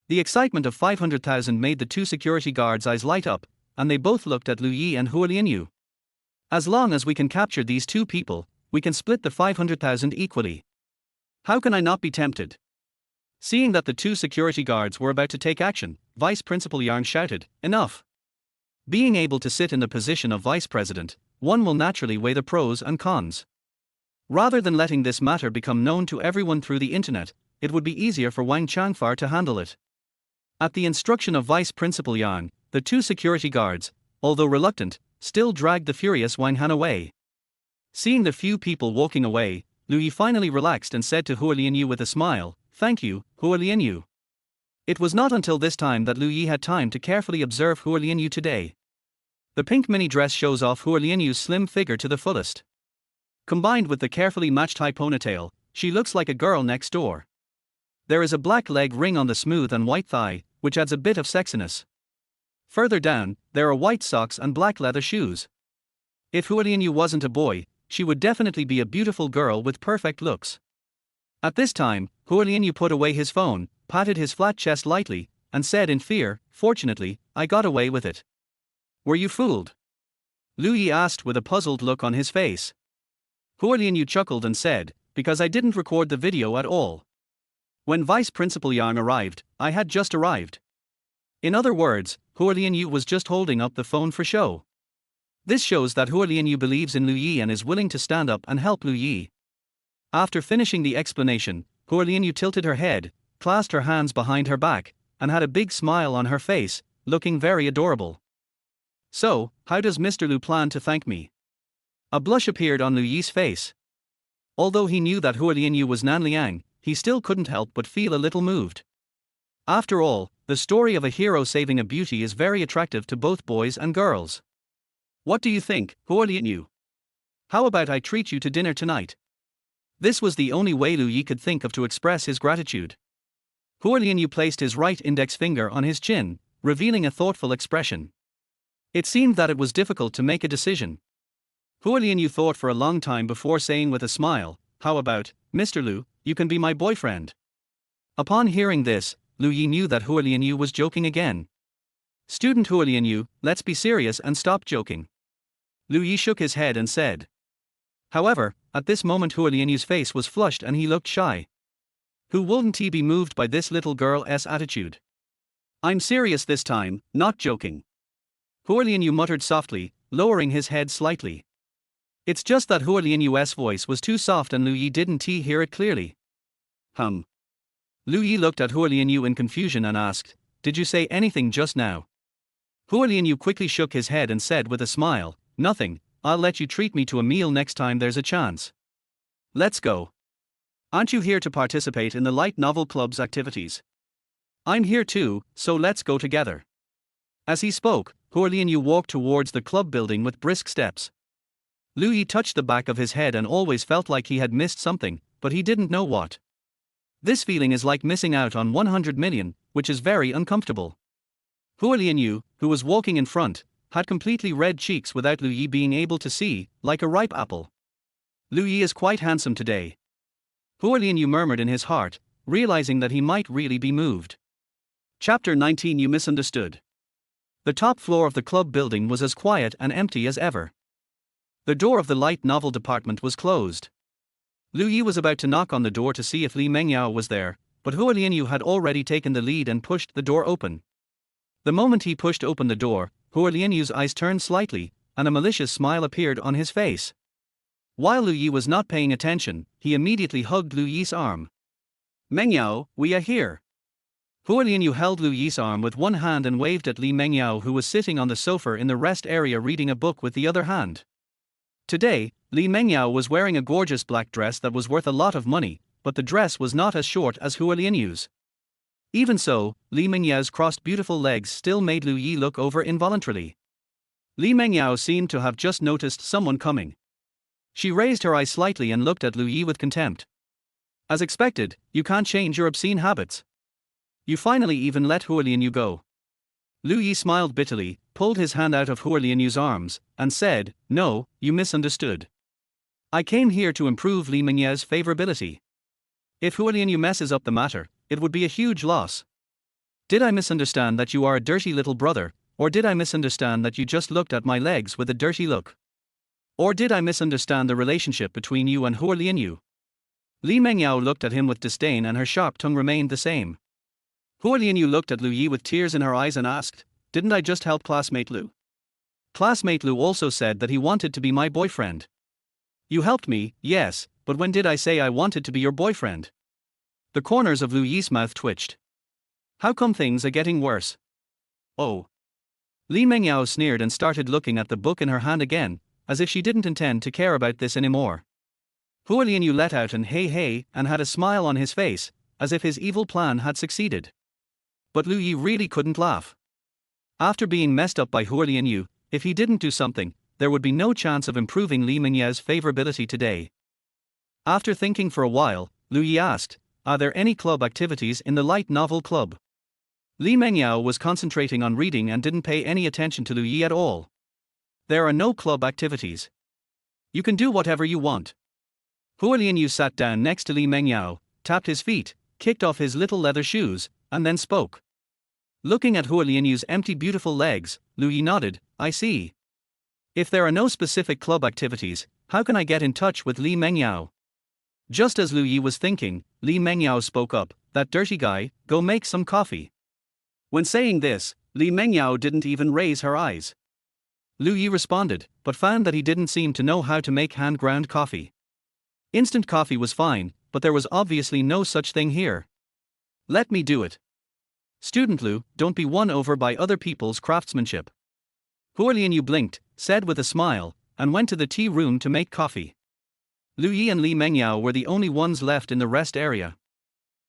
A: The excitement of 500,000 made the two security guards' eyes light up, and they both looked at Lu Yi and Hua Lianyu. As long as we can capture these two people, we can split the 500,000 equally. How can I not be tempted? Seeing that the two security guards were about to take action, Vice Principal Yang shouted, "Enough!" Being able to sit in the position of vice president, one will naturally weigh the pros and cons. Rather than letting this matter become known to everyone through the internet, it would be easier for Wang Changfar to handle it. At the instruction of Vice Principal Yang, the two security guards, although reluctant, still dragged the furious Wang Han away. Seeing the few people walking away, Lu Yi finally relaxed and said to Hua Lianyu with a smile, "Thank you, Hua Lianyu." It was not until this time that Lu Yi had time to carefully observe Hua Lianyu today. The pink mini dress shows off Hua Lianyu's slim figure to the fullest. Combined with the carefully matched high ponytail, she looks like a girl next door. There is a black leg ring on the smooth and white thigh, which adds a bit of sexiness. Further down, there are white socks and black leather shoes. If Hua Lianyu wasn't a boy, she would definitely be a beautiful girl with perfect looks. At this time, Hua Lianyu put away his phone, patted his flat chest lightly, and said in fear, "Fortunately, I got away with it." "Were you fooled?" Lu Yi asked with a puzzled look on his face. Hua Lianyu chuckled and said, "Because I didn't record the video at all. When Vice Principal Yang arrived, I had just arrived." In other words, Hua Lianyu was just holding up the phone for show. This shows that Hua Lianyu believes in Lu Yi and is willing to stand up and help Lu Yi. After finishing the explanation, Hua Lianyu tilted her head, clasped her hands behind her back, and had a big smile on her face, looking very adorable. So, how does Mr. Lu plan to thank me? A blush appeared on Lu Yi's face. Although he knew that Hua Lianyu was Nan Liang, he still couldn't help but feel a little moved. After all, the story of a hero saving a beauty is very attractive to both boys and girls. What do you think, Hua Lianyu? How about I treat you to dinner tonight? This was the only way Lu Yi could think of to express his gratitude. Hua Lianyu placed his right index finger on his chin, revealing a thoughtful expression. It seemed that it was difficult to make a decision. Hua Lianyu thought for a long time before saying with a smile, "How about, Mr. Lu, you can be my boyfriend?" Upon hearing this, Lu Yi knew that Hua Lianyu was joking again. "Student Hua Lianyu, let's be serious and stop joking." Lu Yi shook his head and said. However, at this moment Hua Lianyu's face was flushed and he looked shy. Who wouldn't he be moved by this little girl's attitude? "I'm serious this time, not joking." Hua Lianyu muttered softly, lowering his head slightly. It's just that Hua Lianyu's voice was too soft and Lu Yi didn't hear it clearly. Lu Yi looked at Hua Lianyu in confusion and asked, "Did you say anything just now?" Hua Lianyu quickly shook his head and said with a smile, "Nothing, I'll let you treat me to a meal next time there's a chance. Let's go. Aren't you here to participate in the light novel club's activities? I'm here too, so let's go together." As he spoke, Hua Lianyu walked towards the club building with brisk steps. Lu Yi touched the back of his head and always felt like he had missed something, but he didn't know what. This feeling is like missing out on 100 million, which is very uncomfortable. Hua Lianyu, who was walking in front, had completely red cheeks without Lu Yi being able to see, like a ripe apple. Lu Yi is quite handsome today. Hua Lianyu murmured in his heart, realizing that he might really be moved. Chapter 19 You Misunderstood. The top floor of the club building was as quiet and empty as ever. The door of the light novel department was closed. Lu Yi was about to knock on the door to see if Li Mengyao was there, but Hua Lianyu had already taken the lead and pushed the door open. The moment he pushed open the door, Hua Lianyu's eyes turned slightly, and a malicious smile appeared on his face. While Lu Yi was not paying attention, he immediately hugged Lu Yi's arm. "Mengyao, we are here." Hua Lianyu held Lu Yi's arm with one hand and waved at Li Mengyao, who was sitting on the sofa in the rest area reading a book with the other hand. Today, Li Mengyao was wearing a gorgeous black dress that was worth a lot of money, but the dress was not as short as Hua Lianyu's. Even so, Li Mengyao's crossed beautiful legs still made Lu Yi look over involuntarily. Li Mengyao seemed to have just noticed someone coming. She raised her eyes slightly and looked at Lu Yi with contempt. As expected, you can't change your obscene habits. You finally even let Hua Lianyu go. Lu Yi smiled bitterly, pulled his hand out of Hua Lianyu's arms, and said, "No, you misunderstood. I came here to improve Li Mengyao's favorability. If Hua Lianyu messes up the matter, it would be a huge loss. Did I misunderstand that you are a dirty little brother, or did I misunderstand that you just looked at my legs with a dirty look? Or did I misunderstand the relationship between you and Hua Lianyu?" Li Mengyao looked at him with disdain and her sharp tongue remained the same. Hua Lianyu looked at Lu Yi with tears in her eyes and asked, "Didn't I just help classmate Lu? Classmate Lu also said that he wanted to be my boyfriend. You helped me, yes, but when did I say I wanted to be your boyfriend?" The corners of Lu Yi's mouth twitched. How come things are getting worse? Oh. Li Mengyao sneered and started looking at the book in her hand again, as if she didn't intend to care about this anymore. Hua Lianyu let out an "hey hey" and had a smile on his face, as if his evil plan had succeeded. But Lu Yi really couldn't laugh. After being messed up by Hua Lianyu, if he didn't do something, there would be no chance of improving Li Mengyao's favorability today. After thinking for a while, Lu Yi asked, "Are there any club activities in the light novel club?" Li Mengyao was concentrating on reading and didn't pay any attention to Lu Yi at all. "There are no club activities. You can do whatever you want." Hua Lianyu sat down next to Li Mengyao, tapped his feet, kicked off his little leather shoes, and then spoke. Looking at Hua Lianyu's empty beautiful legs, Lu Yi nodded, "I see. If there are no specific club activities, how can I get in touch with Li Mengyao?" Just as Lu Yi was thinking, Li Mengyao spoke up, "That dirty guy, go make some coffee." When saying this, Li Mengyao didn't even raise her eyes. Lu Yi responded, but found that he didn't seem to know how to make hand-ground coffee. Instant coffee was fine, but there was obviously no such thing here. Let me do it. Student Lu, don't be won over by other people's craftsmanship. Huo Lianyu blinked, said with a smile, and went to the tea room to make coffee. Lu Yi and Li Mengyao were the only ones left in the rest area.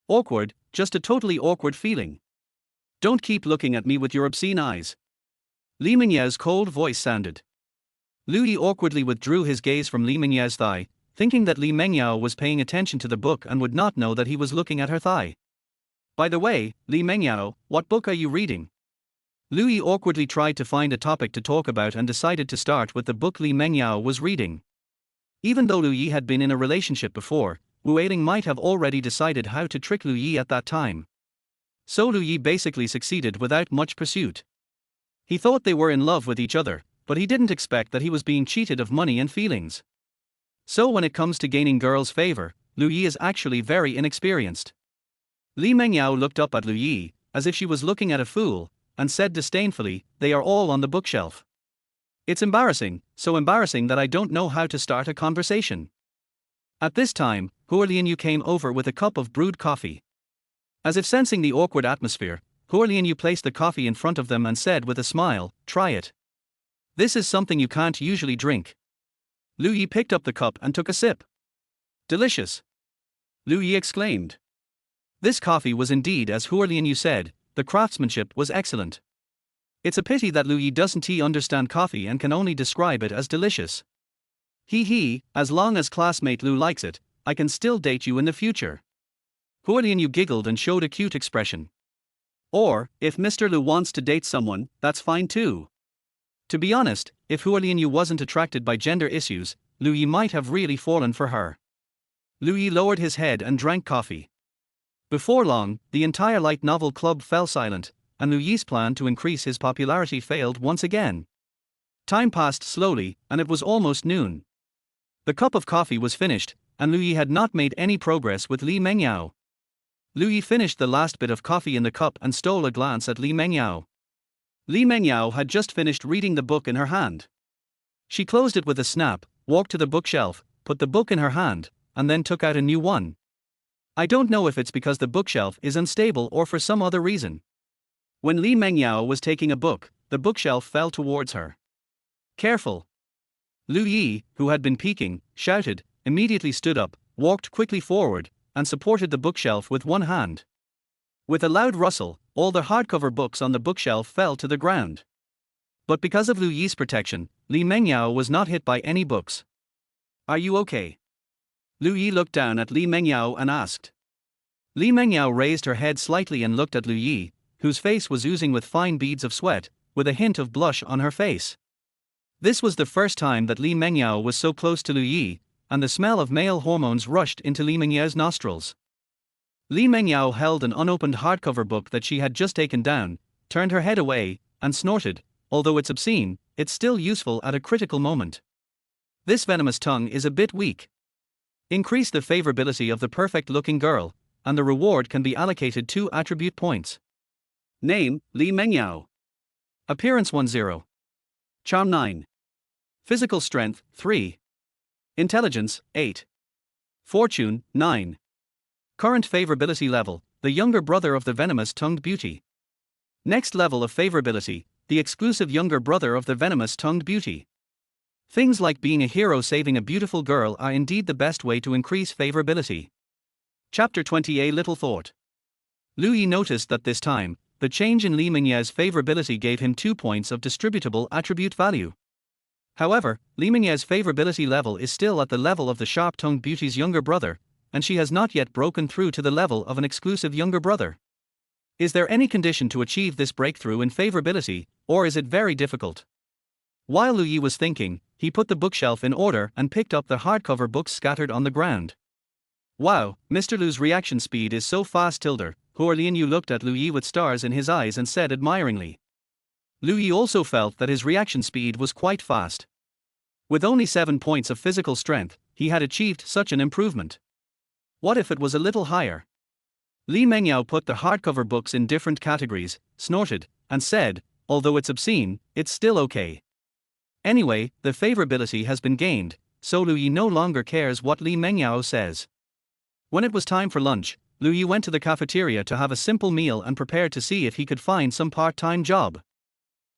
A: Awkward, just a totally awkward feeling. Don't keep looking at me with your obscene eyes. Li Mengyao's cold voice sounded. Lu Yi awkwardly withdrew his gaze from Li Mengyao's thigh, thinking that Li Mengyao was paying attention to the book and would not know that he was looking at her thigh. By the way, Li Mengyao, what book are you reading? Lu Yi awkwardly tried to find a topic to talk about and decided to start with the book Li Mengyao was reading. Even though Lu Yi had been in a relationship before, Wu Eiling might have already decided how to trick Lu Yi at that time. So Lu Yi basically succeeded without much pursuit. He thought they were in love with each other, but he didn't expect that he was being cheated of money and feelings. So when it comes to gaining girls' favor, Lu Yi is actually very inexperienced. Li Mengyao looked up at Lu Yi, as if she was looking at a fool, and said disdainfully, "They are all on the bookshelf. It's embarrassing, so embarrassing that I don't know how to start a conversation." At this time, Huo Lianyu came over with a cup of brewed coffee. As if sensing the awkward atmosphere, Huo Lianyu placed the coffee in front of them and said with a smile, "Try it. This is something you can't usually drink." Lu Yi picked up the cup and took a sip. "Delicious!" Lu Yi exclaimed. This coffee was indeed as Huo Lianyu said, the craftsmanship was excellent. It's a pity that Lu Yi doesn't understand coffee and can only describe it as delicious. He, as long as classmate Lu likes it, I can still date you in the future. Huo Lianyu giggled and showed a cute expression. Or, if Mr. Lu wants to date someone, that's fine too. To be honest, if Huo Lianyu wasn't attracted by gender issues, Lu Yi might have really fallen for her. Lu Yi lowered his head and drank coffee. Before long, the entire light novel club fell silent, and Lu Yi's plan to increase his popularity failed once again. Time passed slowly, and it was almost noon. The cup of coffee was finished, and Lu Yi had not made any progress with Li Mengyao. Lu Yi finished the last bit of coffee in the cup and stole a glance at Li Mengyao. Li Mengyao had just finished reading the book in her hand. She closed it with a snap, walked to the bookshelf, put the book in her hand, and then took out a new one. I don't know if it's because the bookshelf is unstable or for some other reason. When Li Mengyao was taking a book, the bookshelf fell towards her. "Careful!" Lu Yi, who had been peeking, shouted, immediately stood up, walked quickly forward, and supported the bookshelf with one hand. With a loud rustle, all the hardcover books on the bookshelf fell to the ground. But because of Lu Yi's protection, Li Mengyao was not hit by any books. "Are you okay?" Lu Yi looked down at Li Mengyao and asked. Li Mengyao raised her head slightly and looked at Lu Yi, whose face was oozing with fine beads of sweat, with a hint of blush on her face. This was the first time that Li Mengyao was so close to Lu Yi, and the smell of male hormones rushed into Li Mengyao's nostrils. Li Mengyao held an unopened hardcover book that she had just taken down, turned her head away, and snorted. "Although it's obscene, it's still useful at a critical moment. This venomous tongue is a bit weak. Increase the favorability of the perfect-looking girl, and the reward can be allocated 2 attribute points. Name, Li Mengyao. Appearance 10. Charm 9. Physical strength 3. Intelligence 8. Fortune 9. Current favorability level, the younger brother of the venomous-tongued beauty. Next level of favorability, the exclusive younger brother of the venomous-tongued beauty. Things like being a hero saving a beautiful girl are indeed the best way to increase favorability. Chapter 20. A little thought. Lu Yi noticed that this time, the change in Li Mengyao's favorability gave him 2 points of distributable attribute value. However, Li Mengyao's favorability level is still at the level of the sharp-tongued beauty's younger brother, and she has not yet broken through to the level of an exclusive younger brother. Is there any condition to achieve this breakthrough in favorability, or is it very difficult? While Lu Yi was thinking, he put the bookshelf in order and picked up the hardcover books scattered on the ground. Wow, Mr. Lu's reaction speed is so fast. Huo Lianyu looked at Lu Yi with stars in his eyes and said admiringly. Lu Yi also felt that his reaction speed was quite fast. With only 7 points of physical strength, he had achieved such an improvement. What if it was a little higher? Li Mengyao put the hardcover books in different categories, snorted, and said, "Although it's obscene, it's still okay." Anyway, the favorability has been gained, so Lu Yi no longer cares what Li Mengyao says. When it was time for lunch, Lu Yi went to the cafeteria to have a simple meal and prepared to see if he could find some part-time job.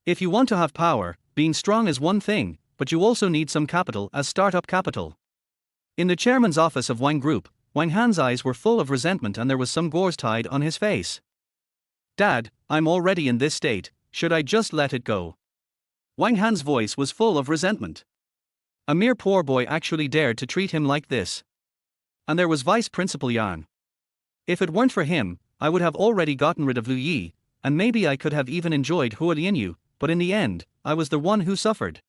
A: If you want to have power, being strong is one thing, but you also need some capital as startup capital. In the chairman's office of Jiang Group, Wang Han's eyes were full of resentment and there was some gauze tied on his face. "Dad, I'm already in this state, should I just let it go?" Wang Han's voice was full of resentment. A mere poor boy actually dared to treat him like this. And there was Vice Principal Yang. If it weren't for him, I would have already gotten rid of Lu Yi, and maybe I could have even enjoyed Hua Lianyu, but in the end, I was the one who suffered.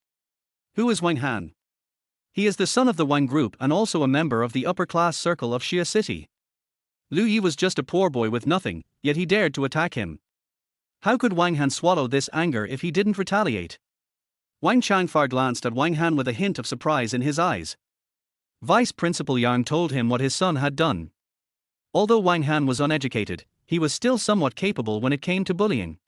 A: Who is Wang Han? He is the son of the Wang Group and also a member of the upper-class circle of Xia City. Lu Yi was just a poor boy with nothing, yet he dared to attack him. How could Wang Han swallow this anger if he didn't retaliate? Wang Changfar glanced at Wang Han with a hint of surprise in his eyes. Vice Principal Yang told him what his son had done. Although Wang Han was uneducated, he was still somewhat capable when it came to bullying.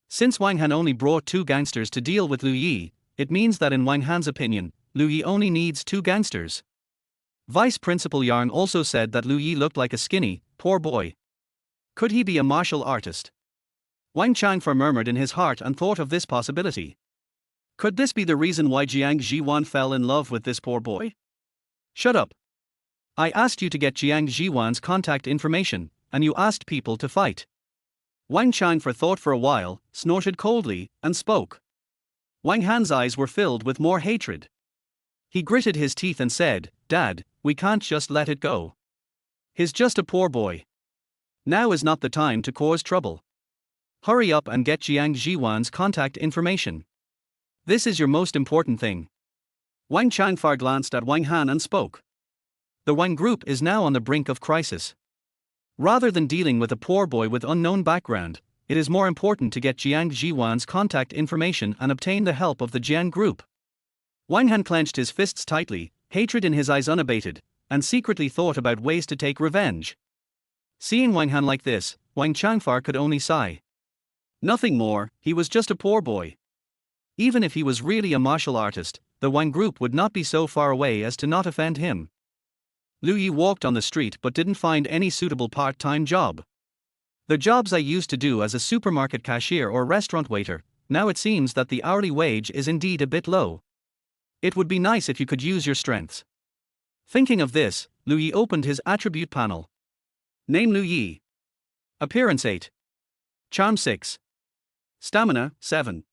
A: Since Wang Han only brought 2 gangsters to deal with Lu Yi, it means that in Wang Han's opinion, Lu Yi only needs 2 gangsters. Vice Principal Yang also said that Lu Yi looked like a skinny, poor boy. Could he be a martial artist? Wang Changfar murmured in his heart and thought of this possibility. Could this be the reason why Jiang Zhiwan fell in love with this poor boy? Shut up. I asked you to get Jiang Zhiwan's contact information, and you asked people to fight. Wang Changfar thought for a while, snorted coldly, and spoke. Wang Han's eyes were filled with more hatred. He gritted his teeth and said, "Dad, we can't just let it go. He's just a poor boy. Now is not the time to cause trouble. Hurry up and get Jiang Zhiwan's contact information. This is your most important thing." Wang Changfar glanced at Wang Han and spoke. The Wang Group is now on the brink of crisis. Rather than dealing with a poor boy with unknown background, it is more important to get Jiang Zhiwan's contact information and obtain the help of the Jiang Group. Wang Han clenched his fists tightly, hatred in his eyes unabated, and secretly thought about ways to take revenge. Seeing Wang Han like this, Wang Changfar could only sigh. Nothing more, he was just a poor boy. Even if he was really a martial artist, the Wang Group would not be so far away as to not offend him. Lu Yi walked on the street but didn't find any suitable part-time job. The jobs I used to do as a supermarket cashier or restaurant waiter, now it seems that the hourly wage is indeed a bit low. It would be nice if you could use your strengths. Thinking of this, Lu Yi opened his attribute panel. Name Lu Yi. Appearance 8. Charm 6. Stamina 7.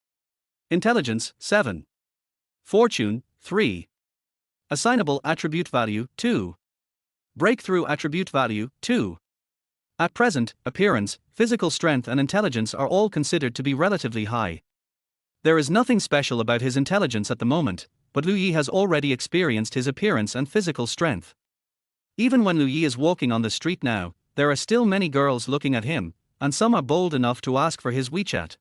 A: Intelligence 7. Fortune 3. Assignable attribute value 2. Breakthrough attribute value 2. At present, appearance, physical strength and intelligence are all considered to be relatively high. There is nothing special about his intelligence at the moment, but Lu Yi has already experienced his appearance and physical strength. Even when Lu Yi is walking on the street now, there are still many girls looking at him, and some are bold enough to ask for his WeChat.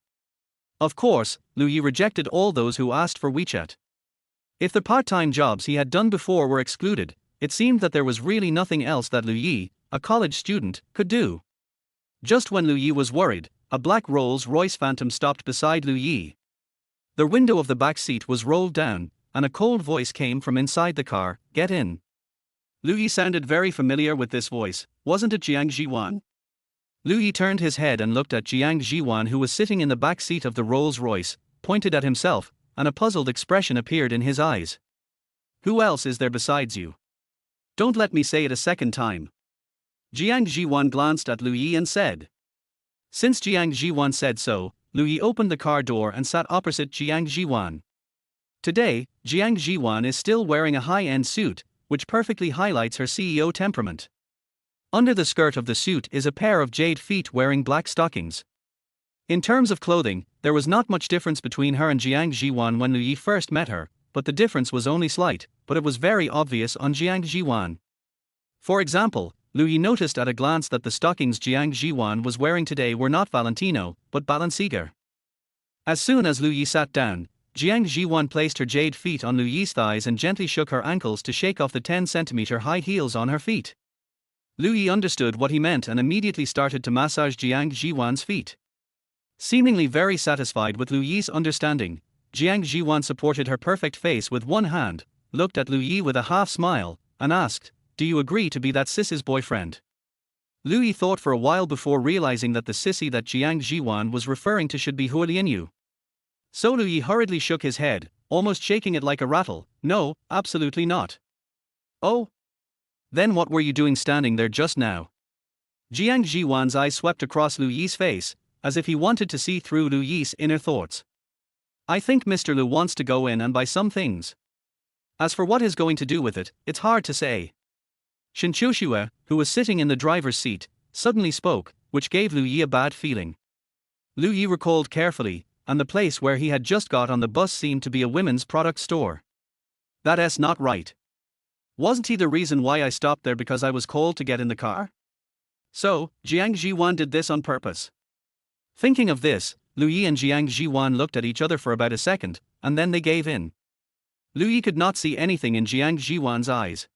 A: Of course, Lu Yi rejected all those who asked for WeChat. If the part-time jobs he had done before were excluded, it seemed that there was really nothing else that Lu Yi, a college student, could do. Just when Lu Yi was worried, a black Rolls-Royce Phantom stopped beside Lu Yi. The window of the back seat was rolled down, and a cold voice came from inside the car, "Get in." Lu Yi sounded very familiar with this voice, wasn't it Jiang Zhiwan? Lu Yi turned his head and looked at Jiang Zhiwan, who was sitting in the back seat of the Rolls-Royce, pointed at himself, and a puzzled expression appeared in his eyes. "Who else is there besides you? Don't let me say it a second time." Jiang Zhiwan glanced at Lu Yi and said. Since Jiang Zhiwan said so, Lu Yi opened the car door and sat opposite Jiang Zhiwan. Today, Jiang Zhiwan is still wearing a high-end suit, which perfectly highlights her CEO temperament. Under the skirt of the suit is a pair of jade feet wearing black stockings. In terms of clothing, there was not much difference between her and Jiang Zhiwan when Lu Yi first met her, but the difference was only slight, but it was very obvious on Jiang Zhiwan. For example, Lu Yi noticed at a glance that the stockings Jiang Zhiwan was wearing today were not Valentino, but Balenciaga. As soon as Lu Yi sat down, Jiang Zhiwan placed her jade feet on Lu Yi's thighs and gently shook her ankles to shake off the 10-centimeter high heels on her feet. Lu Yi understood what he meant and immediately started to massage Jiang Zhiwan's feet. Seemingly very satisfied with Lu Yi's understanding, Jiang Zhiwan supported her perfect face with one hand, looked at Lu Yi with a half smile, and asked, "Do do you agree to be that siss's boyfriend? Louis thought for a while before realizing that the sissy that Jiang Zhiwan was referring to should be Huolianyu. So Louis hurriedly shook his head, almost shaking it like a rattle. No, absolutely not. Oh? Then what were you doing standing there just now? Jiang Zhiwan's eyes swept across Louis's face, as if he wanted to see through Louis's inner thoughts. I think Mr. Liu wants to go in and buy some things. As for what he's going to do with it, it's hard to say. Shen Qiushue, who was sitting in the driver's seat, suddenly spoke, which gave Louis a bad feeling. Louis recalled carefully, and the place where he had just got on the bus seemed to be a women's product store. That's not right. Wasn't he the reason why I stopped there because I was called to get in the car? So, Jiang Zhiwan did this on purpose. Thinking of this, Louis and Jiang Zhiwan looked at each other for about a second, and then they gave in. Louis could not see anything in Jiang Zhiwan's eyes.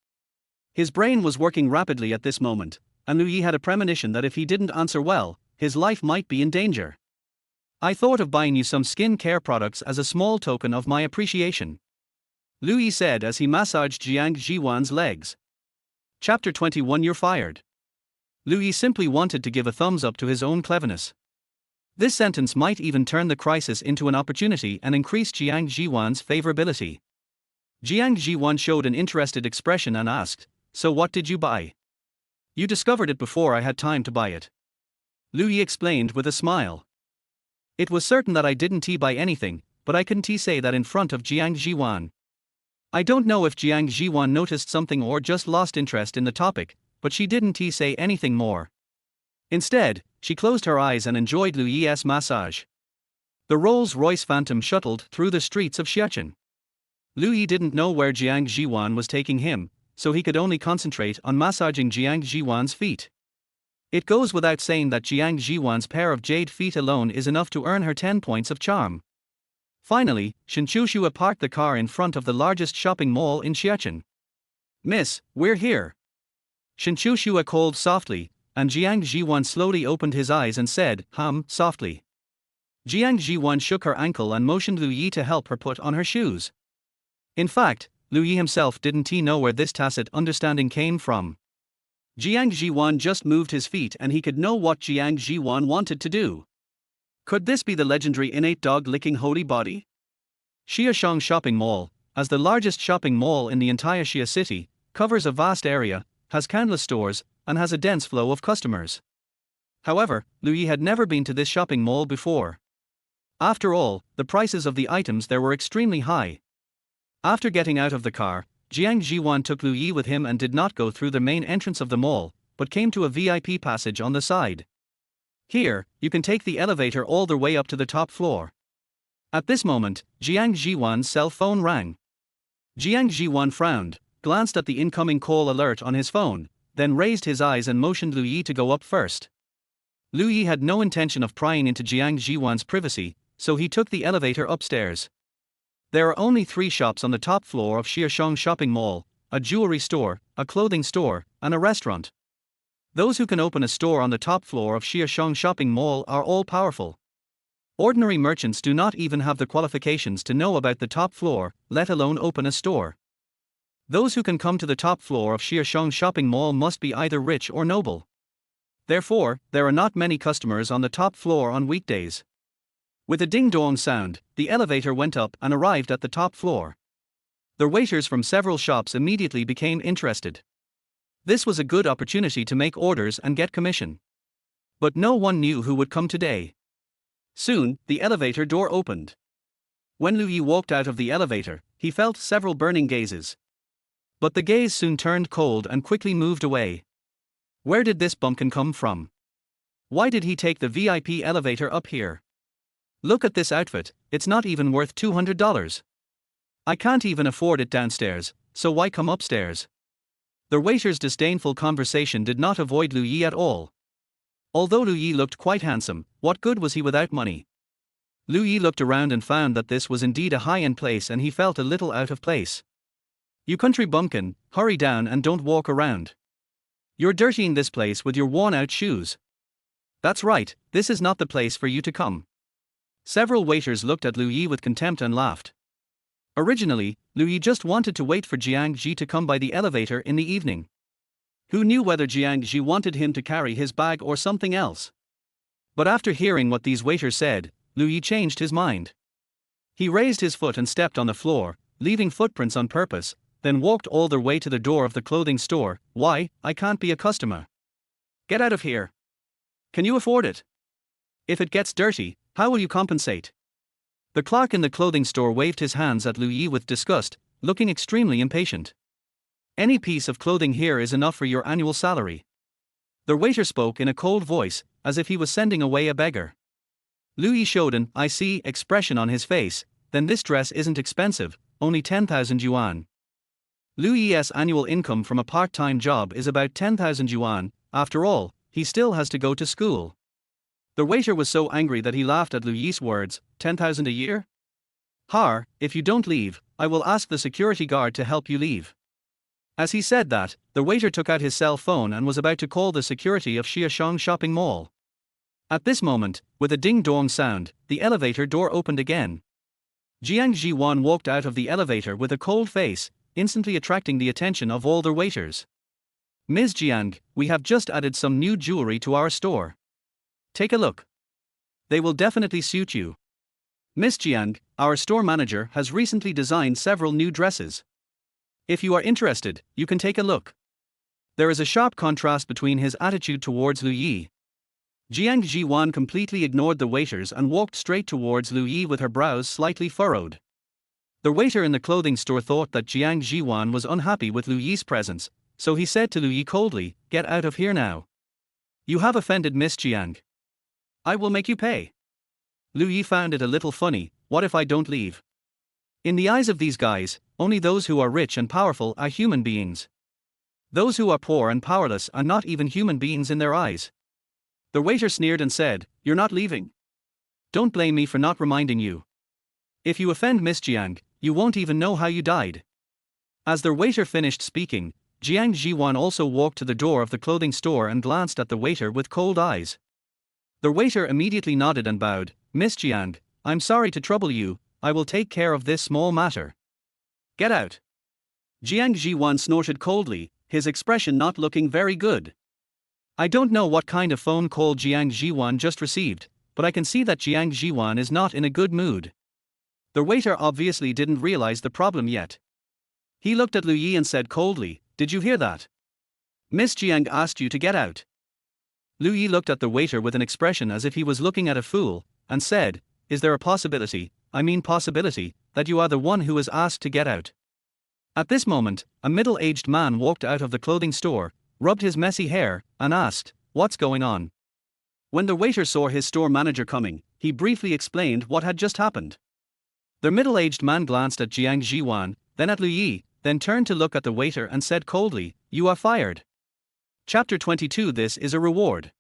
A: His brain was working rapidly at this moment, and Louis had a premonition that if he didn't answer well, his life might be in danger. I thought of buying you some skin care products as a small token of my appreciation, Louis said as he massaged Jiang Zhiwan's legs. Chapter 21. You're fired. Louis simply wanted to give a thumbs up to his own cleverness. This sentence might even turn the crisis into an opportunity and increase Jiang Zhiwan's favorability. Jiang Zhiwan showed an interested expression and asked, so what did you buy? You discovered it before I had time to buy it. Louis explained with a smile. It was certain that I didn't buy anything, but I couldn't say that in front of Jiang Zhiwan. I don't know if Jiang Zhiwan noticed something or just lost interest in the topic, but she didn't say anything more. Instead, she closed her eyes and enjoyed Louis's massage. The Rolls-Royce Phantom shuttled through the streets of Shenzhen. Louis didn't know where Jiang Zhiwan was taking him, so he could only concentrate on massaging Jiang Zhiwan's feet. It goes without saying that Jiang Zhiwan's pair of jade feet alone is enough to earn her 10 points of charm. Finally, Shen Qiushue parked the car in front of the largest shopping mall in Shenzhen. Miss, we're here. Shen Qiushue called softly, and Jiang Zhiwan slowly opened his eyes and said, softly. Jiang Zhiwan shook her ankle and motioned Louis to help her put on her shoes. In fact, Louis himself didn't know where this tacit understanding came from. Jiang Zhiwan just moved his feet and he could know what Jiang Zhiwan wanted to do. Could this be the legendary innate dog-licking holy body? Xiaoshang Shopping Mall, as the largest shopping mall in the entire Xia City, covers a vast area, has countless stores, and has a dense flow of customers. However, Louis had never been to this shopping mall before. After all, the prices of the items there were extremely high. After getting out of the car, Jiang Zhiwan took Louis with him and did not go through the main entrance of the mall, but came to a VIP passage on the side. Here, you can take the elevator all the way up to the top floor. At this moment, Jiang Zhiwan's cell phone rang. Jiang Zhiwan frowned, glanced at the incoming call alert on his phone, then raised his eyes and motioned Louis to go up first. Louis had no intention of prying into Jiang Zhiwan's privacy, so he took the elevator upstairs. There are only 3 shops on the top floor of Xiaoshang Shopping Mall, a jewelry store, a clothing store, and a restaurant. Those who can open a store on the top floor of Xiaoshang Shopping Mall are all powerful. Ordinary merchants do not even have the qualifications to know about the top floor, let alone open a store. Those who can come to the top floor of Xiaoshang Shopping Mall must be either rich or noble. Therefore, there are not many customers on the top floor on weekdays. With a ding-dong sound, the elevator went up and arrived at the top floor. The waiters from several shops immediately became interested. This was a good opportunity to make orders and get commission. But no one knew who would come today. Soon, the elevator door opened. When Louis walked out of the elevator, he felt several burning gazes. But the gaze soon turned cold and quickly moved away. Where did this bumpkin come from? Why did he take the VIP elevator up here? Look at this outfit, it's not even worth $200. I can't even afford it downstairs, so why come upstairs? The waiter's disdainful conversation did not avoid Louis at all. Although Louis looked quite handsome, what good was he without money? Louis looked around and found that this was indeed a high-end place and he felt a little out of place. You country bumpkin, hurry down and don't walk around. You're dirtying this place with your worn-out shoes. That's right, this is not the place for you to come. Several waiters looked at Louis with contempt and laughed. Originally, Louis just wanted to wait for Jiang Zhi to come by the elevator in the evening. Who knew whether Jiang Zhi wanted him to carry his bag or something else? But after hearing what these waiters said, Lu Yi changed his mind. He raised his foot and stepped on the floor, leaving footprints on purpose, then walked all the way to the door of the clothing store. Why, I can't be a customer. Get out of here. Can you afford it? If it gets dirty, how will you compensate? The clerk in the clothing store waved his hands at Lu Yi with disgust, looking extremely impatient. Any piece of clothing here is enough for your annual salary. The waiter spoke in a cold voice, as if he was sending away a beggar. Lu Yi showed an "I see" expression on his face. Then this dress isn't expensive, only 10,000 yuan. Lu Yi's annual income from a part-time job is about 10,000 yuan. After all, he still has to go to school. The waiter was so angry that he laughed at Lu Yi's words. 10,000 a year? Har, if you don't leave, I will ask the security guard to help you leave. As he said that, the waiter took out his cell phone and was about to call the security of Xia shopping mall. At this moment, with a ding-dong sound, the elevator door opened again. Jiang Zhiwan walked out of the elevator with a cold face, instantly attracting the attention of all the waiters. Ms. Jiang, we have just added some new jewelry to our store. Take a look. They will definitely suit you. Miss Jiang, our store manager has recently designed several new dresses. If you are interested, you can take a look. There is a sharp contrast between his attitude towards Lu Yi. Jiang Zhiwan completely ignored the waiters and walked straight towards Lu Yi with her brows slightly furrowed. The waiter in the clothing store thought that Jiang Zhiwan was unhappy with Lu Yi's presence, so he said to Lu Yi coldly, "Get out of here now. You have offended Miss Jiang. I will make you pay." Lu Yi found it a little funny. What if I don't leave? In the eyes of these guys, only those who are rich and powerful are human beings. Those who are poor and powerless are not even human beings in their eyes. The waiter sneered and said, "You're not leaving. Don't blame me for not reminding you. If you offend Miss Jiang, you won't even know how you died." As the waiter finished speaking, Jiang Zhiwan also walked to the door of the clothing store and glanced at the waiter with cold eyes. The waiter immediately nodded and bowed. "Miss Jiang, I'm sorry to trouble you, I will take care of this small matter. Get out." Jiang Zhiwan snorted coldly, his expression not looking very good. I don't know what kind of phone call Jiang Zhiwan just received, but I can see that Jiang Zhiwan is not in a good mood. The waiter obviously didn't realize the problem yet. He looked at Lu Yi and said coldly, "Did you hear that? Miss Jiang asked you to get out." Lu Yi looked at the waiter with an expression as if he was looking at a fool, and said, "Is there a possibility, that you are the one who was asked to get out?" At this moment, a middle-aged man walked out of the clothing store, rubbed his messy hair, and asked, "What's going on?" When the waiter saw his store manager coming, he briefly explained what had just happened. The middle-aged man glanced at Jiang Zhiwan, then at Lu Yi, then turned to look at the waiter and said coldly, "You are fired." Chapter 22. This is a reward.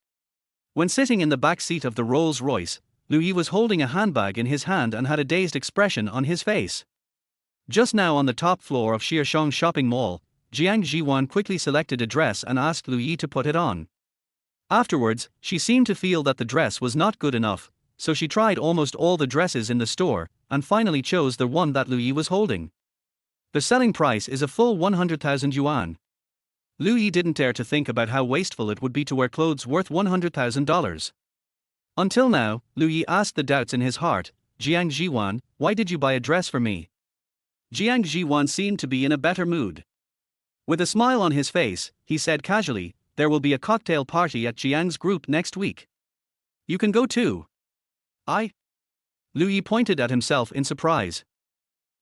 A: When sitting in the back seat of the Rolls-Royce, Lu Yi was holding a handbag in his hand and had a dazed expression on his face. Just now on the top floor of Xia shopping mall, Jiang Zhiwan quickly selected a dress and asked Lu Yi to put it on. Afterwards, she seemed to feel that the dress was not good enough, so she tried almost all the dresses in the store, and finally chose the one that Lu Yi was holding. The selling price is a full 100,000 yuan. Lu Yi didn't dare to think about how wasteful it would be to wear clothes worth $100,000. Until now, Lu Yi asked the doubts in his heart, "Jiang Zhiwan, why did you buy a dress for me?" Jiang Zhiwan seemed to be in a better mood. With a smile on his face, he said casually, "There will be a cocktail party at Jiang's Group next week. You can go too." I? Lu Yi pointed at himself in surprise.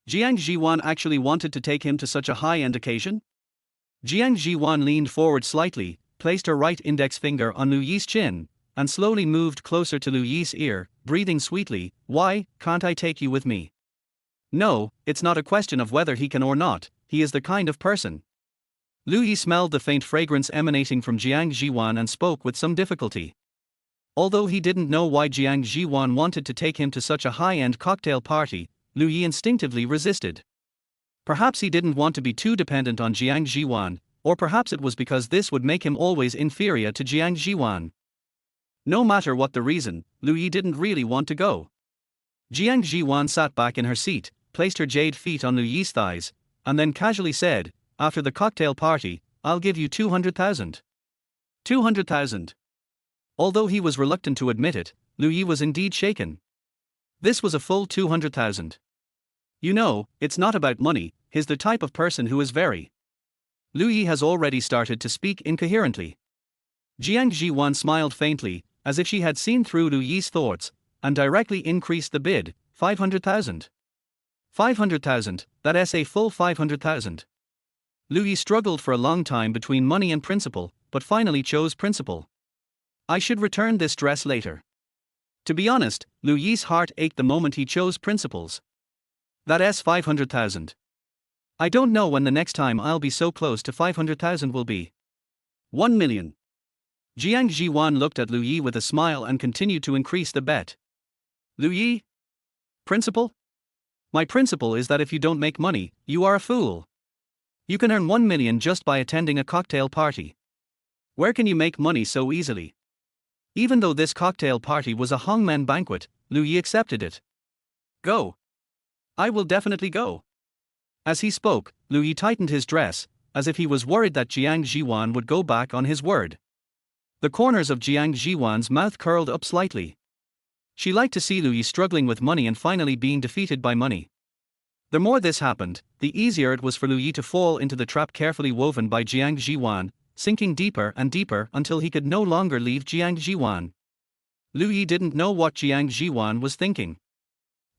A: Jiang Zhiwan actually wanted to take him to such a high-end occasion? Jiang Zhiwan leaned forward slightly, placed her right index finger on Lu Yi's chin, and slowly moved closer to Lu Yi's ear, breathing sweetly, "Why can't I take you with me?" "No, it's not a question of whether he can or not, he is the kind of person." Lu Yi smelled the faint fragrance emanating from Jiang Zhiwan and spoke with some difficulty. Although he didn't know why Jiang Zhiwan wanted to take him to such a high-end cocktail party, Lu Yi instinctively resisted. Perhaps he didn't want to be too dependent on Jiang Zhiwan, or perhaps it was because this would make him always inferior to Jiang Zhiwan. No matter what the reason, Lu Yi didn't really want to go. Jiang Zhiwan sat back in her seat, placed her jade feet on Lu Yi's thighs, and then casually said, "After the cocktail party, I'll give you 200,000. 200,000. Although he was reluctant to admit it, Lu Yi was indeed shaken. This was a full 200,000. You know, it's not about money, he's the type of person who is very. Lu Yi has already started to speak incoherently. Jiang Zhiwan smiled faintly, as if she had seen through Lu Yi's thoughts, and directly increased the bid, 500,000. 500,000, that's a full 500,000. Lu Yi struggled for a long time between money and principle, but finally chose principle. I should return this dress later. To be honest, Lu Yi's heart ached the moment he chose principles. That's 500,000. I don't know when the next time I'll be so close to 500,000 will be. 1 million. Jiang Zhiwan looked at Lu Yi with a smile and continued to increase the bet. Lu Yi? Principle? My principle is that if you don't make money, you are a fool. You can earn 1 million just by attending a cocktail party. Where can you make money so easily? Even though this cocktail party was a hangmen banquet, Lu Yi accepted it. Go. I will definitely go. As he spoke, Lu Yi tightened his dress, as if he was worried that Jiang Zhiwan would go back on his word. The corners of Jiang Zhiwan's mouth curled up slightly. She liked to see Lu Yi struggling with money and finally being defeated by money. The more this happened, the easier it was for Lu Yi to fall into the trap carefully woven by Jiang Zhiwan, sinking deeper and deeper until he could no longer leave Jiang Zhiwan. Lu Yi didn't know what Jiang Zhiwan was thinking.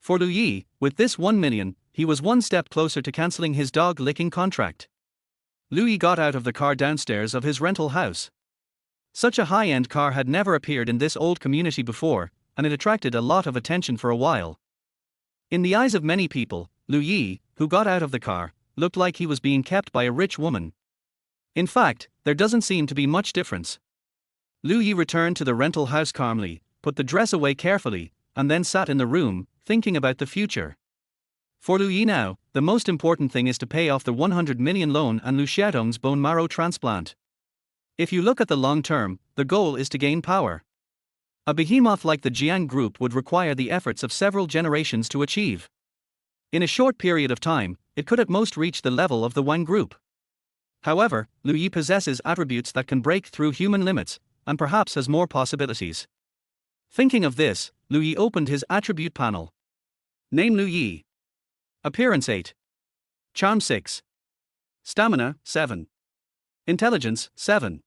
A: For Lu Yi, with this 1 million, he was one step closer to cancelling his dog-licking contract. Lu Yi got out of the car downstairs of his rental house. Such a high-end car had never appeared in this old community before, and it attracted a lot of attention for a while. In the eyes of many people, Lu Yi, who got out of the car, looked like he was being kept by a rich woman. In fact, there doesn't seem to be much difference. Lu Yi returned to the rental house calmly, put the dress away carefully, and then sat in the room, thinking about the future. For Lu Yi now, the most important thing is to pay off the 100 million loan and Lu Xiaodong's bone marrow transplant. If you look at the long term, the goal is to gain power. A behemoth like the Jiang Group would require the efforts of several generations to achieve. In a short period of time, it could at most reach the level of the Wang Group. However, Lu Yi possesses attributes that can break through human limits, and perhaps has more possibilities. Thinking of this, Lu Yi opened his attribute panel. Name Lu Yi. Appearance 8. Charm 6. Stamina 7. Intelligence 7.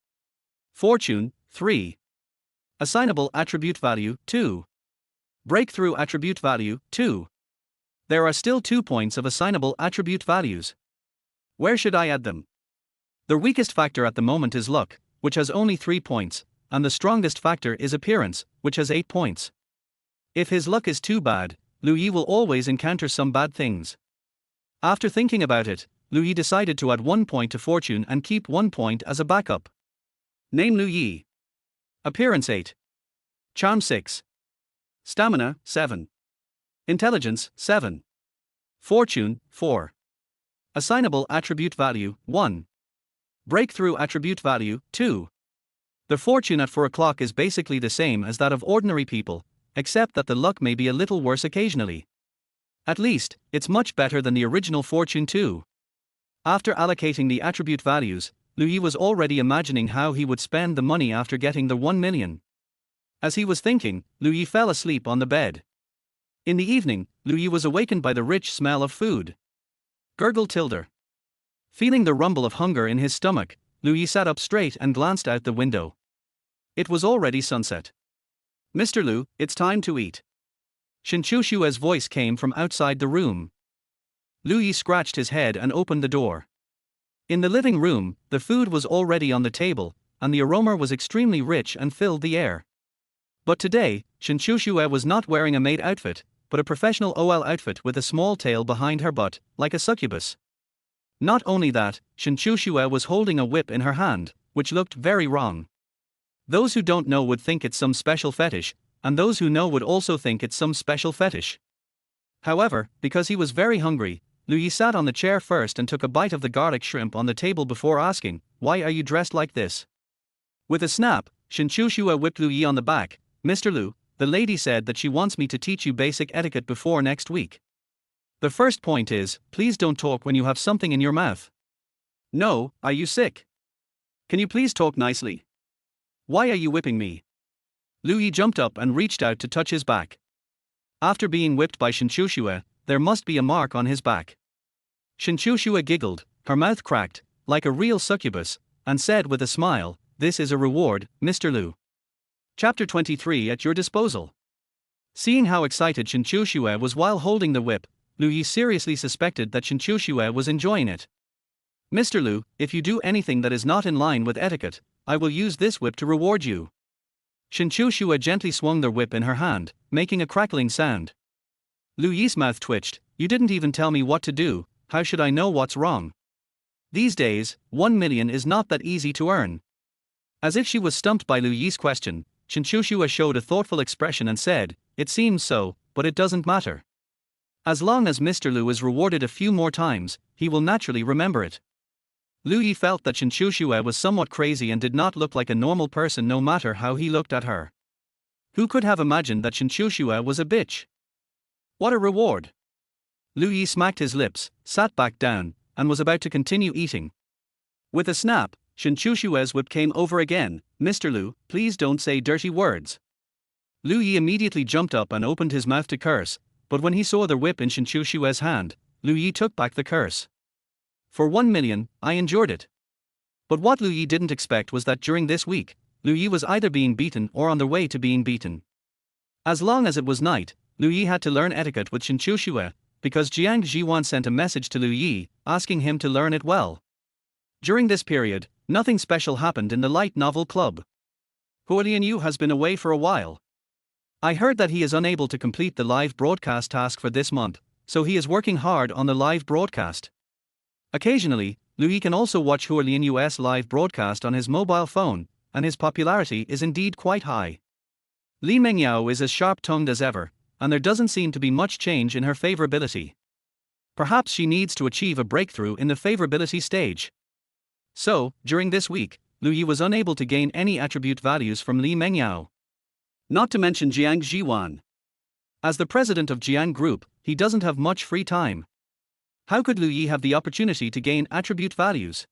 A: Fortune 3. Assignable attribute value 2. Breakthrough attribute value 2. There are still 2 points of assignable attribute values. Where should I add them? The weakest factor at the moment is luck, which has only 3 points, and the strongest factor is appearance, which has 8 points. If his luck is too bad, Lu Yi will always encounter some bad things. After thinking about it, Lu Yi decided to add 1 point to fortune and keep 1 point as a backup. Name Lu Yi. Appearance 8. Charm 6. Stamina 7. Intelligence 7. Fortune 4. Assignable attribute value 1. Breakthrough attribute value 2. The fortune at 4 o'clock is basically the same as that of ordinary people, except that the luck may be a little worse occasionally. At least, it's much better than the original fortune 2. After allocating the attribute values, Lu Yi was already imagining how he would spend the money after getting the 1 million. As he was thinking, Lu Yi fell asleep on the bed. In the evening, Lu Yi was awakened by the rich smell of food. Gurgled Tilder. Feeling the rumble of hunger in his stomach, Lu Yi sat up straight and glanced out the window. It was already sunset. Mr. Lu, it's time to eat. Shen Chushue's voice came from outside the room. Lu Yi scratched his head and opened the door. In the living room, the food was already on the table, and the aroma was extremely rich and filled the air. But today, Shen Chushue was not wearing a maid outfit, but a professional OL outfit with a small tail behind her butt, like a succubus. Not only that, Shen Chushue was holding a whip in her hand, which looked very wrong. Those who don't know would think it's some special fetish, and those who know would also think it's some special fetish. However, because he was very hungry, Lu Yi sat on the chair first and took a bite of the garlic shrimp on the table before asking, "Why are you dressed like this?" With a snap, Shen Chushue whipped Lu Yi on the back. "Mr. Lu, the lady said that she wants me to teach you basic etiquette before next week. The first point is, please don't talk when you have something in your mouth." "No, are you sick?" Can you please talk nicely? Why are you whipping me? Lu Yi jumped up and reached out to touch his back. After being whipped by Shinchushua, there must be a mark on his back. Shinchushua giggled, her mouth cracked, like a real succubus, and said with a smile, "This is a reward, Mr. Lu." Chapter 23 at your disposal. Seeing how excited Shinchushua was while holding the whip, Lu Yi seriously suspected that Shinchushua was enjoying it. "Mr. Lu, if you do anything that is not in line with etiquette, I will use this whip to reward you." Shinchushua gently swung the whip in her hand, making a crackling sound. Lu Yi's mouth twitched. "You didn't even tell me what to do, how should I know what's wrong? These days, 1 million is not that easy to earn." As if she was stumped by Lu Yi's question, Shinchushua showed a thoughtful expression and said, "It seems so, but it doesn't matter. As long as Mr. Lu is rewarded a few more times, he will naturally remember it." Lu Yi felt that Shinchushua was somewhat crazy and did not look like a normal person no matter how he looked at her. Who could have imagined that Shinchushua was a bitch? What a reward! Lu Yi smacked his lips, sat back down, and was about to continue eating. With a snap, Shinchushua's whip came over again. "Mr. Lu, please don't say dirty words." Lu Yi immediately jumped up and opened his mouth to curse, but when he saw the whip in Shinchushua's hand, Lu Yi took back the curse. "For 1 million, I endured it." But what Lu Yi didn't expect was that during this week, Lu Yi was either being beaten or on the way to being beaten. As long as it was night, Lu Yi had to learn etiquette with Shinchushua, because Jiang Zhiwan sent a message to Lu Yi, asking him to learn it well. During this period, nothing special happened in the light novel club. Hua Lianyu has been away for a while. I heard that he is unable to complete the live broadcast task for this month, so he is working hard on the live broadcast. Occasionally, Lu Yi can also watch Hua Lianyu's live broadcast on his mobile phone, and his popularity is indeed quite high. Li Mengyao is as sharp-tongued as ever, and there doesn't seem to be much change in her favorability. Perhaps she needs to achieve a breakthrough in the favorability stage. So, during this week, Lu Yi was unable to gain any attribute values from Li Mengyao. Not to mention Jiang Zhiwan. As the president of Jiang Group, he doesn't have much free time. How could Lu Yi have the opportunity to gain attribute values?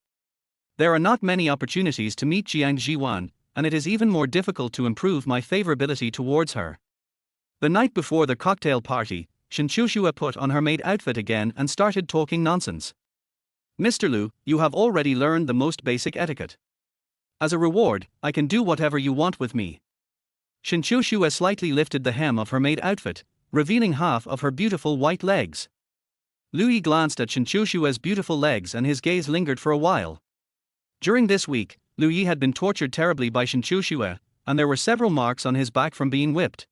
A: There are not many opportunities to meet Jiang Zhiwan, and it is even more difficult to improve my favorability towards her. The night before the cocktail party, Shinchushua put on her maid outfit again and started talking nonsense. "Mr. Lu, you have already learned the most basic etiquette. As a reward, I can do whatever you want with me." Shinchushua slightly lifted the hem of her maid outfit, revealing half of her beautiful white legs. Lu Yi glanced at Shinchushua's beautiful legs and his gaze lingered for a while. During this week, Lu Yi had been tortured terribly by Shinchushua, and there were several marks on his back from being whipped.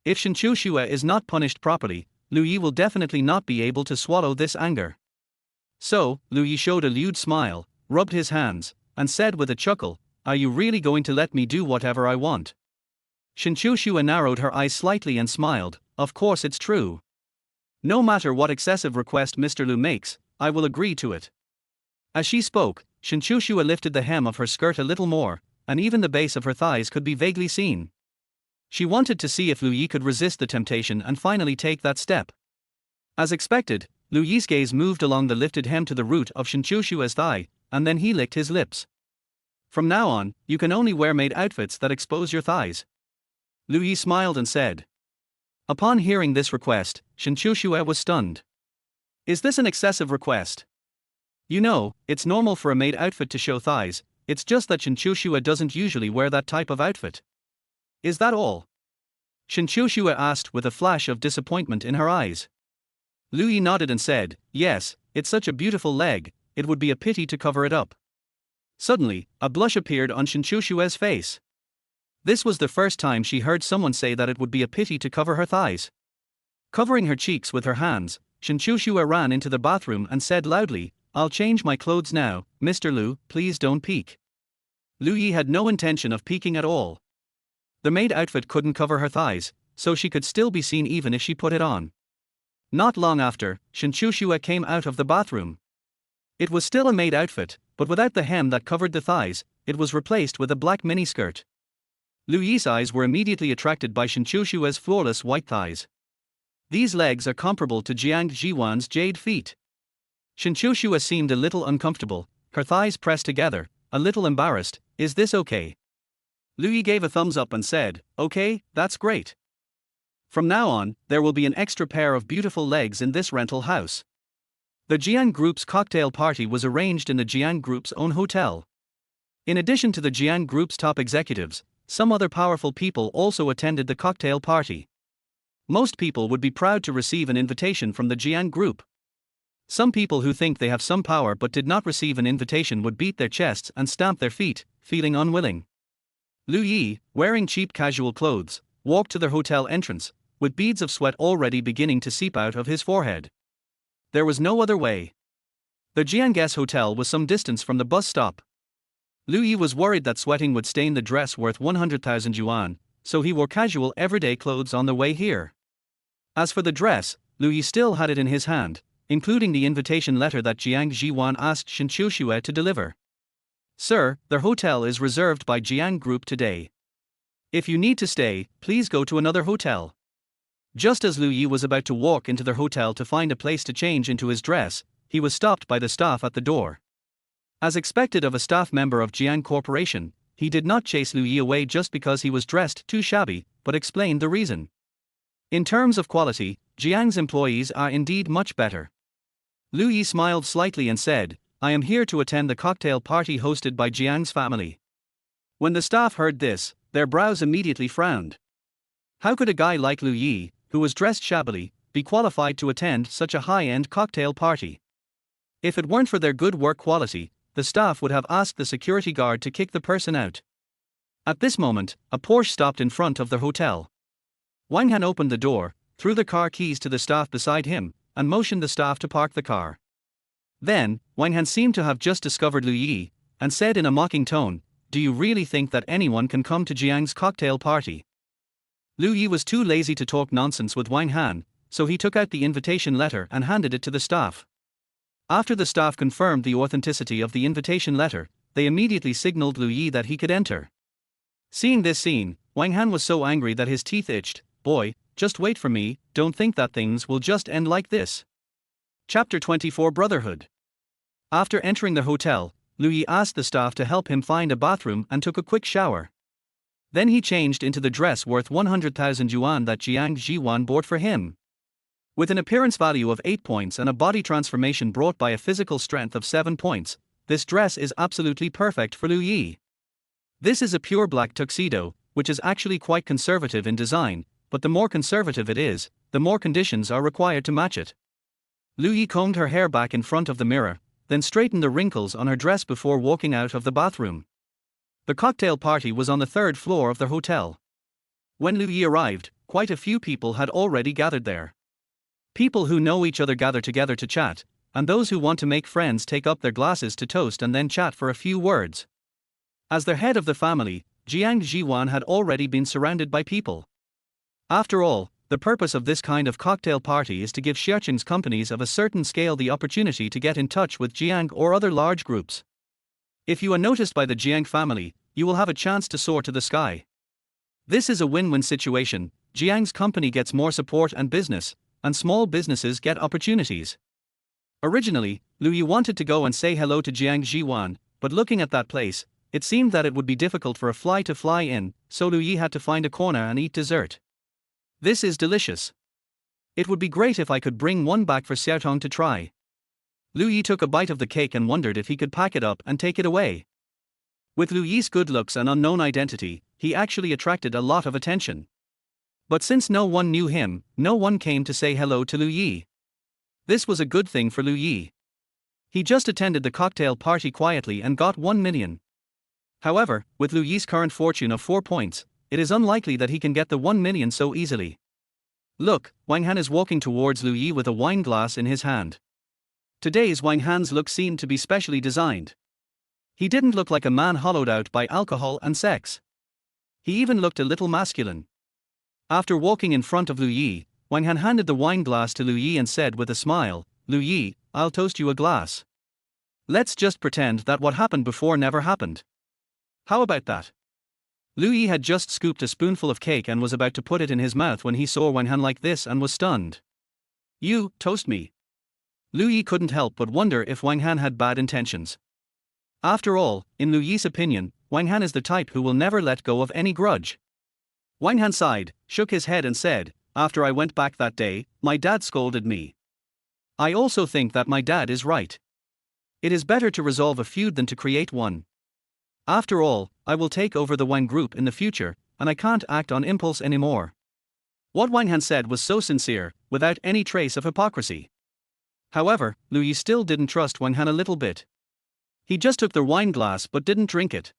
A: If Shinchushua is not punished properly, Lu Yi will definitely not be able to swallow this anger. So, Lu Yi showed a lewd smile, rubbed his hands, and said with a chuckle, "Are you really going to let me do whatever I want?" Shinchushua narrowed her eyes slightly and smiled, "Of course it's true. No matter what excessive request Mr. Lu makes, I will agree to it." As she spoke, Shinchushua lifted the hem of her skirt a little more, and even the base of her thighs could be vaguely seen. She wanted to see if Lu Yi could resist the temptation and finally take that step. As expected, Lu Yi's gaze moved along the lifted hem to the root of Shinchushua's thigh, and then he licked his lips. "From now on, you can only wear maid outfits that expose your thighs." Lu Yi smiled and said. Upon hearing this request, Shinchushua was stunned. "Is this an excessive request? You know, it's normal for a maid outfit to show thighs, it's just that Shinchushua doesn't usually wear that type of outfit. Is that all?" Shinchushua asked with a flash of disappointment in her eyes. Lu Yi nodded and said, "Yes, it's such a beautiful leg, it would be a pity to cover it up." Suddenly, a blush appeared on Shinchushua's face. This was the first time she heard someone say that it would be a pity to cover her thighs. Covering her cheeks with her hands, Shinchushua ran into the bathroom and said loudly, "I'll change my clothes now, Mr. Lu, please don't peek." Lu Yi had no intention of peeking at all. The maid outfit couldn't cover her thighs, so she could still be seen even if she put it on. Not long after, Shinchushua came out of the bathroom. It was still a maid outfit, but without the hem that covered the thighs, it was replaced with a black miniskirt. Lu Yi's eyes were immediately attracted by Shinchushua's flawless white thighs. These legs are comparable to Jiang Zhiwan's jade feet. Shinchushua seemed a little uncomfortable, her thighs pressed together, a little embarrassed, "Is this okay?" Lu Yi gave a thumbs up and said, "Okay, that's great. From now on, there will be an extra pair of beautiful legs in this rental house." The Jiang Group's cocktail party was arranged in the Jiang Group's own hotel. In addition to the Jiang Group's top executives, some other powerful people also attended the cocktail party. Most people would be proud to receive an invitation from the Jiang Group. Some people who think they have some power but did not receive an invitation would beat their chests and stamp their feet, feeling unwilling. Lu Yi, wearing cheap casual clothes, walked to their hotel entrance, with beads of sweat already beginning to seep out of his forehead. There was no other way. The Jiang Guest Hotel was some distance from the bus stop. Lu Yi was worried that sweating would stain the dress worth 100,000 yuan, so he wore casual everyday clothes on the way here. As for the dress, Lu Yi still had it in his hand, including the invitation letter that Jiang Zhiwan asked Shen Qiushue to deliver. "Sir, their hotel is reserved by Jiang Group today. If you need to stay, please go to another hotel." Just as Lu Yi was about to walk into their hotel to find a place to change into his dress, he was stopped by the staff at the door. As expected of a staff member of Jiang Corporation, he did not chase Lu Yi away just because he was dressed too shabby, but explained the reason. In terms of quality, Jiang's employees are indeed much better. Lu Yi smiled slightly and said, "I am here to attend the cocktail party hosted by Jiang's family." When the staff heard this, their brows immediately frowned. How could a guy like Lu Yi, who was dressed shabbily, be qualified to attend such a high-end cocktail party? If it weren't for their good work quality, the staff would have asked the security guard to kick the person out. At this moment, a Porsche stopped in front of their hotel. Wang Han opened the door, threw the car keys to the staff beside him, and motioned the staff to park the car. Then, Wang Han seemed to have just discovered Lu Yi, and said in a mocking tone, "Do you really think that anyone can come to Jiang's cocktail party?" Lu Yi was too lazy to talk nonsense with Wang Han, so he took out the invitation letter and handed it to the staff. After the staff confirmed the authenticity of the invitation letter, they immediately signaled Lu Yi that he could enter. Seeing this scene, Wang Han was so angry that his teeth itched. "Boy, just wait for me, don't think that things will just end like this." Chapter 24 Brotherhood. After entering the hotel, Lu Yi asked the staff to help him find a bathroom and took a quick shower. Then he changed into the dress worth 100,000 yuan that Jiang Zhiwan bought for him. With an appearance value of 8 points and a body transformation brought by a physical strength of 7 points, this dress is absolutely perfect for Lu Yi. This is a pure black tuxedo, which is actually quite conservative in design, but the more conservative it is, the more conditions are required to match it. Lu Yi combed her hair back in front of the mirror, then straightened the wrinkles on her dress before walking out of the bathroom. The cocktail party was on the 3rd floor of the hotel. When Lu Yi arrived, quite a few people had already gathered there. People who know each other gather together to chat, and those who want to make friends take up their glasses to toast and then chat for a few words. As the head of the family, Jiang Zhiwan had already been surrounded by people. After all, the purpose of this kind of cocktail party is to give Xiaoqing's companies of a certain scale the opportunity to get in touch with Jiang or other large groups. If you are noticed by the Jiang family, you will have a chance to soar to the sky. This is a win-win situation. Jiang's company gets more support and business, and small businesses get opportunities. Originally, Lu Yi wanted to go and say hello to Jiang Zhiwan, but looking at that place, it seemed that it would be difficult for a fly to fly in, so Lu Yi had to find a corner and eat dessert. "This is delicious. It would be great if I could bring one back for Xiaotong to try." Lu Yi took a bite of the cake and wondered if he could pack it up and take it away. With Lu Yi's good looks and unknown identity, he actually attracted a lot of attention. But since no one knew him, no one came to say hello to Lu Yi. This was a good thing for Lu Yi. He just attended the cocktail party quietly and got 1 million. However, with Lu Yi's current fortune of 4 points, it is unlikely that he can get the 1 million so easily. Look, Wang Han is walking towards Lu Yi with a wine glass in his hand. Today's Wang Han's look seemed to be specially designed. He didn't look like a man hollowed out by alcohol and sex. He even looked a little masculine. After walking in front of Lu Yi, Wang Han handed the wine glass to Lu Yi and said with a smile, "Lu Yi, I'll toast you a glass. Let's just pretend that what happened before never happened. How about that?" Lu Yi had just scooped a spoonful of cake and was about to put it in his mouth when he saw Wang Han like this and was stunned. "You, toast me?" Lu Yi couldn't help but wonder if Wang Han had bad intentions. After all, in Lu Yi's opinion, Wang Han is the type who will never let go of any grudge. Wang Han sighed, shook his head and said, "After I went back that day, my dad scolded me. I also think that my dad is right. It is better to resolve a feud than to create one. After all, I will take over the Jiang Group in the future, and I can't act on impulse anymore." What Wang Han said was so sincere, without any trace of hypocrisy. However, Lu Yi still didn't trust Wang Han a little bit. He just took the wine glass but didn't drink it.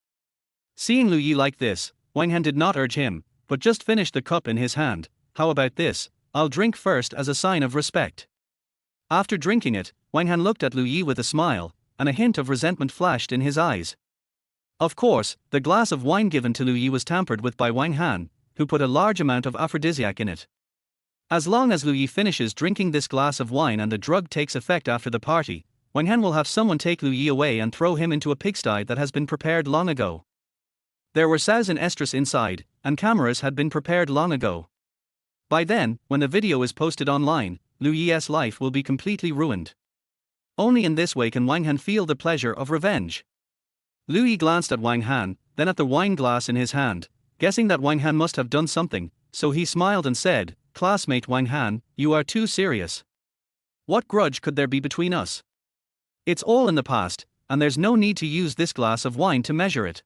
A: Seeing Lu Yi like this, Wang Han did not urge him, but just finished the cup in his hand. "How about this? I'll drink first as a sign of respect." After drinking it, Wang Han looked at Lu Yi with a smile, and a hint of resentment flashed in his eyes. Of course, the glass of wine given to Lu Yi was tampered with by Wang Han, who put a large amount of aphrodisiac in it. As long as Lu Yi finishes drinking this glass of wine and the drug takes effect after the party, Wang Han will have someone take Lu Yi away and throw him into a pigsty that has been prepared long ago. There were sows and estrus inside, and cameras had been prepared long ago. By then, when the video is posted online, Lu Yi's life will be completely ruined. Only in this way can Wang Han feel the pleasure of revenge. Lu Yi glanced at Wang Han, then at the wine glass in his hand, guessing that Wang Han must have done something, so he smiled and said, "Classmate Wang Han, you are too serious. What grudge could there be between us? It's all in the past, and there's no need to use this glass of wine to measure it."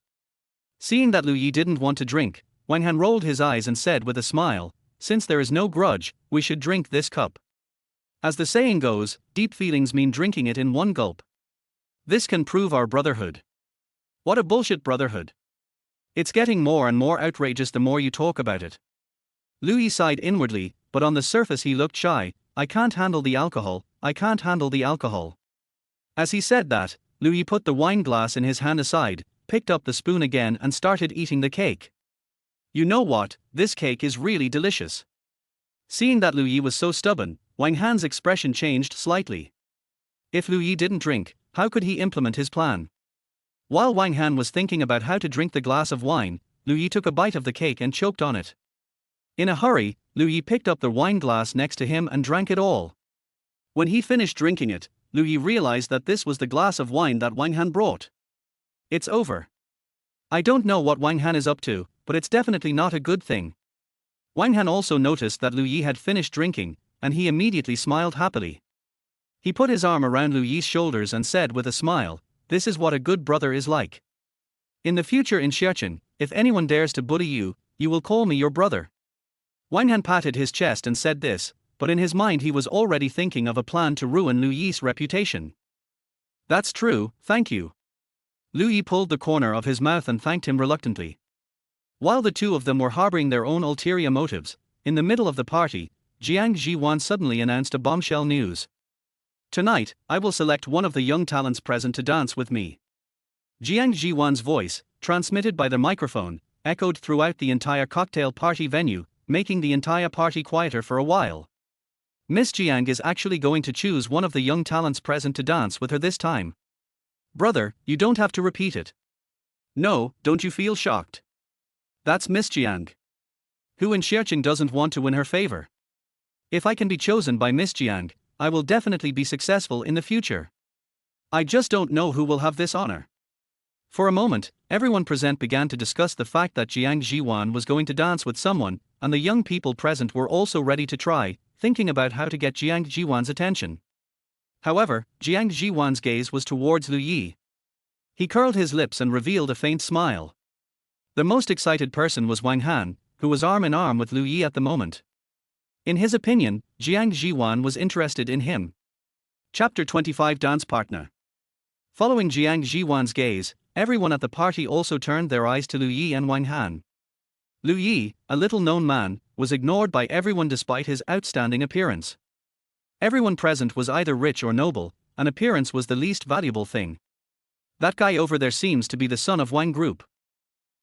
A: Seeing that Lu Yi didn't want to drink, Wang Han rolled his eyes and said with a smile, "Since there is no grudge, we should drink this cup. As the saying goes, deep feelings mean drinking it in one gulp. This can prove our brotherhood." What a bullshit brotherhood. It's getting more and more outrageous the more you talk about it. Lu Yi sighed inwardly, but on the surface he looked shy. "I can't handle the alcohol, I can't handle the alcohol." As he said that, Lu Yi put the wine glass in his hand aside, picked up the spoon again and started eating the cake. "You know what, this cake is really delicious." Seeing that Lu Yi was so stubborn, Wang Han's expression changed slightly. If Lu Yi didn't drink, how could he implement his plan? While Wang Han was thinking about how to drink the glass of wine, Lu Yi took a bite of the cake and choked on it. In a hurry, Lu Yi picked up the wine glass next to him and drank it all. When he finished drinking it, Lu Yi realized that this was the glass of wine that Wang Han brought. It's over. I don't know what Wang Han is up to, but it's definitely not a good thing. Wang Han also noticed that Lu Yi had finished drinking, and he immediately smiled happily. He put his arm around Lu Yi's shoulders and said with a smile, "This is what a good brother is like. In the future in Shenzhen, if anyone dares to bully you, you will call me your brother." Wang Han patted his chest and said this, but in his mind he was already thinking of a plan to ruin Lu Yi's reputation. "That's true, thank you." Lu Yi pulled the corner of his mouth and thanked him reluctantly. While the two of them were harboring their own ulterior motives, in the middle of the party, Jiang Zhiwan suddenly announced a bombshell news. "Tonight, I will select one of the young talents present to dance with me." Jiang Zhiwan's voice, transmitted by the microphone, echoed throughout the entire cocktail party venue, making the entire party quieter for a while. Miss Jiang is actually going to choose one of the young talents present to dance with her this time. "Brother, you don't have to repeat it." "No, don't you feel shocked? That's Miss Jiang. Who in Shenzhen doesn't want to win her favor? If I can be chosen by Miss Jiang, I will definitely be successful in the future. I just don't know who will have this honor." For a moment, everyone present began to discuss the fact that Jiang Zhiwan was going to dance with someone, and the young people present were also ready to try, thinking about how to get Jiang Zhiwan's attention. However, Jiang Zhiwan's gaze was towards Lu Yi. He curled his lips and revealed a faint smile. The most excited person was Wang Han, who was arm in arm with Lu Yi at the moment. In his opinion, Jiang Zhiwan was interested in him. Chapter 25 Dance Partner. Following Jiang Zhiwan's gaze, everyone at the party also turned their eyes to Lu Yi and Wang Han. Lu Yi, a little-known man, was ignored by everyone despite his outstanding appearance. Everyone present was either rich or noble, and appearance was the least valuable thing. That guy over there seems to be the son of Jiang Group.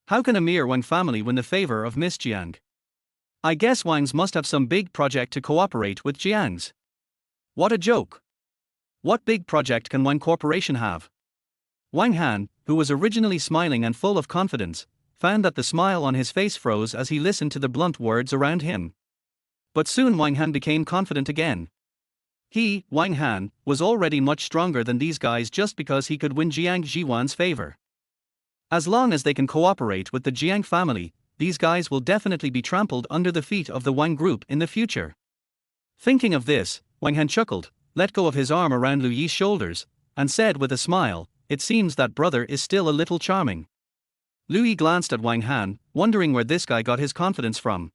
A: How can a mere Wang family win the favor of Miss Jiang? I guess Wang's must have some big project to cooperate with Jiang's. What a joke. What big project can Wang Corporation have? Wang Han, who was originally smiling and full of confidence, found that the smile on his face froze as he listened to the blunt words around him. But soon Wang Han became confident again. He, Wang Han, was already much stronger than these guys just because he could win Jiang Zhiwan's favor. As long as they can cooperate with the Jiang family, these guys will definitely be trampled under the feet of the Wang Group in the future. Thinking of this, Wang Han chuckled, let go of his arm around Lu Yi's shoulders, and said with a smile, it seems that brother is still a little charming. Lu Yi glanced at Wang Han, wondering where this guy got his confidence from.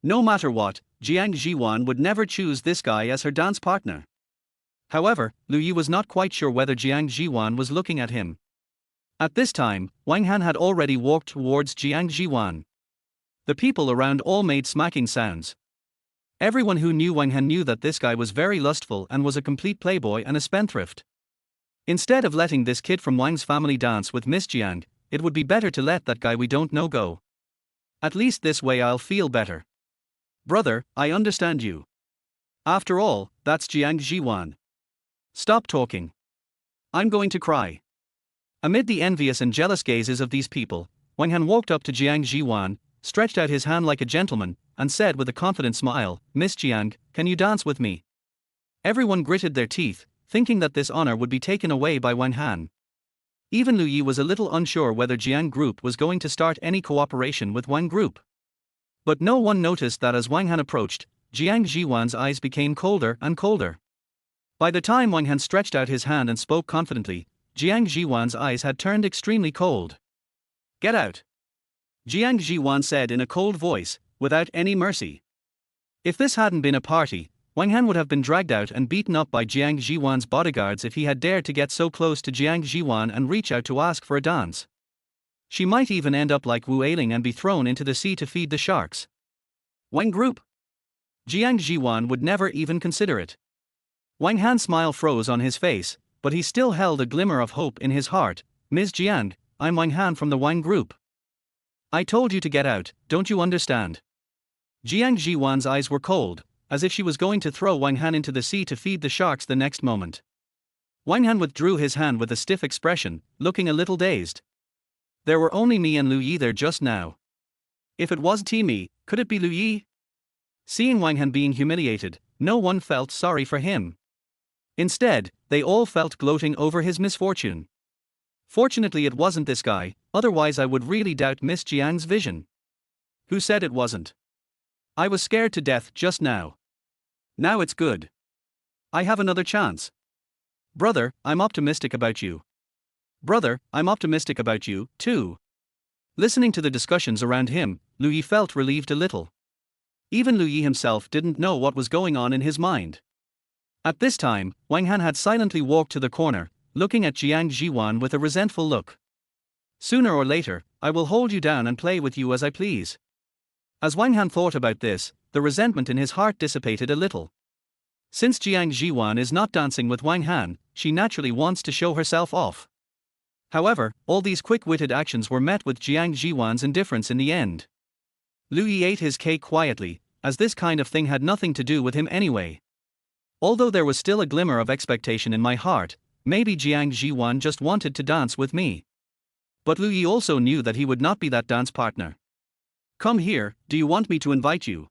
A: No matter what, Jiang Zhiwan would never choose this guy as her dance partner. However, Lu Yi was not quite sure whether Jiang Zhiwan was looking at him. At this time, Wang Han had already walked towards Jiang Zhiwan. The people around all made smacking sounds. Everyone who knew Wang Han knew that this guy was very lustful and was a complete playboy and a spendthrift. Instead of letting this kid from Wang's family dance with Miss Jiang, it would be better to let that guy we don't know go. At least this way I'll feel better. Brother, I understand you. After all, that's Jiang Zhiwan. Stop talking. I'm going to cry. Amid the envious and jealous gazes of these people, Wang Han walked up to Jiang Zhiwan, stretched out his hand like a gentleman, and said with a confident smile, Miss Jiang, can you dance with me? Everyone gritted their teeth, thinking that this honor would be taken away by Wang Han. Even Lu Yi was a little unsure whether Jiang Group was going to start any cooperation with Wang Group. But no one noticed that as Wang Han approached, Jiang Zhiwan's eyes became colder and colder. By the time Wang Han stretched out his hand and spoke confidently, Jiang Zhiwan's eyes had turned extremely cold. Get out! Jiang Zhiwan said in a cold voice, without any mercy. If this hadn't been a party, Wang Han would have been dragged out and beaten up by Jiang Zhiwan's bodyguards if he had dared to get so close to Jiang Zhiwan and reach out to ask for a dance. She might even end up like Wu Ailing and be thrown into the sea to feed the sharks. Wang Group? Jiang Zhiwan would never even consider it. Wang Han's smile froze on his face, but he still held a glimmer of hope in his heart. Ms. Jiang, I'm Wang Han from the Wang Group. I told you to get out, don't you understand? Jiang Zhiwan's eyes were cold, as if she was going to throw Wang Han into the sea to feed the sharks the next moment. Wang Han withdrew his hand with a stiff expression, looking a little dazed. There were only me and Lu Yi there just now. If it wasn't me, could it be Lu Yi? Seeing Wang Han being humiliated, no one felt sorry for him. Instead, they all felt gloating over his misfortune. Fortunately it wasn't this guy, otherwise I would really doubt Miss Jiang's vision. Who said it wasn't? I was scared to death just now. Now it's good. I have another chance. Brother, I'm optimistic about you. Brother, I'm optimistic about you, too. Listening to the discussions around him, Lu Yi felt relieved a little. Even Lu Yi himself didn't know what was going on in his mind. At this time, Wang Han had silently walked to the corner, looking at Jiang Zhiwan with a resentful look. Sooner or later, I will hold you down and play with you as I please. As Wang Han thought about this, the resentment in his heart dissipated a little. Since Jiang Zhiwan is not dancing with Wang Han, she naturally wants to show herself off. However, all these quick-witted actions were met with Jiang Zhiwan's indifference in the end. Lu Yi ate his cake quietly, as this kind of thing had nothing to do with him anyway. Although there was still a glimmer of expectation in my heart, maybe Jiang Zhiwan just wanted to dance with me. But Lu Yi also knew that he would not be that dance partner. Come here, do you want me to invite you?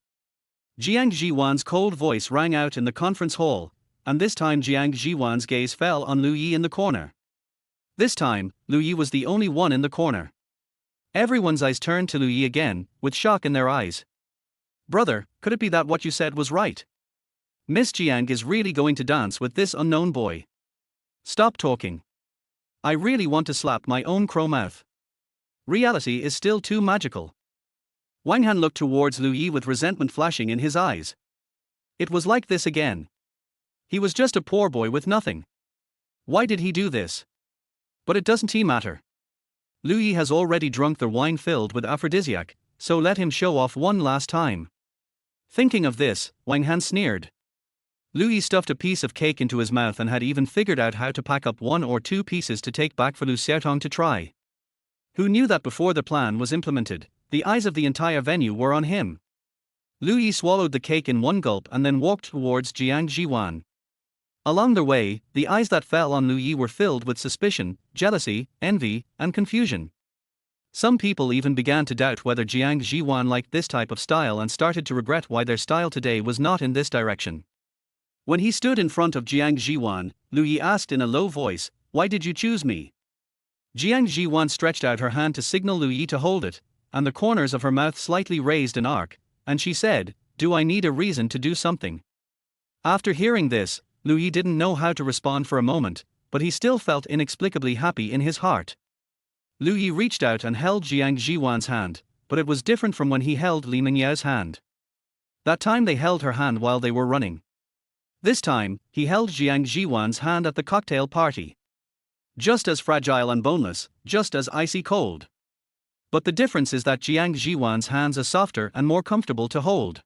A: Jiang Zhiwan's cold voice rang out in the conference hall, and this time Jiang Zhiwan's gaze fell on Lu Yi in the corner. This time, Lu Yi was the only one in the corner. Everyone's eyes turned to Lu Yi again, with shock in their eyes. Brother, could it be that what you said was right? Miss Jiang is really going to dance with this unknown boy. Stop talking. I really want to slap my own crow mouth. Reality is still too magical. Wang Han looked towards Lu Yi with resentment flashing in his eyes. It was like this again. He was just a poor boy with nothing. Why did he do this? But it doesn't matter. Lu Yi has already drunk the wine filled with aphrodisiac, so let him show off one last time. Thinking of this, Wang Han sneered. Lu Yi stuffed a piece of cake into his mouth and had even figured out how to pack up 1 or 2 pieces to take back for Lu Xiaotong to try. Who knew that before the plan was implemented, the eyes of the entire venue were on him. Lu Yi swallowed the cake in one gulp and then walked towards Jiang Zhiwan. Along the way, the eyes that fell on Lu Yi were filled with suspicion, jealousy, envy, and confusion. Some people even began to doubt whether Jiang Zhiwan liked this type of style and started to regret why their style today was not in this direction. When he stood in front of Jiang Zhiwan, Lu Yi asked in a low voice, "Why did you choose me?" Jiang Zhiwan stretched out her hand to signal Lu Yi to hold it, and the corners of her mouth slightly raised an arc, and she said, "Do I need a reason to do something?" After hearing this, Lu Yi didn't know how to respond for a moment, but he still felt inexplicably happy in his heart. Lu Yi reached out and held Jiang Zhiwan's hand, but it was different from when he held Li Mingyao's hand. That time they held her hand while they were running. This time, he held Jiang Zhiwan's hand at the cocktail party. Just as fragile and boneless, just as icy cold. But the difference is that Jiang Zhiwan's hands are softer and more comfortable to hold.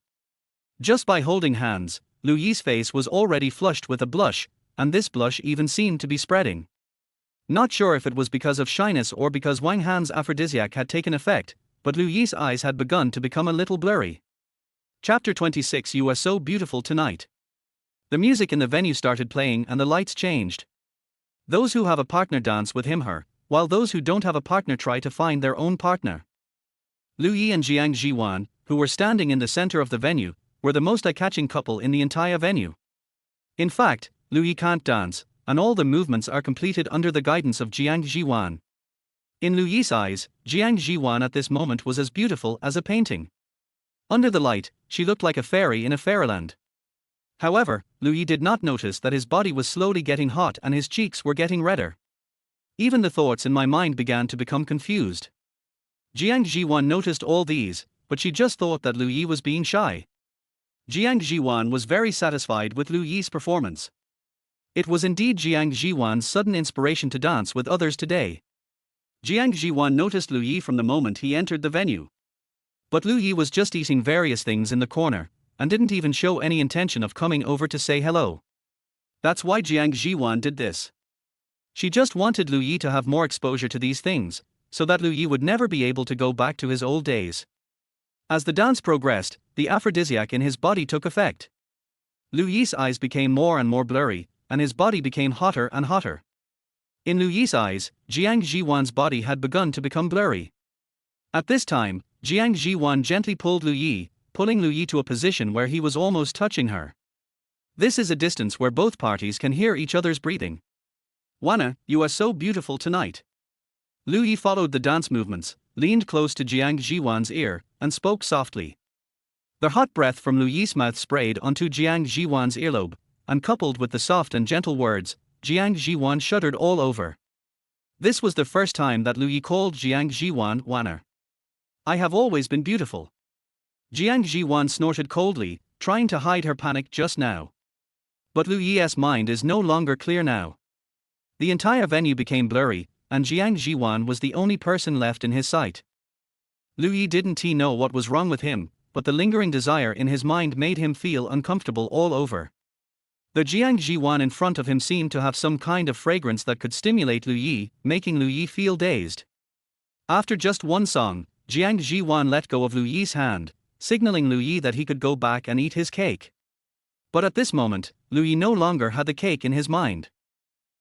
A: Just by holding hands, Lu Yi's face was already flushed with a blush, and this blush even seemed to be spreading. Not sure if it was because of shyness or because Wang Han's aphrodisiac had taken effect, but Lu Yi's eyes had begun to become a little blurry. Chapter 26. You are so beautiful tonight. The music in the venue started playing and the lights changed. Those who have a partner dance with him/her, while those who don't have a partner try to find their own partner. Lu Yi and Jiang Zhiwan, who were standing in the center of the venue, were the most eye-catching couple in the entire venue. In fact, Lu Yi can't dance, and all the movements are completed under the guidance of Jiang Zhiwan. In Lu Yi's eyes, Jiang Zhiwan at this moment was as beautiful as a painting. Under the light, she looked like a fairy in a fairyland. However, Lu Yi did not notice that his body was slowly getting hot and his cheeks were getting redder. Even the thoughts in my mind began to become confused. Jiang Zhiwan noticed all these, but she just thought that Lu Yi was being shy. Jiang Zhiwan was very satisfied with Lu Yi's performance. It was indeed Jiang Zhiwan's sudden inspiration to dance with others today. Jiang Zhiwan noticed Lu Yi from the moment he entered the venue. But Lu Yi was just eating various things in the corner, and didn't even show any intention of coming over to say hello. That's why Jiang Zhiwan did this. She just wanted Lu Yi to have more exposure to these things, so that Lu Yi would never be able to go back to his old days. As the dance progressed, the aphrodisiac in his body took effect. Lu Yi's eyes became more and more blurry, and his body became hotter and hotter. In Lu Yi's eyes, Jiang Zhiwan's body had begun to become blurry. At this time, Jiang Zhiwan gently pulled Lu Yi, pulling Lu Yi to a position where he was almost touching her. This is a distance where both parties can hear each other's breathing. "Wana, you are so beautiful tonight." Lu Yi followed the dance movements, leaned close to Jiang Zhiwan's ear, and spoke softly. The hot breath from Lu Yi's mouth sprayed onto Jiang Zhiwan's earlobe, and coupled with the soft and gentle words, Jiang Zhiwan shuddered all over. This was the first time that Lu Yi called Jiang Zhiwan "Wana." "I have always been beautiful." Jiang Zhiwan snorted coldly, trying to hide her panic just now. But Lu Yi's mind is no longer clear now. The entire venue became blurry, and Jiang Zhiwan was the only person left in his sight. Lu Yi didn't know what was wrong with him, but the lingering desire in his mind made him feel uncomfortable all over. The Jiang Zhiwan in front of him seemed to have some kind of fragrance that could stimulate Lu Yi, making Lu Yi feel dazed. After just one song, Jiang Zhiwan let go of Lu Yi's hand, signaling Lu Yi that he could go back and eat his cake. But at this moment, Lu Yi no longer had the cake in his mind.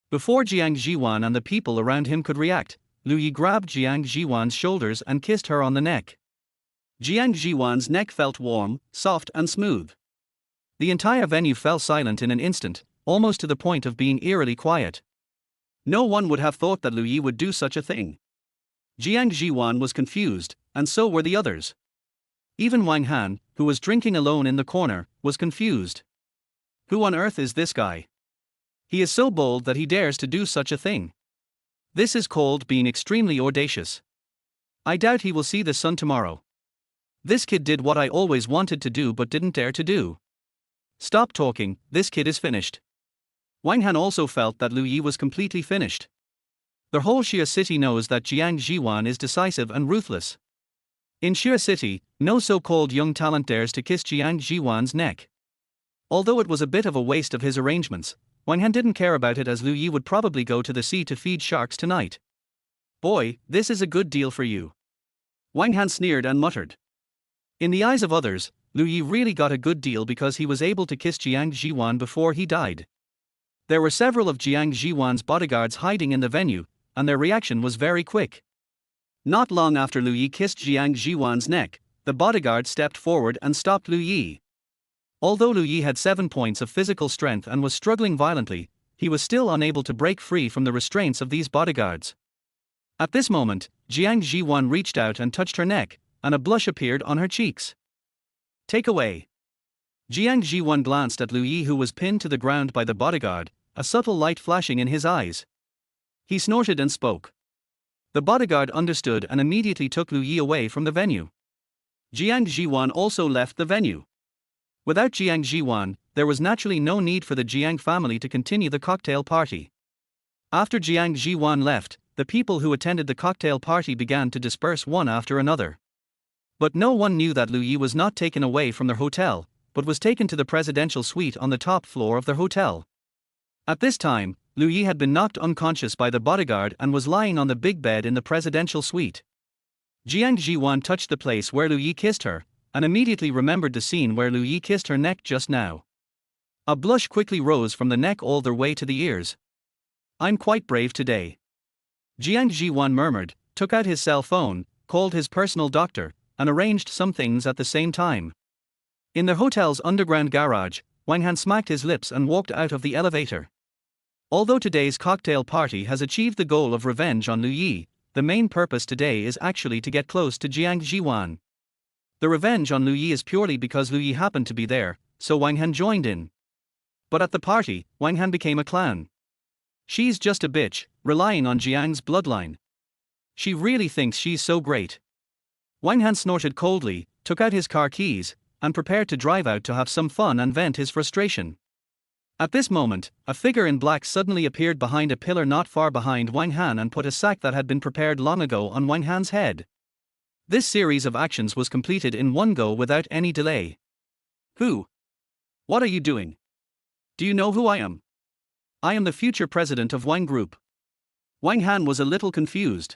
A: Before Jiang Zhiwan and the people around him could react, Lu Yi grabbed Jiang Zhiwan's shoulders and kissed her on the neck. Jiang Zhiwan's neck felt warm, soft and smooth. The entire venue fell silent in an instant, almost to the point of being eerily quiet. No one would have thought that Lu Yi would do such a thing. Jiang Zhiwan was confused, and so were the others. Even Wang Han, who was drinking alone in the corner, was confused. Who on earth is this guy? He is so bold that he dares to do such a thing. This is called being extremely audacious. I doubt he will see the sun tomorrow. This kid did what I always wanted to do but didn't dare to do. Stop talking, this kid is finished. Wang Han also felt that Lu Yi was completely finished. The whole Xia City knows that Jiang Zhiwan is decisive and ruthless. In Xia City, no so-called young talent dares to kiss Jiang Zhiwan's neck. Although it was a bit of a waste of his arrangements, Wang Han didn't care about it as Lu Yi would probably go to the sea to feed sharks tonight. "Boy, this is a good deal for you." Wang Han sneered and muttered. In the eyes of others, Lu Yi really got a good deal because he was able to kiss Jiang Zhiwan before he died. There were several of Jiang Zhiwan's bodyguards hiding in the venue, and their reaction was very quick. Not long after Lu Yi kissed Jiang Zhiwan's neck, the bodyguard stepped forward and stopped Lu Yi. Although Lu Yi had 7 points of physical strength and was struggling violently, he was still unable to break free from the restraints of these bodyguards. At this moment, Jiang Zhiwan reached out and touched her neck, and a blush appeared on her cheeks. Take away. Jiang Zhiwan glanced at Lu Yi, who was pinned to the ground by the bodyguard, a subtle light flashing in his eyes. He snorted and spoke. The bodyguard understood and immediately took Lu Yi away from the venue. Jiang Zhiwan also left the venue. Without Jiang Zhiwan, there was naturally no need for the Jiang family to continue the cocktail party. After Jiang Zhiwan left, the people who attended the cocktail party began to disperse one after another. But no one knew that Lu Yi was not taken away from their hotel, but was taken to the presidential suite on the top floor of their hotel. At this time, Lu Yi had been knocked unconscious by the bodyguard and was lying on the big bed in the presidential suite. Jiang Zhiwan touched the place where Lu Yi kissed her, and immediately remembered the scene where Lu Yi kissed her neck just now. A blush quickly rose from the neck all the way to the ears. I'm quite brave today. Jiang Zhiwan murmured, took out his cell phone, called his personal doctor, and arranged some things at the same time. In the hotel's underground garage, Wang Han smacked his lips and walked out of the elevator. Although today's cocktail party has achieved the goal of revenge on Lu Yi, the main purpose today is actually to get close to Jiang Zhiwan. The revenge on Lu Yi is purely because Lu Yi happened to be there, so Wang Han joined in. But at the party, Wang Han became a clown. She's just a bitch, relying on Jiang's bloodline. She really thinks she's so great. Wang Han snorted coldly, took out his car keys, and prepared to drive out to have some fun and vent his frustration. At this moment, a figure in black suddenly appeared behind a pillar not far behind Wang Han and put a sack that had been prepared long ago on Wang Han's head. This series of actions was completed in one go without any delay. Who? What are you doing? Do you know who I am? I am the future president of Jiang Group. Wang Han was a little confused.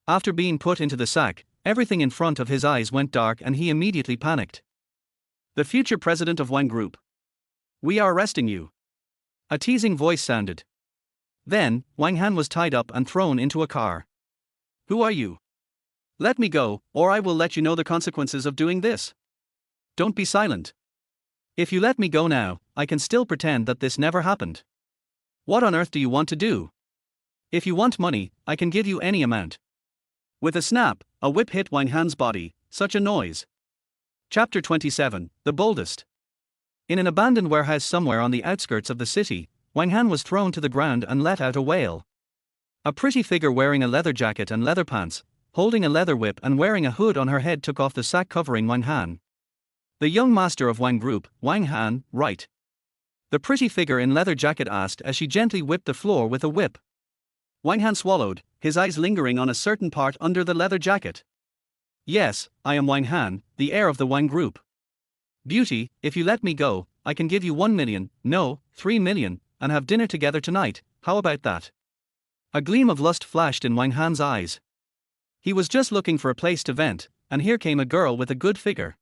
A: After being put into the sack, everything in front of his eyes went dark and he immediately panicked. The future president of Jiang Group. We are arresting you. A teasing voice sounded. Then, Wang Han was tied up and thrown into a car. Who are you? Let me go, or I will let you know the consequences of doing this. Don't be silent. If you let me go now, I can still pretend that this never happened. What on earth do you want to do? If you want money, I can give you any amount. With a snap, a whip hit Wang Han's body, such a noise. Chapter 27, The Boldest. In an abandoned warehouse somewhere on the outskirts of the city, Wang Han was thrown to the ground and let out a wail. A pretty figure wearing a leather jacket and leather pants, holding a leather whip and wearing a hood on her head took off the sack covering Wang Han. The young master of Jiang Group, Wang Han, right? The pretty figure in leather jacket asked as she gently whipped the floor with a whip. Wang Han swallowed, his eyes lingering on a certain part under the leather jacket. Yes, I am Wang Han, the heir of the Jiang Group. Beauty, if you let me go, I can give you 1 million, no, 3 million, and have dinner together tonight, how about that? A gleam of lust flashed in Wang Han's eyes. He was just looking for a place to vent, and here came a girl with a good figure.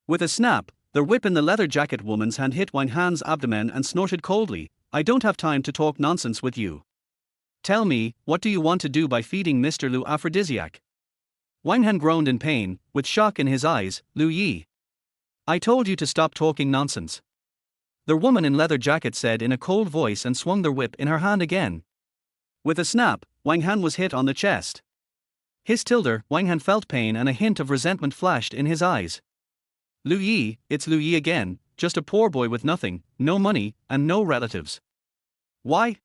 A: With a snap, the whip in the leather jacket woman's hand hit Wang Han's abdomen and snorted coldly, I don't have time to talk nonsense with you. Tell me, what do you want to do by feeding Mr. Lu aphrodisiac? Wang Han groaned in pain, with shock in his eyes, Lu Yi. I told you to stop talking nonsense. The woman in leather jacket said in a cold voice and swung the whip in her hand again. With a snap, Wang Han was hit on the chest. His tilde, Wang Han felt pain and a hint of resentment flashed in his eyes. Lu Yi, it's Lu Yi again, just a poor boy with nothing, no money, and no relatives. Why?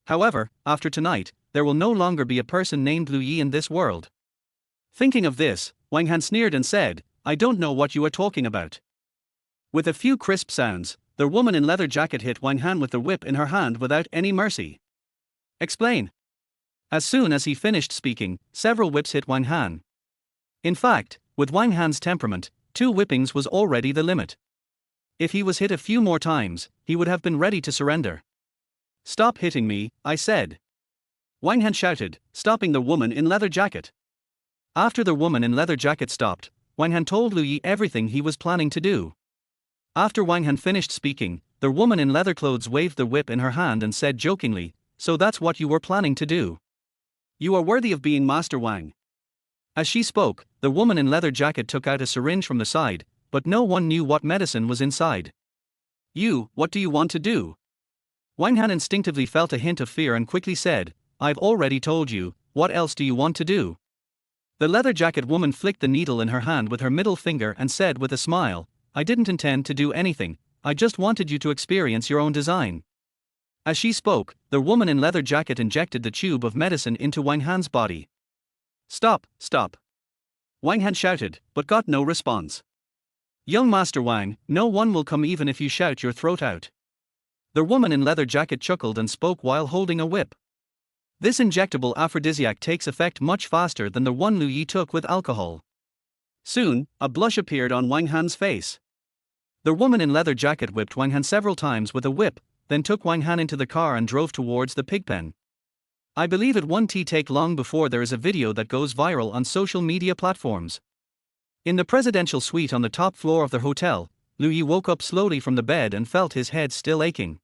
A: However, after tonight, there will no longer be a person named Lu Yi in this world. Thinking of this, Wang Han sneered and said, I don't know what you are talking about. With a few crisp sounds, the woman in leather jacket hit Wang Han with the whip in her hand without any mercy. Explain. As soon as he finished speaking, several whips hit Wang Han. In fact, with Wang Han's temperament, 2 whippings was already the limit. If he was hit a few more times, he would have been ready to surrender. Stop hitting me, I said. Wang Han shouted, stopping the woman in leather jacket. After the woman in leather jacket stopped, Wang Han told Lu Yi everything he was planning to do. After Wang Han finished speaking, the woman in leather clothes waved the whip in her hand and said jokingly, so that's what you were planning to do. You are worthy of being Master Wang. As she spoke, the woman in leather jacket took out a syringe from the side, but no one knew what medicine was inside. What do you want to do? Wang Han instinctively felt a hint of fear and quickly said, I've already told you, what else do you want to do? The leather jacket woman flicked the needle in her hand with her middle finger and said with a smile, I didn't intend to do anything, I just wanted you to experience your own design. As she spoke, the woman in leather jacket injected the tube of medicine into Wang Han's body. Stop, stop. Wang Han shouted, but got no response. Young Master Wang, no one will come even if you shout your throat out. The woman in leather jacket chuckled and spoke while holding a whip. This injectable aphrodisiac takes effect much faster than the one Lu Yi took with alcohol. Soon, a blush appeared on Wang Han's face. The woman in leather jacket whipped Wang Han several times with a whip, then took Wang Han into the car and drove towards the pigpen. I believe it won't take long before there is a video that goes viral on social media platforms. In the presidential suite on the top floor of the hotel, Lu Yi woke up slowly from the bed and felt his head still aching.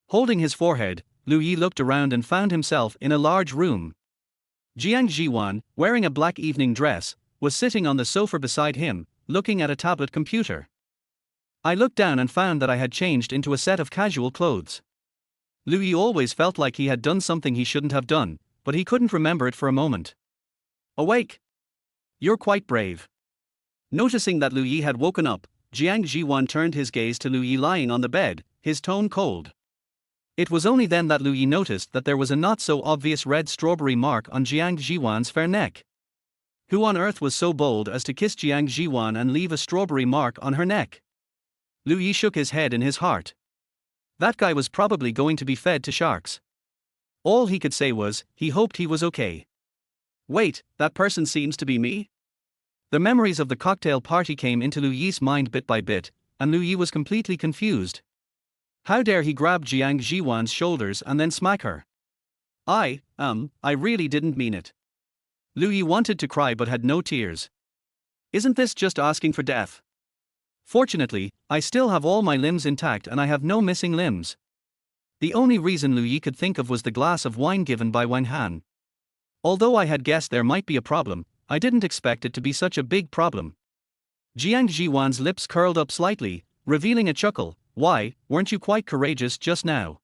A: Holding his forehead, Lu Yi looked around and found himself in a large room. Jiang Zhiwan, wearing a black evening dress, was sitting on the sofa beside him, looking at a tablet computer. I looked down and found that I had changed into a set of casual clothes. Lu Yi always felt like he had done something he shouldn't have done, but he couldn't remember it for a moment. Awake! You're quite brave. Noticing that Lu Yi had woken up, Jiang Zhiwan turned his gaze to Lu Yi lying on the bed, his tone cold. It was only then that Lu Yi noticed that there was a not-so-obvious red strawberry mark on Jiang Zhiwan's fair neck. Who on earth was so bold as to kiss Jiang Zhiwan and leave a strawberry mark on her neck? Lu Yi shook his head in his heart. That guy was probably going to be fed to sharks. All he could say was, he hoped he was okay. Wait, that person seems to be me? The memories of the cocktail party came into Lu Yi's mind bit by bit, and Lu Yi was completely confused. How dare he grab Jiang Zhiwan's shoulders and then smack her? I really didn't mean it. Lu Yi wanted to cry but had no tears. Isn't this just asking for death? Fortunately, I still have all my limbs intact and I have no missing limbs. The only reason Lu Yi could think of was the glass of wine given by Wang Han. Although I had guessed there might be a problem, I didn't expect it to be such a big problem. Jiang Zhiwan's lips curled up slightly, revealing a chuckle. Why, weren't you quite courageous just now?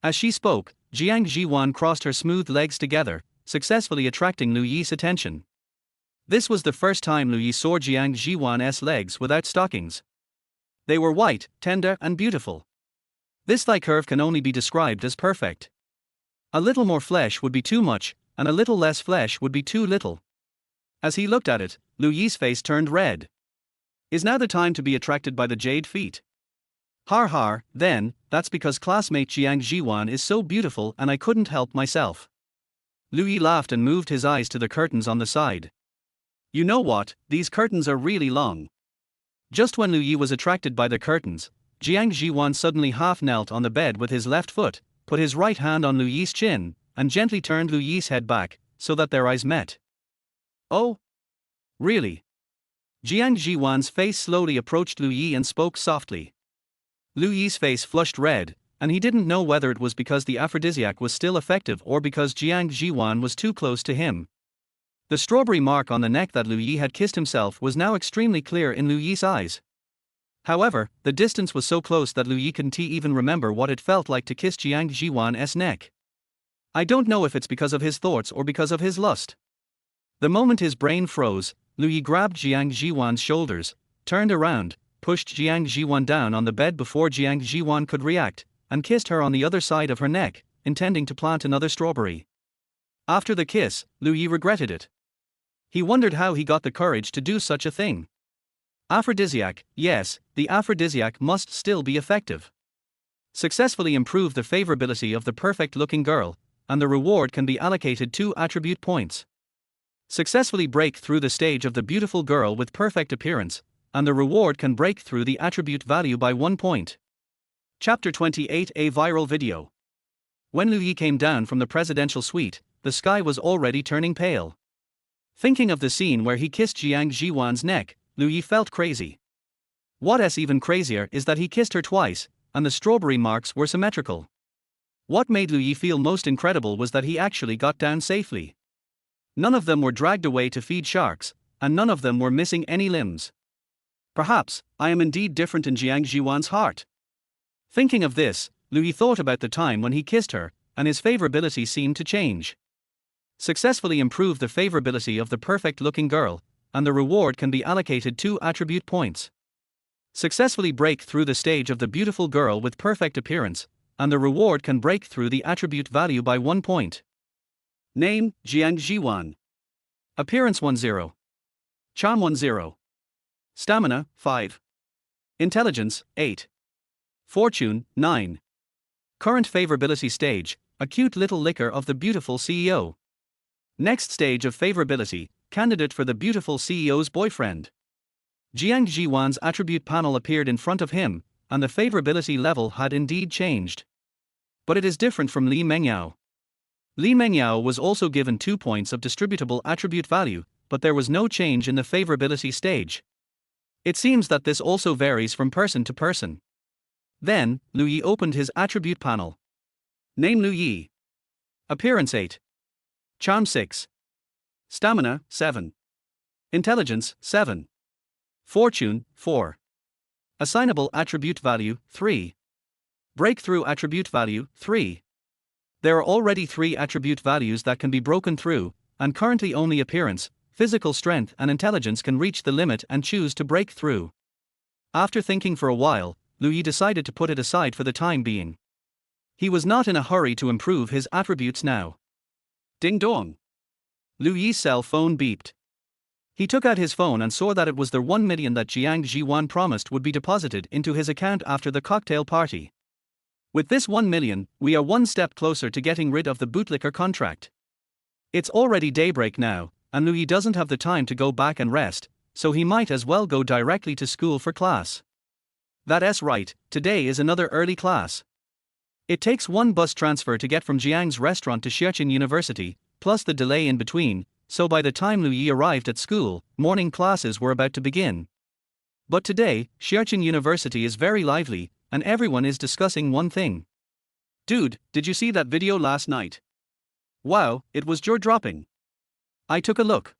A: As she spoke, Jiang Zhiwan crossed her smooth legs together, successfully attracting Lu Yi's attention. This was the first time Lu Yi saw Jiang Zhiwan's legs without stockings. They were white, tender and beautiful. This thigh curve can only be described as perfect. A little more flesh would be too much, and a little less flesh would be too little. As he looked at it, Lu Yi's face turned red. Is now the time to be attracted by the jade feet? Har har, then, that's because classmate Jiang Zhiwan is so beautiful and I couldn't help myself. Lu Yi laughed and moved his eyes to the curtains on the side. You know what, these curtains are really long. Just when Lu Yi was attracted by the curtains, Jiang Zhiwan suddenly half knelt on the bed with his left foot, put his right hand on Lu Yi's chin, and gently turned Lu Yi's head back, so that their eyes met. Oh? Really? Jiang Zhiwan's face slowly approached Lu Yi and spoke softly. Lu Yi's face flushed red, and he didn't know whether it was because the aphrodisiac was still effective or because Jiang Zhiwan was too close to him. The strawberry mark on the neck that Lu Yi had kissed himself was now extremely clear in Lu Yi's eyes. However, the distance was so close that Lu Yi couldn't even remember what it felt like to kiss Jiang Zhiwan's neck. I don't know if it's because of his thoughts or because of his lust. The moment his brain froze, Lu Yi grabbed Jiang Zhiwan's shoulders, turned around, pushed Jiang Zhiwan down on the bed before Jiang Zhiwan could react, and kissed her on the other side of her neck, intending to plant another strawberry. After the kiss, Lu Yi regretted it. He wondered how he got the courage to do such a thing. Aphrodisiac, yes, the aphrodisiac must still be effective. Successfully improve the favorability of the perfect-looking girl, and the reward can be allocated 2 attribute points. Successfully break through the stage of the beautiful girl with perfect appearance, and the reward can break through the attribute value by 1 point. Chapter 28, a viral video. When Lu Yi came down from the presidential suite, the sky was already turning pale. Thinking of the scene where he kissed Jiang Zhiwan's neck, Lu Yi felt crazy. What's even crazier is that he kissed her twice, and the strawberry marks were symmetrical. What made Lu Yi feel most incredible was that he actually got down safely. None of them were dragged away to feed sharks, and none of them were missing any limbs. Perhaps, I am indeed different in Jiang Zhiwan's heart. Thinking of this, Louis thought about the time when he kissed her, and his favorability seemed to change. Successfully improve the favorability of the perfect-looking girl, and the reward can be allocated 2 attribute points. Successfully break through the stage of the beautiful girl with perfect appearance, and the reward can break through the attribute value by 1 point. Name, Jiang Zhiwan. Appearance 10. Charm 10. Stamina, 5. Intelligence, 8. Fortune, 9. Current favorability stage, a cute little licker of the beautiful CEO. Next stage of favorability, candidate for the beautiful CEO's boyfriend. Jiang Zhiwan's attribute panel appeared in front of him, and the favorability level had indeed changed. But it is different from Li Mengyao. Li Mengyao was also given 2 points of distributable attribute value, but there was no change in the favorability stage. It seems that this also varies from person to person. Then, Louis opened his attribute panel. Name Louis. Appearance 8. Charm 6. Stamina 7. Intelligence 7. Fortune 4. Assignable attribute value 3. Breakthrough attribute value 3. There are already 3 attribute values that can be broken through, and currently only appearance, physical strength and intelligence can reach the limit and choose to break through. After thinking for a while, Louis decided to put it aside for the time being. He was not in a hurry to improve his attributes now. Ding dong. Louis' cell phone beeped. He took out his phone and saw that it was the 1 million that Jiang Zhiwan promised would be deposited into his account after the cocktail party. With this 1 million, we are 1 step closer to getting rid of the bootlicker contract. It's already daybreak now, and Louis doesn't have the time to go back and rest, so he might as well go directly to school for class. That's right, today is another early class. It takes 1 bus transfer to get from Jiang's restaurant to Xia University, plus the delay in between, so by the time Louis arrived at school, morning classes were about to begin. But today, Xia University is very lively, and everyone is discussing one thing. Dude, did you see that video last night? Wow, it was jaw-dropping. I took a look.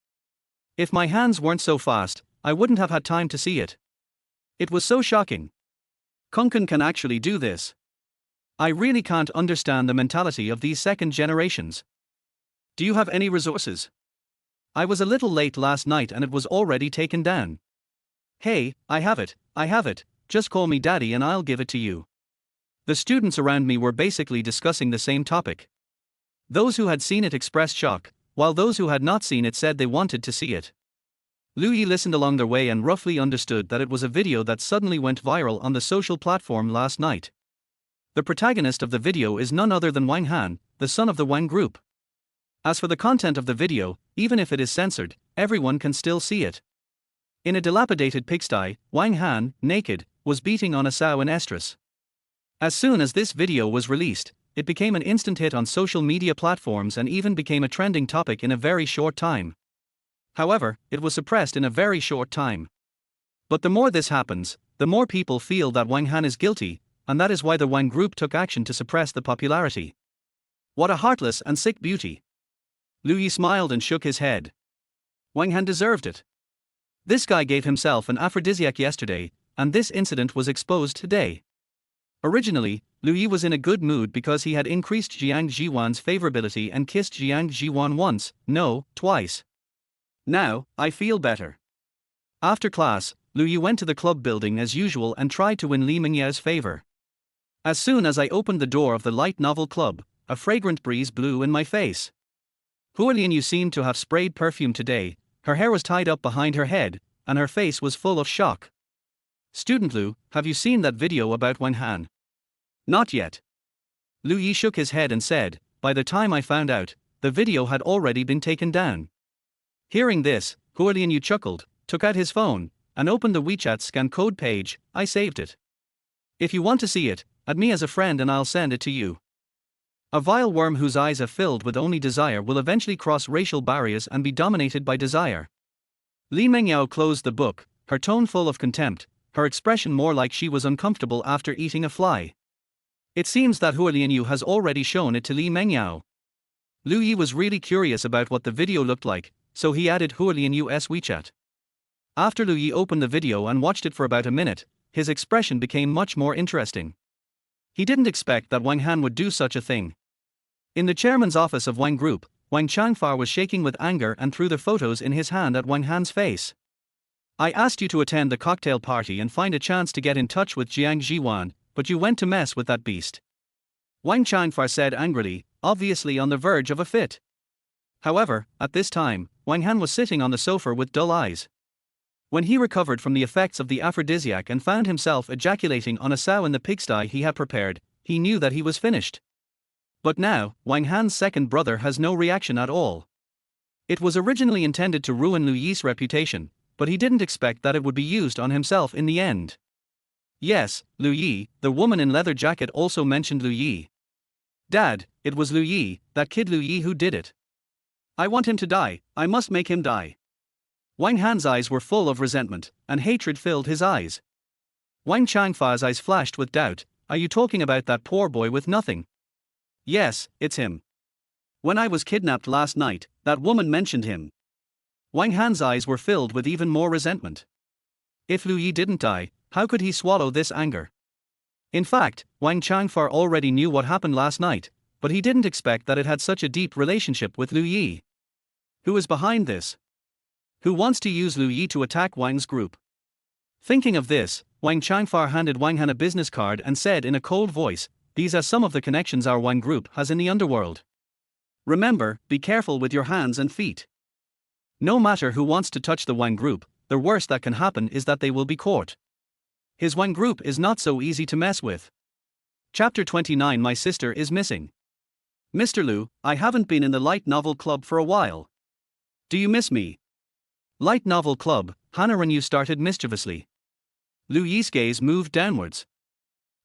A: If my hands weren't so fast, I wouldn't have had time to see it. It was so shocking. Kunkan can actually do this. I really can't understand the mentality of these second generations. Do you have any resources? I was a little late last night and it was already taken down. Hey, I have it, just call me daddy and I'll give it to you. The students around me were basically discussing the same topic. Those who had seen it expressed shock, while those who had not seen it said they wanted to see it. Louis listened along their way and roughly understood that it was a video that suddenly went viral on the social platform last night. The protagonist of the video is none other than Wang Han, the son of the Jiang Group. As for the content of the video, even if it is censored, everyone can still see it. In a dilapidated pigsty, Wang Han, naked, was beating on a sow in estrus. As soon as this video was released, it became an instant hit on social media platforms and even became a trending topic in a very short time. However, it was suppressed in a very short time. But the more this happens, the more people feel that Wang Han is guilty, and that is why the Jiang Group took action to suppress the popularity. What a heartless and sick beauty. Louis smiled and shook his head. Wang Han deserved it. This guy gave himself an aphrodisiac yesterday, and this incident was exposed today. Originally, Louis was in a good mood because he had increased Jiang Zhiwan's favorability and kissed Jiang Zhiwan once, no, twice. Now, I feel better. After class, Louis went to the club building as usual and tried to win Li Mengyao's favor. As soon as I opened the door of the light novel club, a fragrant breeze blew in my face. Hua Lianyu seemed to have sprayed perfume today, her hair was tied up behind her head, and her face was full of shock. Student Lu, have you seen that video about Wang Han? Not yet. Louis shook his head and said, by the time I found out, the video had already been taken down. Hearing this, Hua Lianyu chuckled, took out his phone, and opened the WeChat scan code page. I saved it. If you want to see it, add me as a friend and I'll send it to you. A vile worm whose eyes are filled with only desire will eventually cross racial barriers and be dominated by desire. Li Mengyao closed the book, her tone full of contempt, her expression more like she was uncomfortable after eating a fly. It seems that Hua Lianyu has already shown it to Li Mengyao. Louis was really curious about what the video looked like, so he added Hua Lianyu's WeChat. After Lu Yi opened the video and watched it for about a minute, his expression became much more interesting. He didn't expect that Wang Han would do such a thing. In the chairman's office of Jiang Group, Wang Changfar was shaking with anger and threw the photos in his hand at Wang Han's face. I asked you to attend the cocktail party and find a chance to get in touch with Jiang Zhiwan, but you went to mess with that beast. Wang Changfar said angrily, obviously on the verge of a fit. However, at this time, Wang Han was sitting on the sofa with dull eyes. When he recovered from the effects of the aphrodisiac and found himself ejaculating on a sow in the pigsty he had prepared, he knew that he was finished. But now, Wang Han's second brother has no reaction at all. It was originally intended to ruin Lu Yi's reputation, but he didn't expect that it would be used on himself in the end. Yes, Lu Yi, the woman in leather jacket also mentioned Lu Yi. Dad, it was Lu Yi, that kid Lu Yi who did it. I want him to die, I must make him die. Wang Han's eyes were full of resentment, and hatred filled his eyes. Wang Changfa's eyes flashed with doubt. Are you talking about that poor boy with nothing? Yes, it's him. When I was kidnapped last night, that woman mentioned him. Wang Han's eyes were filled with even more resentment. If Lu Yi didn't die, how could he swallow this anger? In fact, Wang Changfar already knew what happened last night, but he didn't expect that it had such a deep relationship with Lu Yi. Who is behind this? Who wants to use Lu Yi to attack Wang's group? Thinking of this, Wang Changfar handed Wang Han a business card and said in a cold voice, these are some of the connections our Wang group has in the underworld. Remember, be careful with your hands and feet. No matter who wants to touch the Wang group, the worst that can happen is that they will be caught. His Wang group is not so easy to mess with. Chapter 29. My sister is missing. Mr. Lu, I haven't been in the light novel club for a while. Do you miss me? Light novel club, Hannah Renew started mischievously. Lu Yi's gaze moved downwards.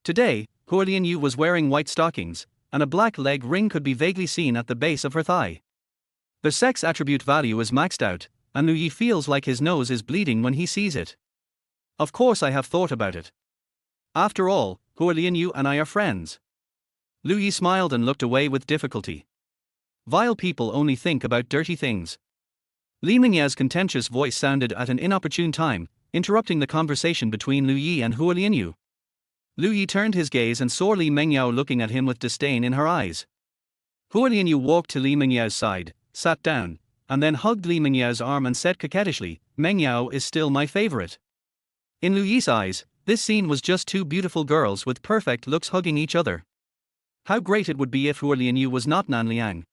A: Today, Huolian Yu was wearing white stockings, and a black leg ring could be vaguely seen at the base of her thigh. The sex attribute value is maxed out, and Lu Yi feels like his nose is bleeding when he sees it. Of course I have thought about it. After all, Huolian Yu and I are friends. Lu Yi smiled and looked away with difficulty. Vile people only think about dirty things. Li Mingyao's contemptuous voice sounded at an inopportune time, interrupting the conversation between Lu Yi and Huolian Yu. Lu Yi turned his gaze and saw Li Mengyao looking at him with disdain in her eyes. Huolian Yu walked to Li Mengyao's side, sat down, and then hugged Li Mengyao's arm and said coquettishly, Mengyao is still my favorite. In Lu Yi's eyes, this scene was just two beautiful girls with perfect looks hugging each other. How great it would be if Huolian Yu was not Nan Liang.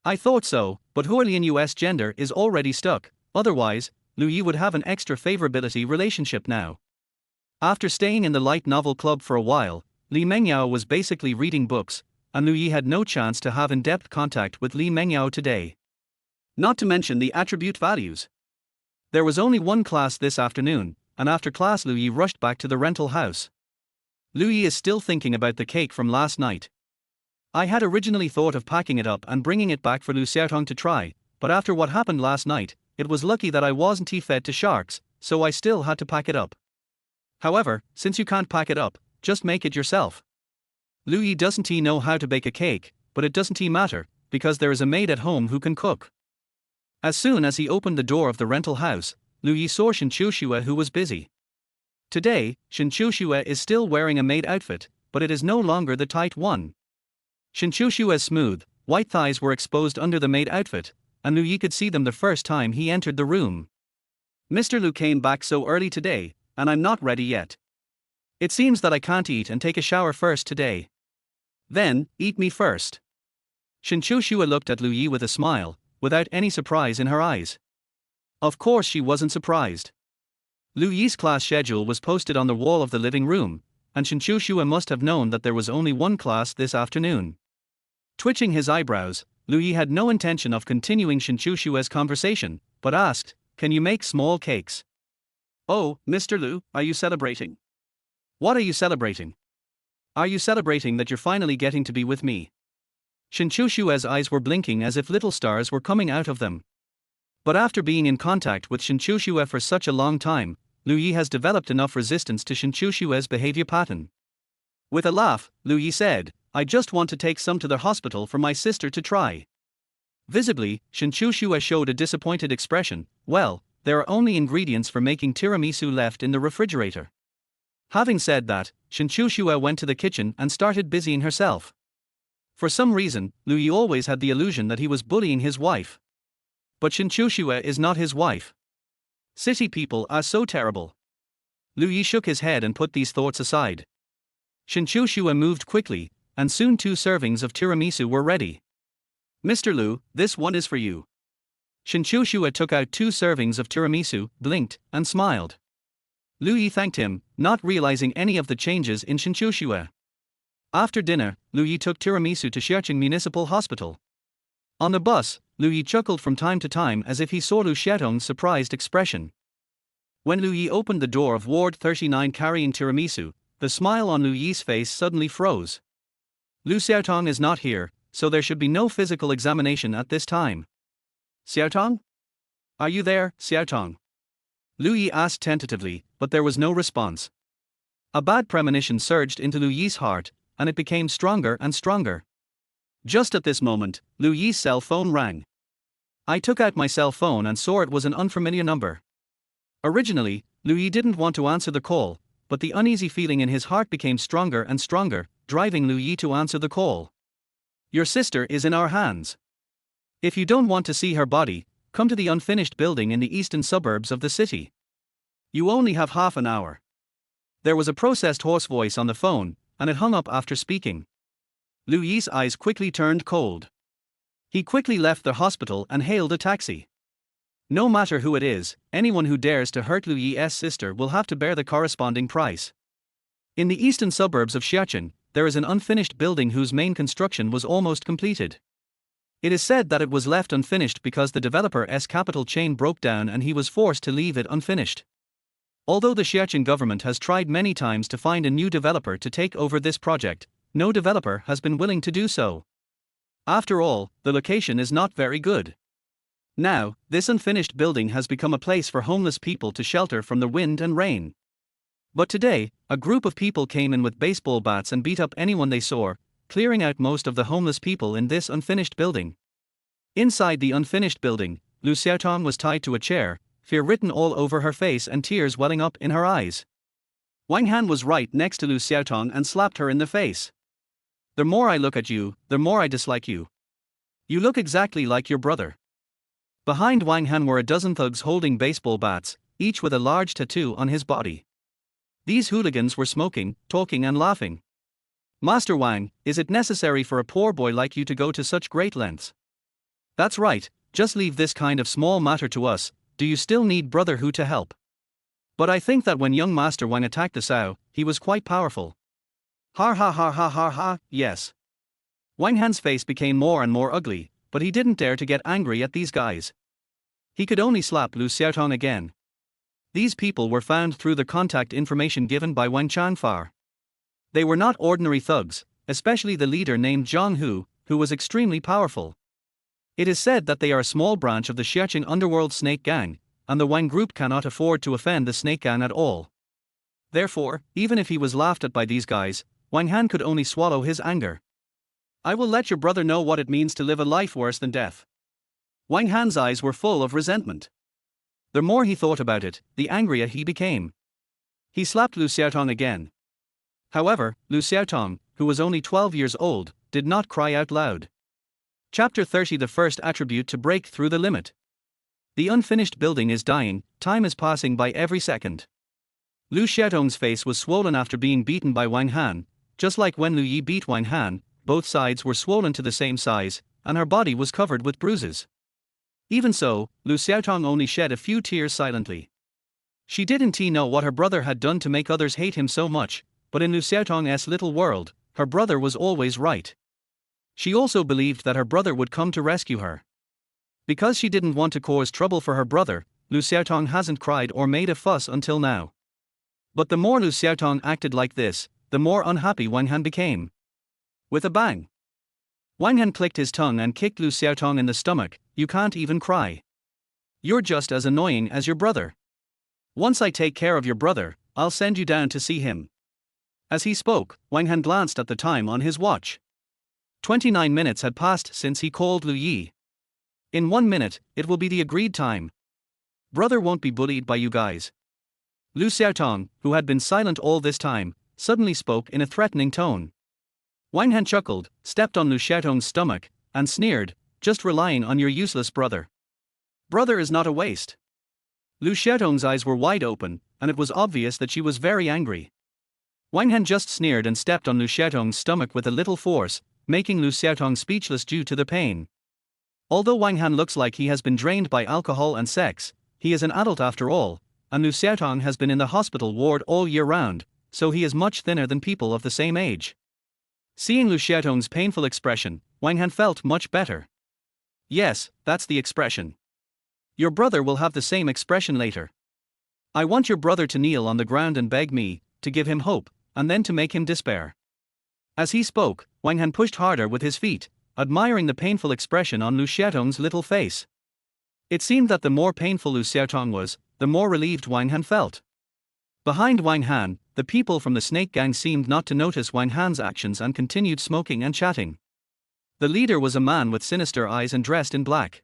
A: I thought so, but Huolian Yu's gender is already stuck, otherwise, Lu Yi would have an extra favorability relationship now. After staying in the light novel club for a while, Li Mengyao was basically reading books, and Lu Yi had no chance to have in-depth contact with Li Mengyao today. Not to mention the attribute values. There was only one class this afternoon, and after class Lu Yi rushed back to the rental house. Lu Yi is still thinking about the cake from last night. I had originally thought of packing it up and bringing it back for Lu Xiaotong to try, but after what happened last night, it was lucky that I wasn't fed to sharks, so I still had to pack it up. However, since you can't pack it up, just make it yourself. Lu Yi doesn't know how to bake a cake, but it doesn't matter, because there is a maid at home who can cook. As soon as he opened the door of the rental house, Lu Yi saw Shen Chuxue who was busy. Today, Shen Chuxue is still wearing a maid outfit, but it is no longer the tight one. Shen Chuxue's smooth, white thighs were exposed under the maid outfit, and Lu Yi could see them the first time he entered the room. Mr. Lu came back so early today, and I'm not ready yet. It seems that I can't eat and take a shower first today. Then, eat me first. Shen Chuxue looked at Lu Yi with a smile, without any surprise in her eyes. Of course she wasn't surprised. Lu Yi's class schedule was posted on the wall of the living room, and Shen Chuxue must have known that there was only one class this afternoon. Twitching his eyebrows, Lu Yi had no intention of continuing Shen Chuxue's conversation, but asked, can you make small cakes? Oh, Mr. Lu, are you celebrating? What are you celebrating? Are you celebrating that you're finally getting to be with me? Shen Chuxue's eyes were blinking as if little stars were coming out of them. But after being in contact with Shen Chuxue for such a long time, Lu Yi has developed enough resistance to Shen Chuxue's behavior pattern. With a laugh, Lu Yi said, I just want to take some to the hospital for my sister to try. Visibly, Shen Chuxue showed a disappointed expression. Well, there are only ingredients for making tiramisu left in the refrigerator. Having said that, Shinchushua went to the kitchen and started busying herself. For some reason, Lu Yi always had the illusion that he was bullying his wife. But Shinchushua is not his wife. City people are so terrible. Lu Yi shook his head and put these thoughts aside. Shinchushua moved quickly, and soon 2 servings of tiramisu were ready. Mr. Lu, this one is for you. Shinchushua took out 2 servings of tiramisu, blinked, and smiled. Lu Yi thanked him, not realizing any of the changes in Shinchushua. After dinner, Lu Yi took tiramisu to Xiaoqing Municipal Hospital. On the bus, Lu Yi chuckled from time to time as if he saw Lu Xiaotong's surprised expression. When Lu Yi opened the door of Ward 39 carrying tiramisu, the smile on Lu Yi's face suddenly froze. Lu Xiaotong is not here, so there should be no physical examination at this time. Xiaotong? Are you there, Xiaotong? Lu Yi asked tentatively, but there was no response. A bad premonition surged into Lu Yi's heart, and it became stronger and stronger. Just at this moment, Lu Yi's cell phone rang. I took out my cell phone and saw it was an unfamiliar number. Originally, Lu Yi didn't want to answer the call, but the uneasy feeling in his heart became stronger and stronger, driving Lu Yi to answer the call. Your sister is in our hands. If you don't want to see her body, come to the unfinished building in the eastern suburbs of the city. You only have half an hour. There was a processed hoarse voice on the phone, and it hung up after speaking. Lu Yi's eyes quickly turned cold. He quickly left the hospital and hailed a taxi. No matter who it is, anyone who dares to hurt Lu Yi's sister will have to bear the corresponding price. In the eastern suburbs of Xiaoqing, there is an unfinished building whose main construction was almost completed. It is said that it was left unfinished because the developer's capital chain broke down and he was forced to leave it unfinished. Although the Xiaoqing government has tried many times to find a new developer to take over this project, no developer has been willing to do so. After all, the location is not very good. Now, this unfinished building has become a place for homeless people to shelter from the wind and rain. But today, a group of people came in with baseball bats and beat up anyone they saw, clearing out most of the homeless people in this unfinished building. Inside the unfinished building, Lu Xiaotong was tied to a chair, fear written all over her face and tears welling up in her eyes. Wang Han was right next to Lu Xiaotong and slapped her in the face. The more I look at you, the more I dislike you. You look exactly like your brother. Behind Wang Han were a dozen thugs holding baseball bats, each with a large tattoo on his body. These hooligans were smoking, talking and laughing. Master Wang, is it necessary for a poor boy like you to go to such great lengths? That's right, just leave this kind of small matter to us. Do you still need Brother Hu to help? But I think that when young Master Wang attacked the Sao, he was quite powerful. Ha ha ha ha ha ha, yes. Wang Han's face became more and more ugly, but he didn't dare to get angry at these guys. He could only slap Lu Xiaotong again. These people were found through the contact information given by Wang Changfar. They were not ordinary thugs, especially the leader named Zhang Hu, who was extremely powerful. It is said that they are a small branch of the Xiaoqing underworld snake gang, and the Wang Group cannot afford to offend the snake gang at all. Therefore, even if he was laughed at by these guys, Wang Han could only swallow his anger. I will let your brother know what it means to live a life worse than death. Wang Han's eyes were full of resentment. The more he thought about it, the angrier he became. He slapped Lu Xiaotong again. However, Lu Xiaotong, who was only 12 years old, did not cry out loud. Chapter 30. The first attribute to break through the limit. The unfinished building is dying, time is passing by every second. Lu Xiaotong's face was swollen after being beaten by Wang Han, just like when Lu Yi beat Wang Han, both sides were swollen to the same size, and her body was covered with bruises. Even so, Lu Xiaotong only shed a few tears silently. She didn't know what her brother had done to make others hate him so much, but in Lu Xiaotong's little world, her brother was always right. She also believed that her brother would come to rescue her. Because she didn't want to cause trouble for her brother, Lu Xiaotong hasn't cried or made a fuss until now. But the more Lu Xiaotong acted like this, the more unhappy Wang Han became. With a bang, Wang Han clicked his tongue and kicked Lu Xiaotong in the stomach. You can't even cry. You're just as annoying as your brother. Once I take care of your brother, I'll send you down to see him. As he spoke, Wang Han glanced at the time on his watch. 29 minutes had passed since he called Lu Yi. In 1 minute, it will be the agreed time. Brother won't be bullied by you guys. Lu Xiaotong, who had been silent all this time, suddenly spoke in a threatening tone. Wang Han chuckled, stepped on Lu Xiaotong's stomach, and sneered, just relying on your useless brother. Brother is not a waste. Lu Xiaotong's eyes were wide open, and it was obvious that she was very angry. Wang Han just sneered and stepped on Lu Xiaotong's stomach with a little force, making Lu Xiaotong speechless due to the pain. Although Wang Han looks like he has been drained by alcohol and sex, he is an adult after all, and Lu Xiaotong has been in the hospital ward all year round, so he is much thinner than people of the same age. Seeing Lu Xiaotong's painful expression, Wang Han felt much better. Yes, that's the expression. Your brother will have the same expression later. I want your brother to kneel on the ground and beg me, to give him hope, and then to make him despair. As he spoke, Wang Han pushed harder with his feet, admiring the painful expression on Lu Xiaotong's little face. It seemed that the more painful Lu Xiaotong was, the more relieved Wang Han felt. Behind Wang Han, the people from the snake gang seemed not to notice Wang Han's actions and continued smoking and chatting. The leader was a man with sinister eyes and dressed in black.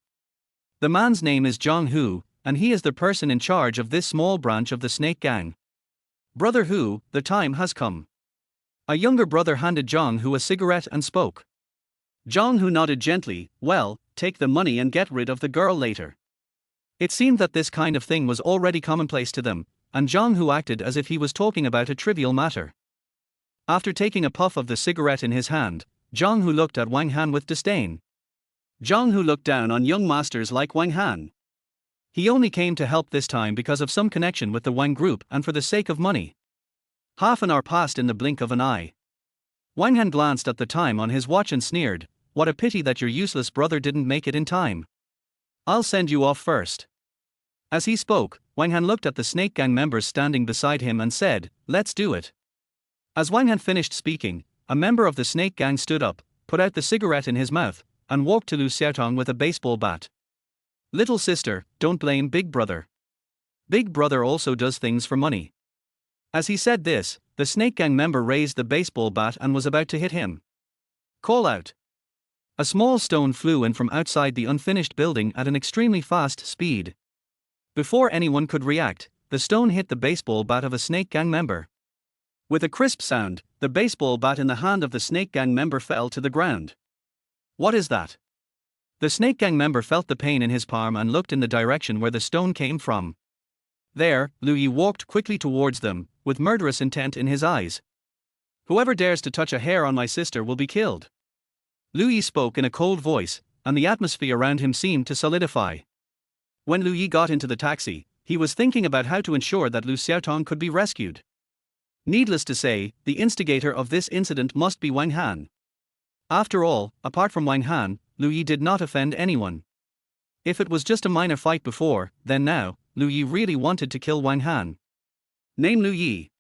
A: The man's name is Zhang Hu, and he is the person in charge of this small branch of the snake gang. Brother Hu, the time has come. A younger brother handed Zhang Hu a cigarette and spoke. Zhang Hu nodded gently, well, take the money and get rid of the girl later. It seemed that this kind of thing was already commonplace to them, and Zhang Hu acted as if he was talking about a trivial matter. After taking a puff of the cigarette in his hand, Zhang Hu looked at Wang Han with disdain. Zhang Hu looked down on young masters like Wang Han. He only came to help this time because of some connection with the Wang Group and for the sake of money. Half an hour passed in the blink of an eye. Wang Han glanced at the time on his watch and sneered, what a pity that your useless brother didn't make it in time. I'll send you off first. As he spoke, Wang Han looked at the snake gang members standing beside him and said, let's do it. As Wang Han finished speaking, a member of the snake gang stood up, put out the cigarette in his mouth, and walked to Lu Xiaotong with a baseball bat. Little sister, don't blame Big Brother. Big Brother also does things for money. As he said this, the snake gang member raised the baseball bat and was about to hit him. Call out. A small stone flew in from outside the unfinished building at an extremely fast speed. Before anyone could react, the stone hit the baseball bat of a snake gang member. With a crisp sound, the baseball bat in the hand of the snake gang member fell to the ground. What is that? The snake gang member felt the pain in his palm and looked in the direction where the stone came from. There, Lu Yi walked quickly towards them, with murderous intent in his eyes. Whoever dares to touch a hair on my sister will be killed. Lu Yi spoke in a cold voice, and the atmosphere around him seemed to solidify. When Lu Yi got into the taxi, he was thinking about how to ensure that Lu Xiaotong could be rescued. Needless to say, the instigator of this incident must be Wang Han. After all, apart from Wang Han, Lu Yi did not offend anyone. If it was just a minor fight before, then now, Lu Yi really wanted to kill Wang Han. Name Lu Yi.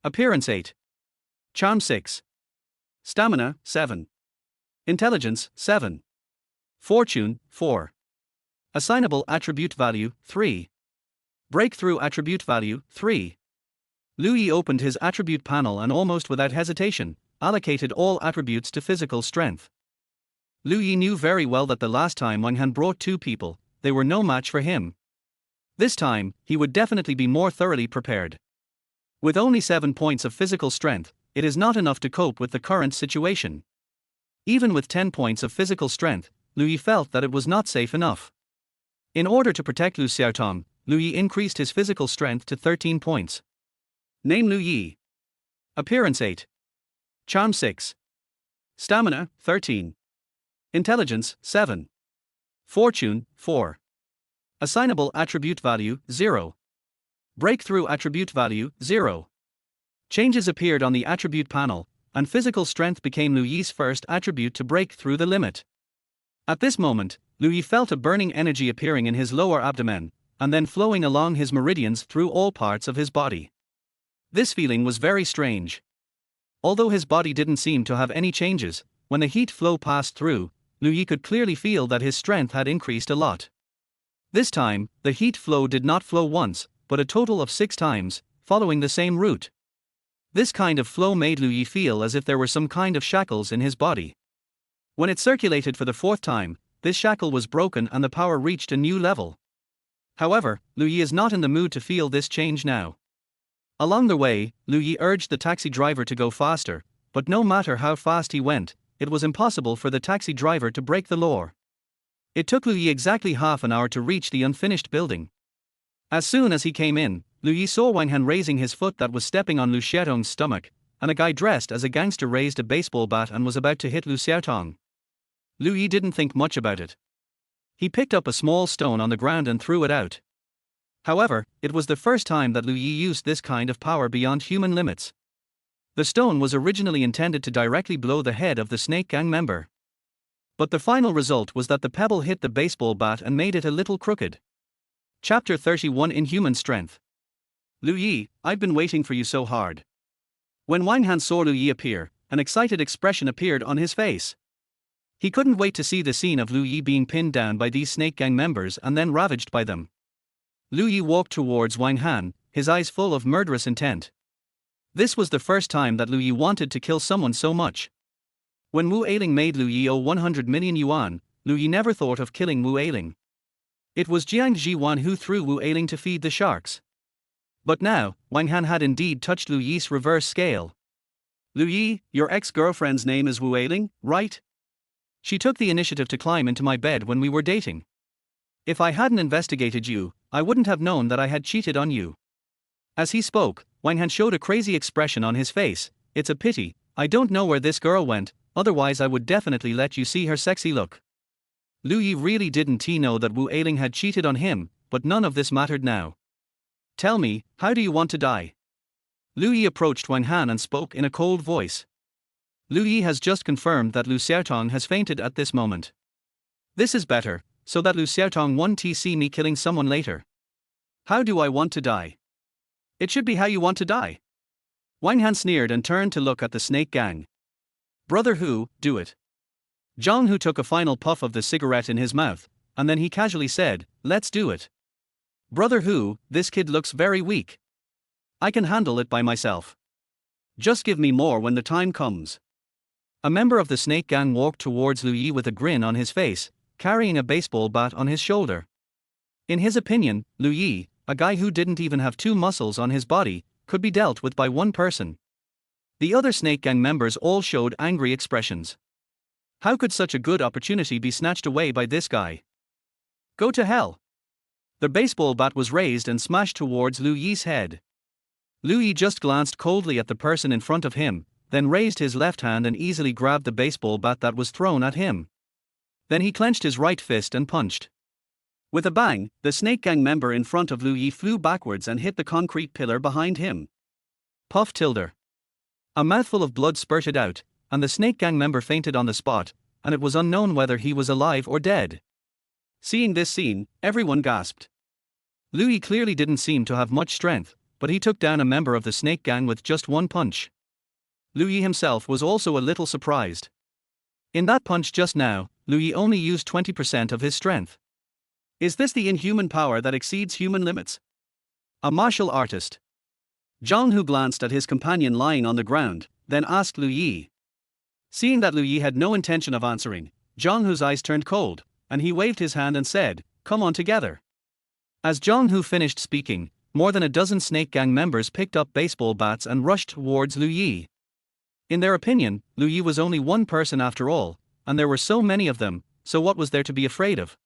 A: Appearance 8. Charm 6. Stamina 7. Intelligence 7. Fortune 4. Assignable attribute value 3. Breakthrough attribute value 3. Lu Yi opened his attribute panel and almost without hesitation, allocated all attributes to physical strength. Lu Yi knew very well that the last time Wang Han brought two people, they were no match for him. This time, he would definitely be more thoroughly prepared. With only 7 points of physical strength, it is not enough to cope with the current situation. Even with 10 points of physical strength, Lu Yi felt that it was not safe enough. In order to protect Lu Xiaotong, Lu Yi increased his physical strength to 13 points. Name Lu Yi. Appearance 8. Charm 6. Stamina 13. Intelligence 7. Fortune 4. Assignable attribute value 0. Breakthrough attribute value 0. Changes appeared on the attribute panel, and physical strength became Lu Yi's first attribute to break through the limit. At this moment, Lu Yi felt a burning energy appearing in his lower abdomen, and then flowing along his meridians through all parts of his body. This feeling was very strange. Although his body didn't seem to have any changes, when the heat flow passed through, Lu Yi could clearly feel that his strength had increased a lot. This time, the heat flow did not flow once, but a total of 6 times, following the same route. This kind of flow made Lu Yi feel as if there were some kind of shackles in his body. When it circulated for the 4th time, this shackle was broken and the power reached a new level. However, Lu Yi is not in the mood to feel this change now. Along the way, Lu Yi urged the taxi driver to go faster, but no matter how fast he went, it was impossible for the taxi driver to break the law. It took Lu Yi exactly half an hour to reach the unfinished building. As soon as he came in, Lu Yi saw Wang Han raising his foot that was stepping on Lu Xiaotong's stomach, and a guy dressed as a gangster raised a baseball bat and was about to hit Lu Xiaotong. Lu Yi didn't think much about it. He picked up a small stone on the ground and threw it out. However, it was the first time that Lu Yi used this kind of power beyond human limits. The stone was originally intended to directly blow the head of the snake gang member. But the final result was that the pebble hit the baseball bat and made it a little crooked. Chapter 31 Inhuman Strength. Lu Yi, I've been waiting for you so hard. When Wang Han saw Lu Yi appear, an excited expression appeared on his face. He couldn't wait to see the scene of Lu Yi being pinned down by these snake gang members and then ravaged by them. Lu Yi walked towards Wang Han, his eyes full of murderous intent. This was the first time that Lu Yi wanted to kill someone so much. When Wu Ailing made Lu Yi owe 100 million yuan, Lu Yi never thought of killing Wu Ailing. It was Jiang Zhiwan who threw Wu Ailing to feed the sharks. But now, Wang Han had indeed touched Lu Yi's reverse scale. Lu Yi, your ex-girlfriend's name is Wu Ailing, right? She took the initiative to climb into my bed when we were dating. If I hadn't investigated you, I wouldn't have known that I had cheated on you. As he spoke, Wang Han showed a crazy expression on his face. It's a pity, I don't know where this girl went, otherwise I would definitely let you see her sexy look. Lu Yi really didn't know that Wu Ailing had cheated on him, but none of this mattered now. Tell me, how do you want to die? Lu Yi approached Wang Han and spoke in a cold voice. Lu Yi has just confirmed that Lu Xiaotong has fainted at this moment. This is better, so that Lu Xiaotong won't see me killing someone later. How do I want to die? It should be how you want to die. Wang Han sneered and turned to look at the snake gang. Brother Hu, do it. Zhang Hu took a final puff of the cigarette in his mouth, and then he casually said, let's do it. Brother Hu, this kid looks very weak. I can handle it by myself. Just give me more when the time comes. A member of the snake gang walked towards Lu Yi with a grin on his face, carrying a baseball bat on his shoulder. In his opinion, Lu Yi, a guy who didn't even have 2 muscles on his body, could be dealt with by one person. The other snake gang members all showed angry expressions. How could such a good opportunity be snatched away by this guy? Go to hell. The baseball bat was raised and smashed towards Lu Yi's head. Lu Yi just glanced coldly at the person in front of him, then raised his left hand and easily grabbed the baseball bat that was thrown at him. Then he clenched his right fist and punched. With a bang, the snake gang member in front of Lu Yi flew backwards and hit the concrete pillar behind him. Puff tilde. A mouthful of blood spurted out, and the snake gang member fainted on the spot, and it was unknown whether he was alive or dead. Seeing this scene, everyone gasped. Lu Yi clearly didn't seem to have much strength, but he took down a member of the snake gang with just one punch. Lu Yi himself was also a little surprised. In that punch just now, Lu Yi only used 20% of his strength. Is this the inhuman power that exceeds human limits? A martial artist. Zhang Hu glanced at his companion lying on the ground, then asked Lu Yi. Seeing that Lu Yi had no intention of answering, Zhang Hu's eyes turned cold, and he waved his hand and said, come on together. As Zhang Hu finished speaking, more than a dozen snake gang members picked up baseball bats and rushed towards Lu Yi. In their opinion, Lu Yi was only one person after all, and there were so many of them, so what was there to be afraid of?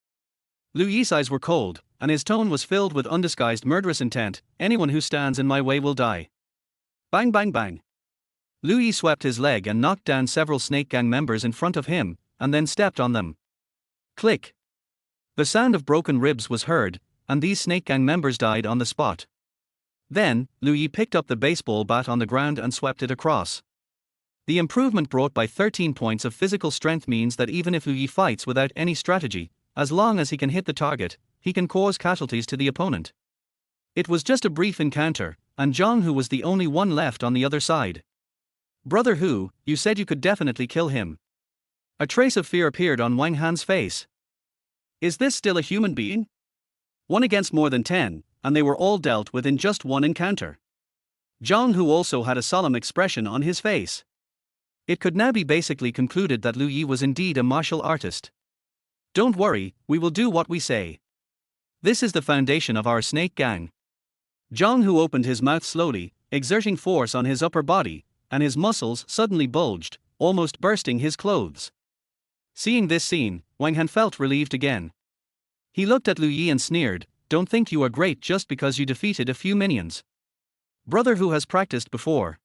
A: Lu Yi's eyes were cold, and his tone was filled with undisguised murderous intent. Anyone who stands in my way will die. Bang bang bang. Lu Yi swept his leg and knocked down several snake gang members in front of him, and then stepped on them. Click. The sound of broken ribs was heard, and these snake gang members died on the spot. Then, Lu Yi picked up the baseball bat on the ground and swept it across. The improvement brought by 13 points of physical strength means that even if Lu Yi fights without any strategy, as long as he can hit the target, he can cause casualties to the opponent. It was just a brief encounter, and Zhang Hu was the only one left on the other side. Brother Hu, you said you could definitely kill him. A trace of fear appeared on Wang Han's face. Is this still a human being? 1 against more than 10, and they were all dealt with in just one encounter. Zhang Hu also had a solemn expression on his face. It could now be basically concluded that Lu Yi was indeed a martial artist. Don't worry, we will do what we say. This is the foundation of our snake gang. Jiang Hu opened his mouth slowly, exerting force on his upper body, and his muscles suddenly bulged, almost bursting his clothes. Seeing this scene, Wang Han felt relieved again. He looked at Lu Yi and sneered, "Don't think you are great just because you defeated a few minions. Brother who has practiced before."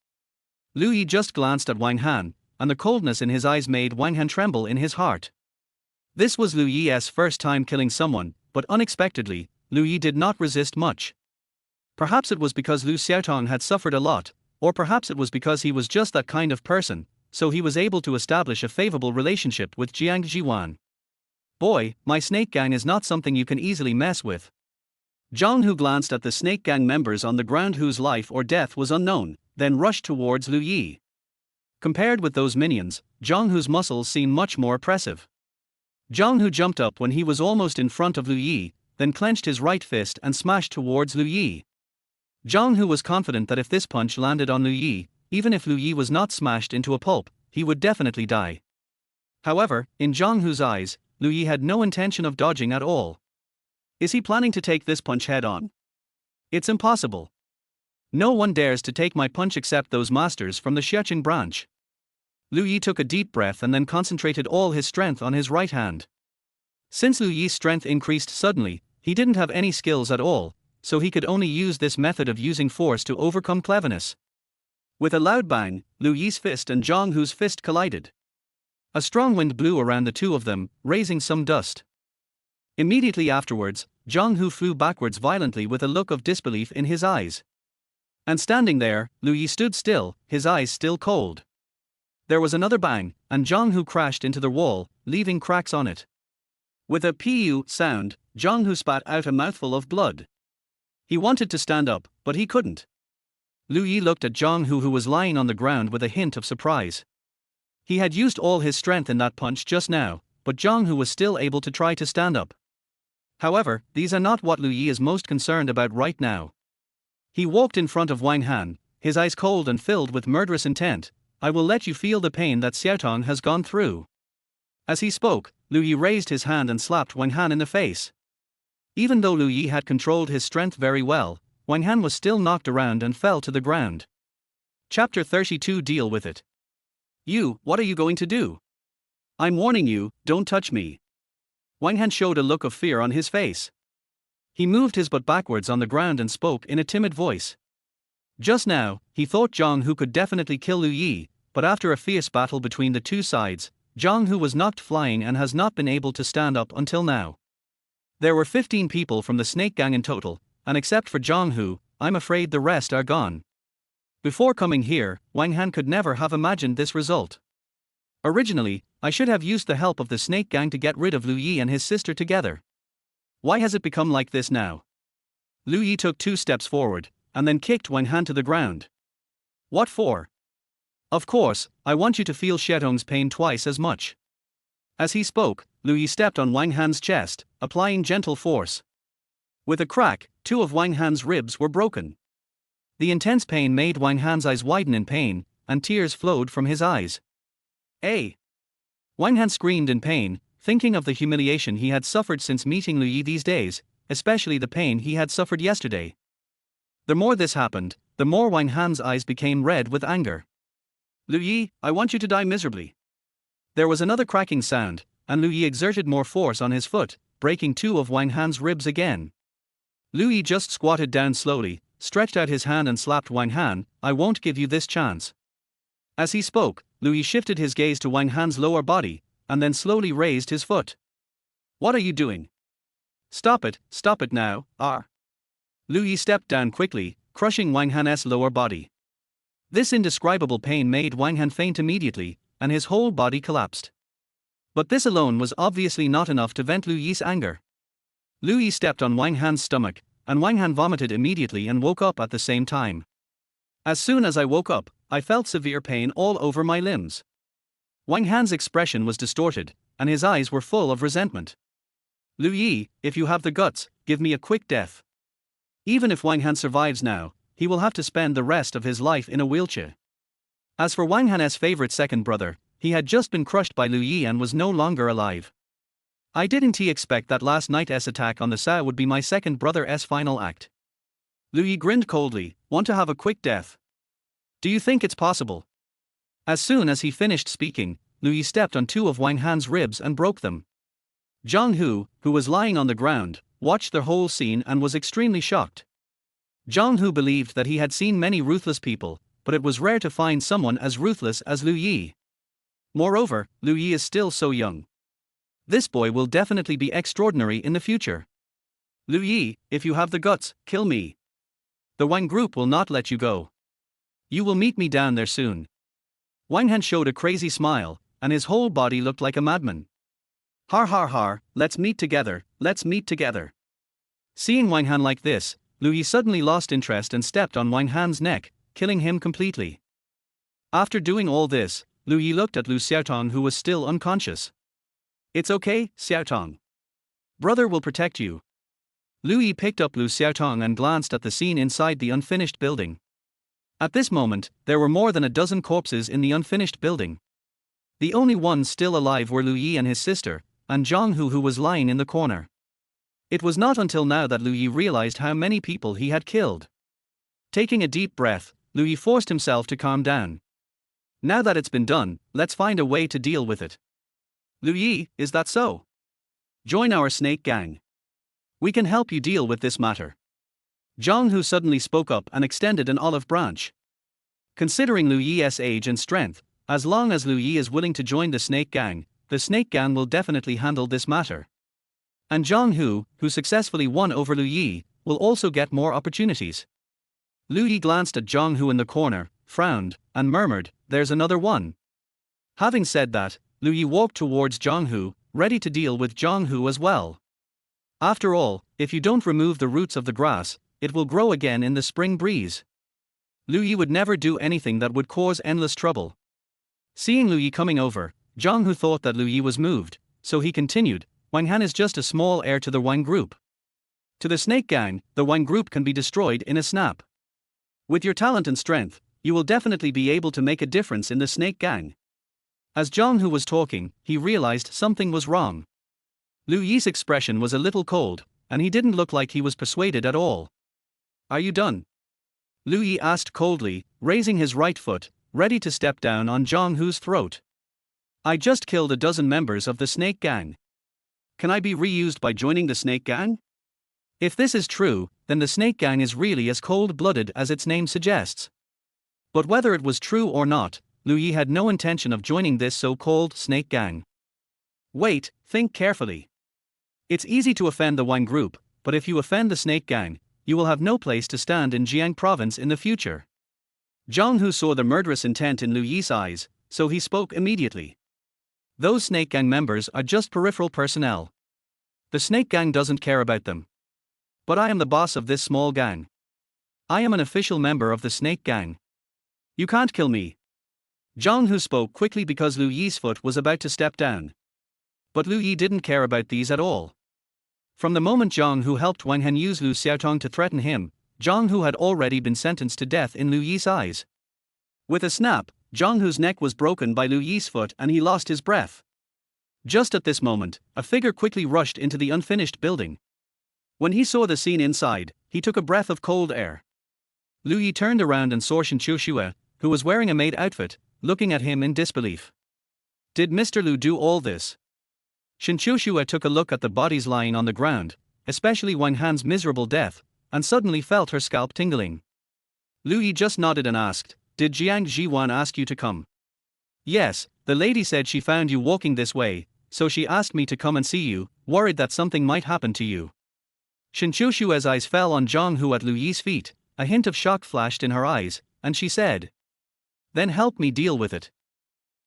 A: Lu Yi just glanced at Wang Han, and the coldness in his eyes made Wang Han tremble in his heart. This was Lu Yi's first time killing someone, but unexpectedly, Lu Yi did not resist much. Perhaps it was because Lu Xiaotong had suffered a lot, or perhaps it was because he was just that kind of person, so he was able to establish a favorable relationship with Jiang Zhiwan. "Boy, my snake gang is not something you can easily mess with." Jiang Hu glanced at the snake gang members on the ground whose life or death was unknown, then rushed towards Lu Yi. Compared with those minions, Jiang Hu's muscles seemed much more oppressive. Jiang Hu jumped up when he was almost in front of Lu Yi, then clenched his right fist and smashed towards Lu Yi. Jiang Hu was confident that if this punch landed on Lu Yi, even if Lu Yi was not smashed into a pulp, he would definitely die. However, in Jiang Hu's eyes, Lu Yi had no intention of dodging at all. Is he planning to take this punch head on? It's impossible. No one dares to take my punch except those masters from the Xiaoqing branch. Lu Yi took a deep breath and then concentrated all his strength on his right hand. Since Lu Yi's strength increased suddenly, he didn't have any skills at all, so he could only use this method of using force to overcome cleverness. With a loud bang, Lu Yi's fist and Jiang Hu's fist collided. A strong wind blew around the two of them, raising some dust. Immediately afterwards, Jiang Hu flew backwards violently with a look of disbelief in his eyes. And standing there, Lu Yi stood still, his eyes still cold. There was another bang, and Jiang Hu crashed into the wall, leaving cracks on it. With a "pu" sound, Jiang Hu spat out a mouthful of blood. He wanted to stand up, but he couldn't. Lu Yi looked at Jiang Hu, who was lying on the ground, with a hint of surprise. He had used all his strength in that punch just now, but Jiang Hu was still able to try to stand up. However, these are not what Lu Yi is most concerned about right now. He walked in front of Wang Han, his eyes cold and filled with murderous intent. "I will let you feel the pain that Xiaotong has gone through." As he spoke, Lu Yi raised his hand and slapped Wang Han in the face. Even though Lu Yi had controlled his strength very well, Wang Han was still knocked around and fell to the ground. Chapter 32. Deal with it. What are you going to do? I'm warning you, don't touch me. Wang Han showed a look of fear on his face. He moved his butt backwards on the ground and spoke in a timid voice. Just now, he thought Jiang Hu could definitely kill Lu Yi, but after a fierce battle between the two sides, Jiang Hu was knocked flying and has not been able to stand up until now. There were 15 people from the snake gang in total, and except for Jiang Hu, I'm afraid the rest are gone. Before coming here, Wang Han could never have imagined this result. Originally, I should have used the help of the snake gang to get rid of Lu Yi and his sister together. Why has it become like this now? Lu Yi took 2 steps forward, and then kicked Wang Han to the ground. What for? Of course, I want you to feel Xiaotong's pain twice as much. As he spoke, Lu Yi stepped on Wang Han's chest, applying gentle force. With a crack, 2 of Wang Han's ribs were broken. The intense pain made Wang Han's eyes widen in pain, and tears flowed from his eyes. "Hey!" Wang Han screamed in pain, thinking of the humiliation he had suffered since meeting Lu Yi these days, especially the pain he had suffered yesterday. The more this happened, the more Wang Han's eyes became red with anger. "Lu Yi, I want you to die miserably." There was another cracking sound, and Lu Yi exerted more force on his foot, breaking 2 of Wang Han's ribs again. Lu Yi just squatted down slowly, stretched out his hand and slapped Wang Han. "I won't give you this chance." As he spoke, Lu Yi shifted his gaze to Wang Han's lower body, and then slowly raised his foot. "What are you doing? Stop it now, Lu Yi stepped down quickly, crushing Wang Han's lower body. This indescribable pain made Wang Han faint immediately, and his whole body collapsed. But this alone was obviously not enough to vent Lu Yi's anger. Lu Yi stepped on Wang Han's stomach, and Wang Han vomited immediately and woke up at the same time. As soon as I woke up, I felt severe pain all over my limbs. Wang Han's expression was distorted, and his eyes were full of resentment. "Lu Yi, if you have the guts, give me a quick death." Even if Wang Han survives now, he will have to spend the rest of his life in a wheelchair. As for Wang Han's favorite second brother, he had just been crushed by Lu Yi and was no longer alive. I didn't expect that last night's attack on the Sa would be my second brother's final act. Lu Yi grinned coldly. Want to have a quick death? Do you think it's possible? As soon as he finished speaking, Lu Yi stepped on two of Wang Han's ribs and broke them. Zhang Hu, who was lying on the ground, watched the whole scene and was extremely shocked. Zhang Hu believed that he had seen many ruthless people, but it was rare to find someone as ruthless as Lu Yi. Moreover, Lu Yi is still so young. This boy will definitely be extraordinary in the future. Lu Yi, if you have the guts, kill me. The Wang Group will not let you go. You will meet me down there soon. Wang Han showed a crazy smile, and his whole body looked like a madman. Har har har, let's meet together, let's meet together. Seeing Wang Han like this, Lu Yi suddenly lost interest and stepped on Wang Han's neck, killing him completely. After doing all this, Lu Yi looked at Lu Xiaotong, who was still unconscious. It's okay, Xiaotong. Brother will protect you. Lu Yi picked up Lu Xiaotong and glanced at the scene inside the unfinished building. At this moment, there were more than a dozen corpses in the unfinished building. The only ones still alive were Lu Yi and his sister, and Zhang Hu, who was lying in the corner. It was not until now that Lu Yi realized how many people he had killed. Taking a deep breath, Lu Yi forced himself to calm down. Now that it's been done, let's find a way to deal with it. Lu Yi, is that so? Join our snake gang. We can help you deal with this matter. Zhang Hu suddenly spoke up and extended an olive branch. Considering Lu Yi's age and strength, as long as Lu Yi is willing to join the snake gang will definitely handle this matter. And Zhang Hu, who successfully won over Lu Yi, will also get more opportunities. Lu Yi glanced at Zhang Hu in the corner, frowned, and murmured, "There's another one." Having said that, Lu Yi walked towards Zhang Hu, ready to deal with Zhang Hu as well. After all, if you don't remove the roots of the grass, it will grow again in the spring breeze. Lu Yi would never do anything that would cause endless trouble. Seeing Lu Yi coming over, Zhang Hu thought that Lu Yi was moved, so he continued, "Wang Han is just a small heir to the Wang Group. To the snake gang, the Wang Group can be destroyed in a snap. With your talent and strength, you will definitely be able to make a difference in the snake gang." As Zhang Hu was talking, he realized something was wrong. Lu Yi's expression was a little cold, and he didn't look like he was persuaded at all. "Are you done?" Lu Yi asked coldly, raising his right foot, ready to step down on Zhang Hu's throat. "I just killed a dozen members of the snake gang. Can I be reused by joining the snake gang?" If this is true, then the snake gang is really as cold-blooded as its name suggests. But whether it was true or not, Lu Yi had no intention of joining this so-called snake gang. Wait, think carefully. It's easy to offend the Wang Group, but if you offend the snake gang, you will have no place to stand in Jiang province in the future. Zhang Hu saw the murderous intent in Lu Yi's eyes, so he spoke immediately. "Those snake gang members are just peripheral personnel. The snake gang doesn't care about them. But I am the boss of this small gang. I am an official member of the snake gang. You can't kill me." Zhang Hu spoke quickly because Lu Yi's foot was about to step down. But Lu Yi didn't care about these at all. From the moment Zhang Hu helped Wang Han use Lu Xiaotong to threaten him, Zhang Hu had already been sentenced to death in Lu Yi's eyes. With a snap, Zhang Hu's neck was broken by Lu Yi's foot and he lost his breath. Just at this moment, a figure quickly rushed into the unfinished building. When he saw the scene inside, he took a breath of cold air. Lu Yi turned around and saw Shen Qiushue, who was wearing a maid outfit, looking at him in disbelief. Did Mr. Lu do all this? Shen Qiushue took a look at the bodies lying on the ground, especially Wang Han's miserable death, and suddenly felt her scalp tingling. Lu Yi just nodded and asked, "Did Jiang Zhiwan ask you to come?" "Yes, the lady said she found you walking this way, so she asked me to come and see you, worried that something might happen to you." Shen Qiushue's eyes fell on Zhang Hu at Lu Yi's feet, a hint of shock flashed in her eyes, and she said, "Then help me deal with it."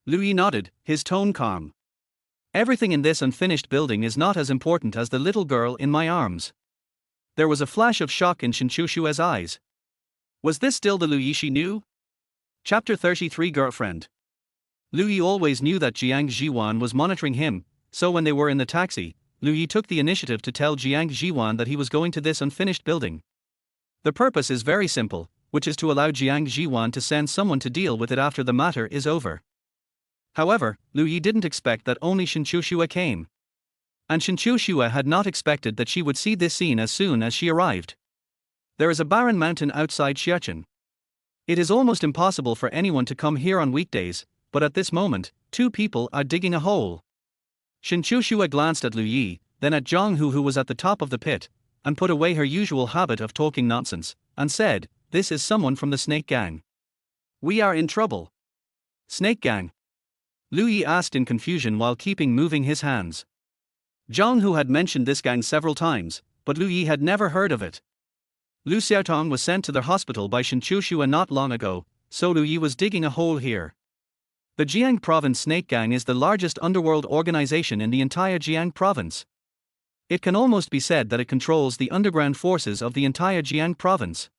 A: Lu Yi nodded, his tone calm. "Everything in this unfinished building is not as important as the little girl in my arms." There was a flash of shock in Shen Qiushue's eyes. Was this still the Lu Yi she knew? Chapter 33 Girlfriend. Lu Yi always knew that Jiang Zhiwan was monitoring him, so when they were in the taxi, Lu Yi took the initiative to tell Jiang Zhiwan that he was going to this unfinished building. The purpose is very simple, which is to allow Jiang Zhiwan to send someone to deal with it after the matter is over. However, Lu Yi didn't expect that only Shen Qiushue came. And Shue had not expected that she would see this scene as soon as she arrived. There is a barren mountain outside Xiachen. It is almost impossible for anyone to come here on weekdays, but at this moment, two people are digging a hole. Shue glanced at Lu Yi, then at Zhang Hu, who was at the top of the pit, and put away her usual habit of talking nonsense, and said, "This is someone from the Snake Gang. We are in trouble." Snake Gang? Lu Yi asked in confusion while keeping moving his hands. Zhang Hu had mentioned this gang several times, but Lu Yi had never heard of it. Lu Xiaotong was sent to the hospital by Shue not long ago, so Lu Yi was digging a hole here. The Jiang Province Snake Gang is the largest underworld organization in the entire Jiang Province. It can almost be said that it controls the underground forces of the entire Jiang Province.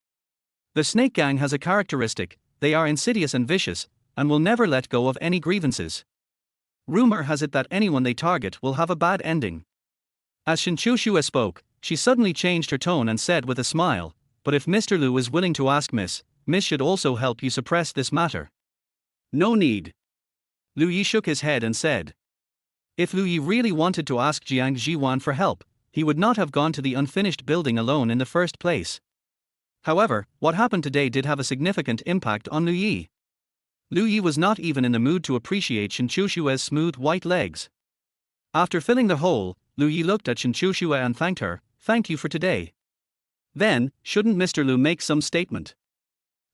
A: The Snake Gang has a characteristic: they are insidious and vicious, and will never let go of any grievances. Rumor has it that anyone they target will have a bad ending. As Shue spoke, she suddenly changed her tone and said with a smile, "But if Mr. Lu is willing to ask Miss should also help you suppress this matter." "No need." Lu Yi shook his head and said. If Lu Yi really wanted to ask Jiang Zhiwan for help, he would not have gone to the unfinished building alone in the first place. However, what happened today did have a significant impact on Lu Yi. Lu Yi was not even in the mood to appreciate Shue's smooth white legs. After filling the hole, Lu Yi looked at Shue and thanked her. "Thank you for today." Then, shouldn't Mr. Lu make some statement?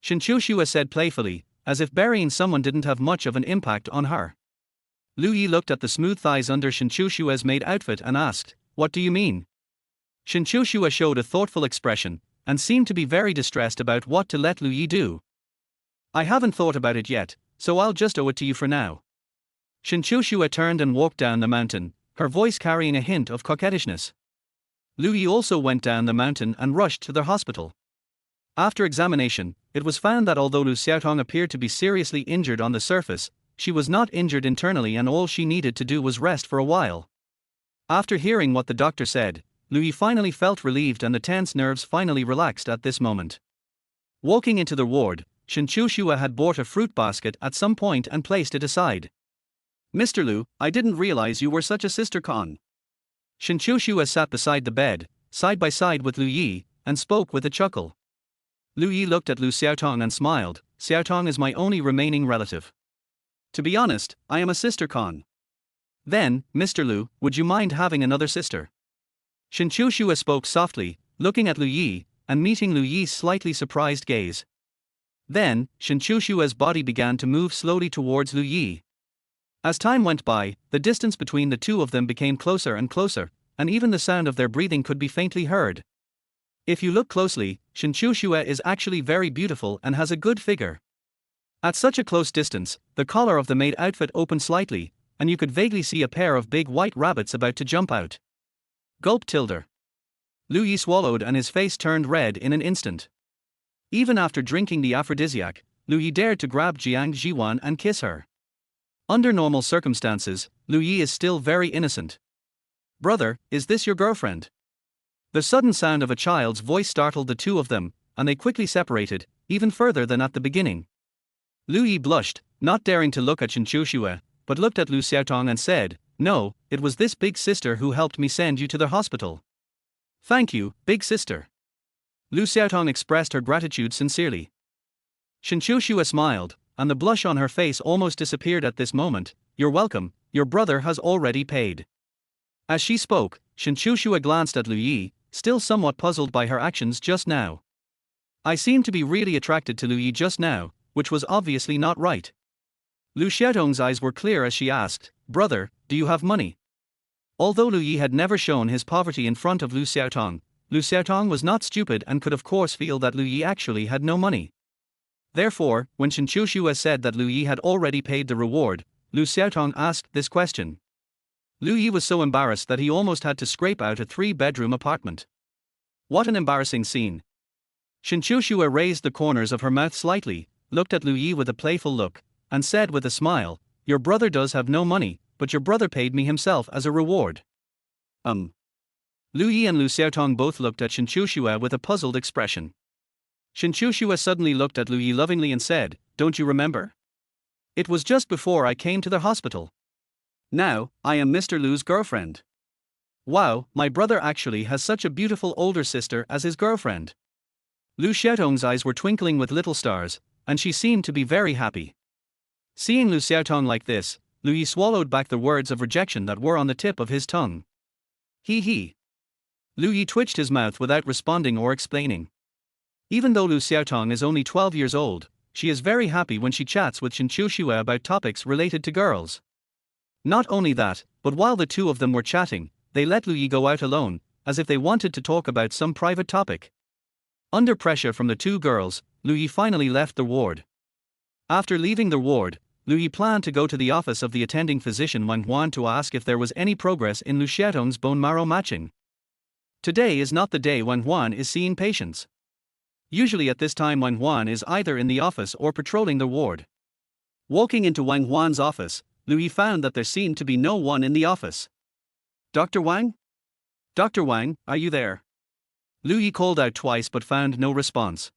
A: Shue said playfully, as if burying someone didn't have much of an impact on her. Lu Yi looked at the smooth thighs under Shue's maid outfit and asked, "What do you mean?" Shue showed a thoughtful expression, and seemed to be very distressed about what to let Lu Yi do. "I haven't thought about it yet, so I'll just owe it to you for now." Shue turned and walked down the mountain, her voice carrying a hint of coquettishness. Lu Yi also went down the mountain and rushed to their hospital. After examination, it was found that although Lu Xiaotong appeared to be seriously injured on the surface, she was not injured internally, and all she needed to do was rest for a while. After hearing what the doctor said, Lu Yi finally felt relieved and the tense nerves finally relaxed at this moment. Walking into the ward, Shue had bought a fruit basket at some point and placed it aside. "Mr. Lu, I didn't realize you were such a sister con." Shue sat beside the bed, side by side with Lu Yi, and spoke with a chuckle. Lu Yi looked at Lu Xiaotong and smiled. "Xiaotong is my only remaining relative. To be honest, I am a sister con." "Then, Mr. Lu, would you mind having another sister?" Shue spoke softly, looking at Lu Yi, and meeting Lu Yi's slightly surprised gaze. Then, Shue's body began to move slowly towards Lu Yi. As time went by, the distance between the two of them became closer and closer, and even the sound of their breathing could be faintly heard. If you look closely, Shue is actually very beautiful and has a good figure. At such a close distance, the collar of the maid outfit opened slightly, and you could vaguely see a pair of big white rabbits about to jump out. Gulp tilde. Lu Yi swallowed and his face turned red in an instant. Even after drinking the aphrodisiac, Lu Yi dared to grab Jiang Zhiwan and kiss her. Under normal circumstances, Lu Yi is still very innocent. "Brother, is this your girlfriend?" The sudden sound of a child's voice startled the two of them, and they quickly separated, even further than at the beginning. Lu Yi blushed, not daring to look at Shue, but looked at Lu Xiaotong and said, "No, it was this big sister who helped me send you to the hospital." "Thank you, big sister." Lu Xiaotong expressed her gratitude sincerely. Shue smiled, and the blush on her face almost disappeared at this moment. "You're welcome, your brother has already paid." As she spoke, Shue glanced at Lu Yi, still somewhat puzzled by her actions just now. "I seem to be really attracted to Lu Yi just now," which was obviously not right. Lu Xiaotong's eyes were clear as she asked, "Brother, do you have money?" Although Lu Yi had never shown his poverty in front of Lu Xiaotong was not stupid and could of course feel that Lu Yi actually had no money. Therefore, when Shue said that Lu Yi had already paid the reward, Lu Xiaotong asked this question. Lu Yi was so embarrassed that he almost had to scrape out a 3-bedroom apartment. What an embarrassing scene. Shue raised the corners of her mouth slightly, looked at Lu Yi with a playful look, and said with a smile, "Your brother does have no money, but your brother paid me himself as a reward." Lu Yi and Lu Xiaotong both looked at Shue with a puzzled expression. Shue suddenly looked at Lu Yi lovingly and said, "Don't you remember? It was just before I came to the hospital. Now, I am Mr. Lu's girlfriend." Wow, my brother actually has such a beautiful older sister as his girlfriend. Lu Xiaotong's eyes were twinkling with little stars, and she seemed to be very happy. Seeing Lu Xiaotong like this, Lu Yi swallowed back the words of rejection that were on the tip of his tongue. He. Lu Yi twitched his mouth without responding or explaining. Even though Lu Xiaotong is only 12 years old, she is very happy when she chats with Shen Qiuxue about topics related to girls. Not only that, but while the two of them were chatting, they let Lu Yi go out alone, as if they wanted to talk about some private topic. Under pressure from the two girls, Lu Yi finally left the ward. After leaving the ward, Lu Yi planned to go to the office of the attending physician Wang Huan to ask if there was any progress in Lu Xiaotong's bone marrow matching. Today is not the day Wang Huan is seeing patients. Usually at this time Wang Huan is either in the office or patrolling the ward. Walking into Wang Huan's office, Lu Yi found that there seemed to be no one in the office. Dr. Wang? Dr. Wang, are you there? Lu Yi called out twice but found no response.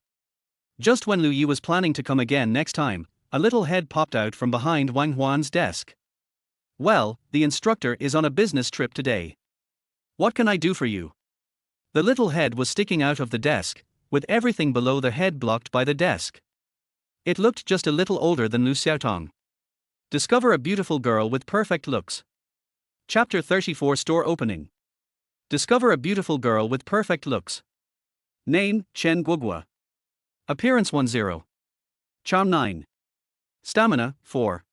A: Just when Lu Yi was planning to come again next time, a little head popped out from behind Wang Huan's desk. Well, the instructor is on a business trip today. What can I do for you? The little head was sticking out of the desk, with everything below the head blocked by the desk. It looked just a little older than Lu Xiaotong. Discover a beautiful girl with perfect looks. Chapter 34 Store Opening. Discover a beautiful girl with perfect looks. Name, Chen Guogua. Appearance 10. Charm 9. Stamina, 4.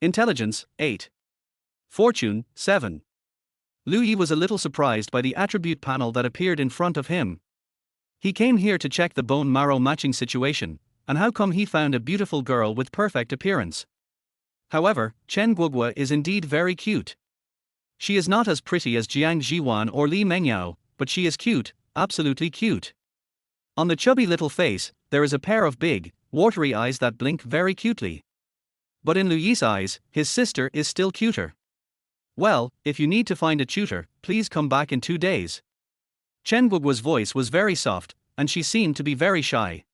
A: Intelligence, 8. Fortune, 7. Lu Yi was a little surprised by the attribute panel that appeared in front of him. He came here to check the bone marrow matching situation, and how come he found a beautiful girl with perfect appearance? However, Chen Guogua is indeed very cute. She is not as pretty as Jiang Zhiwan or Li Mengyao, but she is cute, absolutely cute. On the chubby little face, there is a pair of big, watery eyes that blink very cutely. But in Lu Yi's eyes, his sister is still cuter. Well, if you need to find a tutor, please come back in 2 days. Chen Guogua's voice was very soft, and she seemed to be very shy.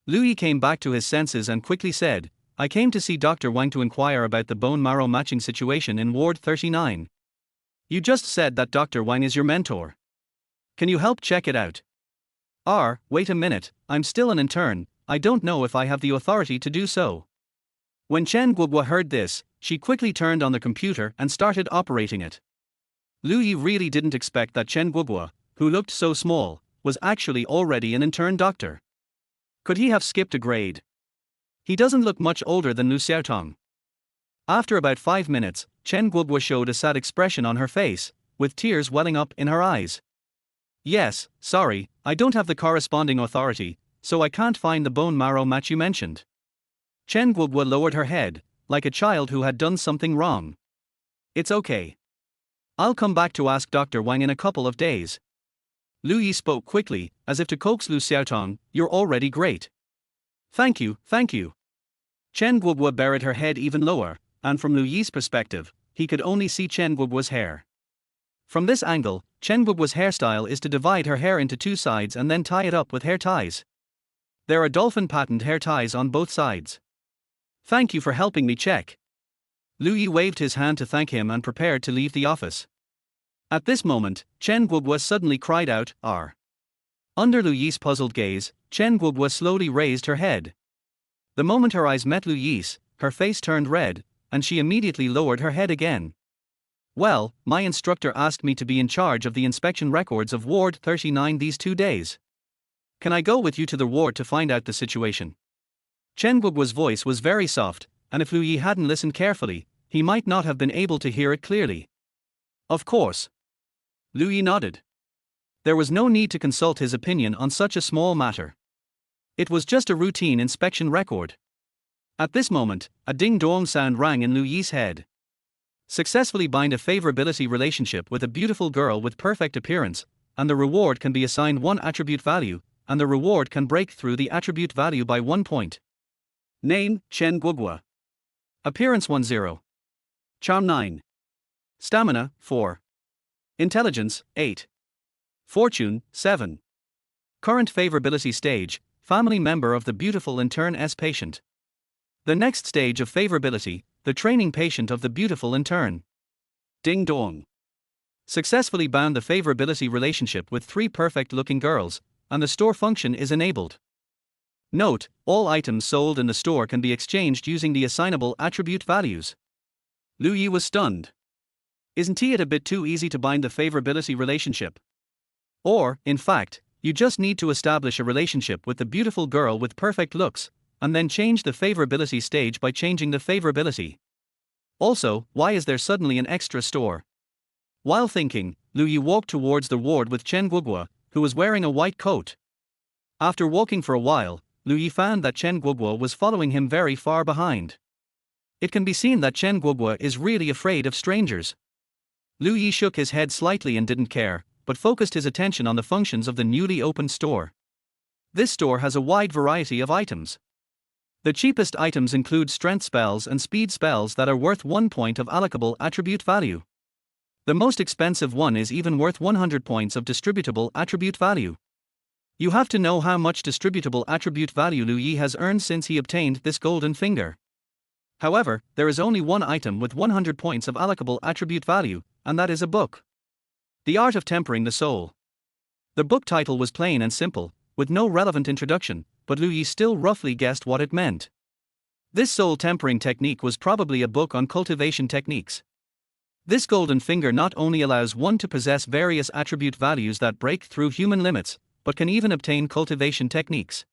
A: Lu Yi came back to his senses and quickly said, I came to see Dr. Wang to inquire about the bone marrow matching situation in Ward 39. You just said that Dr. Wang is your mentor. Can you help check it out? Wait a minute, I'm still an intern, I don't know if I have the authority to do so. When Chen Guogua heard this, she quickly turned on the computer and started operating it. Lu Yi really didn't expect that Chen Guogua, who looked so small, was actually already an intern doctor. Could he have skipped a grade? He doesn't look much older than Lu Xiaotong. After about 5 minutes, Chen Guogua showed a sad expression on her face, with tears welling up in her eyes. Yes, sorry, I don't have the corresponding authority, so I can't find the bone marrow match you mentioned. Chen Guogua lowered her head, like a child who had done something wrong. It's okay. I'll come back to ask Dr. Wang in a couple of days. Lu Yi spoke quickly, as if to coax Lu Xiaotong, you're already great. Thank you. Chen Guogua buried her head even lower, and from Lu Yi's perspective, he could only see Chen Guogua's hair. From this angle, Chen Guogua's hairstyle is to divide her hair into 2 sides and then tie it up with hair ties. There are dolphin patterned hair ties on both sides. Thank you for helping me check. Lu Yi waved his hand to thank him and prepared to leave the office. At this moment, Chen Guogua suddenly cried out, R. Under Lu Yi's puzzled gaze, Chen Guogua slowly raised her head. The moment her eyes met Lu Yi's, her face turned red, and she immediately lowered her head again. Well, my instructor asked me to be in charge of the inspection records of Ward 39 these 2 days. Can I go with you to the ward to find out the situation? Chen Guogua's voice was very soft, and if Lu Yi hadn't listened carefully, he might not have been able to hear it clearly. Of course. Lu Yi nodded. There was no need to consult his opinion on such a small matter. It was just a routine inspection record. At this moment, a ding-dong sound rang in Lu Yi's head. Successfully bind a favorability relationship with a beautiful girl with perfect appearance, and the reward can be assigned 1 attribute value, and the reward can break through the attribute value by 1 point. Name, Chen Guogua. Appearance 10. Charm 9. Stamina, 4. Intelligence, 8. Fortune, 7. Current favorability stage, family member of the beautiful intern's patient. The next stage of favorability, the training patient of the beautiful intern. Ding dong. successfully bound the favorability relationship with 3 perfect-looking girls, and the store function is enabled. Note, all items sold in the store can be exchanged using the assignable attribute values. Lu Yi was stunned. Isn't it a bit too easy to bind the favorability relationship? Or, in fact, you just need to establish a relationship with the beautiful girl with perfect looks, and then change the favorability stage by changing the favorability. Also, why is there suddenly an extra store? While thinking, Lu Yi walked towards the ward with Chen Guoguo, who was wearing a white coat. After walking for a while, Lu Yi found that Chen Guoguo was following him very far behind. It can be seen that Chen Guoguo is really afraid of strangers. Lu Yi shook his head slightly and didn't care, but focused his attention on the functions of the newly opened store. This store has a wide variety of items. The cheapest items include strength spells and speed spells that are worth 1 point of allocable attribute value. The most expensive one is even worth 100 points of distributable attribute value. You have to know how much distributable attribute value Lu Yi has earned since he obtained this golden finger. However, there is only one item with 100 points of allocable attribute value, and that is a book. The Art of Tempering the Soul. The book title was plain and simple, with no relevant introduction, but Lu Yi still roughly guessed what it meant. This soul tempering technique was probably a book on cultivation techniques. This golden finger not only allows one to possess various attribute values that break through human limits, but can even obtain cultivation techniques.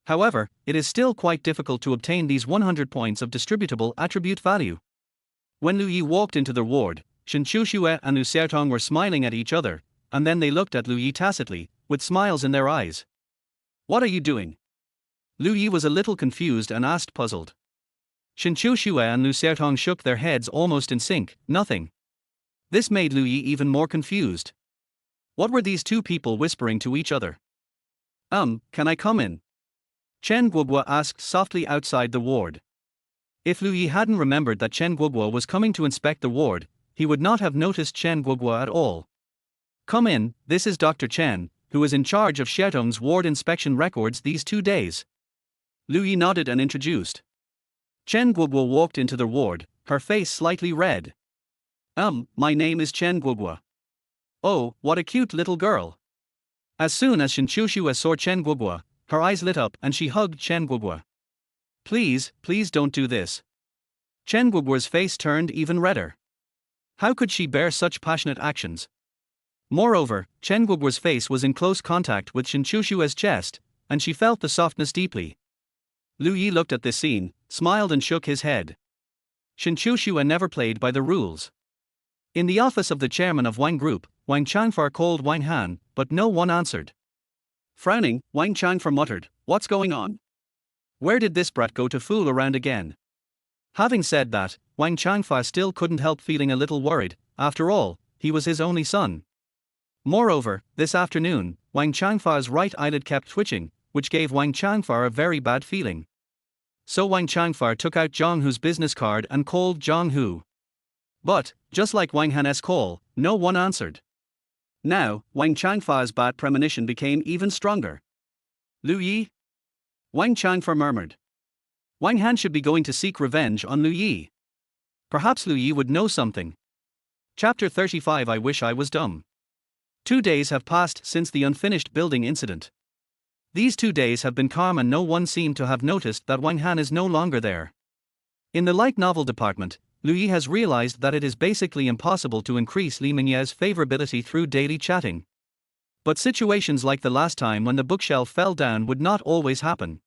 A: However, it is still quite difficult to obtain these 100 points of distributable attribute value. When Lu Yi walked into the ward, Shen Chuxue and Lu Xiaotong were smiling at each other, and then they looked at Lu Yi tacitly, with smiles in their eyes. "What are you doing?" Lu Yi was a little confused and asked, puzzled. Shen Chuxue and Lu Xiaotong shook their heads almost in sync, nothing. This made Lu Yi even more confused. What were these two people whispering to each other? Can I come in?" Chen Guoguo asked softly outside the ward. If Lu Yi hadn't remembered that Chen Guoguo was coming to inspect the ward, he would not have noticed Chen Guoguo at all. "Come in, this is Dr. Chen, who is in charge of Xiaotong's ward inspection records these 2 days." Lu Yi nodded and introduced. Chen Guoguo walked into the ward, her face slightly red. My name is Chen Guoguo." "Oh, what a cute little girl." As soon as Shen Chuxue saw Chen Guoguo, her eyes lit up and she hugged Chen Guoguo. Please don't do this." Chen Guoguo's face turned even redder. How could she bear such passionate actions? Moreover, Chen Guoguo's face was in close contact with Shen Chuxue's chest, and she felt the softness deeply. Lu Yi looked at this scene, smiled and shook his head. Shen Chuxue never played by the rules. In the office of the chairman of Jiang Group, Wang Changfar called Wang Han, but no one answered. Frowning, Wang Changfar muttered, "What's going on? Where did this brat go to fool around again?" Having said that, Wang Changfar still couldn't help feeling a little worried. After all, he was his only son. Moreover, this afternoon, Wang Changfar's right eyelid kept twitching, which gave Wang Changfar a very bad feeling. So Wang Changfar took out Zhang Hu's business card and called Zhang Hu. But, just like Wang Han's call, no one answered. Now, Wang Changfar's bad premonition became even stronger. "Lu Yi?" Wang Changfar murmured. Wang Han should be going to seek revenge on Lu Yi. Perhaps Lu Yi would know something. Chapter 35. I wish I was dumb. 2 days have passed since the unfinished building incident. These 2 days have been calm and no one seemed to have noticed that Wang Han is no longer there. In the light novel department, Lu Yi has realized that it is basically impossible to increase Li Mingye's favorability through daily chatting. But situations like the last time when the bookshelf fell down would not always happen.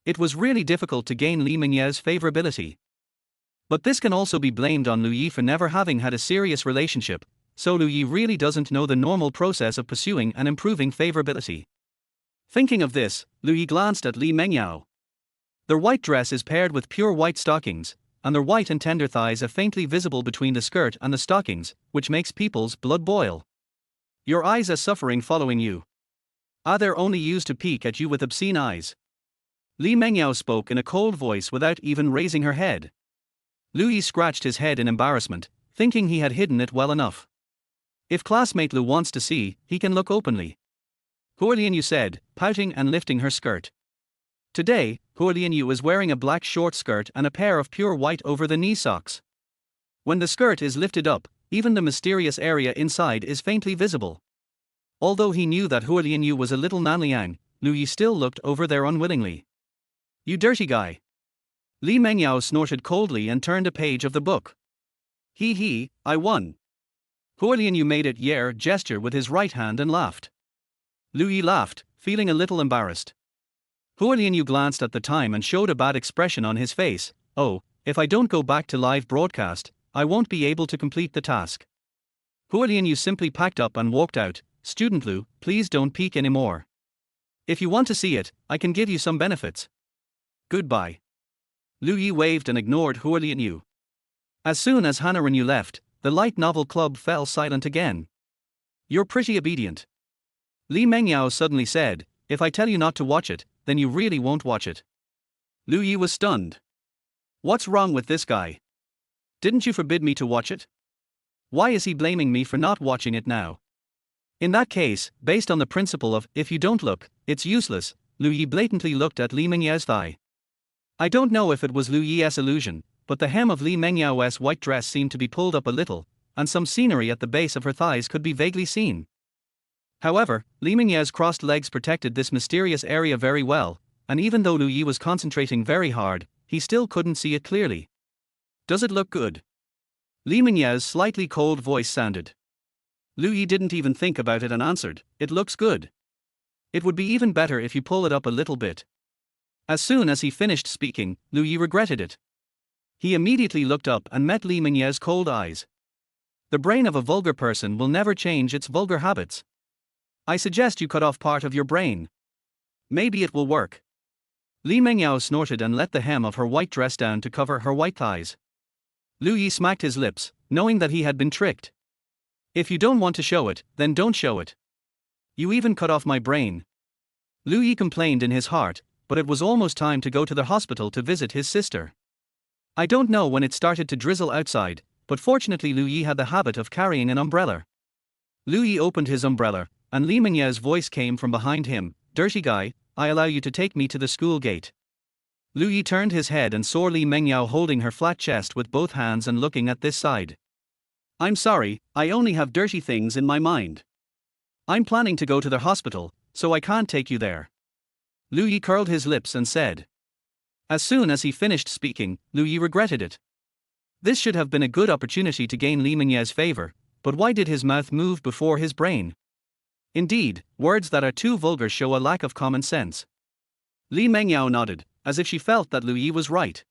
A: It was really difficult to gain Li Mingye's favorability. But this can also be blamed on Lu Yi for never having had a serious relationship, so Lu Yi really doesn't know the normal process of pursuing and improving favorability. Thinking of this, Lu Yi glanced at Li Mengyao. Their white dress is paired with pure white stockings, and their white and tender thighs are faintly visible between the skirt and the stockings, which makes people's blood boil. Your eyes are suffering following you. Are they only used to peek at you with obscene eyes? Li Mengyao spoke in a cold voice without even raising her head. Lu Yi scratched his head in embarrassment, thinking he had hidden it well enough. If classmate Lu wants to see, he can look openly. Huo Lianyu said, pouting and lifting her skirt. Today, Huo Lianyu is wearing a black short skirt and a pair of pure white over-the-knee socks. When the skirt is lifted up, even the mysterious area inside is faintly visible. Although he knew that Hua Lianyu was a little Nanliang, Lu Yi still looked over there unwillingly. You dirty guy. Li Mengyao snorted coldly and turned a page of the book. He, I won. Hua Lianyu made a "yeah" gesture with his right hand and laughed. Lu Yi laughed, feeling a little embarrassed. Hua Lianyu glanced at the time and showed a bad expression on his face. Oh, if I don't go back to live broadcast, I won't be able to complete the task. Hua Lianyu simply packed up and walked out. Student Lu, please don't peek anymore. If you want to see it, I can give you some benefits. Goodbye. Lu Yi waved and ignored Hua Lianyu. As soon as Hana Renyu left, the light novel club fell silent again. You're pretty obedient. Li Mengyao suddenly said, if I tell you not to watch it, then you really won't watch it. Lu Yi was stunned. What's wrong with this guy? Didn't you forbid me to watch it? Why is he blaming me for not watching it now? In that case, based on the principle of, if you don't look, it's useless, Lu Yi blatantly looked at Li Mengyao's thigh. I don't know if it was Lu Yi's illusion, but the hem of Li Mengyao's white dress seemed to be pulled up a little, and some scenery at the base of her thighs could be vaguely seen. However, Li Mengyao's crossed legs protected this mysterious area very well, and even though Lu Yi was concentrating very hard, he still couldn't see it clearly. Does it look good? Li Mengyao's slightly cold voice sounded. Lu Yi didn't even think about it and answered, it looks good. It would be even better if you pull it up a little bit. As soon as he finished speaking, Lu Yi regretted it. He immediately looked up and met Li Mengyao's cold eyes. The brain of a vulgar person will never change its vulgar habits. I suggest you cut off part of your brain. Maybe it will work. Li Mengyao snorted and let the hem of her white dress down to cover her white thighs. Lu Yi smacked his lips, knowing that he had been tricked. If you don't want to show it, then don't show it. You even cut off my brain. Lu Yi complained in his heart, but it was almost time to go to the hospital to visit his sister. I don't know when it started to drizzle outside, but fortunately Lu Yi had the habit of carrying an umbrella. Lu Yi opened his umbrella, and Li Mengyao's voice came from behind him, dirty guy, I allow you to take me to the school gate. Lu Yi turned his head and saw Li Mengyao holding her flat chest with both hands and looking at this side. I'm sorry, I only have dirty things in my mind. I'm planning to go to the hospital, so I can't take you there. Lu Yi curled his lips and said. As soon as he finished speaking, Lu Yi regretted it. This should have been a good opportunity to gain Li Mengyao's favor, but why did his mouth move before his brain? Indeed, words that are too vulgar show a lack of common sense. Li Mengyao nodded, as if she felt that Lu Yi was right.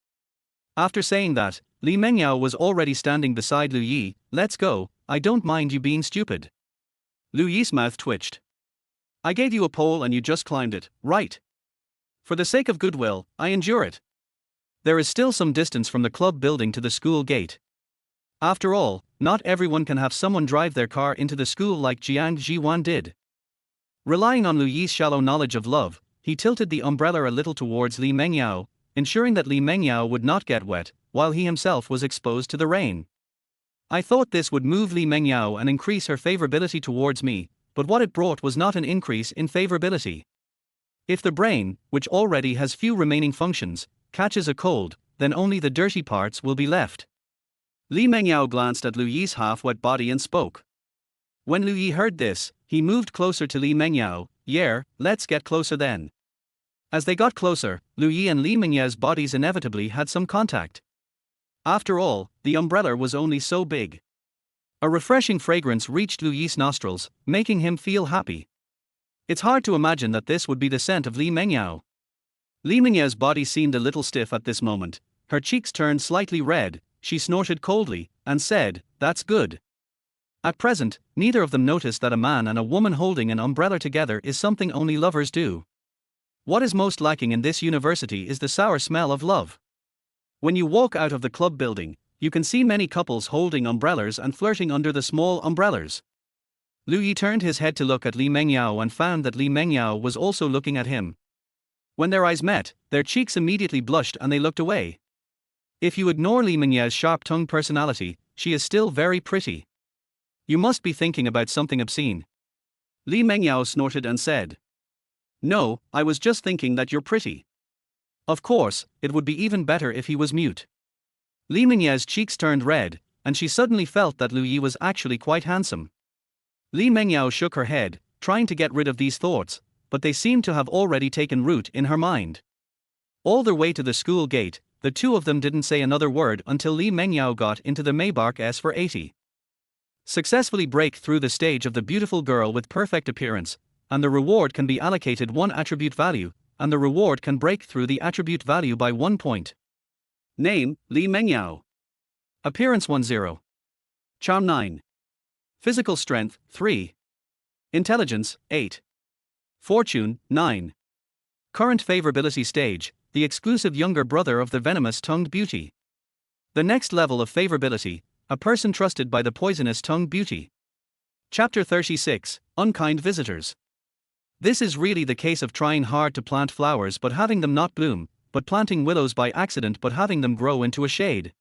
A: After saying that, Li Mengyao was already standing beside Lu Yi. Let's go, I don't mind you being stupid. Lu Yi's mouth twitched. I gave you a pole and you just climbed it, right? For the sake of goodwill, I endure it. There is still some distance from the club building to the school gate. After all, not everyone can have someone drive their car into the school like Jiang Zhiwan did. Relying on Lu Yi's shallow knowledge of love, he tilted the umbrella a little towards Li Mengyao, ensuring that Li Mengyao would not get wet, while he himself was exposed to the rain. I thought this would move Li Mengyao and increase her favorability towards me, but what it brought was not an increase in favorability. If the brain, which already has few remaining functions, catches a cold, then only the dirty parts will be left. Li Mengyao glanced at Lu Yi's half-wet body and spoke. When Lu Yi heard this, he moved closer to Li Mengyao. Yeah, let's get closer then. As they got closer, Lu Yi and Li Mengyao's bodies inevitably had some contact. After all, the umbrella was only so big. A refreshing fragrance reached Lu Yi's nostrils, making him feel happy. It's hard to imagine that this would be the scent of Li Mengyao. Li Mengyao's body seemed a little stiff at this moment, her cheeks turned slightly red, she snorted coldly, and said, that's good. At present, neither of them noticed that a man and a woman holding an umbrella together is something only lovers do. What is most lacking in this university is the sour smell of love. When you walk out of the club building, you can see many couples holding umbrellas and flirting under the small umbrellas. Lu Yi turned his head to look at Li Mengyao and found that Li Mengyao was also looking at him. When their eyes met, their cheeks immediately blushed and they looked away. If you ignore Li Mengyao's sharp-tongued personality, she is still very pretty. You must be thinking about something obscene. Li Mengyao snorted and said. No, I was just thinking that you're pretty. Of course, it would be even better if he was mute. Li Mengyao's cheeks turned red, and she suddenly felt that Lu Yi was actually quite handsome. Li Mengyao shook her head, trying to get rid of these thoughts, but they seemed to have already taken root in her mind. All their way to the school gate, the two of them didn't say another word until Li Mengyao got into the Maybach S480. Successfully break through the stage of the beautiful girl with perfect appearance, and the reward can be allocated 1 attribute value, and the reward can break through the attribute value by 1 point. Name, Li Mengyao. Appearance 10. Charm 9. Physical strength 3. Intelligence 8. Fortune 9. Current favorability stage, the exclusive younger brother of the venomous-tongued beauty. The next level of favorability, a person trusted by the poisonous-tongued beauty. Chapter 36, Unkind Visitors. This is really the case of trying hard to plant flowers but having them not bloom, but planting willows by accident but having them grow into a shade.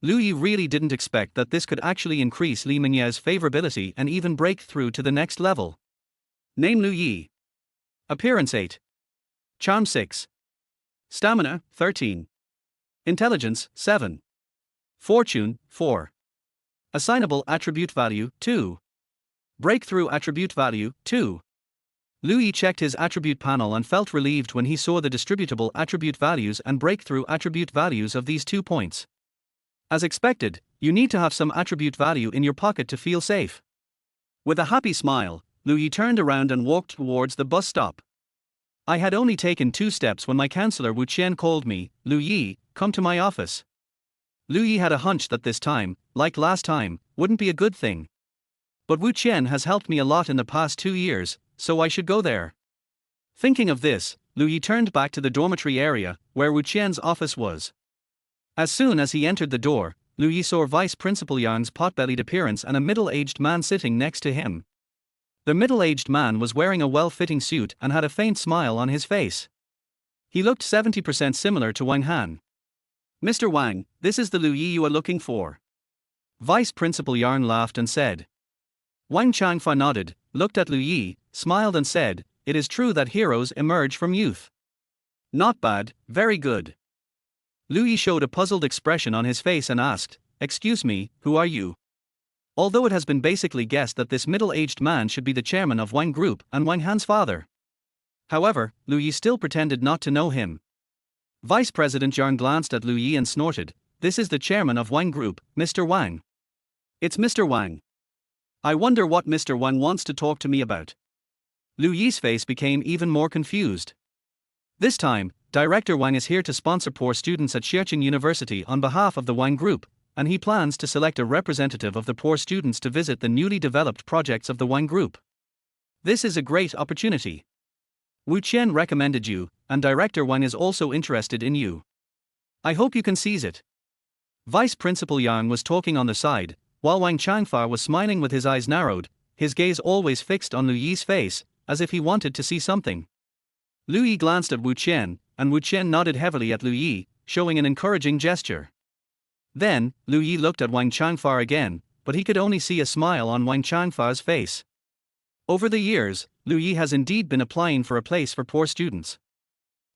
A: Lu Yi really didn't expect that this could actually increase Li Mengyao's favorability and even break through to the next level. Name Lu Yi. Appearance 8. Charm 6. Stamina 13. Intelligence 7. Fortune 4. Assignable attribute value 2. Breakthrough attribute value 2. Lu Yi checked his attribute panel and felt relieved when he saw the distributable attribute values and breakthrough attribute values of these 2 points. As expected, you need to have some attribute value in your pocket to feel safe. With a happy smile, Lu Yi turned around and walked towards the bus stop. I had only taken 2 steps when my counselor Wu Qian called me, Lu Yi, come to my office. Lu Yi had a hunch that this time, like last time, wouldn't be a good thing. But Wu Qian has helped me a lot in the past 2 years, so I should go there. Thinking of this, Lu Yi turned back to the dormitory area, where Wu Qian's office was. As soon as he entered the door, Lu Yi saw Vice Principal Yang's pot-bellied appearance and a middle-aged man sitting next to him. The middle-aged man was wearing a well-fitting suit and had a faint smile on his face. He looked 70% similar to Wang Han. Mr. Wang, this is the Lu Yi you are looking for. Vice Principal Yarn laughed and said. Wang Changfa nodded, looked at Lu Yi, smiled and said, it is true that heroes emerge from youth. Not bad, very good. Lu Yi showed a puzzled expression on his face and asked, excuse me, who are you? Although it has been basically guessed that this middle-aged man should be the chairman of Jiang Group and Wang Han's father. However, Lu Yi still pretended not to know him. Vice President Yarn glanced at Lu Yi and snorted, this is the chairman of Jiang Group, Mr. Wang. It's Mr. Wang. I wonder what Mr. Wang wants to talk to me about. Lu Yi's face became even more confused. This time, Director Wang is here to sponsor poor students at Xia University on behalf of the Jiang Group, and he plans to select a representative of the poor students to visit the newly developed projects of the Jiang Group. This is a great opportunity. Wu Qian recommended you, and Director Wang is also interested in you. I hope you can seize it. Vice Principal Yang was talking on the side, while Wang Changfa was smiling with his eyes narrowed, his gaze always fixed on Lu Yi's face, as if he wanted to see something. Lu Yi glanced at Wu Qian, and Wu Qian nodded heavily at Lu Yi, showing an encouraging gesture. Then, Lu Yi looked at Wang Changfa again, but he could only see a smile on Wang Changfa's face. Over the years, Lu Yi has indeed been applying for a place for poor students.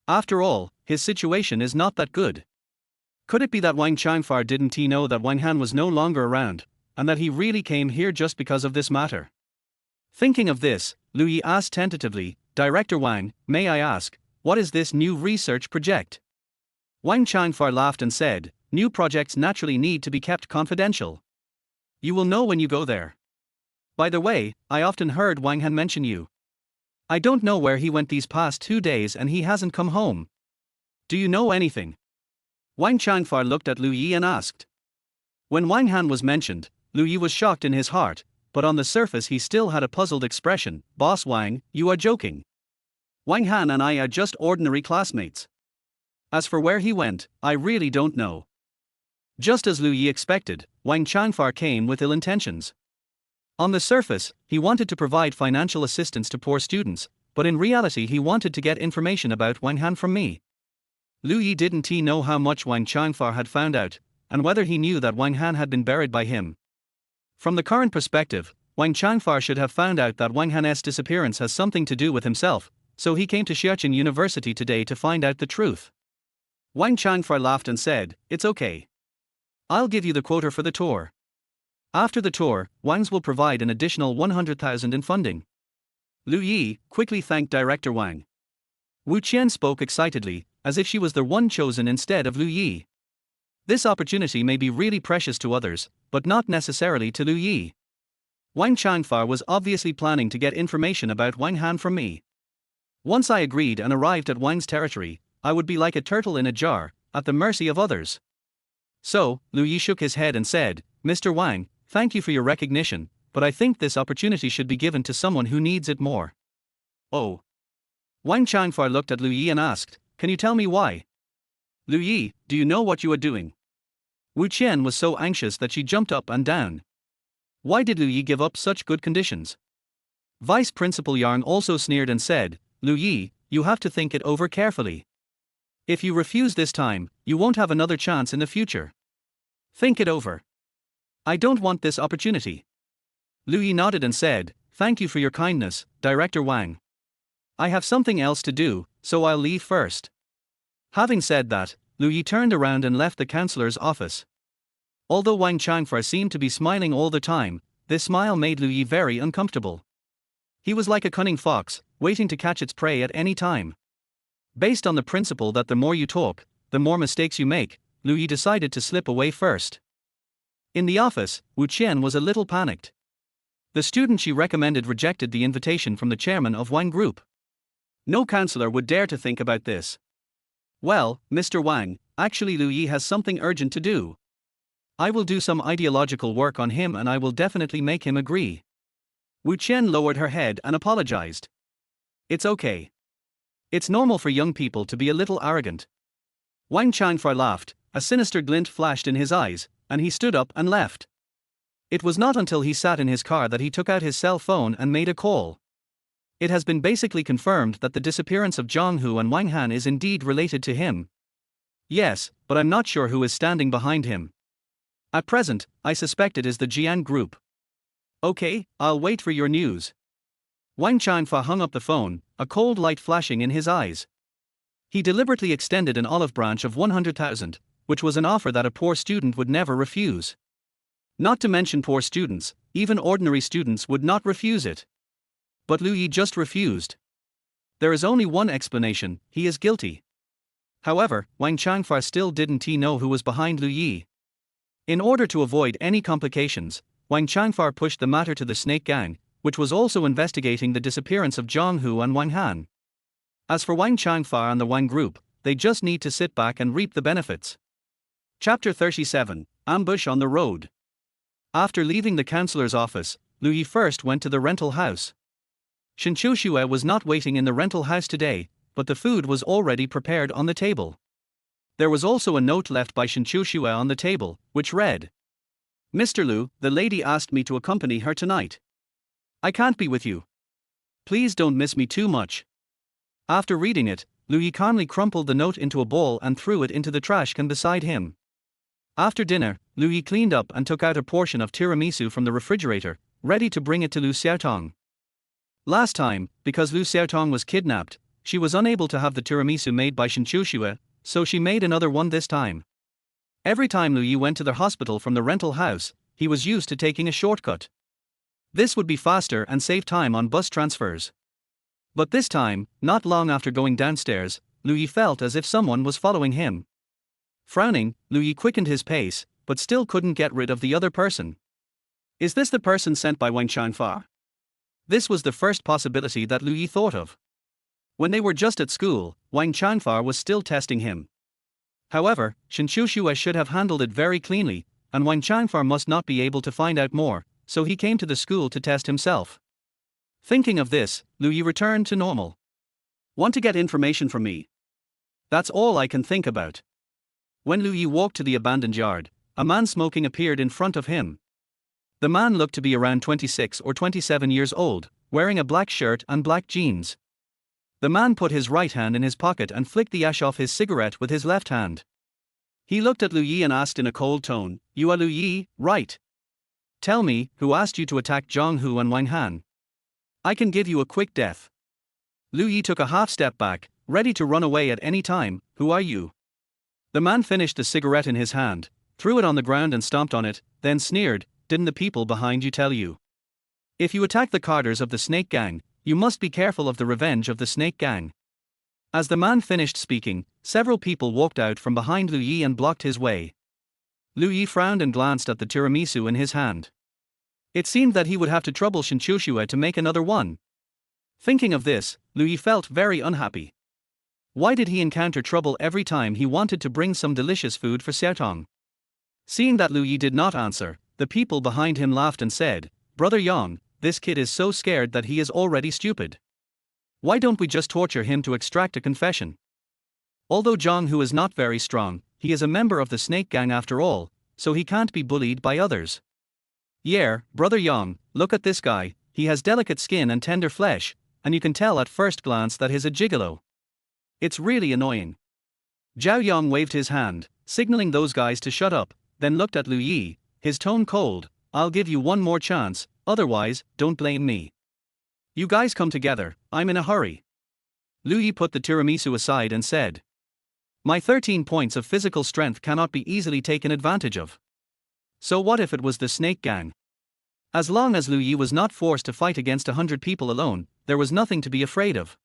A: After all, his situation is not that good. Could it be that Wang Changfa didn't know that Wang Han was no longer around, and that he really came here just because of this matter? Thinking of this, Lu Yi asked tentatively, Director Wang, may I ask, what is this new research project? Wang Changfa laughed and said, new projects naturally need to be kept confidential. You will know when you go there. By the way, I often heard Wang Han mention you. I don't know where he went these past 2 days and he hasn't come home. Do you know anything? Wang Changfa looked at Lu Yi and asked. When Wang Han was mentioned, Lu Yi was shocked in his heart, but on the surface he still had a puzzled expression. Boss Wang, you are joking. Wang Han and I are just ordinary classmates. As for where he went, I really don't know. Just as Lu Yi expected, Wang Changfa came with ill intentions. On the surface, he wanted to provide financial assistance to poor students, but in reality he wanted to get information about Wang Han from me. Lu Yi didn't know how much Wang Changfa had found out, and whether he knew that Wang Han had been buried by him. From the current perspective, Wang Changfa should have found out that Wang Han's disappearance has something to do with himself, so he came to Xia University today to find out the truth. Wang Changfa laughed and said, it's okay. I'll give you the quota for the tour. After the tour, Wang's will provide an additional 100,000 in funding. Lu Yi quickly thanked Director Wang. Wu Qian spoke excitedly, as if she was the one chosen instead of Lu Yi. This opportunity may be really precious to others, but not necessarily to Lu Yi. Wang Changfa was obviously planning to get information about Wang Han from me. Once I agreed and arrived at Wang's territory, I would be like a turtle in a jar, at the mercy of others. So, Lu Yi shook his head and said, Mr. Wang, thank you for your recognition, but I think this opportunity should be given to someone who needs it more. Oh. Wang Changfa looked at Lu Yi and asked, can you tell me why? Lu Yi, do you know what you are doing? Wu Qian was so anxious that she jumped up and down. Why did Lu Yi give up such good conditions? Vice Principal Yang also sneered and said, Lu Yi, you have to think it over carefully. If you refuse this time, you won't have another chance in the future. Think it over. I don't want this opportunity. Lu Yi nodded and said, thank you for your kindness, Director Wang. I have something else to do, so I'll leave first. Having said that, Lu Yi turned around and left the counselor's office. Although Wang Changfa seemed to be smiling all the time, this smile made Lu Yi very uncomfortable. He was like a cunning fox, waiting to catch its prey at any time. Based on the principle that the more you talk, the more mistakes you make, Lu Yi decided to slip away first. In the office, Wu Qian was a little panicked. The student she recommended rejected the invitation from the chairman of Jiang Group. No counselor would dare to think about this. Well, Mr. Wang, actually Lu Yi has something urgent to do. I will do some ideological work on him and I will definitely make him agree. Wu Qian lowered her head and apologized. It's okay. It's normal for young people to be a little arrogant. Wang Changfa laughed, a sinister glint flashed in his eyes, and he stood up and left. It was not until he sat in his car that he took out his cell phone and made a call. It has been basically confirmed that the disappearance of Zhang Hu and Wang Han is indeed related to him. Yes, but I'm not sure who is standing behind him. At present, I suspect it is the Jiang Group. Okay, I'll wait for your news. Wang Changfa hung up the phone, a cold light flashing in his eyes. He deliberately extended an olive branch of 100,000, which was an offer that a poor student would never refuse. Not to mention poor students, even ordinary students would not refuse it. But Lu Yi just refused. There is only one explanation, he is guilty. However, Wang Changfa still didn't know who was behind Lu Yi. In order to avoid any complications, Wang Changfa pushed the matter to the Snake Gang, which was also investigating the disappearance of Zhang Hu and Wang Han. As for Wang Changfa and the Wang Group, they just need to sit back and reap the benefits. Chapter 37, Ambush on the Road. After leaving the counselor's office, Lu Yi first went to the rental house. Shen Qiuxue was not waiting in the rental house today, but the food was already prepared on the table. There was also a note left by Shen Qiuxue on the table, which read, Mr. Lu, the lady asked me to accompany her tonight. I can't be with you. Please don't miss me too much. After reading it, Lu Yi calmly crumpled the note into a ball and threw it into the trash can beside him. After dinner, Lu Yi cleaned up and took out a portion of tiramisu from the refrigerator, ready to bring it to Lu Xiaotong. Last time, because Lu Xiaotong was kidnapped, she was unable to have the tiramisu made by Shen Qiuxue, so she made another one this time. Every time Lu Yi went to the hospital from the rental house, he was used to taking a shortcut. This would be faster and save time on bus transfers. But this time, not long after going downstairs, Lu Yi felt as if someone was following him. Frowning, Lu Yi quickened his pace, but still couldn't get rid of the other person. Is this the person sent by Wang Changfa? This was the first possibility that Lu Yi thought of. When they were just at school, Wang Changfa was still testing him. However, Shen Qiuxue should have handled it very cleanly, and Wang Changfa must not be able to find out more, so he came to the school to test himself. Thinking of this, Lu Yi returned to normal. Want to get information from me? That's all I can think about. When Lu Yi walked to the abandoned yard, a man smoking appeared in front of him. The man looked to be around 26 or 27 years old, wearing a black shirt and black jeans. The man put his right hand in his pocket and flicked the ash off his cigarette with his left hand. He looked at Lu Yi and asked in a cold tone, You are Lu Yi, right? Tell me, who asked you to attack Zhang Hu and Wang Han? I can give you a quick death. Lu Yi took a half step back, ready to run away at any time. Who are you? The man finished the cigarette in his hand, threw it on the ground and stomped on it, then sneered, "Didn't the people behind you tell you? If you attack the carters of the snake gang, you must be careful of the revenge of the snake gang." As the man finished speaking, several people walked out from behind Lu Yi and blocked his way. Lu Yi frowned and glanced at the tiramisu in his hand. It seemed that he would have to trouble Shinchushue to make another one. Thinking of this, Lu Yi felt very unhappy. Why did he encounter trouble every time he wanted to bring some delicious food for Xiaotong? Seeing that Lu Yi did not answer, the people behind him laughed and said, "Brother Yang, this kid is so scared that he is already stupid. Why don't we just torture him to extract a confession?" Although Jiang Hu is not very strong, he is a member of the snake gang after all, so he can't be bullied by others. "Yeah, Brother Yang, look at this guy, he has delicate skin and tender flesh, and you can tell at first glance that he's a gigolo. It's really annoying." Zhao Yang waved his hand, signaling those guys to shut up, then looked at Lu Yi, his tone cold, "I'll give you one more chance, otherwise, don't blame me. You guys come together, I'm in a hurry." Lu Yi put the tiramisu aside and said, "My 13 points of physical strength cannot be easily taken advantage of. So what if it was the snake gang?" As long as Lu Yi was not forced to fight against 100 people alone, there was nothing to be afraid of.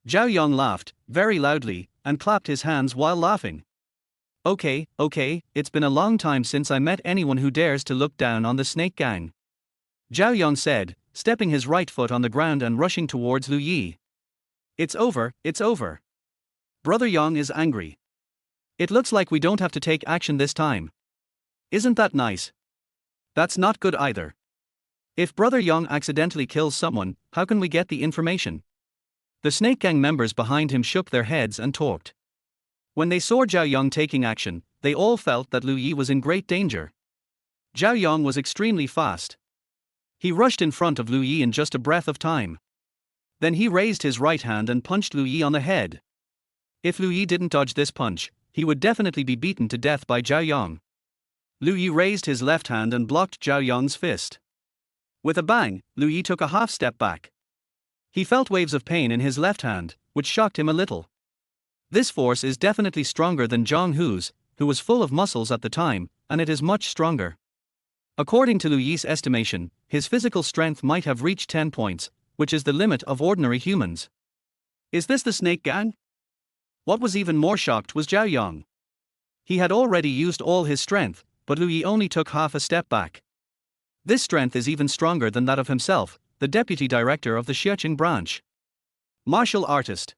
A: Zhao Yang laughed, very loudly, and clapped his hands while laughing. Okay, it's been a long time since I met anyone who dares to look down on the snake gang," Zhao Yang said, stepping his right foot on the ground and rushing towards Lu Yi. It's over. Brother Yang is angry. It looks like we don't have to take action this time. Isn't that nice? That's not good either. If Brother Yang accidentally kills someone, how can we get the information? The snake gang members behind him shook their heads and talked. When they saw Zhao Yang taking action, they all felt that Lu Yi was in great danger. Zhao Yang was extremely fast. He rushed in front of Lu Yi in just a breath of time. Then he raised his right hand and punched Lu Yi on the head. If Lu Yi didn't dodge this punch, he would definitely be beaten to death by Zhao Yang. Lu Yi raised his left hand and blocked Zhao Yang's fist. With a bang, Lu Yi took a half step back. He felt waves of pain in his left hand, which shocked him a little. This force is definitely stronger than Jiang Hu's, who was full of muscles at the time, and it is much stronger. According to Lu Yi's estimation, his physical strength might have reached 10 points, which is the limit of ordinary humans. Is this the snake gang? What was even more shocked was Zhao Yang. He had already used all his strength, but Lu Yi only took half a step back. This strength is even stronger than that of himself, the deputy director of the Xiaoqing branch. Martial artist.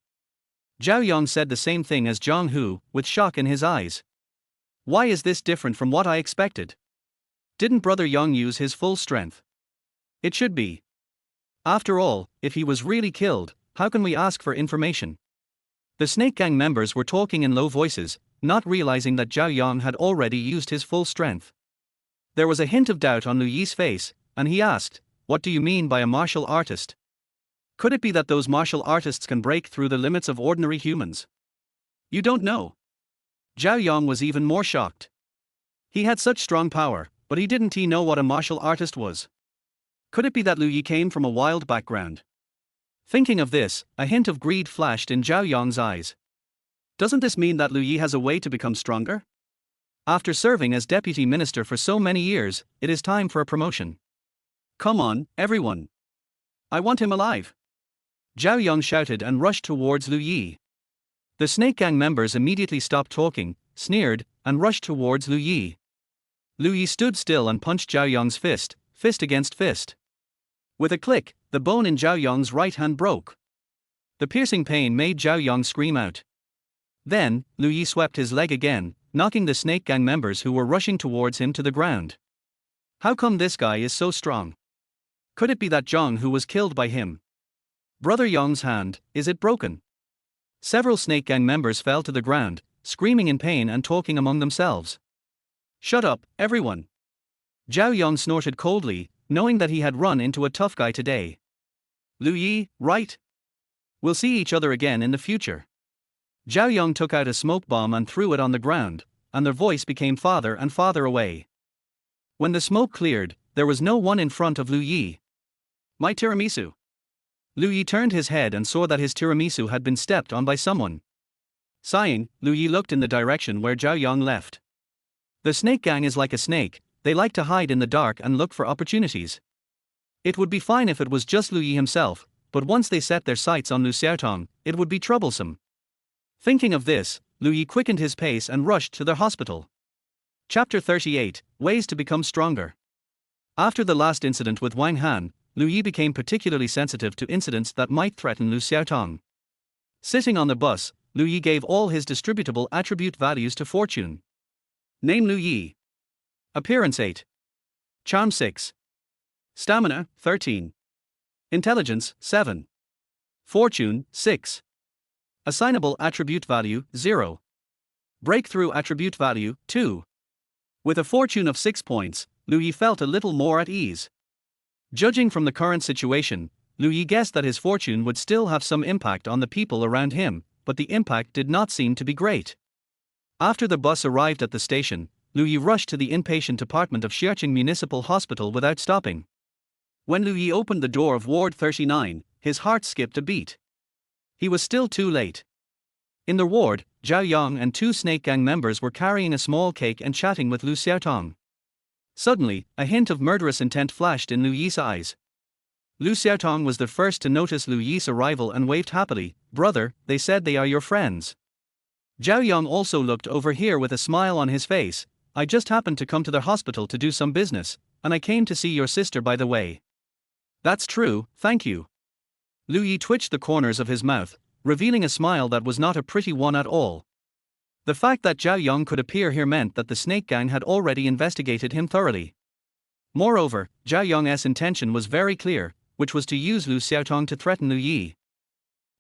A: Zhao Yang said the same thing as Jiang Hu, with shock in his eyes. Why is this different from what I expected? Didn't Brother Yang use his full strength? It should be. After all, if he was really killed, how can we ask for information? The snake gang members were talking in low voices, not realizing that Zhao Yang had already used his full strength. There was a hint of doubt on Lu Yi's face, and he asked, "What do you mean by a martial artist? Could it be that those martial artists can break through the limits of ordinary humans?" "You don't know." Zhao Yang was even more shocked. He had such strong power, but he didn't know what a martial artist was. Could it be that Lu Yi came from a wild background? Thinking of this, a hint of greed flashed in Zhao Yang's eyes. Doesn't this mean that Lu Yi has a way to become stronger? After serving as deputy minister for so many years, it is time for a promotion. Come on, everyone. I want him alive. Zhao Yang shouted and rushed towards Lu Yi. The snake gang members immediately stopped talking, sneered, and rushed towards Lu Yi. Lu Yi stood still and punched Zhao Yang's fist against fist. With a click, the bone in Zhao Yang's right hand broke. The piercing pain made Zhao Yang scream out. Then, Lu Yi swept his leg again, knocking the snake gang members who were rushing towards him to the ground. How come this guy is so strong? Could it be that Jiang Hu was killed by him? Brother Yang's hand, is it broken? Several snake gang members fell to the ground, screaming in pain and talking among themselves. Shut up, everyone. Zhao Yang snorted coldly, knowing that he had run into a tough guy today. Lu Yi, right? We'll see each other again in the future. Zhao Yang took out a smoke bomb and threw it on the ground, and their voice became farther and farther away. When the smoke cleared, there was no one in front of Lu Yi. My tiramisu. Lu Yi turned his head and saw that his tiramisu had been stepped on by someone. Sighing, Lu Yi looked in the direction where Zhao Yang left. The snake gang is like a snake, they like to hide in the dark and look for opportunities. It would be fine if it was just Lu Yi himself, but once they set their sights on Lu Xiaotong, it would be troublesome. Thinking of this, Lu Yi quickened his pace and rushed to their hospital. Chapter 38, Ways to Become Stronger. After the last incident with Wang Han, Lu Yi became particularly sensitive to incidents that might threaten Lu Xiaotong. Sitting on the bus, Lu Yi gave all his distributable attribute values to fortune. Name Lu Yi. Appearance 8. Charm 6. Stamina 13. Intelligence 7. Fortune 6. Assignable attribute value 0. Breakthrough attribute value 2. With a fortune of 6 points, Lu Yi felt a little more at ease. Judging from the current situation, Lu Yi guessed that his fortune would still have some impact on the people around him, but the impact did not seem to be great. After the bus arrived at the station, Lu Yi rushed to the inpatient department of Xiaoqing Municipal Hospital without stopping. When Lu Yi opened the door of Ward 39, his heart skipped a beat. He was still too late. In the ward, Zhao Yang and 2 snake gang members were carrying a small cake and chatting with Lu Xiaotong. Suddenly, a hint of murderous intent flashed in Lu Yi's eyes. Lu Xiaotong was the first to notice Lu Yi's arrival and waved happily. "Brother, they said they are your friends." Zhao Yang also looked over here with a smile on his face. "I just happened to come to the hospital to do some business, and I came to see your sister by the way." "That's true, thank you." Lu Yi twitched the corners of his mouth, revealing a smile that was not a pretty one at all. The fact that Zhao Yang could appear here meant that the snake gang had already investigated him thoroughly. Moreover, Zhao Yang's intention was very clear, which was to use Lu Xiaotong to threaten Lu Yi.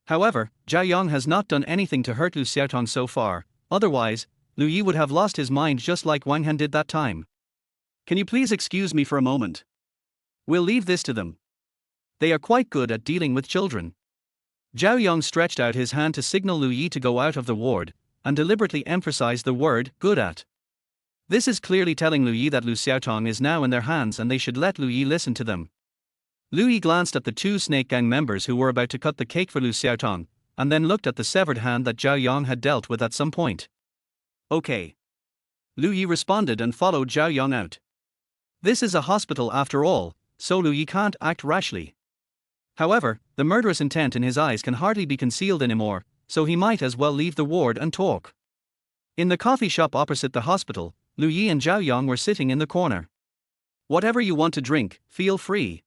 A: However, Zhao Yang has not done anything to hurt Lu Xiaotong so far, otherwise, Lu Yi would have lost his mind just like Wang Han did that time. "Can you please excuse me for a moment? We'll leave this to them. They are quite good at dealing with children." Zhao Yang stretched out his hand to signal Lu Yi to go out of the ward, and deliberately emphasized the word "good at." This is clearly telling Lu Yi that Lu Xiaotong is now in their hands and they should let Lu Yi listen to them. Lu Yi glanced at the 2 snake gang members who were about to cut the cake for Lu Xiaotong, and then looked at the severed hand that Zhao Yang had dealt with at some point. "Okay." Lu Yi responded and followed Zhao Yang out. This is a hospital after all, so Lu Yi can't act rashly. However, the murderous intent in his eyes can hardly be concealed anymore, so he might as well leave the ward and talk. In the coffee shop opposite the hospital, Lu Yi and Zhao Yang were sitting in the corner. "Whatever you want to drink, feel free."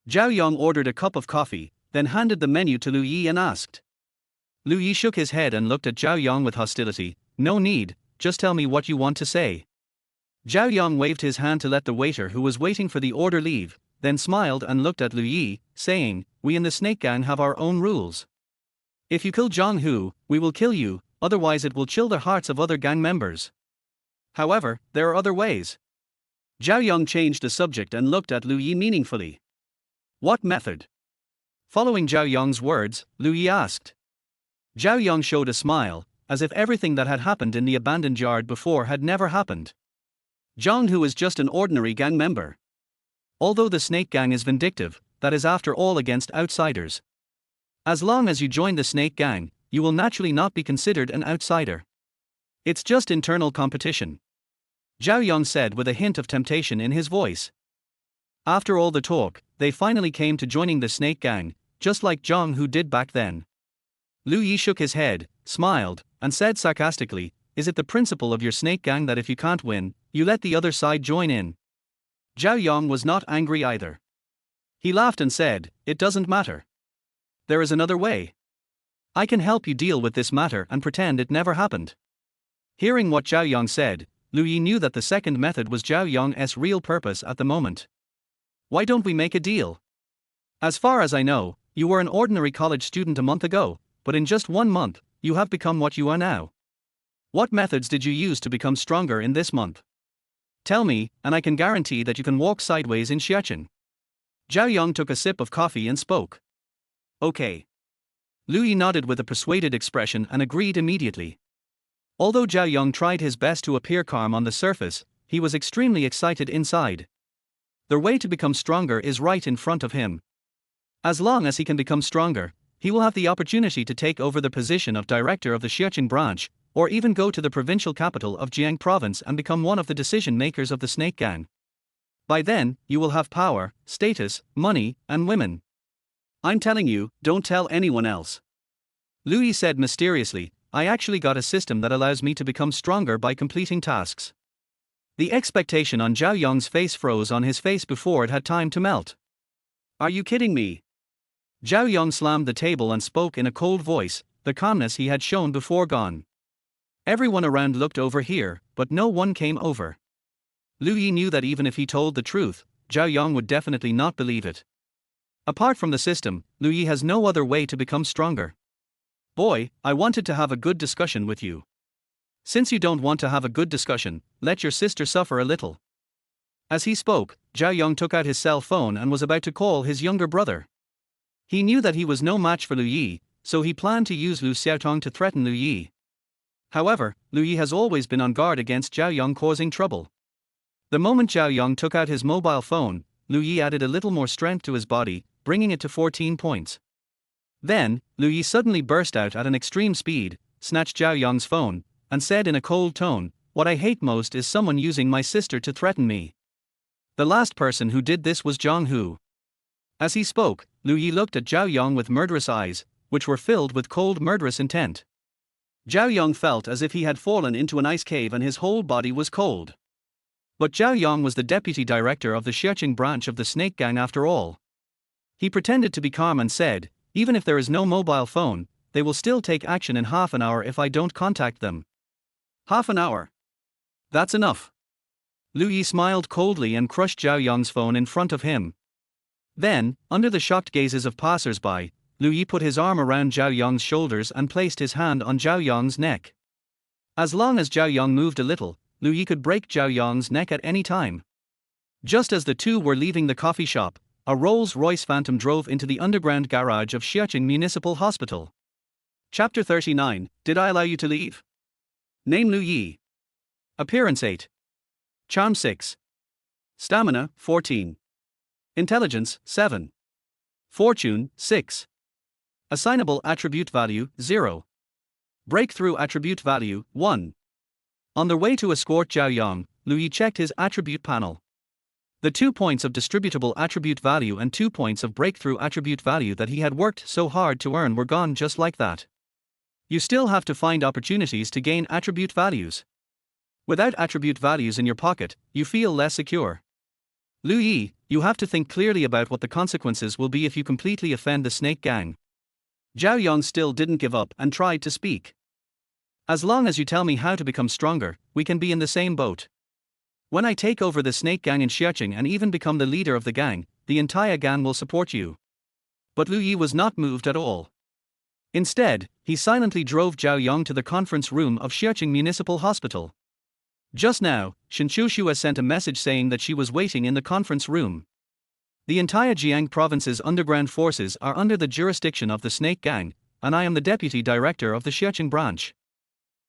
A: Zhao Yang ordered a cup of coffee, then handed the menu to Lu Yi and asked. Lu Yi shook his head and looked at Zhao Yang with hostility. "No need, just tell me what you want to say." Zhao Yang waved his hand to let the waiter who was waiting for the order leave, then smiled and looked at Lu Yi, saying, "We in the snake gang have our own rules. If you kill Zhang Hu, we will kill you, otherwise it will chill the hearts of other gang members. However, there are other ways." Zhao Yang changed the subject and looked at Lu Yi meaningfully. "What method?" Following Zhao Yang's words, Lu Yi asked. Zhao Yang showed a smile, as if everything that had happened in the abandoned yard before had never happened. Zhang Hu is just an ordinary gang member. Although the snake gang is vindictive, that is after all against outsiders. As long as you join the snake gang, you will naturally not be considered an outsider. It's just internal competition. Zhao Yang said with a hint of temptation in his voice. After all the talk, they finally came to joining the snake gang, just like Zhang Hu did back then. Lu Yi shook his head, smiled, and said sarcastically, "Is it the principle of your snake gang that if you can't win, you let the other side join in?" Zhao Yang was not angry either. He laughed and said, "It doesn't matter. There is another way. I can help you deal with this matter and pretend it never happened." Hearing what Zhao Yang said, Lu Yi knew that the second method was Zhao Yang's real purpose at the moment. "Why don't we make a deal? As far as I know, you were an ordinary college student a month ago, but in just 1 month, you have become what you are now. What methods did you use to become stronger in this month? Tell me, and I can guarantee that you can walk sideways in Xiachen." Zhao Yang took a sip of coffee and spoke. "Okay." Lu Yi nodded with a persuaded expression and agreed immediately. Although Zhao Yang tried his best to appear calm on the surface, he was extremely excited inside. The way to become stronger is right in front of him. As long as he can become stronger, he will have the opportunity to take over the position of director of the Xiachen branch, or even go to the provincial capital of Jiang province and become one of the decision makers of the snake gang. By then, you will have power, status, money, and women. I'm telling you, don't tell anyone else. Louis said mysteriously, I actually got a system that allows me to become stronger by completing tasks. The expectation on Zhao Yong's face froze on his face before it had time to melt. Are you kidding me? Zhao Yong slammed the table and spoke in a cold voice, the calmness he had shown before gone. Everyone around looked over here, but no one came over. Liu Yi knew that even if he told the truth, Zhao Yong would definitely not believe it. Apart from the system, Liu Yi has no other way to become stronger. Boy, I wanted to have a good discussion with you. Since you don't want to have a good discussion, let your sister suffer a little. As he spoke, Zhao Yong took out his cell phone and was about to call his younger brother. He knew that he was no match for Liu Yi, so he planned to use Lu Xiaotong to threaten Liu Yi. However, Liu Yi has always been on guard against Zhao Yong causing trouble. The moment Zhao Yong took out his mobile phone, Liu Yi added a little more strength to his body, bringing it to 14 points. Then, Liu Yi suddenly burst out at an extreme speed, snatched Zhao Yong's phone, and said in a cold tone, "What I hate most is someone using my sister to threaten me." The last person who did this was Zhang Hu. As he spoke, Liu Yi looked at Zhao Yong with murderous eyes, which were filled with cold murderous intent. Zhao Yong felt as if he had fallen into an ice cave and his whole body was cold. But Zhao Yong was the deputy director of the Xiaoqing branch of the snake gang after all. He pretended to be calm and said, even if there is no mobile phone, they will still take action in half an hour if I don't contact them. Half an hour? That's enough. Liu Yi smiled coldly and crushed Zhao Yong's phone in front of him. Then, under the shocked gazes of passers-by, Liu Yi put his arm around Zhao Yong's shoulders and placed his hand on Zhao Yong's neck. As long as Zhao Yong moved a little, Liu Yi could break Zhao Yong's neck at any time. Just as the two were leaving the coffee shop, a Rolls-Royce Phantom drove into the underground garage of Xiaoqing Municipal Hospital. Chapter 39, Did I Allow You to Leave? Name Liu Yi. Appearance 8. Charm 6. Stamina 14. Intelligence 7. Fortune 6. Assignable attribute value 0. Breakthrough attribute value 1. On their way to escort Zhao Yong, Liu Yi checked his attribute panel. The 2 points of distributable attribute value and 2 points of breakthrough attribute value that he had worked so hard to earn were gone just like that. You still have to find opportunities to gain attribute values. Without attribute values in your pocket, you feel less secure. Liu Yi, you have to think clearly about what the consequences will be if you completely offend the snake gang. Zhao Yong still didn't give up and tried to speak. As long as you tell me how to become stronger, we can be in the same boat. When I take over the snake gang in Xiaoqing and even become the leader of the gang, the entire gang will support you. But Liu Yi was not moved at all. Instead, he silently drove Zhao Yong to the conference room of Xiaoqing Municipal Hospital. Just now, Xia sent a message saying that she was waiting in the conference room. The entire Jiang province's underground forces are under the jurisdiction of the snake gang, and I am the deputy director of the Xiaoqing branch.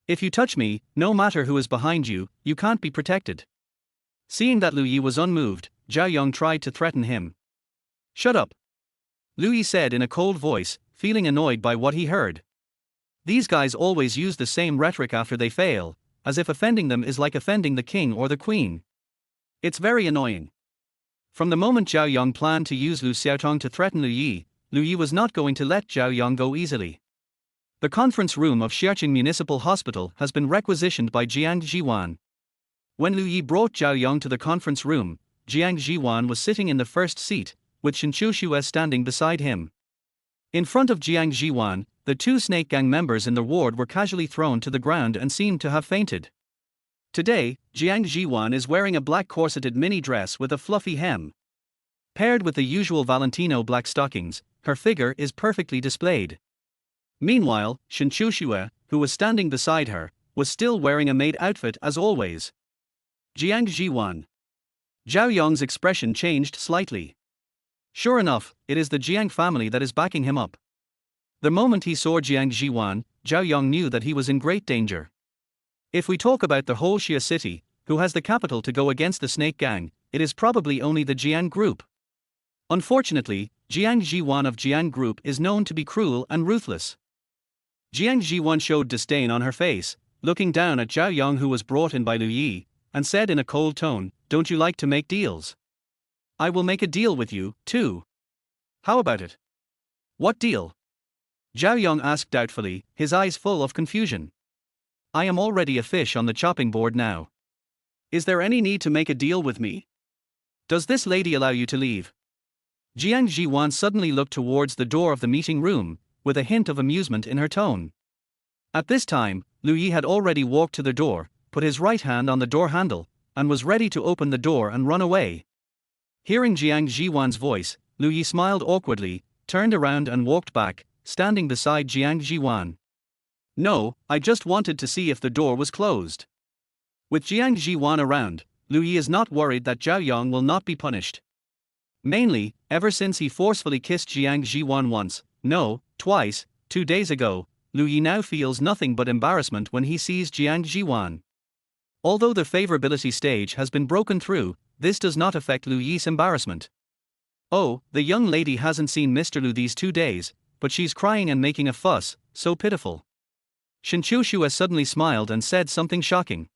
A: If you touch me, no matter who is behind you, you can't be protected. Seeing that Liu Yi was unmoved, Zhao Yong tried to threaten him. Shut up. Liu Yi said in a cold voice, feeling annoyed by what he heard. These guys always use the same rhetoric after they fail, as if offending them is like offending the king or the queen. It's very annoying. From the moment Zhao Yong planned to use Lu Xiaotong to threaten Liu Yi was not going to let Zhao Yong go easily. The conference room of Xiaoqing Municipal Hospital has been requisitioned by Jiang Zhiwan. When Liu Yi brought Zhao Yong to the conference room, Jiang Zhiwan was sitting in the first seat, with Xia standing beside him. In front of Jiang Zhiwan, the 2 snake gang members in the ward were casually thrown to the ground and seemed to have fainted. Today, Jiang Zhiwan is wearing a black corseted mini dress with a fluffy hem. Paired with the usual Valentino black stockings, her figure is perfectly displayed. Meanwhile, Xia, who was standing beside her, was still wearing a maid outfit as always. Jiang Zhiwan. Zhao Yong's expression changed slightly. Sure enough, it is the Jiang family that is backing him up. The moment he saw Jiang Zhiwan, Zhao Yong knew that he was in great danger. If we talk about the whole Xia City, who has the capital to go against the snake gang, it is probably only the Jiang Group. Unfortunately, Jiang Zhiwan of Jiang Group is known to be cruel and ruthless. Jiang Zhiwan showed disdain on her face, looking down at Zhao Yong, who was brought in by Lu Yi, and said in a cold tone, "Don't you like to make deals? I will make a deal with you, too. How about it?" "What deal?" Zhao Yong asked doubtfully, his eyes full of confusion. "I am already a fish on the chopping board now. Is there any need to make a deal with me? Does this lady allow you to leave?" Jiang Zhiwan suddenly looked towards the door of the meeting room, with a hint of amusement in her tone. At this time, Lu Yi had already walked to the door, put his right hand on the door handle, and was ready to open the door and run away. Hearing Jiang Zhiwan's voice, Lu Yi smiled awkwardly, turned around and walked back, standing beside Jiang Zhiwan. "No, I just wanted to see if the door was closed." With Jiang Zhiwan around, Lu Yi is not worried that Zhao Yong will not be punished. Mainly, ever since he forcefully kissed Jiang Zhiwan once, no, twice, 2 days ago, Lu Yi now feels nothing but embarrassment when he sees Jiang Zhiwan. Although the favorability stage has been broken through, this does not affect Lu Yi's embarrassment. Oh, the young lady hasn't seen Mr. Lu these 2 days, but she's crying and making a fuss, so pitiful. Shen Qiushue suddenly smiled and said something shocking.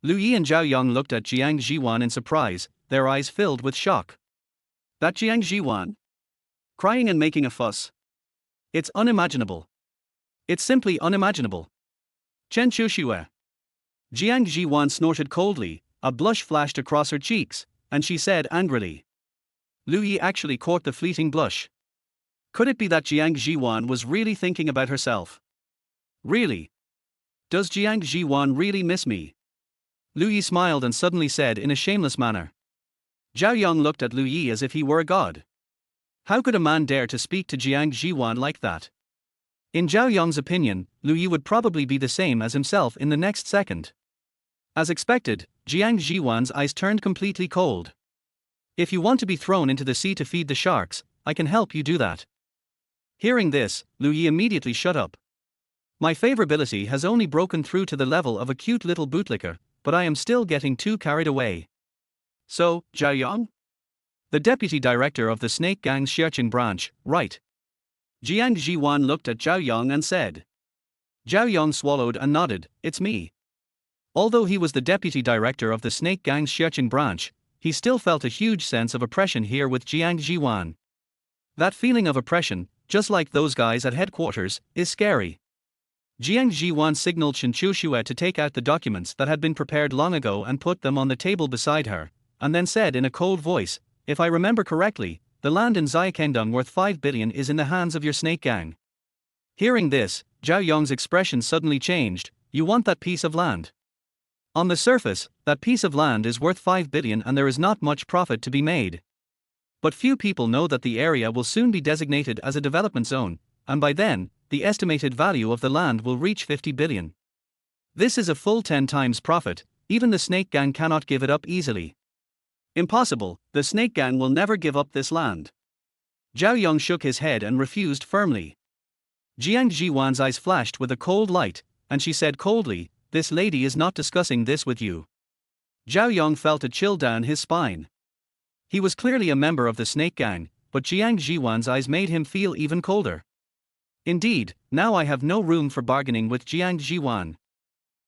A: Lu Yi and Zhao Yong looked at Jiang Zhiwan in surprise, their eyes filled with shock. That Jiang Zhiwan? Crying and making a fuss? It's unimaginable. It's simply unimaginable. Shen Qiushue. Jiang Zhiwan snorted coldly, a blush flashed across her cheeks, and she said angrily. Lu Yi actually caught the fleeting blush. Could it be that Jiang Zhiwan was really thinking about herself? Really? Does Jiang Zhiwan really miss me? Lu Yi smiled and suddenly said in a shameless manner. Zhao Yong looked at Lu Yi as if he were a god. How could a man dare to speak to Jiang Zhiwan like that? In Zhao Yong's opinion, Lu Yi would probably be the same as himself in the next second. As expected, Jiang Zhiwan's eyes turned completely cold. If you want to be thrown into the sea to feed the sharks, I can help you do that. Hearing this, Lu Yi immediately shut up. My favorability has only broken through to the level of a cute little bootlicker, but I am still getting too carried away. So, Zhao Yong? The deputy director of the Snake Gang's Xiaoqing branch, right? Jiang Zhiwan looked at Zhao Yong and said. Zhao Yong swallowed and nodded, it's me. Although he was the deputy director of the Snake Gang's Xiaoqing branch, he still felt a huge sense of oppression here with Jiang Zhiwan. That feeling of oppression, just like those guys at headquarters, is scary. Jiang Zhiwan signaled Shen Qiushue to take out the documents that had been prepared long ago and put them on the table beside her, and then said in a cold voice, if I remember correctly, the land in Xiakendong worth 5 billion is in the hands of your snake gang. Hearing this, Zhao Yong's expression suddenly changed. You want that piece of land? On the surface, that piece of land is worth 5 billion and there is not much profit to be made. But few people know that the area will soon be designated as a development zone, and by then, the estimated value of the land will reach 50 billion. This is a full 10 times profit. Even the snake gang cannot give it up easily. Impossible, the snake gang will never give up this land. Zhao Yong shook his head and refused firmly. Jiang Zhiwan's eyes flashed with a cold light, and she said coldly, this lady is not discussing this with you. Zhao Yong felt a chill down his spine. He was clearly a member of the snake gang, but Jiang Zhiwan's eyes made him feel even colder. Indeed, now I have no room for bargaining with Jiang Zhiwan.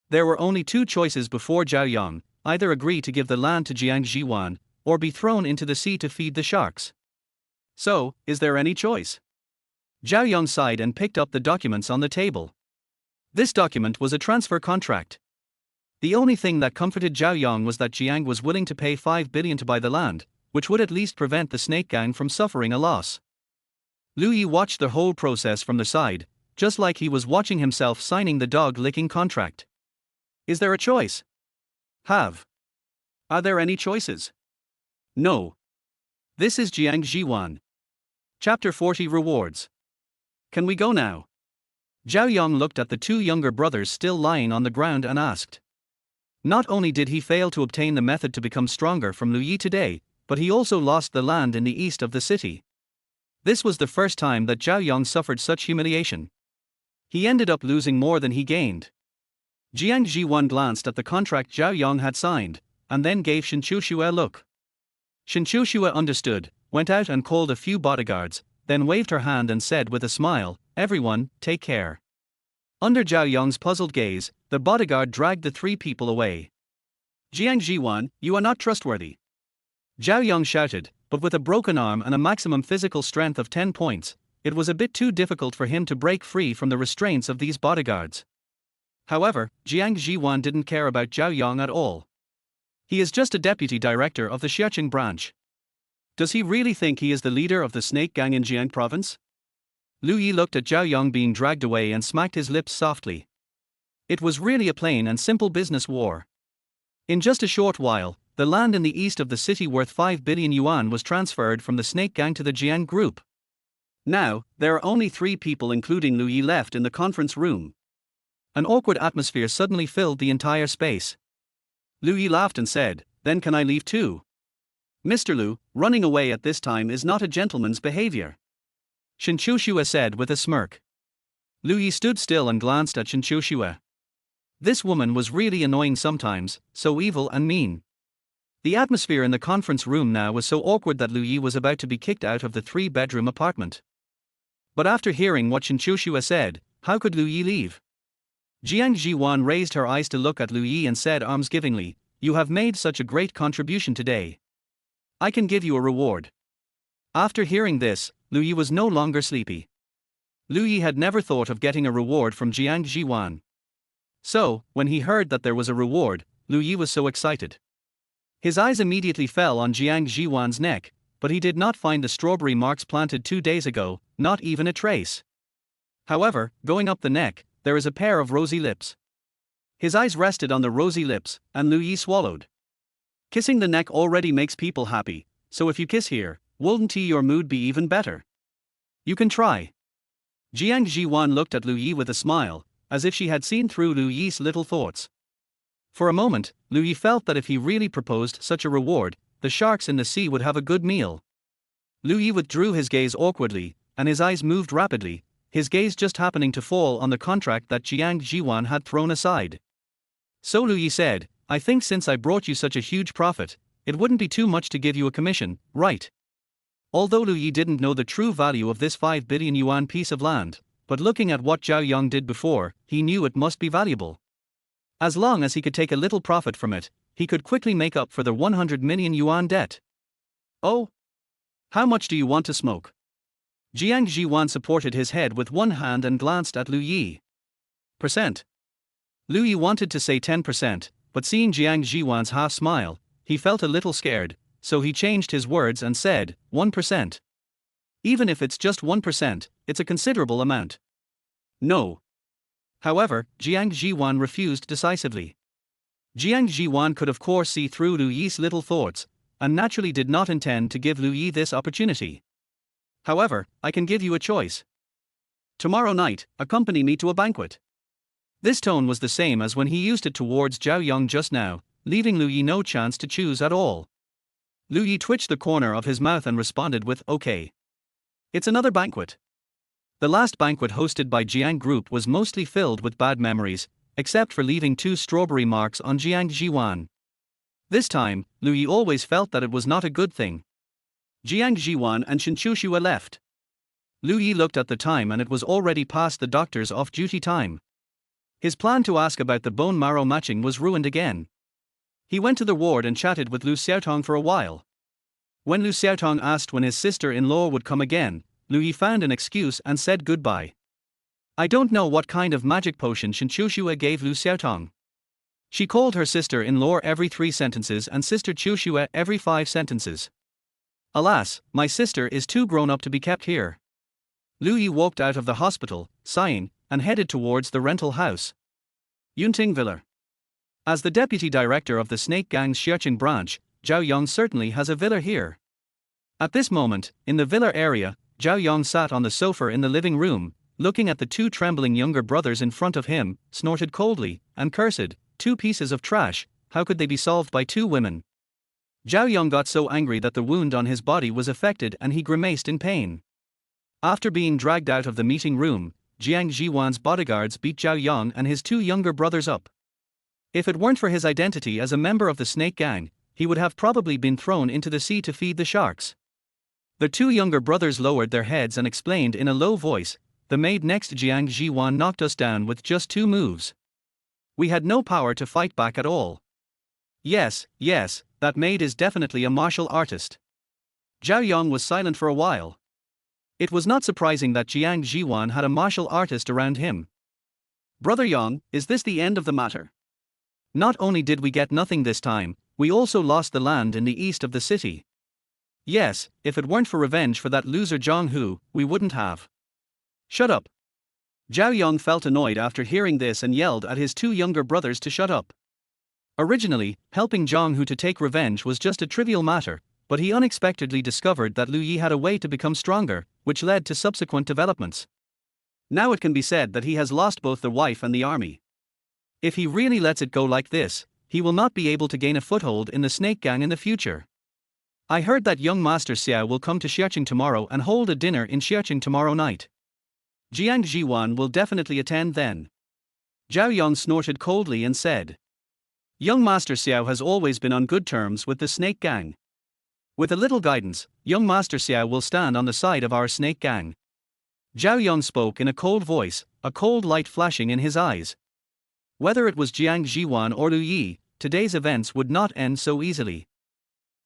A: There were only 2 choices before Zhao Yong, either agree to give the land to Jiang Zhiwan, or be thrown into the sea to feed the sharks. So, is there any choice? Zhao Yong sighed and picked up the documents on the table. This document was a transfer contract. The only thing that comforted Zhao Yong was that Jiang was willing to pay 5 billion to buy the land, which would at least prevent the snake gang from suffering a loss. Lu Yi watched the whole process from the side, just like he was watching himself signing the dog-licking contract. Is there a choice? Are there any choices? No. This is Jiang Zhiwan. Chapter 40 Rewards. Can we go now? Zhao Yong looked at the 2 younger brothers still lying on the ground and asked. Not only did he fail to obtain the method to become stronger from Lu Yi today, but he also lost the land in the east of the city. This was the first time that Zhao Yong suffered such humiliation. He ended up losing more than he gained. Jiang Zhiwan glanced at the contract Zhao Yong had signed, and then gave Shen Qiushue a look. Shen Qiushue understood, went out and called a few bodyguards, then waved her hand and said with a smile, everyone, take care. Under Zhao Yong's puzzled gaze, the bodyguard dragged the three people away. Jiang Zhiwan, you are not trustworthy. Zhao Yong shouted, but with a broken arm and a maximum physical strength of 10 points, it was a bit too difficult for him to break free from the restraints of these bodyguards. However, Jiang Zhiwan didn't care about Zhao Yong at all. He is just a deputy director of the Xiaoqing branch. Does he really think he is the leader of the snake gang in Jiang province? Lu Yi looked at Zhao Yong being dragged away and smacked his lips softly. It was really a plain and simple business war. In just a short while, the land in the east of the city worth 5 billion yuan was transferred from the snake gang to the Jiang Group. Now, there are only 3 people including Lu Yi left in the conference room. An awkward atmosphere suddenly filled the entire space. Lu Yi laughed and said, "Then can I leave too?" "Mr. Lu, running away at this time is not a gentleman's behavior," Shen Qiushue said with a smirk. Lu Yi stood still and glanced at Shen Qiushue. This woman was really annoying sometimes, so evil and mean. The atmosphere in the conference room now was so awkward that Lu Yi was about to be kicked out of the 3-bedroom apartment. But after hearing what Shen Qiushue said, how could Lu Yi leave? Jiang Zhiwan raised her eyes to look at Lu Yi and said almsgivingly, "You have made such a great contribution today. I can give you a reward." After hearing this, Lu Yi was no longer sleepy. Lu Yi had never thought of getting a reward from Jiang Zhiwan. So, when he heard that there was a reward, Lu Yi was so excited. His eyes immediately fell on Jiang Zhiwan's neck, but he did not find the strawberry marks planted 2 days ago, not even a trace. However, going up the neck, there is a pair of rosy lips. His eyes rested on the rosy lips, and Lu Yi swallowed. Kissing the neck already makes people happy, so if you kiss here, wouldn't your mood be even better? You can try. Jiang Zhiwan looked at Lu Yi with a smile, as if she had seen through Lu Yi's little thoughts. For a moment, Lu Yi felt that if he really proposed such a reward, the sharks in the sea would have a good meal. Lu Yi withdrew his gaze awkwardly, and his eyes moved rapidly, his gaze just happening to fall on the contract that Jiang Zhiwan had thrown aside. So Lu Yi said, "I think since I brought you such a huge profit, it wouldn't be too much to give you a commission, right?" Although Lu Yi didn't know the true value of this 5 billion yuan piece of land, but looking at what Zhao Yong did before, he knew it must be valuable. As long as he could take a little profit from it, he could quickly make up for the 100 million yuan debt. "Oh? How much do you want to smoke?" Jiang Zhiwan supported his head with one hand and glanced at Lu Yi. "Percent?" Lu Yi wanted to say 10%, but seeing Jiang Zhiwan's half-smile, he felt a little scared, so he changed his words and said, 1%. Even if it's just 1%, it's a considerable amount. No. However, Jiang Zhiwan refused decisively. Jiang Zhiwan could of course see through Lu Yi's little thoughts, and naturally did not intend to give Lu Yi this opportunity. "However, I can give you a choice. Tomorrow night, accompany me to a banquet." This tone was the same as when he used it towards Zhao Yong just now, leaving Lu Yi no chance to choose at all. Lu Yi twitched the corner of his mouth and responded with, "Okay. It's another banquet." The last banquet hosted by Jiang Group was mostly filled with bad memories, except for leaving 2 strawberry marks on Jiang Zhiwan. This time, Lu Yi always felt that it was not a good thing. Jiang Zhiwan and Shen Qiushue left. Lu Yi looked at the time and it was already past the doctor's off-duty time. His plan to ask about the bone marrow matching was ruined again. He went to the ward and chatted with Lu Xiaotong for a while. When Lu Xiaotong asked when his sister-in-law would come again, Lu Yi found an excuse and said goodbye. I don't know what kind of magic potion Shen Qiushue gave Lu Xiaotong. She called her sister-in-law every 3 sentences and sister Qiushue every 5 sentences. Alas, my sister is too grown up to be kept here. Lu Yi walked out of the hospital, sighing, and headed towards the rental house. Yunting Villa. As the deputy director of the snake gang's Xiaoqing branch, Zhao Yong certainly has a villa here. At this moment, in the villa area, Zhao Yong sat on the sofa in the living room, looking at the 2 trembling younger brothers in front of him, snorted coldly, and cursed, 2 pieces of trash, how could they be solved by 2 women? Zhao Yong got so angry that the wound on his body was affected and he grimaced in pain. After being dragged out of the meeting room, Jiang Zhiwan's bodyguards beat Zhao Yong and his 2 younger brothers up. If it weren't for his identity as a member of the snake gang, he would have probably been thrown into the sea to feed the sharks. The 2 younger brothers lowered their heads and explained in a low voice, "The maid next Jiang Zhiwan knocked us down with just 2 moves. We had no power to fight back at all. Yes, that maid is definitely a martial artist. Zhao Yong was silent for a while. It was not surprising that Jiang Zhiwan had a martial artist around him. Brother Yang, is this the end of the matter? Not only did we get nothing this time, we also lost the land in the east of the city. Yes, if it weren't for revenge for that loser Zhang Hu, we wouldn't have. Shut up. Zhao Yong felt annoyed after hearing this and yelled at his two younger brothers to shut up. Originally, helping Zhang Hu to take revenge was just a trivial matter, but he unexpectedly discovered that Lu Yi had a way to become stronger, which led to subsequent developments. Now it can be said that he has lost both the wife and the army. If he really lets it go like this, he will not be able to gain a foothold in the snake gang in the future. I heard that young Master Xia will come to Xiaoqing tomorrow and hold a dinner in Xiaoqing tomorrow night. Jiang Zhiwan will definitely attend then. Zhao Yong snorted coldly and said. Young Master Xiao has always been on good terms with the snake gang. With a little guidance, young Master Xiao will stand on the side of our snake gang. Zhao Yong spoke in a cold voice, a cold light flashing in his eyes. Whether it was Jiang Zhiwan or Lu Yi, today's events would not end so easily.